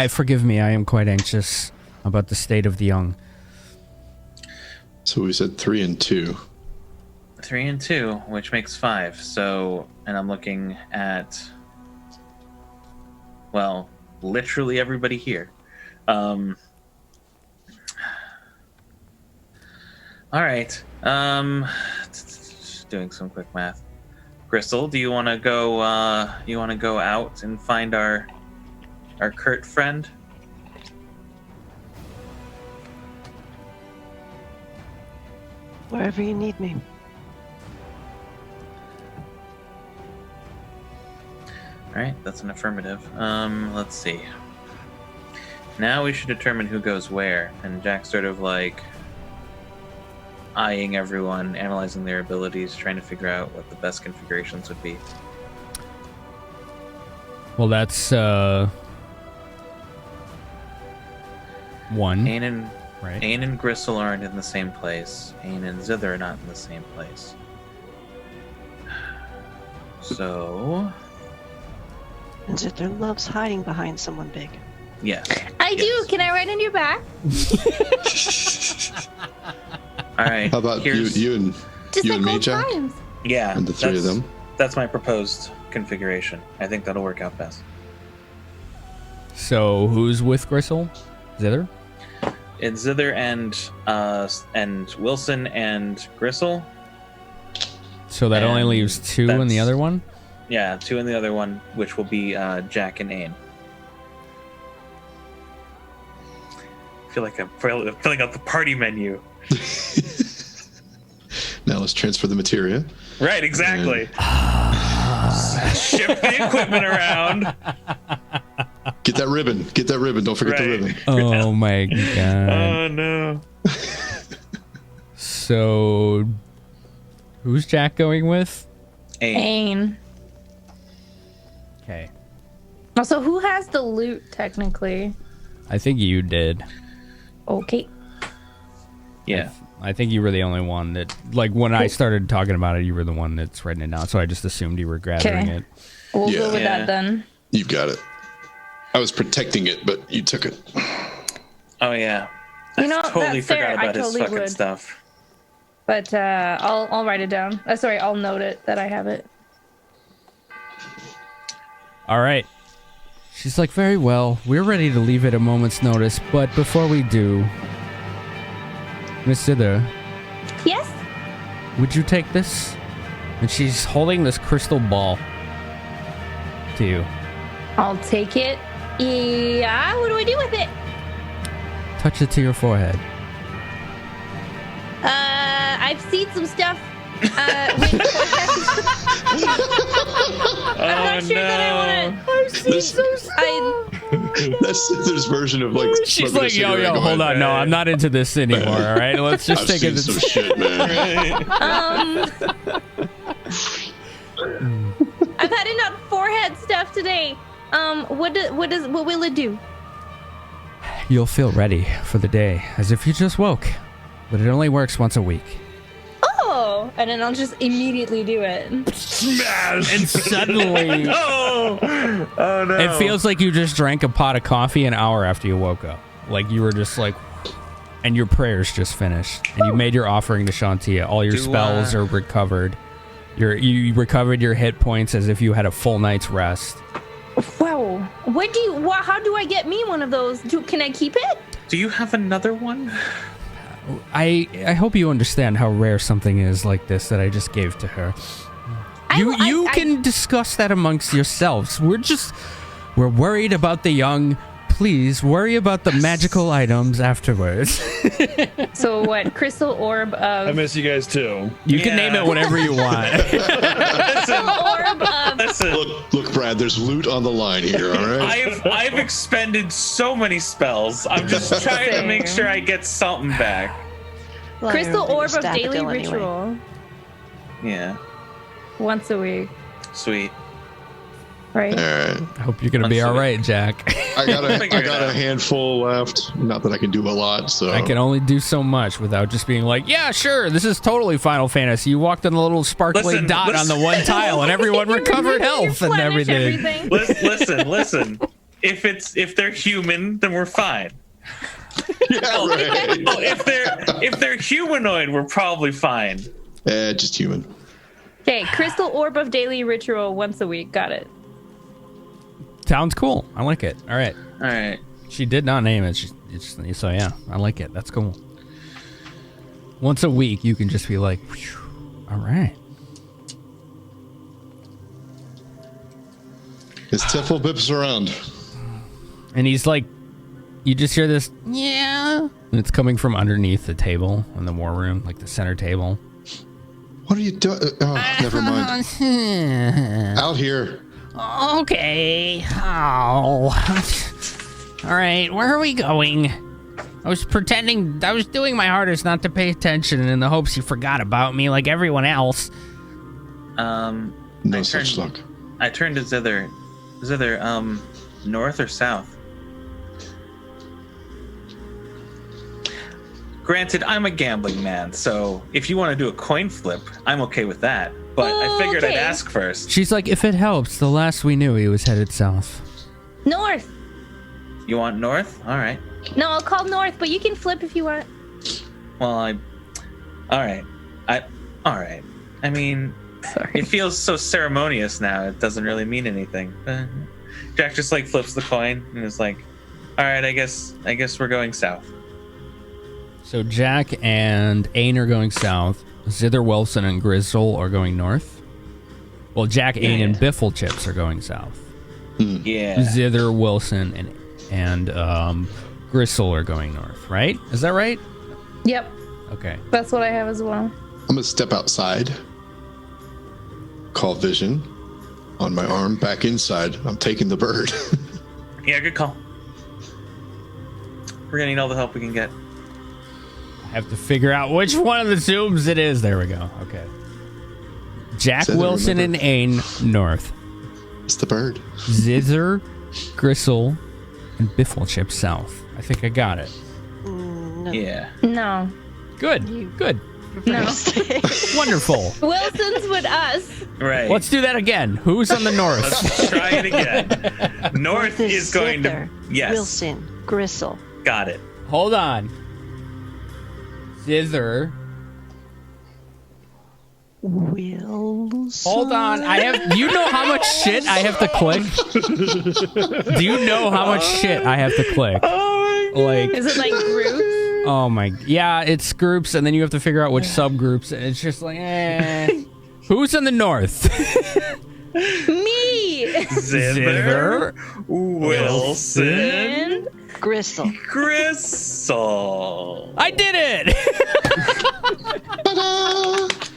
forgive me. I am quite anxious about the state of the young. So we said 3 and 2. 3 and 2, which makes 5. So, and I'm looking at, well, literally everybody here. All right. Doing some quick math. Grissul, do you want to go? You want to go out and find our Kurt friend? Wherever you need me. All right, that's an affirmative. Let's see. Now we should determine who goes where, and Jack's sort of like eyeing everyone, analyzing their abilities, trying to figure out what the best configurations would be. Well, that's one. Ain and Right. Ain and Grissul aren't in the same place. Ain and Zither are not in the same place. So, And Zither loves hiding behind someone big. yes. I do. Can I ride on your back? All right. How about you and Just you like and me, old Jack? times. Yeah. And the three of them? That's my proposed configuration. I think that'll work out best. So who's with Grissul? Zither? It's Zither and Wilson and Grissul. So that only And leaves 2 in the that's- other one? Yeah, 2 in the other one, which will be Jack and Ain. I feel like I'm filling out the party menu. Now let's transfer the materia. Right, exactly. Shift the equipment around. Get that ribbon. Get that ribbon. Don't forget the Right. ribbon. Oh my god. Oh no. So Who's Jack going with? Ain. Okay. Also, who has the loot, technically? I think you did. Okay. Yeah. I think you were the only one that, like, when I started talking about it, you were the one that's writing it down. So I just assumed you were gathering it. We'll go with that then. You've got it. I was protecting it, but you took it. Oh yeah. You know, Totally that's fair. forgot I about his totally fucking would. stuff. But I'll write it down. Sorry, I'll note it that I have it. All right. She's like, very well. We're ready to leave at a moment's notice. But before we do, Miss Zither, Yes? would you take this? And she's holding this crystal ball to you. I'll take it. Yeah, what do I do with it? Touch it to your forehead. I've seen some stuff. I'm not sure that I want to. I've seen some stuff. That's Zither's version of like. She's smoking a like, yo, cigarette going, hold on. No, I'm not into this anymore. All right, let's just I've take seen it. some shit, man. I've had enough forehead stuff today. What will it do? You'll feel ready for the day, as if you just woke. But it only works once a week. Oh, and then I'll just immediately do it. Smash! And suddenly, oh no! it feels like you just drank a pot of coffee an hour after you woke up. Like you were just like, and your prayers just finished, and you made your offering to Shantia. All your spells are recovered. You recovered your hit points as if you had a full night's rest. Wow. How do I get me one of those? Can I keep it? Do you have another one? I hope you understand how rare something is like this that I just gave to her. You can discuss that amongst yourselves. We're worried about the young. Please worry about the magical items afterwards. So what? Crystal orb of. I miss you guys too. You can name it whatever you want. Crystal orb of. Listen. Look, Brad. There's loot on the line here. All right. I've expended so many spells. I'm just trying to make sure I get something back. Well, Crystal I orb of don't think daily it's anyway. ritual. Yeah. Once a week. Sweet. Right. All right. I hope you're gonna be all right, Jack. I got a handful left. Not that I can do a lot, so I can only do so much without just being like, yeah, sure, this is totally Final Fantasy. You walked on the little sparkly dot on the one tile, and everyone recovered health and everything. Listen. If they're human, then we're fine. Yeah, right. If they're humanoid, we're probably fine. Just human. Okay, crystal orb of daily ritual once a week. Got it. Sounds cool. I like it. All right. All right. She did not name it. So yeah, I like it. That's cool. Once a week, you can just be like, all right. Is Tiffle bips around? And he's like, you just hear this, yeah. And it's coming from underneath the table in the war room, like the center table. What are you doing? Oh, never mind. Out here. Okay. Oh. All right, where are we going? I was doing my hardest not to pay attention in the hopes you forgot about me like everyone else. No such luck. I turned to Zither. Zither, north or south? Granted, I'm a gambling man, so if you want to do a coin flip, I'm okay with that. But I figured I'd ask first. She's like, if it helps, the last we knew he was headed south. North. You want north? All right. No, I'll call north, but you can flip if you want. Well, all right. I mean, sorry. It feels so ceremonious now. It doesn't really mean anything. Jack just like flips the coin and is like, all right, I guess we're going south. So Jack and Ain are going south. Zither, Wilson, and Grissul are going north. Well, Jack, Ain, and Biffle Chips are going south. Yeah. Zither, Wilson, and Grissul are going north, right? Is that right? Yep. Okay. That's what I have as well. I'm gonna step outside. Call vision on my arm. Back inside. I'm taking the bird. Yeah, good call. We're gonna need all the help we can get. I have to figure out which one of the zooms it is. There we go. Okay. Jack, Said I Wilson, and remember. Ain north. It's the bird. Zither, Grissul, and Bifflechip south. I think I got it. No. Yeah. No. Good. Good. No. Wonderful. Wilson's with us. Right. Let's do that again. Who's on the north? Let's try it again. North is going Zither, to. Yes. Wilson, Grissul. Got it. Hold on. Zither. Wilson. Hold on. Do you know how much shit I have to click? Do you know how much shit I have to click? Like, Is it like groups? oh my, yeah, it's groups, and then you have to figure out which subgroups, and it's just like, Who's in the north? Me. Zither, Wilson, And Grissul. Grissul. I did it!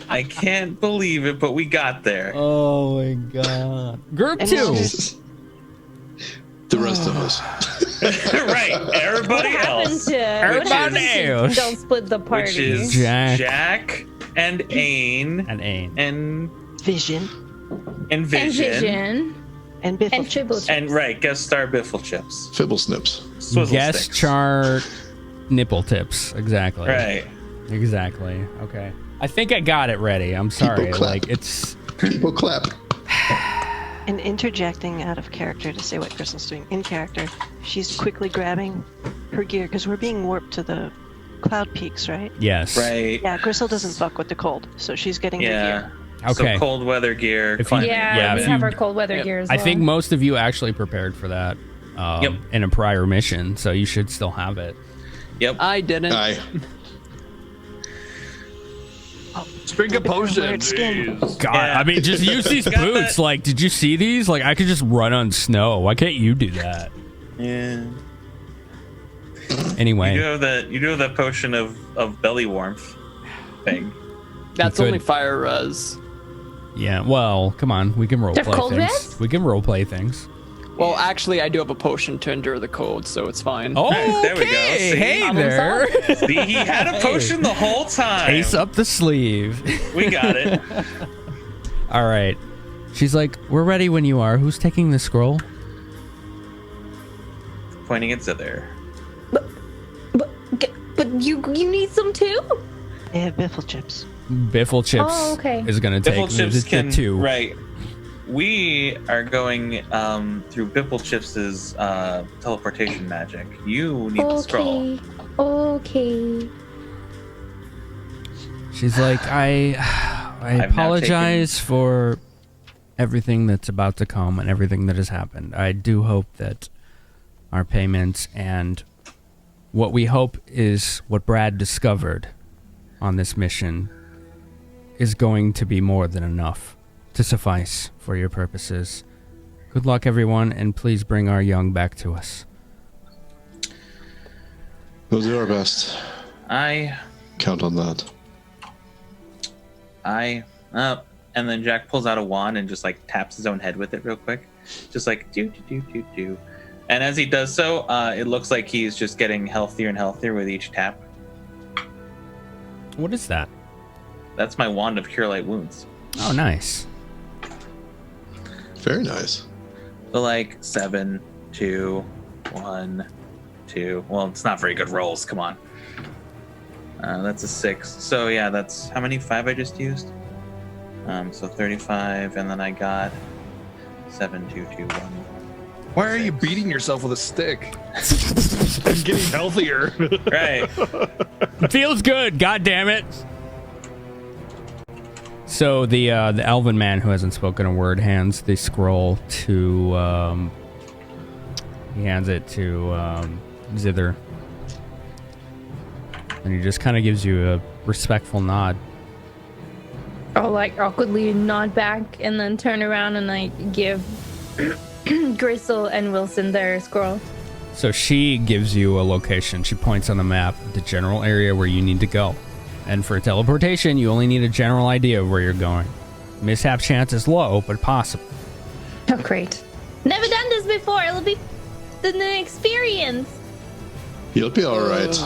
I can't believe it, but we got there. Oh my god. Group And 2. it's The rest of us. Right. Everybody what happened else. to Everybody else. Don't split the party. Which is Jack. Jack and Ain And Ain. and Vision. and and Vision. Vision. And Biffle. And Triple Chips. And right, guest star Biffle Chips. Fibble snips. Swizzle Guest sticks. chart nipple tips. Exactly. Right. Exactly. Okay. I think I got it ready. I'm sorry. People clap. Like, it's. People clap. And interjecting out of character to say what Grissel's doing in character, she's quickly grabbing her gear because we're being warped to the cloud peaks, right? Yes. Right. Yeah, Grissel doesn't fuck with the cold, so she's getting the Yeah. gear. Okay. So cold weather gear. If you- climbing Yeah, Yeah, we if have you- our cold weather Yep. gear as I well. think most of you actually prepared for that Yep. in a prior mission, so you should still have it. Yep. I didn't. Aye. Drink a potion. Weird skin. God, Yeah. I mean, just use these Got boots. that. Like, did you see these? Like, I could just run on snow. Why can't you do that? Yeah. Anyway. You do have that potion of belly warmth thing. That's You could- only fire res. Yeah, well, come on. We can role They have play cold things. res? We can role play things. Well, actually, I do have a potion to endure the cold, so it's fine. Oh, There we go. okay. See? Hey Problem there. See, he had a potion the whole time. Ace up the sleeve. We got it. All right. She's like, we're ready when you are. Who's taking the scroll? Pointing at Zither. But you need some too? They have Biffle chips. Biffle Chips Oh, okay. is going to take Biffle Chips the can two. right. We are going through Biffle Chips' teleportation magic. You need the scroll. Okay. She's like, I now apologize for everything that's about to come and everything that has happened. I do hope that our payments and what we hope is what Brad discovered on this mission is going to be more than enough to suffice for your purposes. Good luck, everyone, and please bring our young back to us. We'll do our best. I Count on that. and then Jack pulls out a wand and just like taps his own head with it real quick, just like do do do do do. And as he does so, it looks like he's just getting healthier and healthier with each tap. What is that? That's my wand of Cure Light Wounds. Oh, nice. Very nice. So like 7, 2, 1, 2. Well, it's not very good rolls. Come on. That's a 6. So yeah, that's how many? 5 I just used. So 35, and then I got 7, 2, 2, 1. Why are you beating yourself with a stick? I'm getting healthier. Right. Feels good, god damn it. So the elven man who hasn't spoken a word hands the scroll to he hands it to Zither. And he just kind of gives you a respectful nod. I'll like awkwardly nod back and then turn around and like give Grissul and Wilson their scroll. So she gives you a location. She points on the map, the general area where you need to go. And for teleportation, you only need a general idea of where you're going. Mishap chance is low, but possible. Oh, great. Never done this before. It'll be an experience. You'll be all right.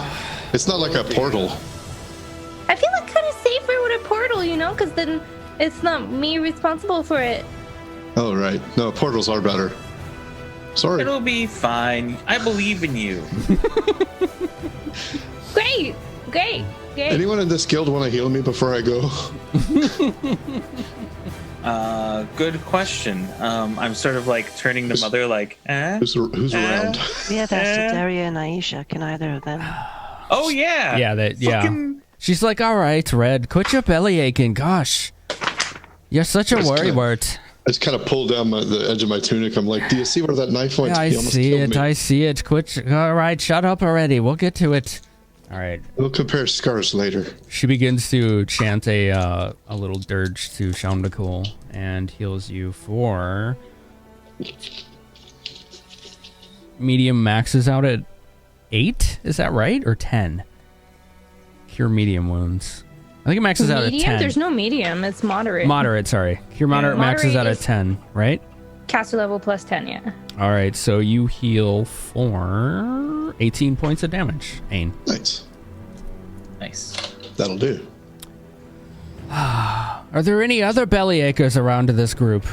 It's not like a portal. I feel like kind of safer with a portal, you know, because then It's not me responsible for it. Oh, right. No, portals are better. Sorry. It'll be fine. I believe in you. Great. Anyone in this guild want to heal me before I go? Good question. I'm sort of like turning to Mother like, Who's around? We have asked Daria and Aisha. Can either of them? Oh, yeah. Yeah. She's like, all right, Red, quit your belly aching. Gosh, you're such a worrywart. I just kind of pulled down the edge of my tunic. I'm like, do you see where that knife went? Yeah, I see it. Quit. All right, shut up already. We'll get to it. All right. We'll compare scars later. She begins to chant a little dirge to Shaundakul and heals you for... Medium maxes out at 8? Is that right? Or 10? Cure medium wounds. I think it maxes out at 10. There's no medium. It's moderate. Moderate, sorry. Cure moderate maxes out at 10, right? Caster level plus 10, yeah. All right, so you heal for 18 points of damage, Ain. Nice. That'll do. Are there any other belly achers around this group?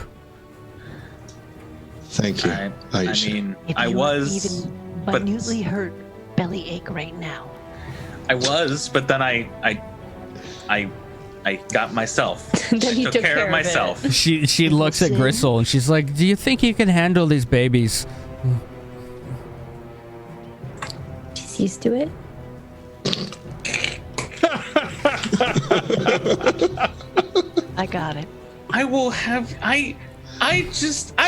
Thank you. I mean, If I you was, even but minutely hurt belly ache right now. I was, but then I got myself. Then he took care of myself. She looks at Grissul and she's like, "Do you think you can handle these babies?" She's used to it. I got it. I will have. I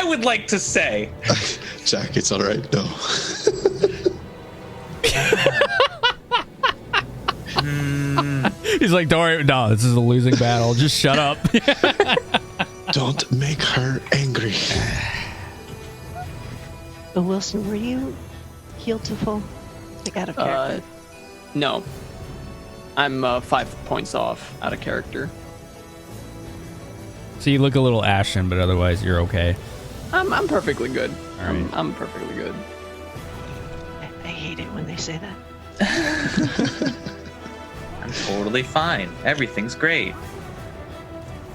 would like to say, Jack, it's all right. No. He's like, "Don't worry, no, this is a losing battle. Just shut up." Don't make her angry. But Wilson, were you healed to full? Like out of character? No. I'm 5 points off out of character. So you look a little ashen, but otherwise you're okay. I'm perfectly good. All right. I'm perfectly good. I hate it when they say that. I'm totally fine. Everything's great.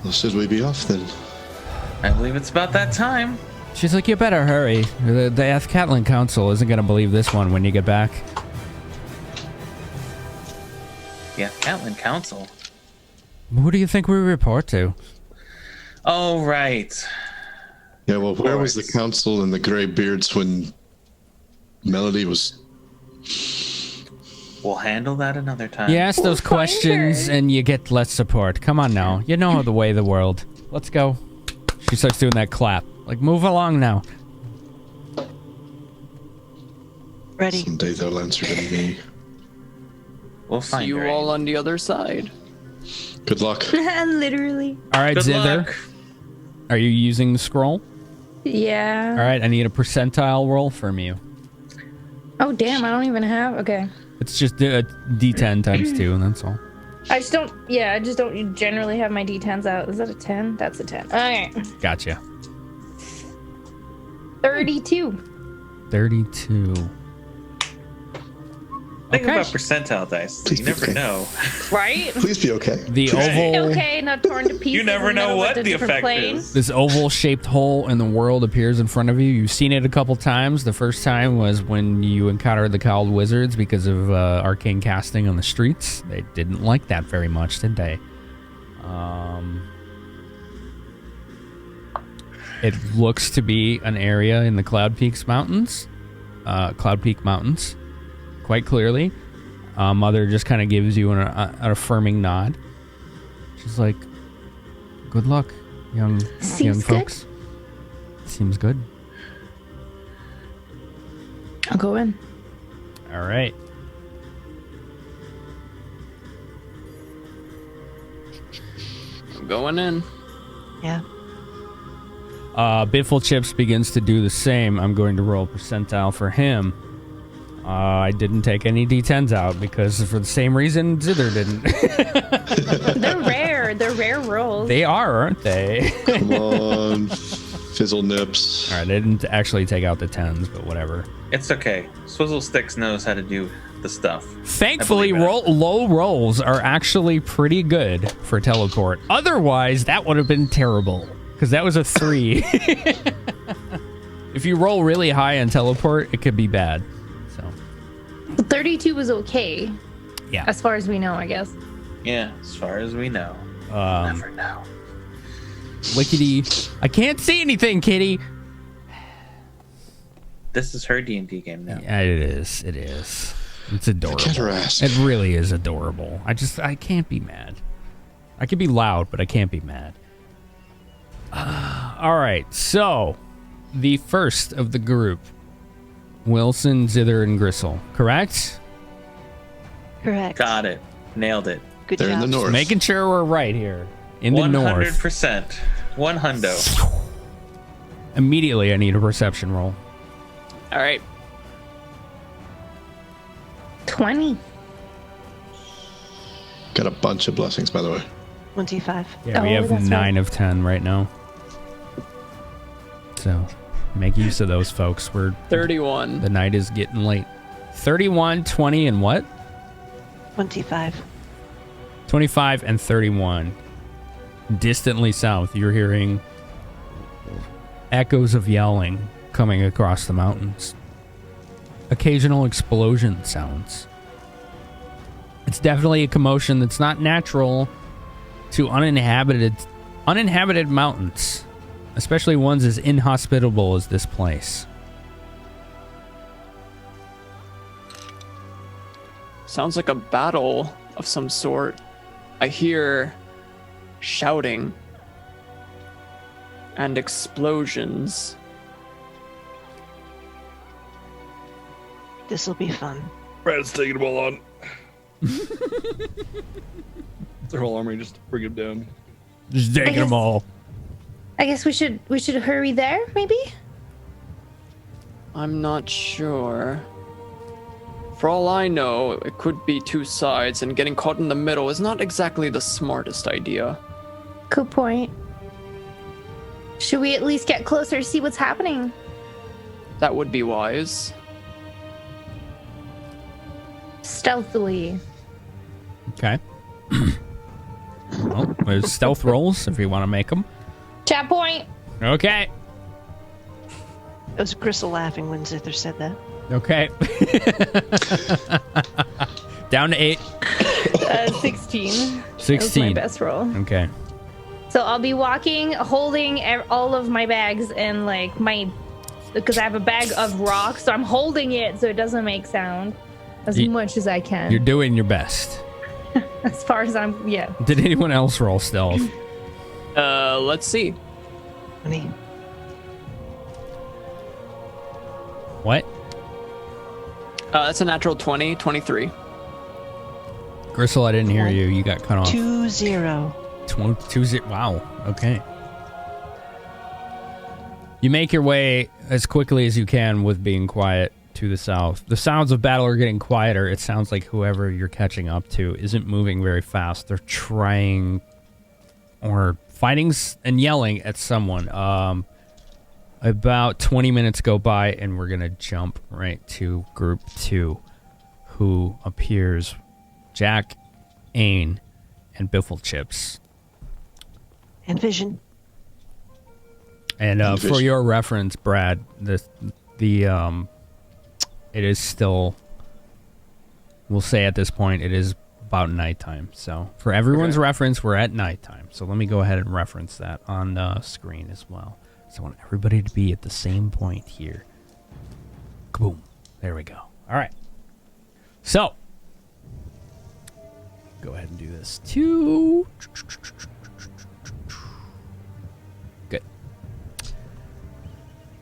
Well, should we be off then? I believe it's about that time. She's like, "You better hurry. The Athcatlin Council isn't gonna believe this one when you get back." Yeah, Catlin Council. Who do you think we report to? Oh, right. Yeah, well, where was the council and the gray beards when Melody was... We'll handle that another time. You ask those questions and you get less support. Come on now. You know the way of the world. Let's go. She starts doing that clap. Like, move along now. Ready. Someday they'll answer to me. We'll See find you her. all on the other side. Good luck. Literally. All right, Good Zither. luck. Are you using the scroll? Yeah. All right, I need a percentile roll from you. Oh, damn, I don't even have... Okay. It's just a D10 times 2, and that's all. I just don't generally have my D10s out. Is that a 10? That's a 10. Okay. Gotcha. 32. 32. Think Okay. about percentile dice. Please You be never okay. know. Right? Please be okay. The oval... Okay, not torn to pieces. You never and then know over what to the different effect planes. is. This oval-shaped hole in the world appears in front of you. You've seen it a couple times. The first time was when you encountered the Cowled Wizards because of arcane casting on the streets. They didn't like that very much, did they? It looks to be an area in the Cloud Peak Mountains, quite clearly. Mother just kind of gives you an affirming nod. She's like, "Good luck, young Seems folks." Seems good. I'll go in. All right. I'm going in. Yeah. Biffle Chips begins to do the same. I'm going to roll percentile for him. I didn't take any D10s out because for the same reason Zither didn't. They're rare. They're rare rolls. They are, aren't they? Come on. Fizzle nips. All right, they didn't actually take out the 10s, but whatever. It's okay. Swizzle Sticks knows how to do the stuff. Thankfully, low rolls are actually pretty good for teleport. Otherwise, that would have been terrible, because that was a 3. If you roll really high on teleport, it could be bad. So 32 was okay. Yeah. As far as we know, I guess. Yeah, as far as we know. Never know. Lickety. I can't see anything, kitty. This is her D&D game now. Yeah, it is. It is. It's adorable. Get her ass. It really is adorable. I can't be mad. I can be loud, but I can't be mad. All right, so the first of the group, Wilson, Zither, and Grissul, correct? Correct. Got it. Nailed it. Good They're job. in the north. Making sure we're right here. In the north. 100%. 100. Immediately, I need a perception roll. All right. 20. Got a bunch of blessings, by the way. 25. Yeah, we Oh, have that's 9 right. of 10 right now. So, make use of those, folks. 31. The night is getting late. 31, 20, and what? 25. 25 and 31. Distantly south, you're hearing echoes of yelling coming across the mountains. Occasional explosion sounds. It's definitely a commotion that's not natural to uninhabited mountains, especially ones as inhospitable as this place. Sounds like a battle of some sort. I hear shouting and explosions. This'll be fun. Brad's taking them all on. Their whole army, just bring him down. Just taking them all. I guess we should hurry there, maybe? I'm not sure. For all I know, it could be two sides, and getting caught in the middle is not exactly the smartest idea. Good point. Should we at least get closer to see what's happening? That would be wise. Stealthily. Okay. Well, there's stealth rolls if you want to make them. Chat point. Okay. It was Grissul laughing when Zither said that. Okay. Down to 8. 16. 16. That was my best roll. Okay. So I'll be walking, holding all of my bags and like because I have a bag of rocks, so I'm holding it so it doesn't make sound as much as I can. You're doing your best. As far as yeah. Did anyone else roll stealth? Let's see. 20. What? That's a natural 20, 23. Grissul, I didn't hear you. You got cut off. 2-0. 2-0. Wow. Okay. You make your way as quickly as you can with being quiet to the south. The sounds of battle are getting quieter. It sounds like whoever you're catching up to isn't moving very fast. They're trying or fighting and yelling at someone. About 20 minutes go by, and we're going to jump right to Group 2, who appears Jack, Ain, and Biffle Chips. And Vision. And for your reference, Brad, it is still, we'll say at this point, it is about nighttime. So for everyone's reference, we're at nighttime. So let me go ahead and reference that on the screen as well. So I want everybody to be at the same point here. Kaboom. There we go. All right. So go ahead and do this too. Good.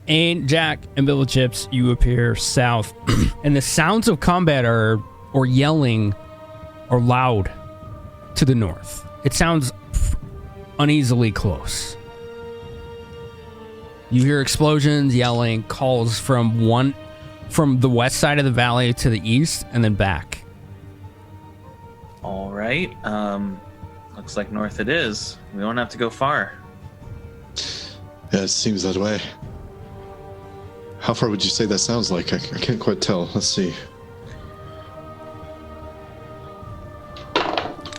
Ain, Jack, and Biffle Chips, you appear south, and the sounds of combat or yelling are loud to the north. It sounds uneasily close. You hear explosions, yelling, calls from the west side of the valley to the east, and then back. All right. Looks like north it is. We don't have to go far. Yeah, it seems that way. How far would you say that sounds like? I can't quite tell. Let's see.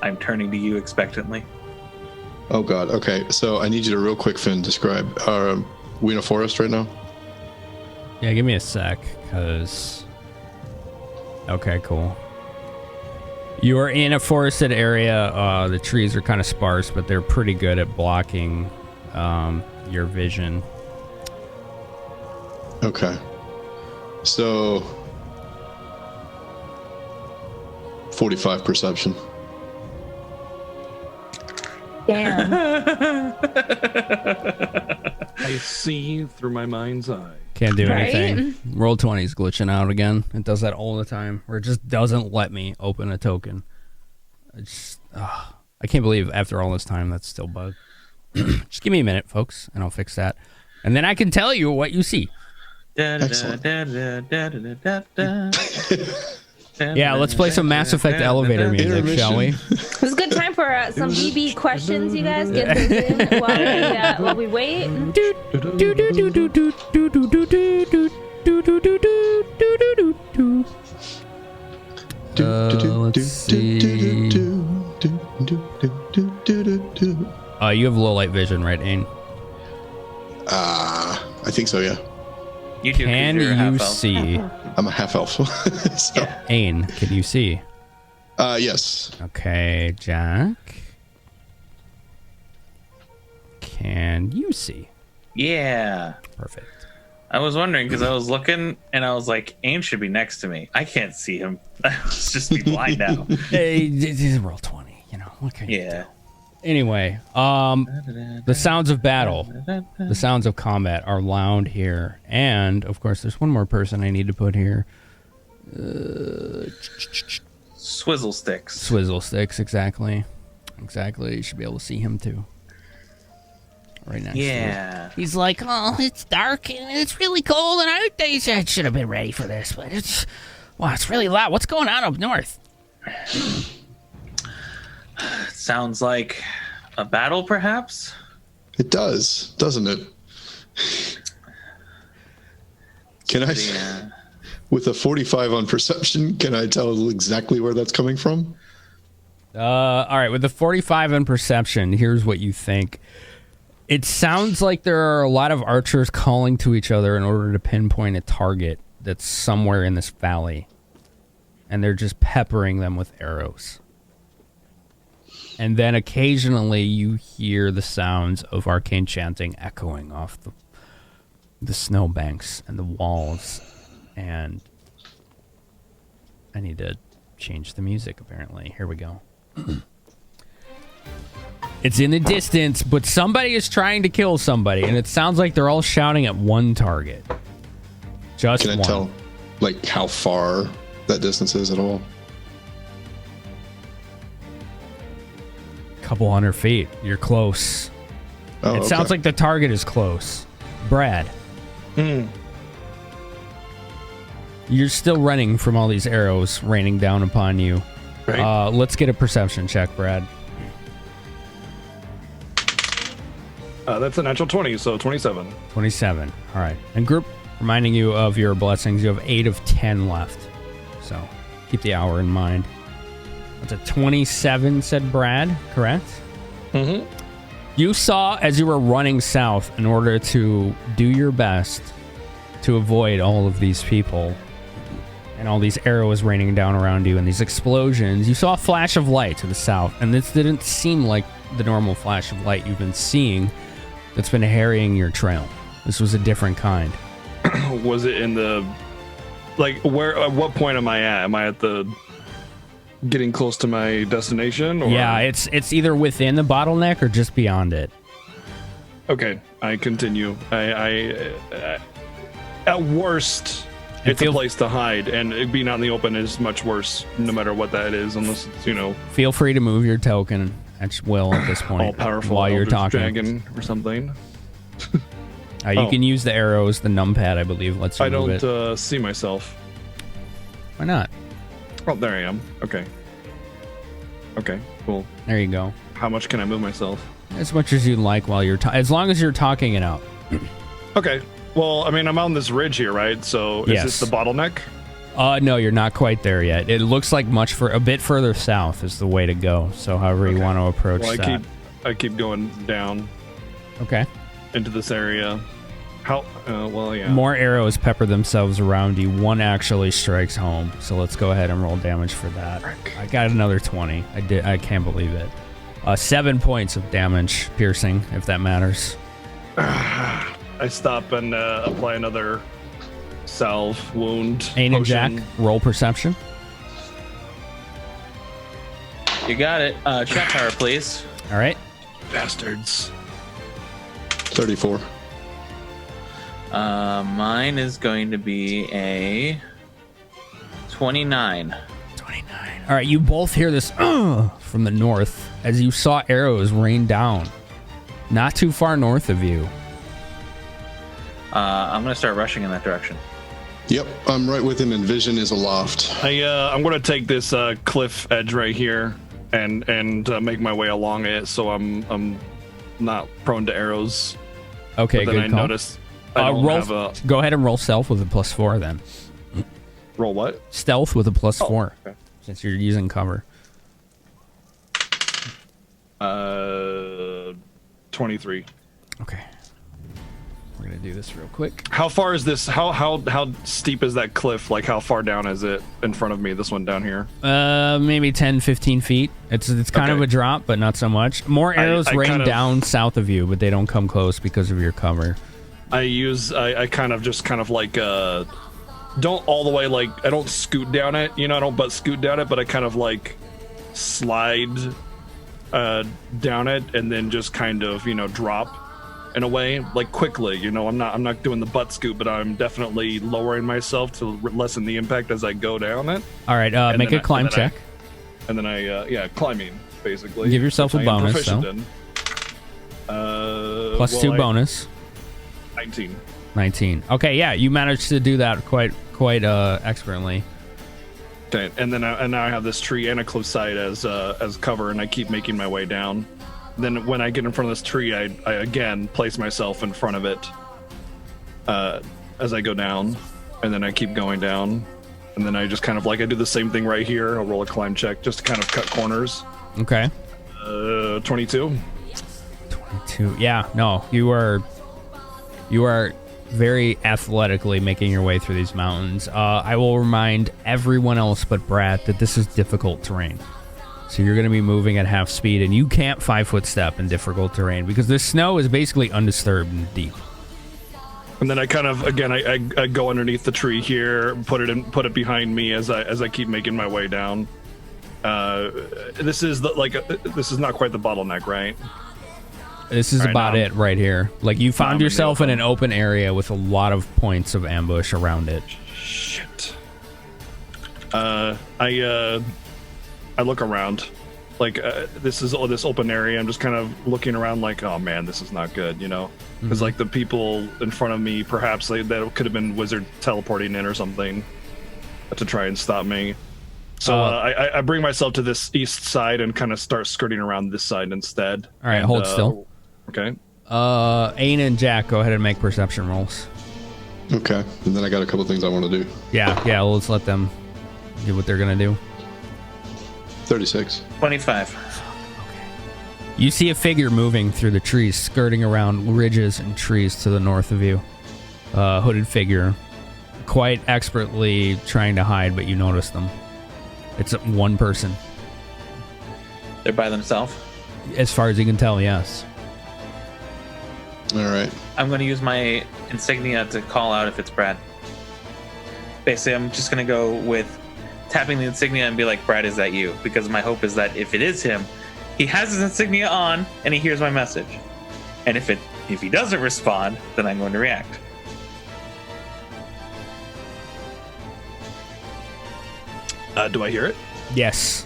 I'm turning to you expectantly. Oh god, okay. So I need you to real quick, Finn, describe. We in a forest right now? Yeah, give me a sec, because... Okay, cool. You are in a forested area. The trees are kind of sparse, but they're pretty good at blocking your vision. Okay. So... 45 perception. Damn. I see through my mind's eye. Can't do Right? anything. Roll 20 is glitching out again. It does that all the time, where it just doesn't let me open a token. I can't believe after all this time that's still bugged. Just give me a minute, folks, and I'll fix that. And then I can tell you what you see. Excellent. Yeah, let's play some Mass Effect elevator music, shall we? It's a good time for some BB questions, you guys. Get those in while we wait. Let's see. You have low light vision, right, Ain? I think so, yeah. You do. Can you see? I'm a half elf. So. Ain, can you see? Yes. Okay, Jack. Can you see? Yeah. Perfect. I was wondering because I was looking and I was like, Aim should be next to me. I can't see him. I must just be blind now. Hey, roll 20. You know what can you do? Anyway, the sounds of battle, the sounds of combat are loud here, and of course, there's one more person I need to put here. Swizzle sticks. Swizzle sticks, exactly. You should be able to see him too. Right next to you. He's like, oh, it's dark and it's really cold, and I should have been ready for this, but it's really loud. What's going on up north? Sounds like a battle, perhaps? It does, doesn't it? Can I, with a 45 on perception, can I tell exactly where that's coming from? All right, with the 45 in perception, here's what you think. It sounds like there are a lot of archers calling to each other in order to pinpoint a target that's somewhere in this valley. And they're just peppering them with arrows. And then occasionally you hear the sounds of arcane chanting echoing off the snowbanks and the walls. And I need to change the music, apparently. Here we go. It's in the distance, but somebody is trying to kill somebody, and it sounds like they're all shouting at one target. Just one. Can I tell, like, how far that distance is at all? Couple 100 feet. You're close. Oh, it sounds like the target is close. Brad. You're still running from all these arrows raining down upon you. Right. Let's get a perception check, Brad. That's a natural 20, so 27. 27. All right. And group, reminding you of your blessings, you have 8 of 10 left. So keep the hour in mind. That's a 27, said Brad, correct? Mm-hmm. You saw as you were running south in order to do your best to avoid all of these people and all these arrows raining down around you and these explosions. You saw a flash of light to the south, and this didn't seem like the normal flash of light you've been seeing that's been harrying your trail. This was a different kind. Was it in the... Like, where? At what point am I at? Am I at the... getting close to my destination? Or? Yeah, it's either within the bottleneck or just beyond it. Okay, I continue. I at worst, it's a place to hide, and being out in the open is much worse, no matter what that is, unless it's, you know... Feel free to move your token at will at this point. All-powerful while you're talking. dragon or something. You can use the arrows, the numpad, I believe, lets you move it. I don't see myself. Why not? Oh, there I am. Okay. Okay, cool. There you go. How much can I move myself? As much as you'd like while you're as long as you're talking it out. Okay. Well, I mean, I'm on this ridge here, right? So is this the bottleneck? No, you're not quite there yet. It looks like a bit further south is the way to go. So however you want to approach that. I keep going down. Okay. Into this area. How? Well, yeah. More arrows pepper themselves around you. One actually strikes home. So let's go ahead and roll damage for that. I got another 20. I can't believe it. 7 points of damage, piercing, if that matters. I stop and apply another salve wound. Ain and Jack, roll perception. You got it. Chat power, please. All right. Bastards. 34. Mine is going to be a 29. 29. All right, you both hear this from the north as you saw arrows rain down. Not too far north of you. I'm going to start rushing in that direction. Yep, I'm right with him, and vision is aloft. I'm going to take this cliff edge right here and make my way along it, so I'm not prone to arrows. Okay, but then good I call. noticed I don't have a... Go ahead and roll stealth with a +4 then. Roll what? Stealth with a +4, okay. Since you're using cover. 23. Okay. We're gonna do this real quick. How far is this? How steep is that cliff? Like, how far down is it in front of me? This one down here? Maybe 10-15 feet. It's kind of a drop, but not so much. More arrows rain down south of you, but they don't come close because of your cover. I kind of like don't all the way, like, I don't scoot down it, I don't scoot down it, but I kind of like slide down it and then just kind of drop in a way, like, quickly. I'm not doing the butt scoot, but I'm definitely lowering myself to lessen the impact as I go down it. All right, make a climb check. Climbing, basically. Give yourself a bonus, though. +2 bonus. 19. Okay, yeah, you managed to do that quite expertly. Okay, and then now I have this tree and a cliff side as cover, and I keep making my way down. Then when I get in front of this tree, I again place myself in front of it as I go down, and then I keep going down, and then I just kind of I do the same thing right here. I'll roll a climb check just to kind of cut corners. Okay. 22. 22. Yeah, no, you are very athletically making your way through these mountains. I will remind everyone else but Brad that this is difficult terrain. So you're going to be moving at half speed, and you can't 5-foot step in difficult terrain because the snow is basically undisturbed and deep. And then I kind of I go underneath the tree here, put it behind me as I keep making my way down. This is this is not quite the bottleneck, right? This is about it right here. Like, you found yourself in an open area with a lot of points of ambush around it. Shit. I look around, this is this open area. I'm just kind of looking around, like, oh man, this is not good, because like the people in front of me, perhaps that could have been wizard teleporting in or something to try and stop me. So I bring myself to this east side and kind of start skirting around this side instead. All right, hold still. Okay. Ain and Jack, go ahead and make perception rolls. Okay, and then I got a couple things I want to do. Yeah, well, let's let them do what they're gonna do. 36. 25. You see a figure moving through the trees, skirting around ridges and trees to the north of you. Hooded figure, quite expertly trying to hide, but you notice them. It's one person. They're by themselves? As far as you can tell, yes. All right. I'm going to use my insignia to call out if it's Brad. Basically, I'm just going to go with tapping the insignia and be like, Brad, is that you? Because my hope is that if it is him, he has his insignia on and he hears my message. And if he doesn't respond, then I'm going to react. Do I hear it? Yes.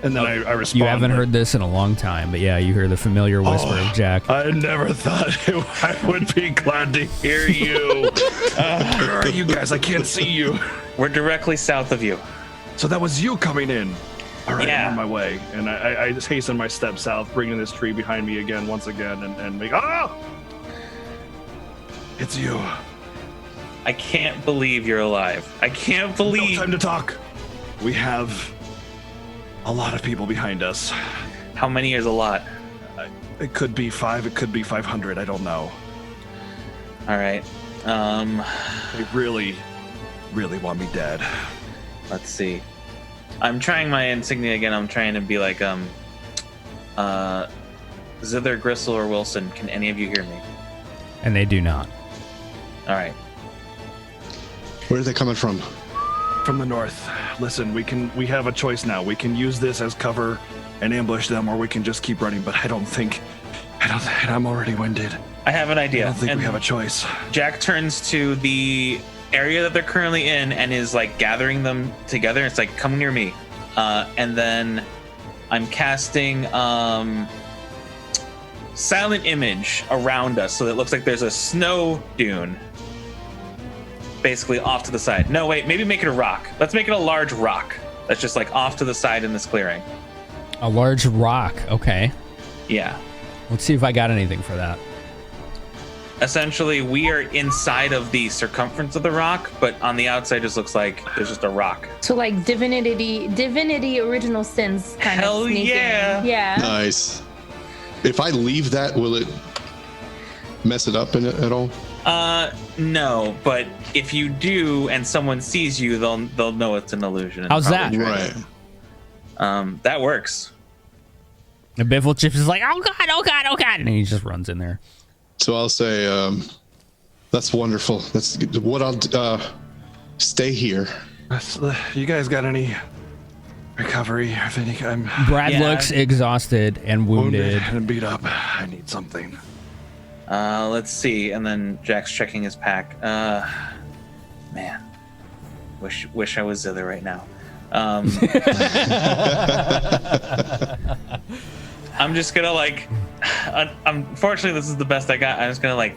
And then I respond. You haven't heard this in a long time, but yeah, you hear the familiar whisper of Jack. I never thought I would be glad to hear you. Where are you guys? I can't see you. We're directly south of you. So that was you coming in. All right, Yeah. I'm on my way. And I just hasten my steps south, bringing this tree behind me once again, and make... It's you. I can't believe you're alive. I can't believe. No time to talk. We have a lot of people behind us. How many is a lot? It could be 5. It could be 500. I don't know. All right. They really, really want me dead. Let's see. I'm trying my insignia again. I'm trying to be like Zither, Grissul, or Wilson. Can any of you hear me? And they do not. All right. Where are they coming from? From the north. Listen, we have a choice now. We can use this as cover and ambush them, or we can just keep running. But I don't think. I'm already winded. I have an idea. I don't think we have a choice. Jack turns to the area that they're currently in and is like gathering them together. It's like, come near me. And then I'm casting silent image around us, so that it looks like there's a snow dune basically off to the side. No, wait, maybe make it a rock. Let's make it a large rock that's just like off to the side in this clearing. A large rock. Okay. Yeah. Let's see if I got anything for that. Essentially, we are inside of the circumference of the rock, but on the outside just looks like there's just a rock. So like divinity original sins kind Hell of sneak yeah. in. Yeah. Nice. If I leave that, will it mess it up at all? No, but if you do and someone sees you, they'll know it's an illusion. How's that? Right. That works. And Biffle Chips is like, oh god, oh god, oh god, and he just runs in there. So I'll say, that's wonderful. That's what I'll stay here. You guys got any recovery? I think Brad looks exhausted and wounded and beat up. I need something. Let's see. And then Jack's checking his pack. Man, wish I was Zither right now. I'm just gonna like. Unfortunately, this is the best I got. I'm just gonna like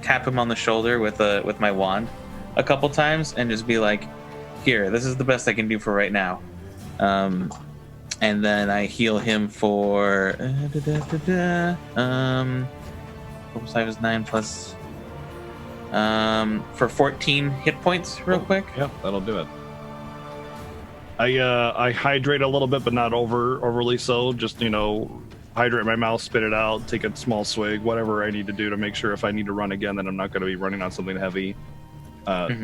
tap him on the shoulder with my wand a couple times and just be like, "Here, this is the best I can do for right now." And then I heal him for. Oops, I was 9 plus. For 14 hit points, real quick. Yep, that'll do it. I hydrate a little bit, but not overly so. Just hydrate my mouth, spit it out, take a small swig, whatever I need to do to make sure if I need to run again, then I'm not going to be running on something heavy.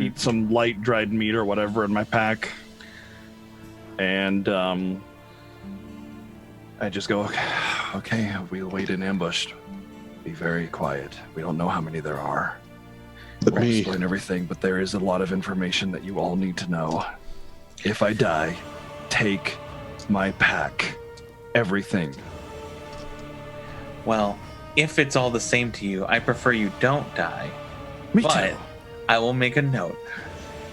Eat some light dried meat or whatever in my pack, and I just go, okay, we'll wait in ambush. Be very quiet. We don't know how many there are. We'll explain everything, but there is a lot of information that you all need to know. If I die, take my pack. Everything. Well, if it's all the same to you, I prefer you don't die. Me but too. I will make a note.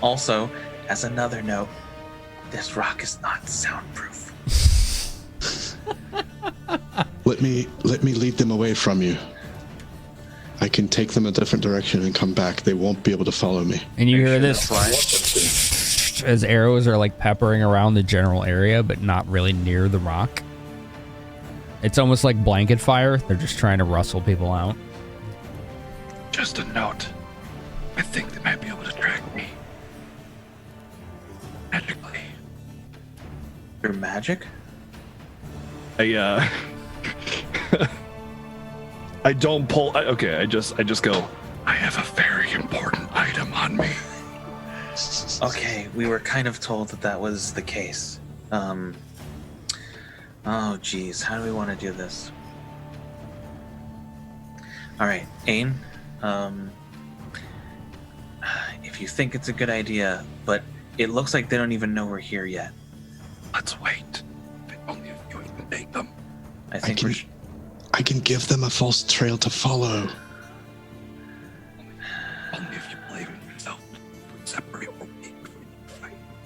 Also, as another note, this rock is not soundproof. Let me lead them away from you. I can take them a different direction and come back. They won't be able to follow me. And you hear this as arrows are like peppering around the general area, but not really near the rock. It's almost like blanket fire. They're just trying to rustle people out. Just a note. I think they might be able to track me. Magically. Your magic? I don't pull. I just go. I have a very important item on me. Okay, we were kind of told that was the case. Oh, geez, how do we want to do this? All right, Ain, if you think it's a good idea, but it looks like they don't even know we're here yet. Let's wait. If only if you can take them. I think I can give them a false trail to follow. Only if you believe in yourself. Separate or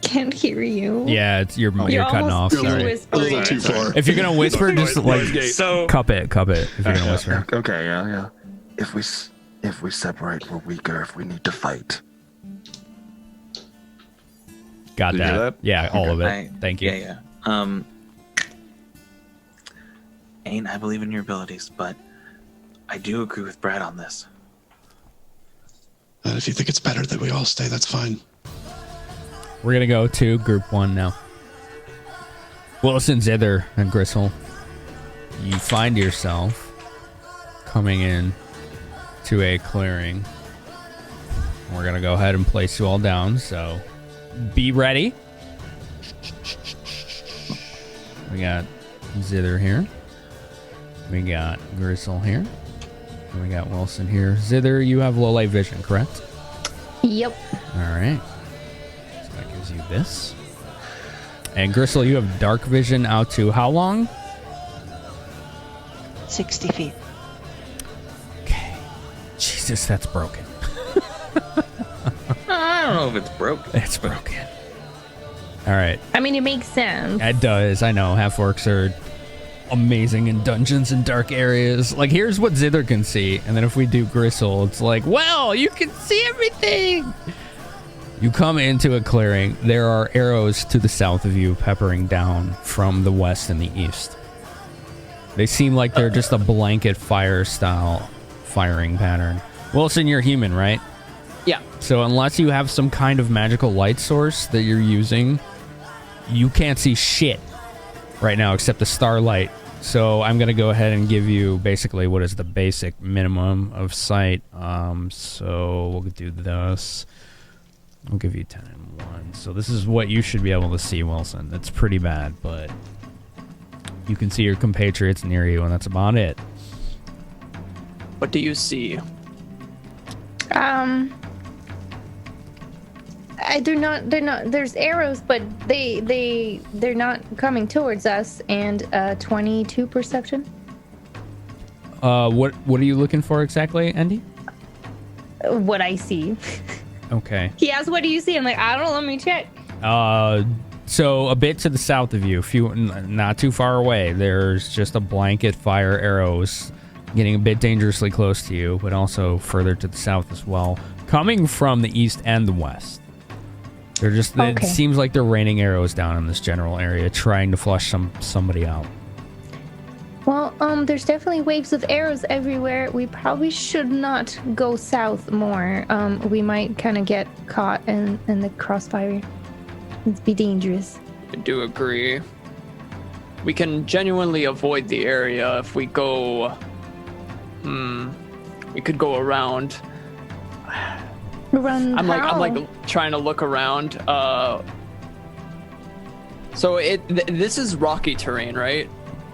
Can't hear you. Yeah, you're cutting off. Sorry. A little too far. If you're gonna whisper, just like so cup it. If you're gonna whisper. Okay, yeah. If we separate, we're weaker. If we need to fight. Got Did you hear that? that? Yeah, all of it. Thank you. Yeah. Ain, I believe in your abilities, but I do agree with Brad on this. If you think it's better that we all stay, that's fine. We're gonna go to group 1 now. Wilson, Zither, and Grissul. You find yourself coming in to a clearing. We're gonna go ahead and place you all down, so be ready. We got Zither here. We got Grissul here. And we got Wilson here. Zither, you have low light vision, correct? Yep. All right. So that gives you this. And Grissul, you have dark vision out to how long? 60 feet. Okay. Jesus, that's broken. I don't know if it's broken. It's broken. All right. I mean, it makes sense. It does. I know. Half-orcs are amazing in dungeons and dark areas. Like, here's what Zither can see. And then if we do Grissul, it's like, well, you can see everything. You come into a clearing. There are arrows to the south of you peppering down from the west and the east. They seem like they're just a blanket fire style firing pattern. Wilson, you're human, right? Yeah. So unless you have some kind of magical light source that you're using, you can't see shit right now except the starlight. So I'm going to go ahead and give you basically what is the basic minimum of sight. So we'll do this. I'll give you 10 and 1. So this is what you should be able to see, Wilson. That's pretty bad, but you can see your compatriots near you, and that's about it. What do you see? They're not, there's arrows, but they're not coming towards us, and 22 perception. What are you looking for exactly, Andy? What I see. Okay. He asked, what do you see? I'm like, I don't know, let me check. So a bit to the south of you, not too far away, there's just a blanket fire arrows getting a bit dangerously close to you, but also further to the south as well, coming from the east and the west. They're just, okay. It seems like they're raining arrows down in this general area, trying to flush somebody out. Well, there's definitely waves of arrows everywhere. We probably should not go south more. We might kind of get caught in the crossfire. It'd be dangerous. I do agree. We can genuinely avoid the area if we go... we could go around. Run I'm how? like trying to look around. So this is rocky terrain, right?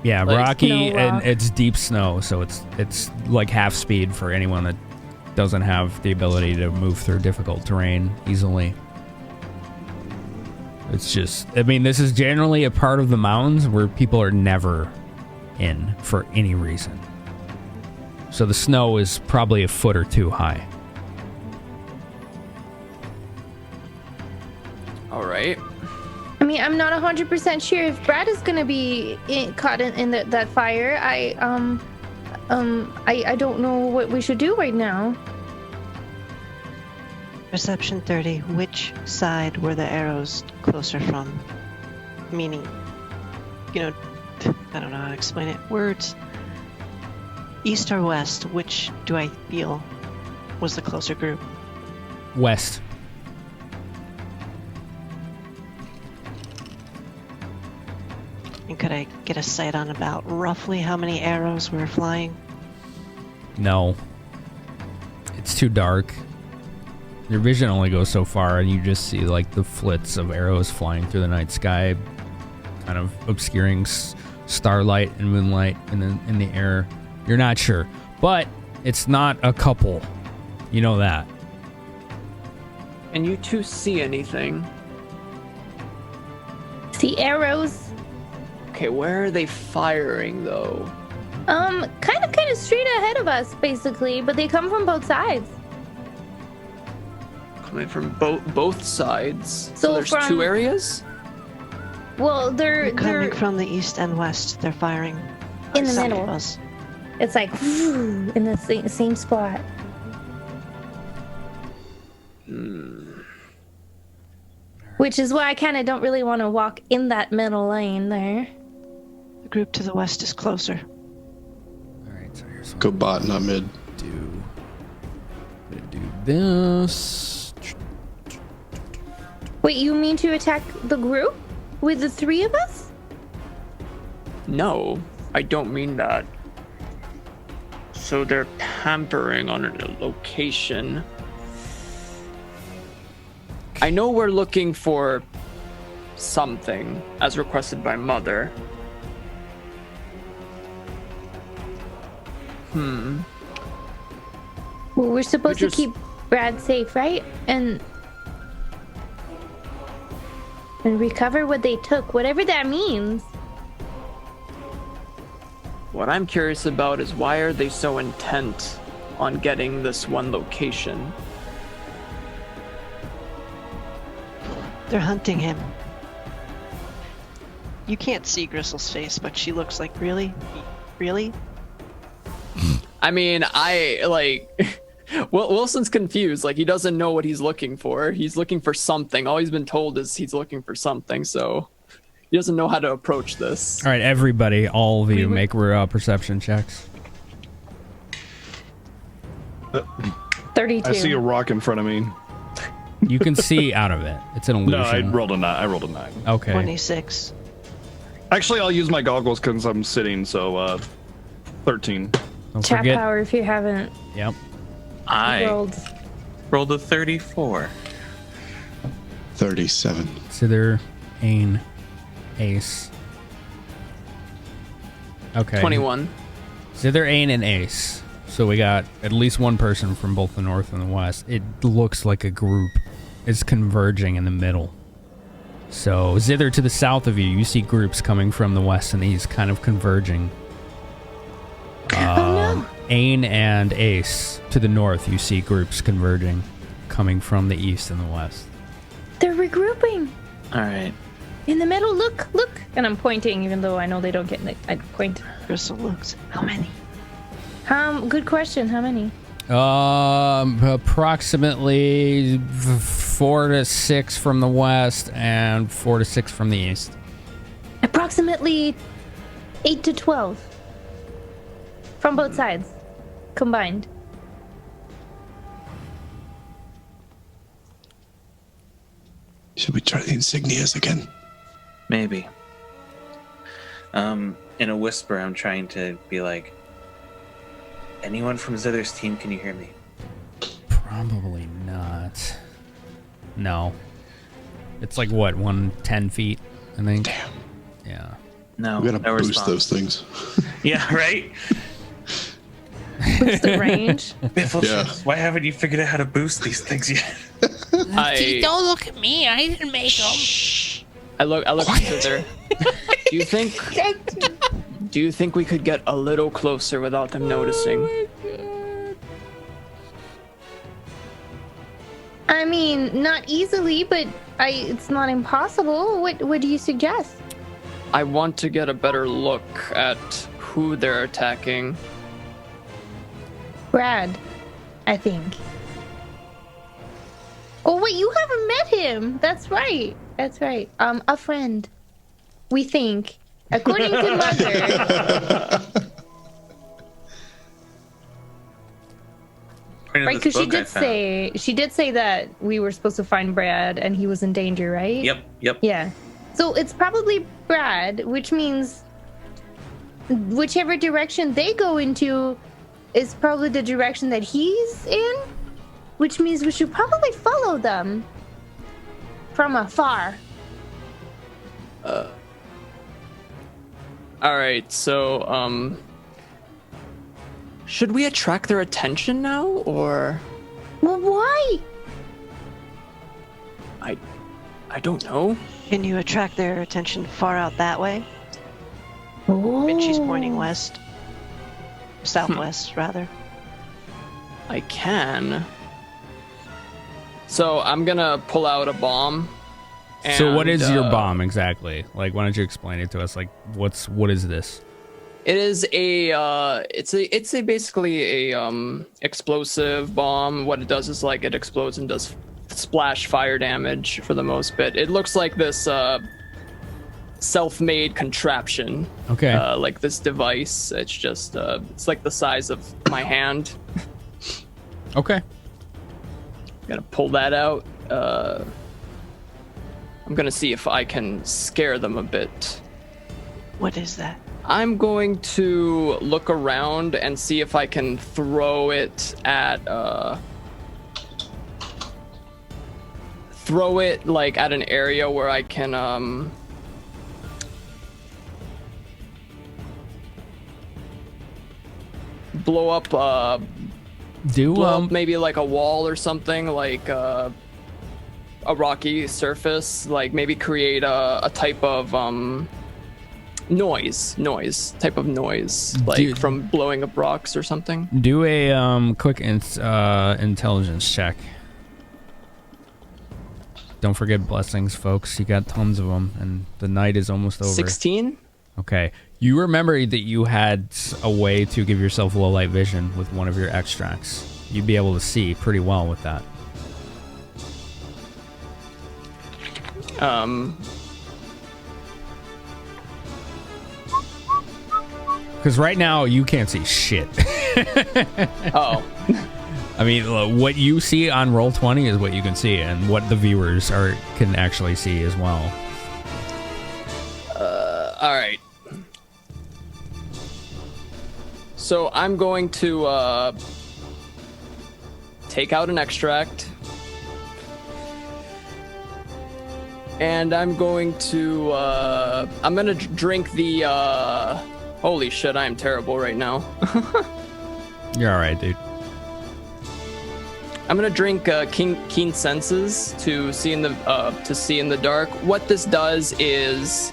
Yeah, like, rocky, no and it's deep snow, so it's like half speed for anyone that doesn't have the ability to move through difficult terrain easily. It's just, I mean, this is generally a part of the mountains where people are never in for any reason. So the snow is probably a foot or two high. All right. I mean, I'm not 100% sure if Brad is gonna be caught in that fire. I don't know what we should do right now. Perception 30. Which side were the arrows closer from? Meaning, I don't know how to explain it. Words. East or west, which do I feel was the closer group? West. And could I get a sight on about roughly how many arrows were flying? No. It's too dark. Your vision only goes so far, and you just see like the flits of arrows flying through the night sky, kind of obscuring starlight and moonlight in the air. You're not sure, but it's not a couple. You know that. And you two see anything? See arrows? Okay, where are they firing though? Kind of straight ahead of us, basically, but they come from both sides. Coming from both sides. So there's from- two areas? Well, they're Coming from the east and west, they're firing in the south middle. of us. It's like in the same spot. Which is why I kind of don't really want to walk in that middle lane there. The group to the west is closer. All right, so here's what Go bot, not mid. I'm gonna do this. Wait, you mean to attack the group? With the three of us? No, I don't mean that. So they're tampering on a location. I know we're looking for something as requested by Mother. Well, we're supposed to keep Brad safe, right? And recover what they took, whatever that means. What I'm curious about is why are they so intent on getting this one location? They're hunting him. You can't see Grissul's face, but she looks like, really? Really? I mean, Wilson's confused. Like, he doesn't know what he's looking for. He's looking for something. All he's been told is he's looking for something, so he doesn't know how to approach this. All right, everybody, all of you, make perception checks. 32. I see a rock in front of me. You can see out of it. It's an illusion. No, I rolled a 9. Okay. 26. Actually, I'll use my goggles because I'm sitting, so 13. Chat power if you haven't. Yep. I rolled a 34. 37. Sither, Ain, Ace. Okay. 21. Sither, Ain, and Ace. So we got at least one person from both the north and the west. It looks like a group is converging in the middle. So Zither, to the south of you, you see groups coming from the west and east kind of converging. Ain and Ace, to the north, you see groups converging, coming from the east and the west. They're regrouping. All right. In the middle, look. And I'm pointing, even though I know they don't get it. I point. Grissul looks. How many? Good question. How many? Approximately 4 to 6 from the west and 4 to 6 from the east. Approximately 8 to 12. From both sides. Combined. Should we try the insignias again? Maybe. In a whisper, I'm trying to be like, anyone from Zither's team, can you hear me? Probably not. No. It's like, what, 110 feet, I think? Damn. Yeah. No, We gotta no boost response. those things. Yeah, right? Boost the range. Yeah. Why haven't you figured out how to boost these things yet? See, don't look at me. I didn't make them. I look at Zither. Do you think we could get a little closer without them noticing? I mean, not easily, but it's not impossible. What do you suggest? I want to get a better look at who they're attacking. Brad, I think. Oh wait, you haven't met him. That's right. A friend. We think, according to Mother. Right, because she did say that we were supposed to find Brad and he was in danger, right? Yep. Yeah. So it's probably Brad, which means whichever direction they go into is probably the direction that he's in, which means we should probably follow them from afar. All right, so should we attract their attention now, or? Well, why? I don't know. Can you attract their attention far out that way? Oh. And she's pointing west. Southwest, rather. I can. So I'm gonna pull out a bomb. So what and, is your bomb exactly? Like, why don't you explain it to us? Like, what is this? It is it's basically a explosive bomb. What it does is like it explodes and does splash fire damage for the most bit. It looks like this self-made contraption. Okay. Like this device. It's just it's like the size of my hand. Okay. Gonna pull that out. I'm gonna see if I can scare them a bit. What is that? I'm going to look around and see if I can throw it at like at an area where I can blow up maybe like a wall or something, like a rocky surface, like maybe create a type of noise, like from blowing up rocks or something. Do a quick intelligence check. Don't forget blessings, folks. You got tons of them, and the night is almost over. 16? Okay. You remember that you had a way to give yourself low light vision with one of your extracts. You'd be able to see pretty well with that. Because right now you can't see shit. Oh. I mean, what you see on Roll20 is what you can see, and what the viewers can actually see as well. All right. So I'm going to take out an extract, and I'm going to drink the. Holy shit! I am terrible right now. You're all right, dude. I'm gonna drink Keen Senses to see in the dark. What this does is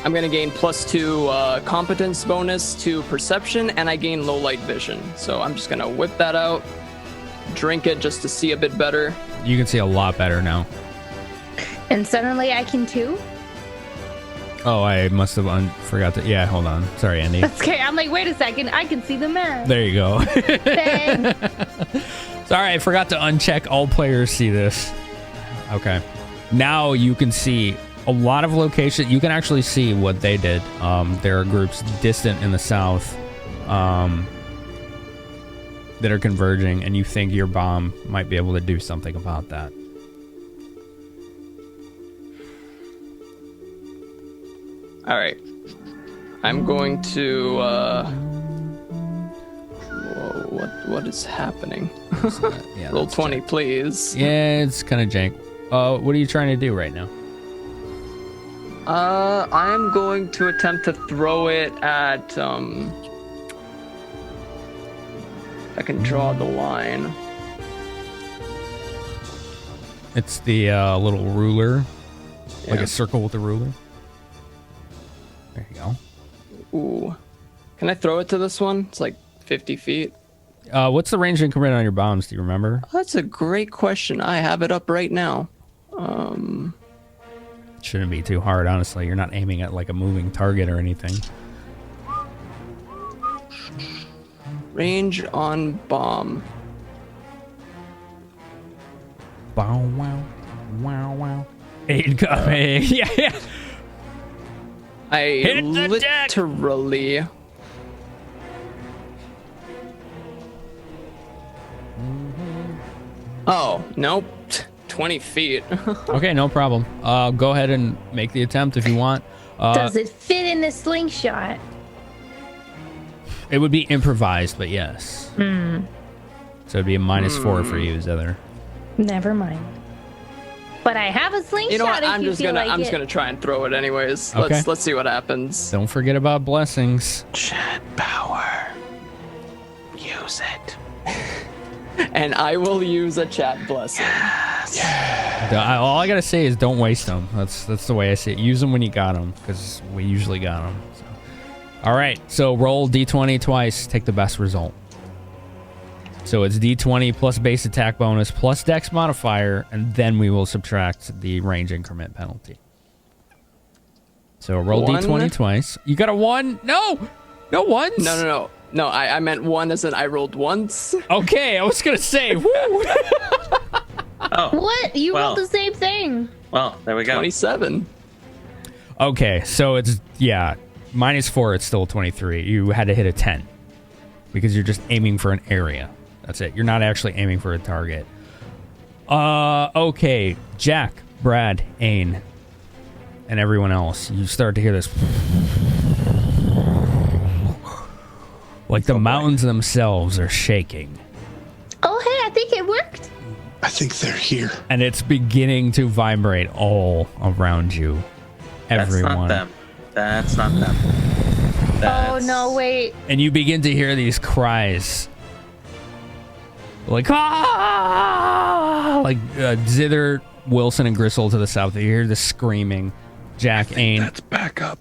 I'm gonna gain +2 competence bonus to perception, and I gain low light vision. So I'm just gonna whip that out, drink it just to see a bit better. You can see a lot better now. And suddenly I can too? Oh, I must have forgot to. Yeah, hold on. Sorry, Andy. That's okay. I'm like, wait a second. I can see the map. There you go. Bang. Sorry, I forgot to uncheck all players see this. Okay. Now you can see a lot of locations. You can actually see what they did. There are groups distant in the south that are converging, and you think your bomb might be able to do something about that. All right. I'm going to. Whoa, what is happening? Yeah, Roll 20, please. Yeah, it's kind of jank. What are you trying to do right now? I'm going to attempt to throw it at. I can draw the line. It's the little ruler, like Yeah. a circle with a ruler. There you go. Ooh. Can I throw it to this one? It's like 50 feet. What's the range increment on your bombs? Do you remember? That's a great question. I have it up right now. Shouldn't be too hard, honestly. You're not aiming at like a moving target or anything. Range on bomb. Bow wow, wow wow. Incoming. Yeah. I Hit the deck! literally. Oh, nope. 20 feet. Okay, no problem. Go ahead and make the attempt if you want. Does it fit in the slingshot? It would be improvised, but yes. So it'd be a -4 for you, Zither. Never mind. But I have a slingshot. You know what? if I'm you just feel gonna like I'm just it. gonna try and throw it anyways. Okay. Let's see what happens. Don't forget about blessings. Chat power. Use it. And I will use a chat blessing. All I gotta say is don't waste them. That's the way I see it. Use them when you got them, because we usually got them. So. All right, so roll d20 twice. Take the best result. So it's d20 plus base attack bonus plus dex modifier, and then we will subtract the range increment penalty. So roll One. d20 twice. You got a 1? No ones. No, I meant one as in I rolled once. Okay, I was gonna say. Woo. Oh, What? You rolled the same thing. well, there we go. 27. Okay, so it's -4. It's still 23. You had to hit a 10 because you're just aiming for an area. That's it. You're not actually aiming for a target. Okay, Jack, Brad, Ain, and everyone else. You start to hear this. Like the mountains themselves are shaking. Oh, hey, I think it worked. I think they're here. And it's beginning to vibrate all around you. Everyone. That's not them. Oh, no, wait. And you begin to hear these cries. Like, ah! Like Zither, Wilson, and Grissul to the south. You hear the screaming. Jack, Ain. That's back up.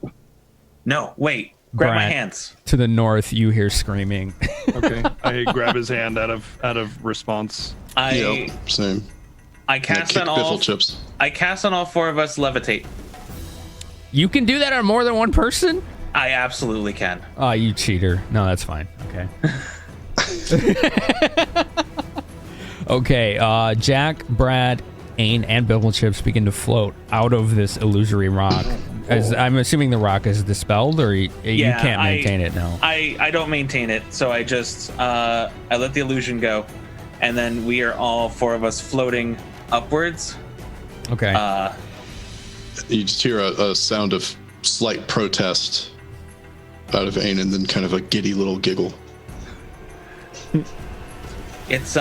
No, wait. Grab my hands. To the north, you hear screaming. Okay. I grab his hand out of response. Same. I cast on all. Chips. I cast on all 4 of us levitate. You can do that on more than one person? I absolutely can. Oh, you cheater. No, that's fine. Okay. Okay, Jack, Brad, Ain, and Bibble Chips begin to float out of this illusory rock. As I'm assuming the rock is dispelled, or you can't maintain it now. I don't maintain it, so I just I let the illusion go, and then we are all 4 of us floating upwards. Okay. You just hear a sound of slight protest out of Ain, and then kind of a giddy little giggle. It's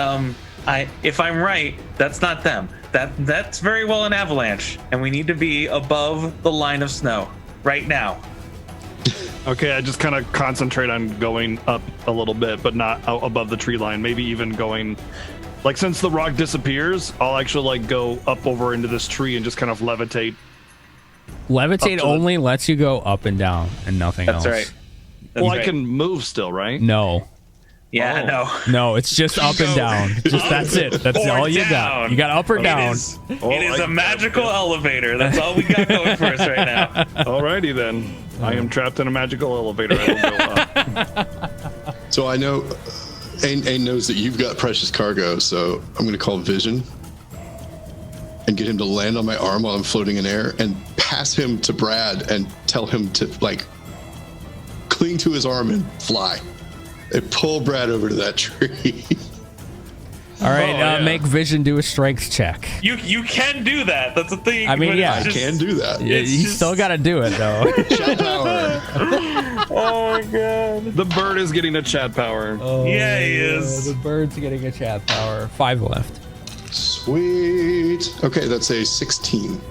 if I'm right, that's not them. That's very well an avalanche, and we need to be above the line of snow right now. Okay, I just kind of concentrate on going up a little bit, but not out above the tree line. Maybe even going, like, since the rock disappears, I'll actually like go up over into this tree and just kind of levitate. Levitate only lets you go up and down and nothing else. That's right. Well, I can move still, right? No. Yeah, No, it's just up and down. Just that's it. That's all you got. You got up or down. It is a magical elevator. That's all we got going for us right now. Alrighty then. I am trapped in a magical elevator. I will go up. So I know Ain knows that you've got precious cargo, so I'm going to call Vision and get him to land on my arm while I'm floating in air and pass him to Brad and tell him to, like, cling to his arm and fly. And pull Brad over to that tree. All right, make Vision do a strength check. You can do that. That's the thing. I mean, yeah, I can do that. You still got to do it though. Chat power. Oh my god. The bird is getting a chat power. Oh, yeah, he is. The bird's getting a chat power. 5 left. Sweet. Okay, that's a 16.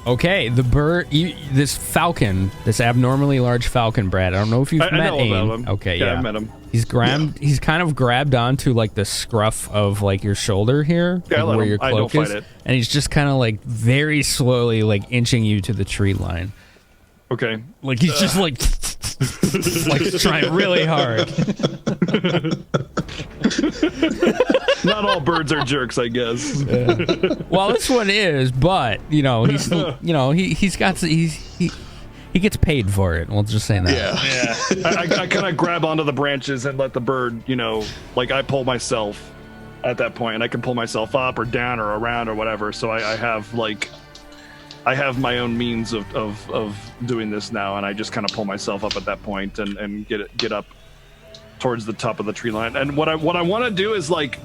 Okay, the bird, this falcon, this abnormally large falcon, Brad. I don't know if you've met Ain. Okay, yeah. I met him. He's He's kind of grabbed onto like the scruff of like your shoulder here, like, where your cloak is, and he's just kind of like very slowly like inching you to the tree line. Okay. Like he's just like trying really hard. Not all birds are jerks, I guess. Well, this one is, but he's still, he gets paid for it. We'll just say that. Yeah. I kind of grab onto the branches and let the bird, like I pull myself at that point, and I can pull myself up or down or around or whatever. So I have my own means of doing this now, and I just kind of pull myself up at that point and get up towards the top of the tree line. And what I want to do is, like,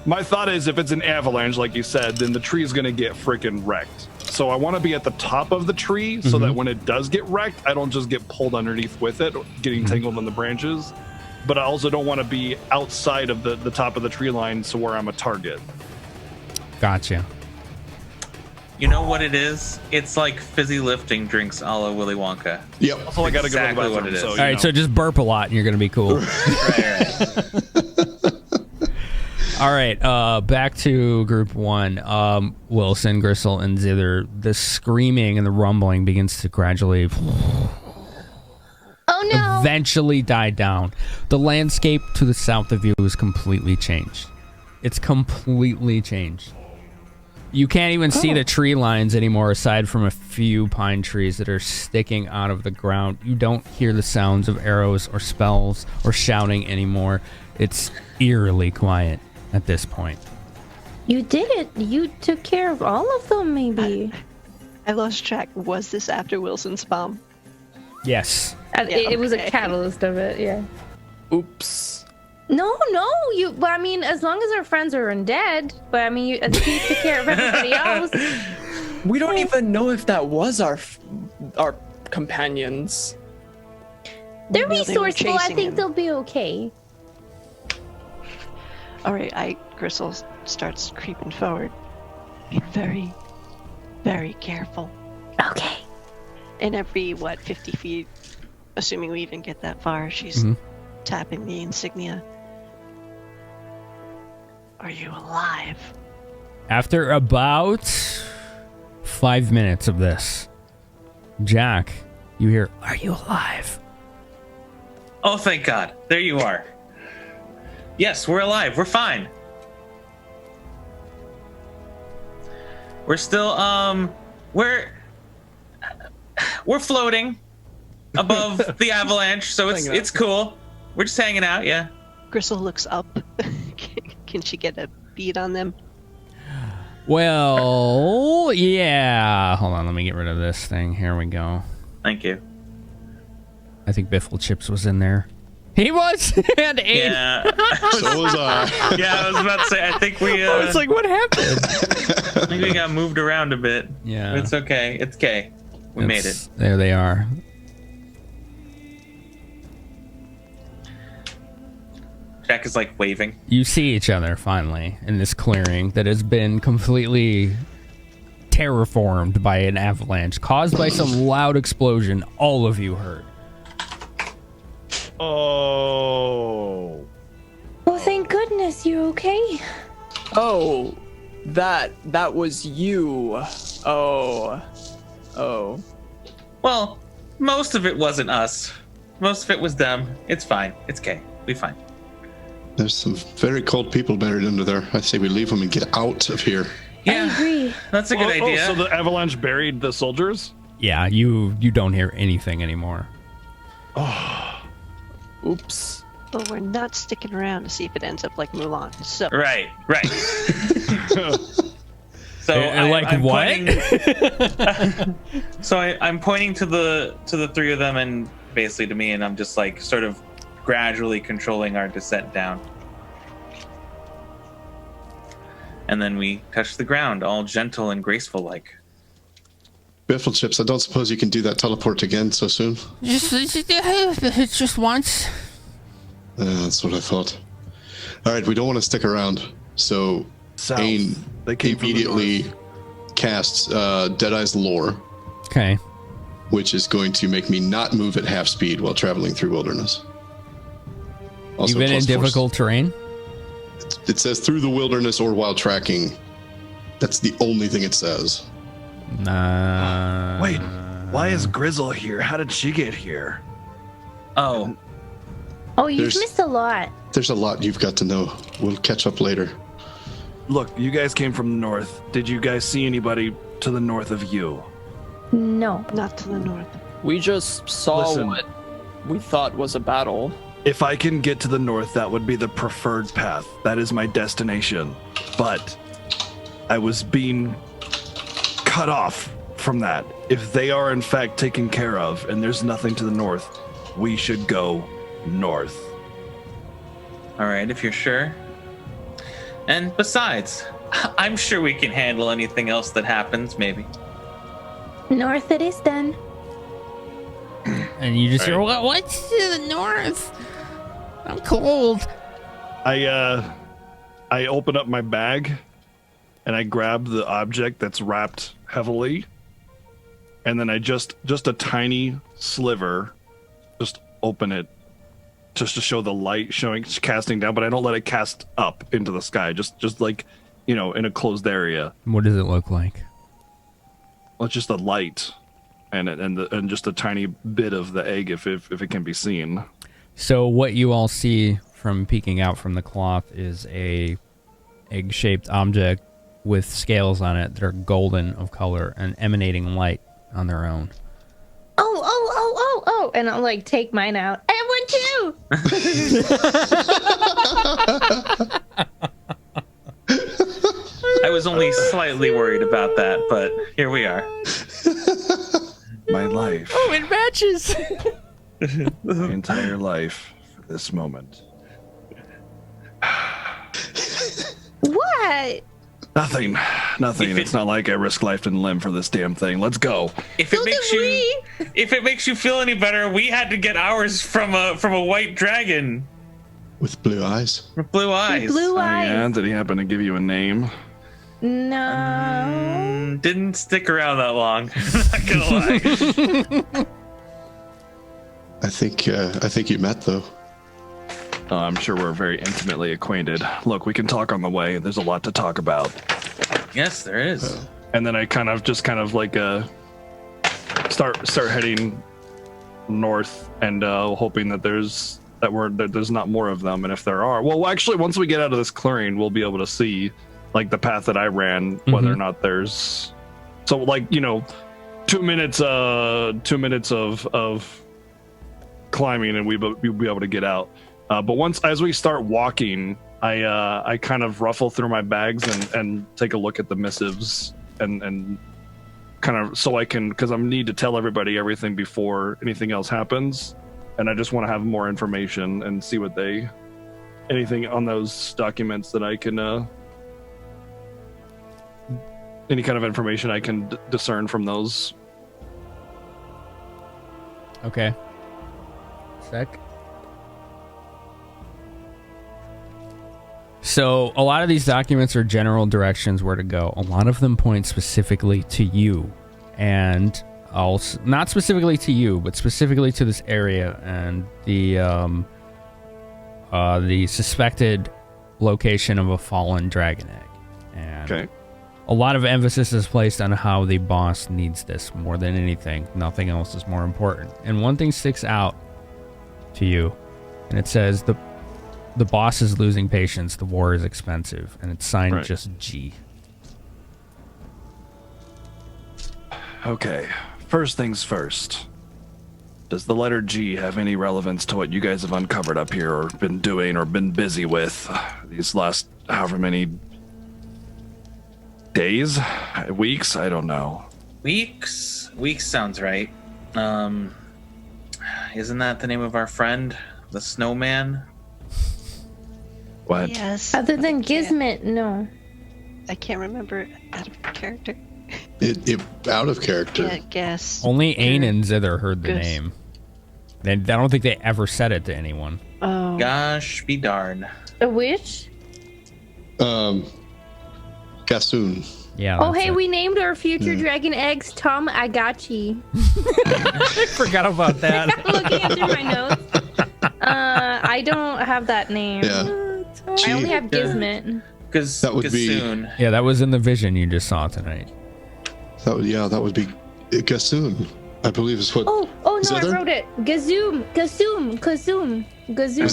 my thought is, if it's an avalanche, like you said, then the tree is going to get freaking wrecked. So I want to be at the top of the tree so that when it does get wrecked, I don't just get pulled underneath with it, getting tangled in the branches. But I also don't want to be outside of the top of the tree line, so where I'm a target. Gotcha. You know what it is? It's like fizzy lifting drinks a la Willy Wonka. Yep. Also, I got to go to the bathroom. What it is. All right, so just burp a lot and you're going to be cool. Right. All right, back to group 1. Wilson, Grissul, and Zither. The screaming and the rumbling begins to gradually eventually die down. The landscape to the south of you is completely changed. It's completely changed. You can't even see the tree lines anymore, aside from a few pine trees that are sticking out of the ground. You don't hear the sounds of arrows or spells or shouting anymore. It's eerily quiet at this point. You did it. You took care of all of them, maybe. I lost track. Was this after Wilson's bomb? Yes. It was a catalyst of it, yeah. Oops. No, you. But I mean, as long as our friends are undead. But I mean, you take care of everybody else. We don't even know if that was our companions. They're Well, they were resourceful. I chasing think him. they'll be okay. All right, Grissul starts creeping forward. Be very, very careful. Okay. And every 50 feet, assuming we even get that far, she's tapping the insignia. Are you alive? After about 5 minutes of this, Jack, you hear, "Are you alive?" Oh, thank God. There you are. Yes, we're alive. We're fine. We're still, we're floating above the avalanche, so it's cool. We're just hanging out, yeah. Grissul looks up. Can she get a bead on them? Well, yeah. Hold on, let me get rid of this thing. Here we go. Thank you. I think Biffle Chips was in there. He was? And Abe. Yeah. So was I. Yeah, I was about to say, I think we, I was like, what happened? I think we got moved around a bit. Yeah. It's okay. It's okay. We made it. There they are. Jack is like waving. You see each other finally in this clearing that has been completely terraformed by an avalanche caused by some loud explosion all of you heard. Oh. Oh, thank goodness you're okay. Oh, that was you. Oh. Well, most of it wasn't us. Most of it was them. It's fine. It's okay. We fine. There's some very cold people buried under there. I say we leave them and get out of here. Yeah, I agree. that's a good idea. So the avalanche buried the soldiers? Yeah, you don't hear anything anymore. Oops. Well, we're not sticking around to see if it ends up like Mulan. So Right. So I'm what? So I'm pointing to the three of them and basically to me, and I'm just like sort of gradually controlling our descent down. And then we touch the ground, all gentle and graceful like. Biffle Chips, I don't suppose you can do that teleport again so soon? Just once. That's what I thought. All right, we don't want to stick around. So South. Ain They came from the immediately casts Deadeye's Lore, Okay. which is going to make me not move at half speed while traveling through wilderness. Also You've been in plus 4. difficult terrain? It says through the wilderness or while tracking. That's the only thing it says. Wait, why is Grissul here? How did she get here? Oh, You've There's- missed a lot. There's a lot you've got to know. We'll catch up later. Look, you guys came from the north. Did you guys see anybody to the north of you? No. not to the north. We just saw Listen. what we thought was a battle. If I can get to the north, that would be the preferred path. That is my destination. But I was being cut off from that. If they are in fact taken care of and there's nothing to the north, we should go north. all right, if you're sure. And besides, I'm sure we can handle anything else that happens, maybe. North it is then. And you just hear, What's to the north? I'm cold. I open up my bag and I grab the object that's wrapped heavily, and then I just a tiny sliver, just open it just to show the light casting down, but I don't let it cast up into the sky, just like, in a closed area. what does it look like? Well, it's just a light and just a tiny bit of the egg if it can be seen. So what you all see from peeking out from the cloth is a egg-shaped object with scales on it that are golden of color and emanating light on their own. Oh, and I'll like take mine out. I have one too. I was only slightly worried about that, but here we are. My life, Oh, it matches. my entire life for this moment. that? Nothing. It's not like I risk life and limb for this damn thing. Let's go. If it makes you feel any better, we had to get ours from a white dragon With blue eyes. with blue eyes. Blue eyes. Yeah, did he happen to give you a name? No. Didn't stick around that long. Not gonna lie. I think you met though. I'm sure we're very intimately acquainted. Look, we can talk on the way. There's a lot to talk about. Yes, there is. And then I kind of start heading north and hoping that there's not more of them. And if there are, well, actually, once we get out of this clearing, we'll be able to see like the path that I ran, whether or not there's. So like 2 minutes of climbing, and we'll be able to get out. But as we start walking, I kind of ruffle through my bags and take a look at the missives and kind of so I can, because I need to tell everybody everything before anything else happens, and I just want to have more information and see what anything on those documents that I can any kind of information I can discern from those. Okay. Sec. So a lot of these documents are general directions where to go. A lot of them point specifically to you, and also not specifically to you, but specifically to this area and the suspected location of a fallen dragon egg. And okay. A lot of emphasis is placed on how the boss needs this more than anything. Nothing else is more important. And one thing sticks out to you, and it says the boss is losing patience. The war is expensive, and it's signed just G. Okay, first things first. Does the letter G have any relevance to what you guys have uncovered up here, or been doing, or been busy with these last however many days, weeks? I don't know. Weeks sounds right. Isn't that the name of our friend, the snowman? What? Yes. Other than Gizmit, no. I can't remember out of character. It out of character. Yeah, guess. Only Ain and Zither heard the Gus. name. I don't think they ever said it to anyone. Oh. Gosh be darn. A witch? Gassoon. Yeah. Oh, that's hey, it. we named our future dragon eggs Tom Agachi. I forgot about that. I'm looking through my notes. I don't have that name. Yeah. I only have Gizmit. Because That would be- soon. Yeah, that was in the vision you just saw tonight. That would be Gassoon, I believe is what. Oh no, Zither? I wrote it. Gazoom.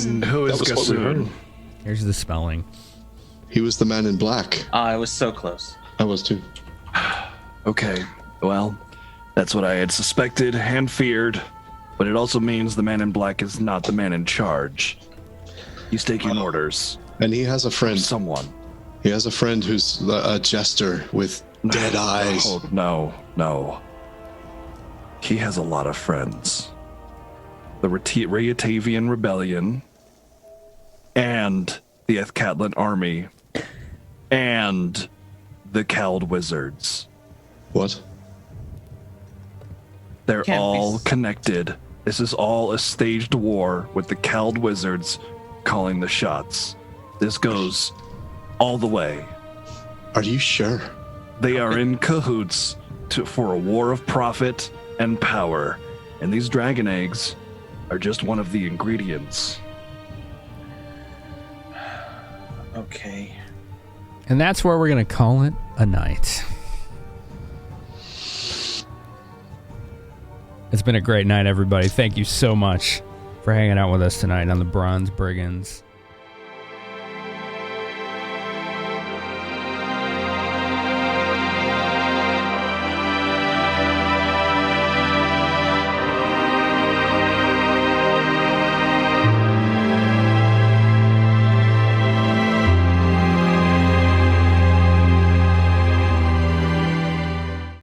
And who is That was what we heard. Gassoon? Here's the spelling. He was the man in black. I was so close. I was too. Okay, well, that's what I had suspected and feared, but it also means the man in black is not the man in charge. He's taking orders. And he has a friend. Someone. He has a friend who's a jester with dead eyes. Oh, no. He has a lot of friends. The Rayatavian Rebellion, and the Ethcatlan Army, and the Cald Wizards. What? They're Can't be all s- connected. This is all a staged war with the Cald Wizards calling the shots. This goes all the way. Are you sure? They are in cahoots for a war of profit and power, and these dragon eggs are just one of the ingredients. Okay. And that's where we're going to call it a night. It's been a great night, everybody. Thank you so much for hanging out with us tonight on the Bronze Brigands.